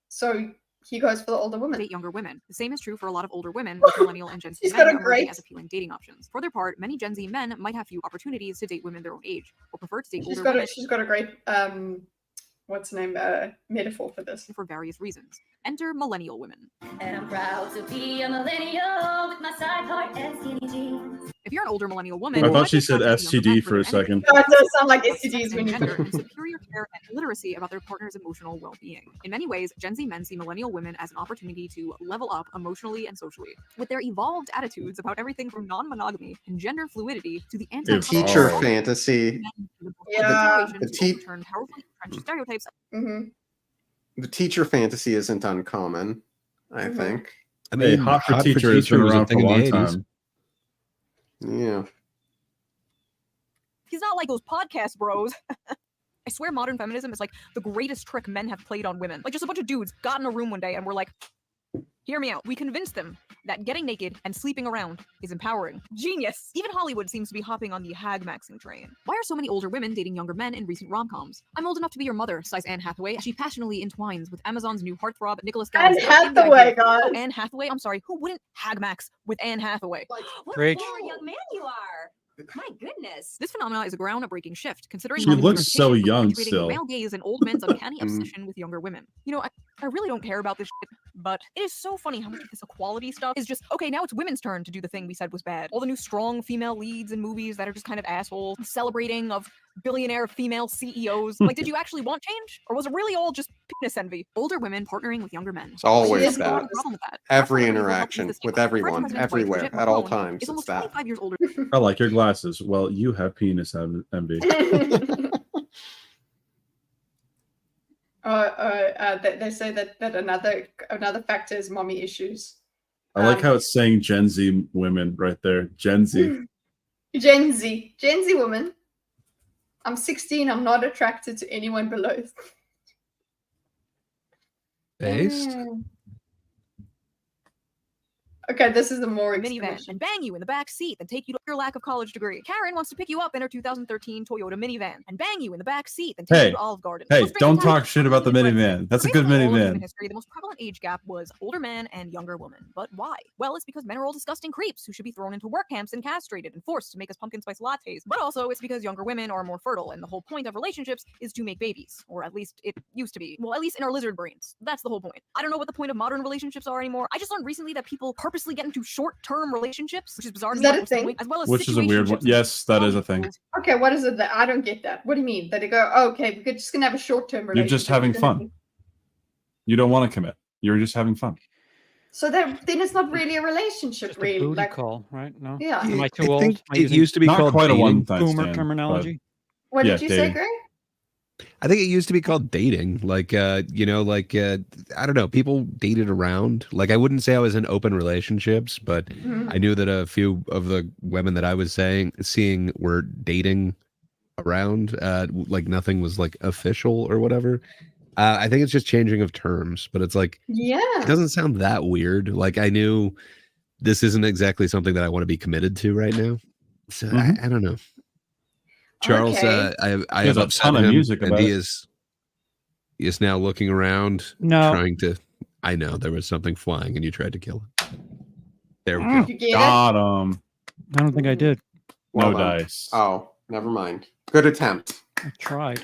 so he goes for the older woman. date younger women. The same is true for a lot of older women, with millennial and Gen Z She's men got a emerging great- as appealing dating options. For their part, many Gen Z men might have few opportunities to date women their own age, or prefer to date She's older got women a great what's the name metaphor for this. for various reasons. Enter millennial women. And I'm proud to be a millennial with my side part and skinny jeans. If you're an older millennial woman, I you thought might she be said attracted to younger STD men for a their energy, second. That does sound like sex STDs when and you gender, and superior care and literacy about their partner's emotional well-being. In many ways, Gen Z men see millennial women as an opportunity to level up emotionally and socially. With their evolved attitudes about everything from non-monogamy and gender fluidity to the The teacher Oh. fantasy. Yeah. The te- turn powerfully entrenched stereotypes. Mm-hmm. The teacher fantasy isn't uncommon, I Mhm. think. I Hey, hot for teacher has been was a around for thing a in the long 80s. time. Yeah. He's not like those podcast bros. I swear modern feminism is like the greatest trick men have played on women. Like just a bunch of dudes got in a room one day and were like, hear me out. We convinced them that getting naked and sleeping around is empowering. Genius! Even Hollywood seems to be hopping on the hag-maxing train. Why are so many older women dating younger men in recent rom-coms? I'm old enough to be your mother, sighs Anne Hathaway, as she passionately entwines with Amazon's new heartthrob, Nicholas Anne Gallagher. Hathaway, guys. Oh, Anne Hathaway? I'm sorry, who wouldn't hag-max with Anne Hathaway? What Preach. a forward young man you are. My goodness. This phenomenon is a groundbreaking shift, considering She Hollywood's looks so reputation for young perpetuating still. the male gaze and old men's uncanny obsession with younger women. You know, I really don't care about this shit, but it is so funny how much of this equality stuff is just, okay, now it's women's turn to do the thing we said was bad. All the new strong female leads in movies that are just kind of assholes, celebrating of billionaire female CEOs. Like, did you actually want change? Or was it really all just penis envy? Older women partnering with younger men. It's always There's that. no problem with that. Every That's why women will help interaction use this with stigma. everyone, French president's wife, everywhere, Brigitte at all Macron, times. is It's almost that. 25 years older. I like your glasses. Well, you have penis envy. They say that another factor is mommy issues. I like how it's saying Gen Z women right there. Gen Z. Gen Z woman. I'm 16. I'm not attracted to anyone below. Based? Okay, this is the more minivan and bang you in the back seat and take you to your lack of college degree. Karen wants to pick you up in her 2013 Toyota minivan and bang you in the back seat and take you Hey, to Olive Garden. hey, Let's break don't it down. talk shit about the minivan. That's a good Based on all of human minivan. history, the most prevalent age gap was older man and younger woman. But why? Well, it's because men are all disgusting creeps who should be thrown into work camps and castrated and forced to make us pumpkin spice lattes. But also, it's because younger women are more fertile, and the whole point of relationships is to make babies, or at least it used to be. Well, at least in our lizard brains. That's the whole point. I don't know what the point of modern relationships are anymore. I just learned recently that people purposely get into short-term relationships, which is bizarre. Is to me, that a what's the thing? point? As well as Which is a weird one. situationships. Yes, that is a thing. Okay, what is it that I don't get that? What do you mean? That they go, oh, okay, we're just gonna have a short-term relationship. You're just having fun. You don't want to commit. You're just having fun. So then it's not really a relationship, Just a really. booty Like, call, right? No. Yeah. Am I I too old? think Am I it using used to be Not called quite a dating. one-night boomer stand, terminology? what yeah, did you say, dating. Greg? I think it used to be called dating. Like, I don't know. People dated around. Like, I wouldn't say I was in open relationships, but I knew that a few of the women that I was seeing were dating around. Like, nothing was like official or whatever. I think it's just changing of terms, but it's like, Yeah. it doesn't sound that weird. Like, I knew this isn't exactly something that I want to be committed to right now. So I don't know. Charles, Okay. I He has have a upset ton of him, music and about he it. is now looking around, No. trying to. I know there was something flying, and you tried to kill it. There we Did go. you get it? Got him. I don't think I did. No Well done. dice. Oh, never mind. Good attempt. I tried.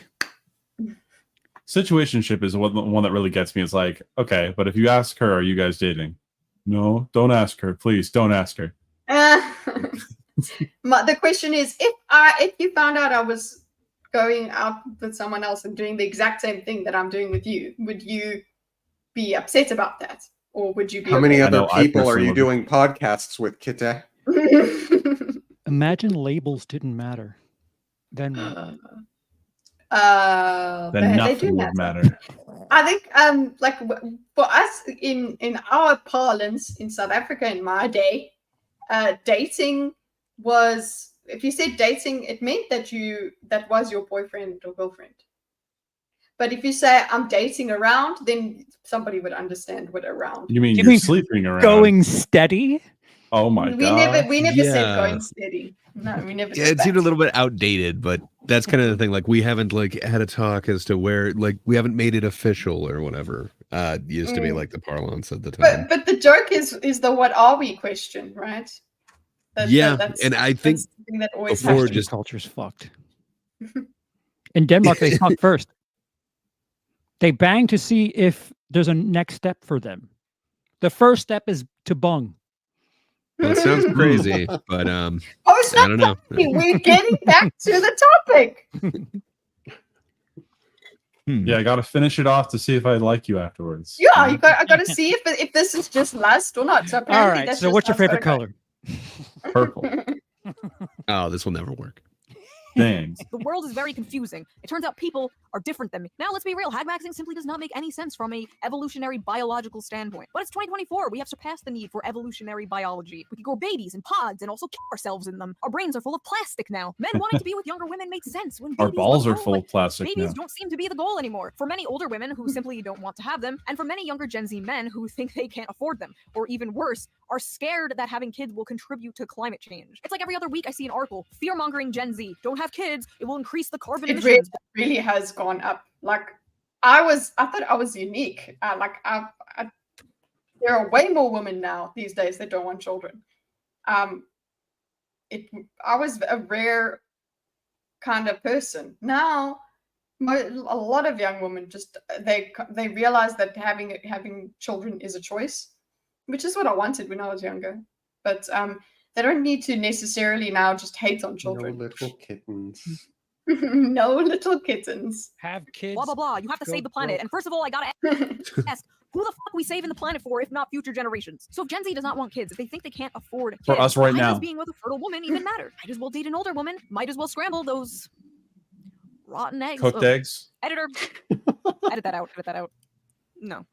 Situationship is one that really gets me. It's like, okay, but if you ask her, are you guys dating? No, don't ask her. Please don't ask her. The question is, if you found out I was going out with someone else and doing the exact same thing that I'm doing with you, would you be upset about that, or would you be? How many okay? I other know I people are personally you would- doing podcasts with, Kitty? Imagine labels didn't matter. Then what? Then they nothing do would matter. matter. I think for us in our parlance in South Africa in my day, dating was, if you said dating, it meant that was your boyfriend or girlfriend. But if you say I'm dating around, then somebody would understand what around. You mean You you're mean sleeping around? going steady? Oh my we god. never said Yeah. going steady. No, we never. Yeah, did it seemed that. a little bit outdated, but that's kind of the thing. Like, we haven't like had a talk as to where, like, we haven't made it official or whatever. Used to be like the parlance at the time. But the joke is the what are we question, right? Yeah, that's, and I think that's the thing that always before happens. just- Culture's fucked. In Denmark, they fuck first. They bang to see if there's a next step for them. The first step is to bung. Well, it sounds crazy, but Oh, it's I not don't know. funny. We're getting back to the topic. Yeah, I got to finish it off to see if I like you afterwards. Yeah, I got to see if this is just lust or not. So All apparently right. that's So, just what's your us. favorite Okay. color? Purple. Oh, this will never work. things. The world is very confusing. It turns out people are different than me. Now, let's be real. Hagmaxing simply does not make any sense from a evolutionary biological standpoint. But it's 2024. We have surpassed the need for evolutionary biology. We can grow babies in pods and also kill ourselves in them. Our brains are full of plastic now. Men wanting to be with younger women makes sense when Our babies balls were are full growing. of plastic Babies now. don't seem to be the goal anymore. For many older women who simply don't want to have them, and for many younger Gen Z men who think they can't afford them, or even worse, are scared that having kids will contribute to climate change. It's like every other week I see an article, fear-mongering Gen Z, don't have kids, it will increase the carbon It emissions. really has gone up. Like I thought I was unique. There are way more women now these days that don't want children. I was a rare kind of person. Now, a lot of young women just they realize that having children is a choice, which is what I wanted when I was younger. But they don't need to necessarily now just hate on children. No little kittens. No little kittens. Have kids. Blah, blah, blah. You have to go save the planet. broke. And first of all, I gotta ask, who the fuck are we saving the planet for if not future generations? So if Gen Z does not want kids, if they think they can't afford kids, For us right why now. does being with a fertile woman even matter? Might as well date an older woman. Might as well scramble those rotten eggs. Cooked Ugh. eggs. Editor. Edit that out. Edit that out. No.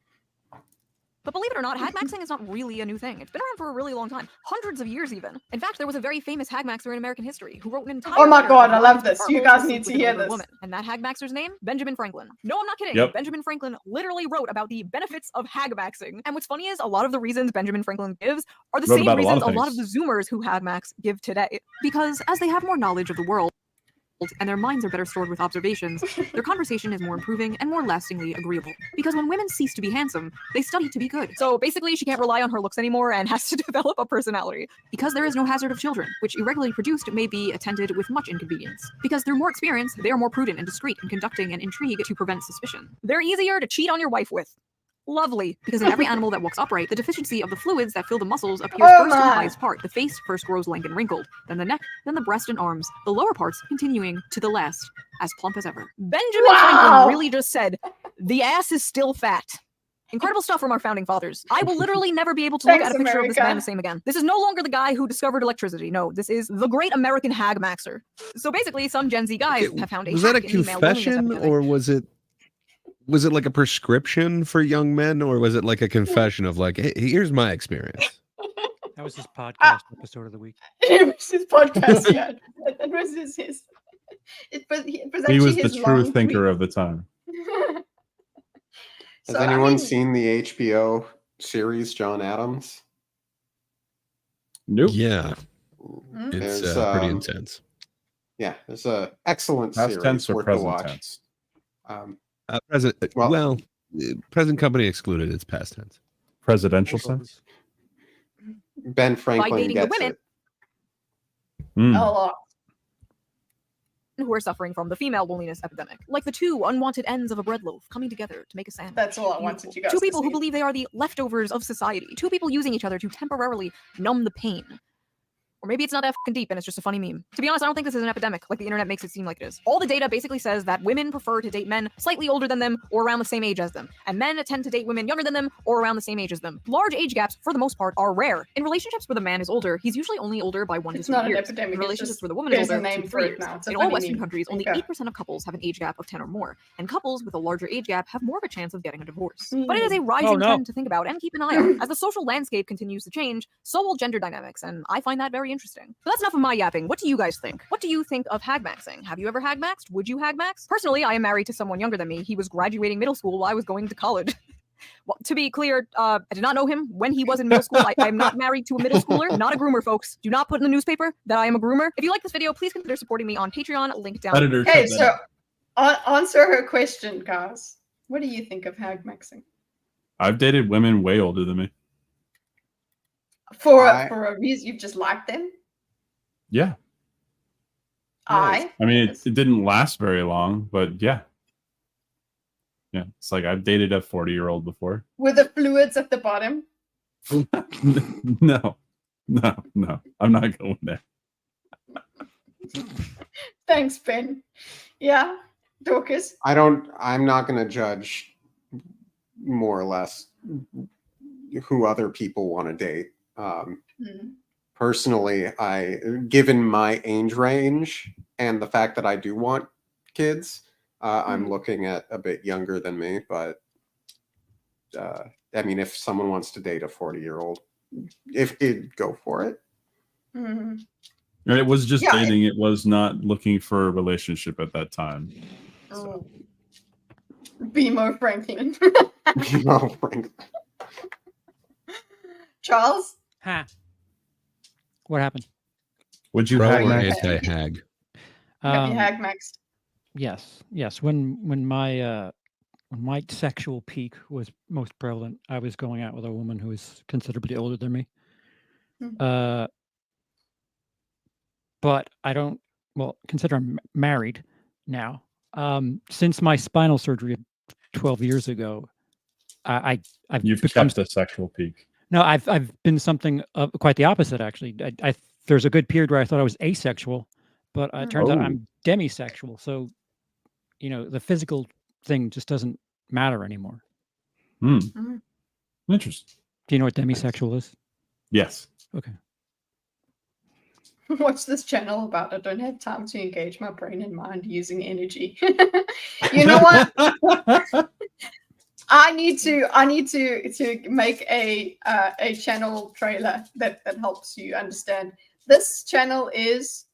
But believe it or not, hagmaxing is not really a new thing. It's been around for a really long time. Hundreds of years even. In fact, there was a very famous hagmaxer in American history who wrote an entire Oh my letter God, I love advising this. You couples guys to need sleep to with hear an older this. woman. And that hagmaxer's name? Benjamin Franklin. No, I'm not kidding. Yep. Benjamin Franklin literally wrote about the benefits of hagmaxing. And what's funny is a lot of the reasons Benjamin Franklin gives are the Wrote same about a lot reasons of a lot of the things. Zoomers who hagmax give today. Because as they have more knowledge of the world, and their minds are better stored with observations, their conversation is more improving and more lastingly agreeable. Because when women cease to be handsome, they study to be good. So basically, she can't rely on her looks anymore and has to develop a personality. Because there is no hazard of children, which irregularly produced may be attended with much inconvenience. Because through more experience, they are more prudent and discreet in conducting an intrigue to prevent suspicion. They're easier to cheat on your wife with. Lovely, because in every animal that walks upright, the deficiency of the fluids that fill the muscles appears Oh first in the my. highest part. The face first grows lank and wrinkled, then the neck, then the breast and arms, the lower parts continuing to the last, as plump as ever. Benjamin Wow. Franklin really just said, the ass is still fat. Incredible stuff from our founding fathers. I will literally never be able to look Thanks, at a picture of this America. man the same again. This is no longer the guy who discovered electricity. No, this is the great American hagmaxer. So basically, some Gen Z guys have found a Was that a hack in the male loneliness confession, epidemic. or was it like a prescription for young men, or was it like a confession of like, hey, here's my experience? That was his podcast episode of the week. It was his podcast, yeah. It was his it was He actually was the his true long thinker tweet. of the time. Has So, I anyone mean- seen the HBO series John Adams? Nope. Yeah, Mm. it's There's, pretty um, intense. Yeah, it's a excellent Past series tense or worth the present watch. tense? Present, well- present company excluded. It's past tense. Presidential sense? Ben Franklin dating the gets women. it. Hmm. A lot. Who are suffering from the female loneliness epidemic, like the two unwanted ends of a bread loaf coming together to make a sandwich. That's all I wanted you guys Two to people who see. believe they are the leftovers of society. Two people using each other to temporarily numb the pain. Or maybe it's not that fucking deep and it's just a funny meme. To be honest, I don't think this is an epidemic like the internet makes it seem like it is. All the data basically says that women prefer to date men slightly older than them or around the same age as them, and men tend to date women younger than them or around the same age as them. Large age gaps, for the most part, are rare. In relationships where the man is older, he's usually only older by 1 It's to 2 not an years. epidemic, In it's relationships just- where the woman is there's a older, 2 name to for 3 it years. now. It's a In all funny Western meme. countries, only Okay. 8% of couples have an age gap of 10 or more, and couples with a larger age gap have more of a chance of getting a divorce. But it is a rising no. trend to think about and keep an eye on. As the social landscape continues to change, so will gender dynamics, and I find that very interesting. But that's enough of my yapping. What do you guys think? What do you think of hagmaxing? Have you ever hagmaxed? Would you hagmax? Personally, I am married to someone younger than me. He was graduating middle school while I was going to college. Well, to be clear, I did not know him when he was in middle school. I am not married to a middle schooler, not a groomer, folks. Do not put in the newspaper that I am a groomer. If you like this video, please consider supporting me on Patreon, link down. Editor, Okay, cut that so out. answer her question, guys. What do you think of hagmaxing? I've dated women way older than me. For I- a reason, you just like them? Yeah. I mean, it didn't last very long, but yeah. Yeah. It's like I've dated a 40-year-old before. with the fluids at the bottom. No. I'm not going there. Thanks, Ben. Yeah, Dorkus. I'm not going to judge more or less who other people want to date. Hmm. Personally, given my age range, and the fact that I do want kids, I'm looking at a bit younger than me, but I mean, if someone wants to date a 40-year-old, if it go for it. Mhm. And it was just Yeah, dating. It was not looking for a relationship at that time. Oh. BMO Franklin. BMO Franklin. Charles? Ha. What happened? Would you Pro hag or Max? anti-hag? Have you hag maxed? Yes. When my sexual peak was most prevalent, I was going out with a woman who was considerably older than me. But I don't. Well, consider I'm married now. Since my spinal surgery 12 years ago, I've become kept a sexual peak. No, I've been something quite the opposite, actually. There's a good period where I thought I was asexual, but it turns out I'm demisexual. So, the physical thing just doesn't matter anymore. Interesting. Do you know what demisexual is? Yes. Okay. What's this channel about? I don't have time to engage my brain and mind using energy. You know what? I need to make a channel trailer that helps you understand. This channel is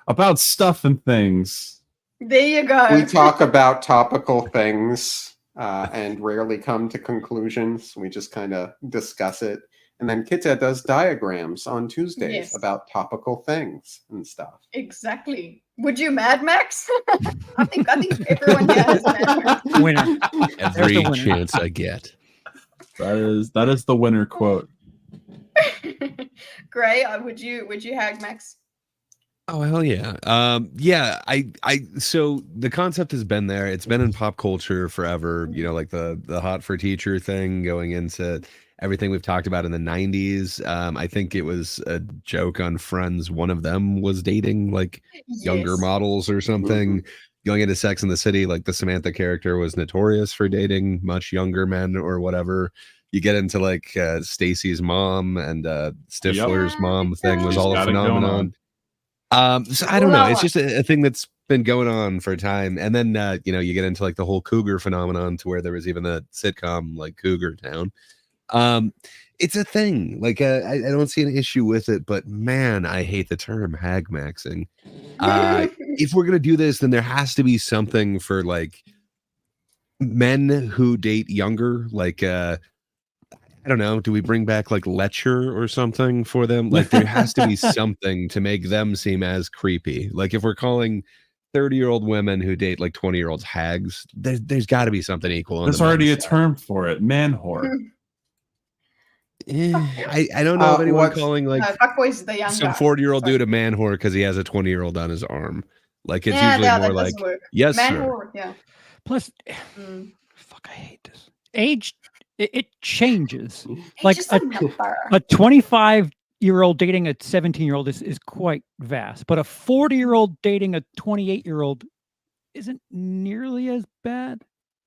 about stuff and things. There you go. We talk about topical things and rarely come to conclusions. We just kind of discuss it. And then Kitsa does diagrams on Tuesdays about topical things and stuff. Exactly. Would you Mad Max? I think everyone here has Mad Max. Winner. Every chance I get. That is the winner quote. Gray, would you hag Max? Oh hell yeah. So the concept has been there. It's been in pop culture forever, like the hot for teacher thing going into everything we've talked about in the 90s. I think it was a joke on Friends. One of them was dating like younger models or something. Going into Sex and the City, like the Samantha character was notorious for dating much younger men or whatever. You get into like Stacy's mom and Stifler's mom thing was all a phenomenon. So I don't know. It's just a thing that's been going on for a time. And then, you get into like the whole cougar phenomenon to where there was even a sitcom like Cougar Town. It's a thing. Like, I don't see an issue with it, but man, I hate the term hag maxing. If we're going to do this, then there has to be something for like men who date younger, like, I don't know. Do we bring back like Letcher or something for them? Like there has to be something to make them seem as creepy. Like if we're calling 30-year-old women who date like 20-year-olds hags, there's got to be something equal. There's already a term for it. Man whore. I don't know of anyone calling like fuckboys the young some guy. 40-year-old dude a man whore because he has a 20-year-old on his arm. Like it's usually more like yes, man sir. whore, yeah. Plus, fuck, I hate this. Age, it changes. Like a 25-year-old dating a 17-year-old is quite vast, but a 40-year-old dating a 28-year-old isn't nearly as bad.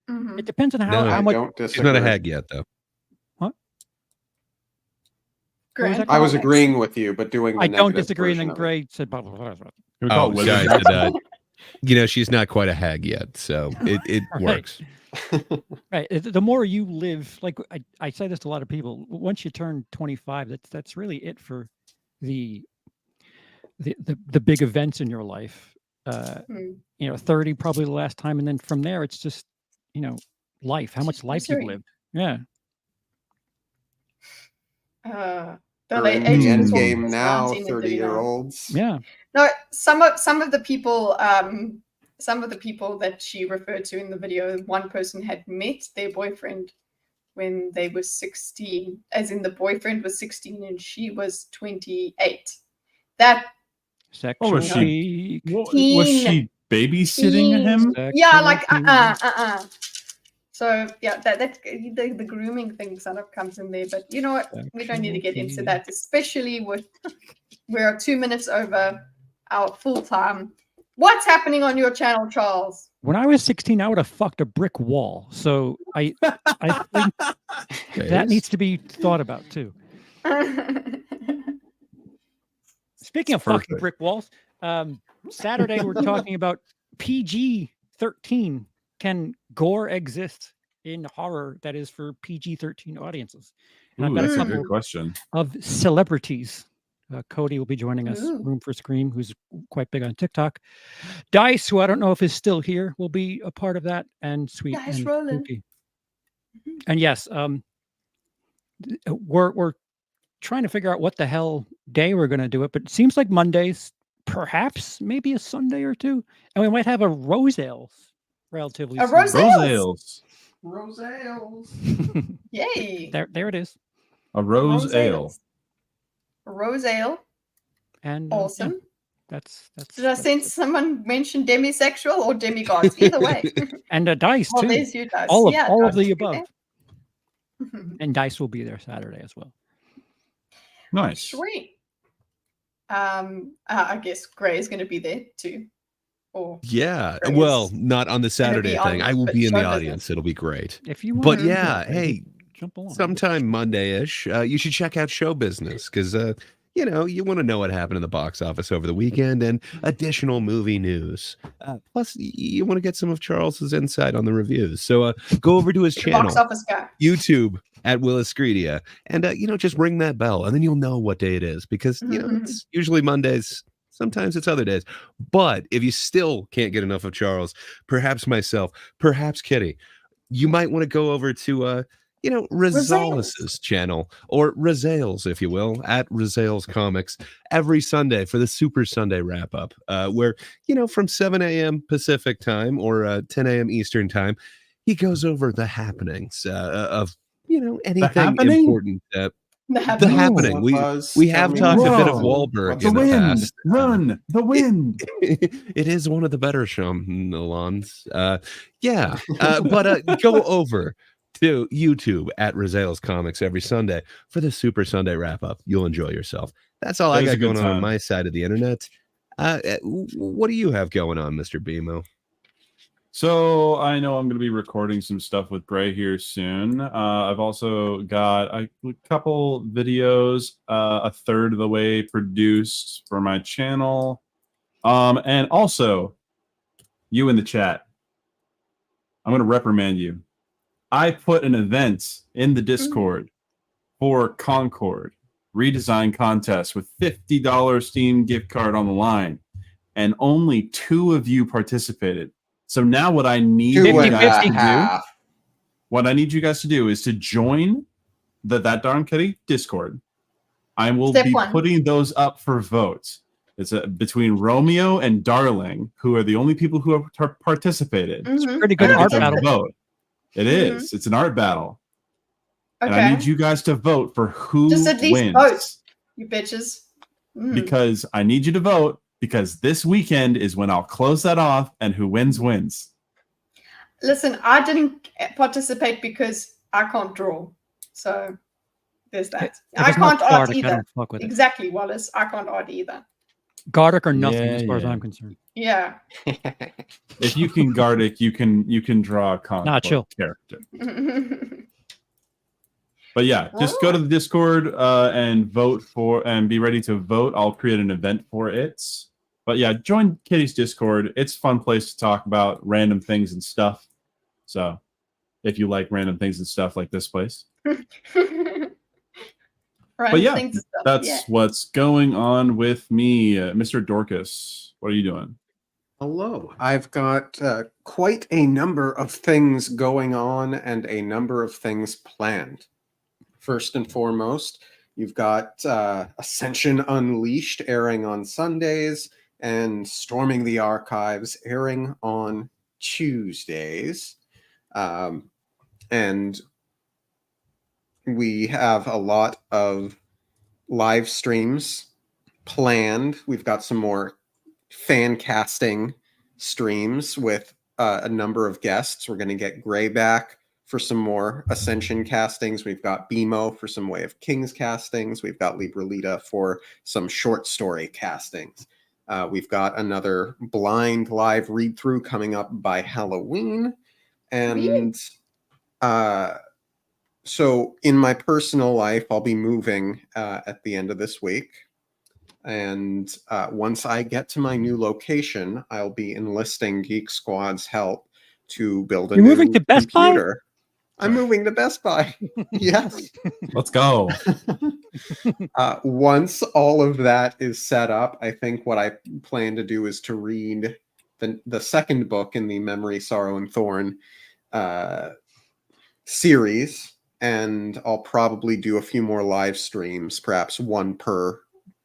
It depends on how much. She's not a hag yet, though. What? I was agreeing with you, but doing the I don't negative disagree. And then version of it. Gray said, blah, blah, blah, blah. Oh, guys, she's not quite a hag yet, so it works. Right. The more you live, like I say this to a lot of people, once you turn 25, that's really it for the big events in your life. 30 probably the last time, and then from there it's just life. How much life you've lived. Yeah. The end game now, 30-year-olds. Yeah. No, some of the people that she referred to in the video, one person had met their boyfriend when they were 16, as in the boyfriend was 16 and she was 28. That was she babysitting him? Yeah, like So yeah, that the grooming thing sort of comes in there, but you know what? We don't need to get into that, especially with we're 2 minutes over our full time. What's happening on your channel, Charles? When I was 16, I would have fucked a brick wall. So I think that needs to be thought about too. Speaking of fucking brick walls, Saturday we're talking about PG-13. Can gore exist in horror that is for PG-13 audiences? And I've got that's a a good couple question. of celebrities. Cody will be joining us, Ooh. Room for Scream, who's quite big on TikTok. Dice, who I don't know if is still here, will be a part of that, and Sweet Dice and rolling. Spooky. And yes, we're trying to figure out what the hell day we're going to do it, but it seems like Mondays, perhaps maybe a Sunday or two, and we might have a Rose Ales relatively soon. Rose Rose Ales? ales. Rose ales. Yay. There it is. A rose ale. ales. Rose ale. And Awesome. yeah, that's Did I sense someone mention demisexual or demigods? Either way. and a Dice Well, too. there's you, Dice. All of Yeah, all of Dice the will be above. And Dice will be there Saturday as well. Nice. Sweet. I guess Gray is going to be there too. Or Yeah. Gray Well, is not on the Saturday be thing. on I will the be in the show audience. business. It'll be great. If you want But to yeah, hey, jump along. sometime Monday-ish, you should check out Show Business because you know, you want to know what happened in the box office over the weekend and additional movie news. Plus, you want to get some of Charles's insight on the reviews. So go over to his The channel, box office guy. YouTube at Willis Greedia, and you know, just ring that bell, and then you'll know what day it is because you know it's usually Mondays. Sometimes it's other days. But if you still can't get enough of Charles, perhaps myself, perhaps Kitty, you might want to go over to you know, Rosales' channel, or Rosales, if you will, at Rosales Comics every Sunday for the Super Sunday wrap up, where, you know, from 7 a.m. Pacific time or 10 a.m. Eastern time, he goes over the happenings of, you know, anything important. The happening. We have talked a bit of Wahlberg in the past. Run the wind. It is one of the better Shyamalan's. Yeah, but go over to YouTube at Rosales Comics every Sunday for the Super Sunday wrap up. You'll enjoy yourself. That's all I got going on my side of the internet. What do you have going on, Mr. BMO? So I know I'm going to be recording some stuff with Gray here soon. I've also got a couple videos, a third of the way produced for my channel. And also, you in the chat, I'm going to reprimand you. I put an event in the Discord for Concord redesign contest with $50 Steam gift card on the line, and only 2 of you participated. So now what I need you guys to do, what I need you guys to do is to join that darn kitty Discord. I will be putting those up for votes. It's between Romeo and Darling, who are the only people who have participated. It's a pretty good art battle. Vote. It is. It's an art battle. Okay. And I need you guys to vote for who just at least wins. vote, you bitches. Because I need you to vote, because this weekend is when I'll close that off, and who wins, wins. Listen, I didn't participate because I can't draw. So there's that. I can't art either. Exactly, Wallace. I can't art either. Gardic or nothing, as far as I'm concerned. Yeah. If you can Gardic, you can draw a chill character. But yeah, just go to the Discord and vote for, and be ready to vote. I'll create an event for it. But yeah, join Kitty's Discord. It's a fun place to talk about random things and stuff. So if you like random things and stuff like this place. But yeah, that's what's going on with me. Mr. Dorkus, what are you doing? Hello. I've got quite a number of things going on and a number of things planned. First and foremost, you've got Ascension Unleashed airing on Sundays and Storming the Archives airing on Tuesdays. And we have a lot of live streams planned. We've got some more fan casting streams with a number of guests. We're going to get Gray back for some more Ascension castings. We've got BMO for some Way of Kings castings. We've got Libralita for some short story castings. We've got another blind live read-through coming up by Halloween. And so in my personal life, I'll be moving at the end of this week. And once I get to my new location, I'll be enlisting Geek Squad's help to build a You're new moving to Best Buy? computer. I'm moving to Best Buy. Yes. Let's go. Once all of that is set up, I think what I plan to do is to read the second book in the Memory, Sorrow, and Thorn series, and I'll probably do a few more live streams, perhaps one per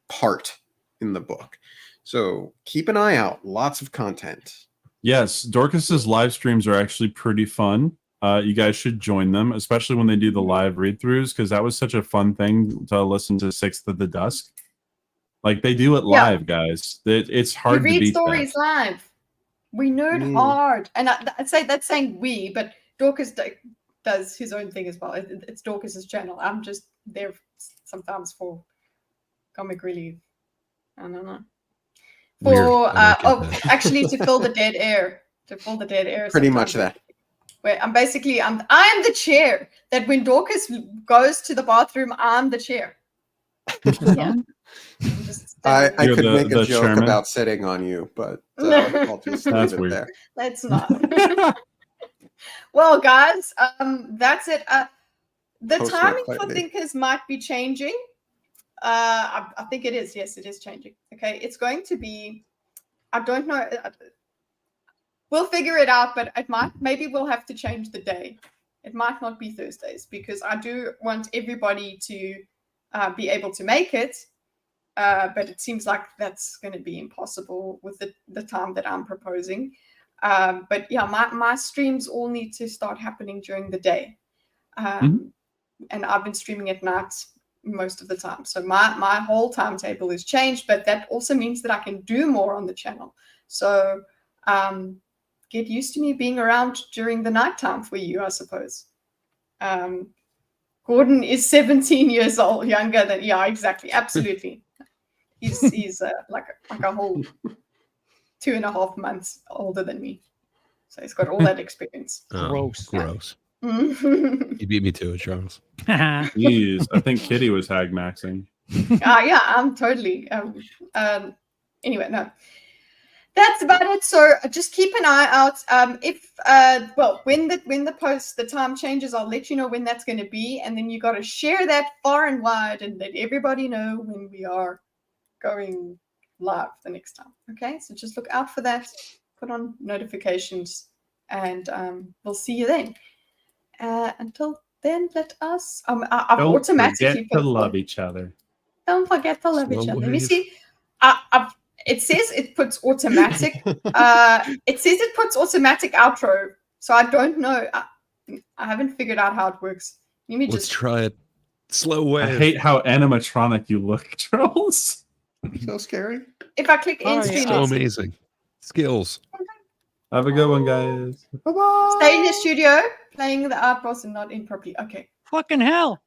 part in the book. So keep an eye out. Lots of content. Yes, Dorcas's live streams are actually pretty fun. You guys should join them, especially when they do the live read-throughs, because that was such a fun thing to listen to Sixth of the Dusk. Like, they do it live, guys. It's hard to beat read stories that. live. We nerd hard. And I'd say that's saying we, but Dorkus does his own thing as well. It's Dorkus's channel. I'm just there sometimes for comic relief. I don't know. For actually to fill the dead air. To fill the dead air. Pretty much that. Where I'm the chair that when Dorkus goes to the bathroom, I'm the chair. Yeah. I could make a joke about sitting on you, but I'll just leave it there. Let's not. Well, guys, that's it. The timing for Thinkers might be changing. I think it is. Yes, it is changing. Okay, it's going to be. I don't know. We'll figure it out, but it might. Maybe we'll have to change the day. It might not be Thursdays because I do want everybody to be able to make it. But it seems like that's going to be impossible with the time that I'm proposing. But yeah, my streams all need to start happening during the day. And I've been streaming at night most of the time. So my whole timetable is changed, but that also means that I can do more on the channel. So get used to me being around during the nighttime for you, I suppose. Gordon is 17 years old, younger than, yeah, exactly. Absolutely. He's like a whole 2.5 months older than me. So he's got all that experience. Gross. You beat me to it, Charles. Jeez, I think Kitty was hag maxing. Yeah, I'm totally. Anyway, no. That's about it. So just keep an eye out. When the time changes, I'll let you know when that's going to be, and then you got to share that far and wide and let everybody know when we are going live the next time. Okay, so just look out for that. Put on notifications, and we'll see you then. Until then, let us. I've Don't automatically forget to love each other. Don't forget to love each other. Let me see. It says it puts automatic. It says it puts automatic outro. So I don't know. I haven't figured out how it works. Let's try it. Slow wave. I hate how animatronic you look, Charles. So scary. If I click in stream, so amazing. Skills. Have a good one, guys. Stay in the studio playing the outpost and not in properly. Okay. Fucking hell.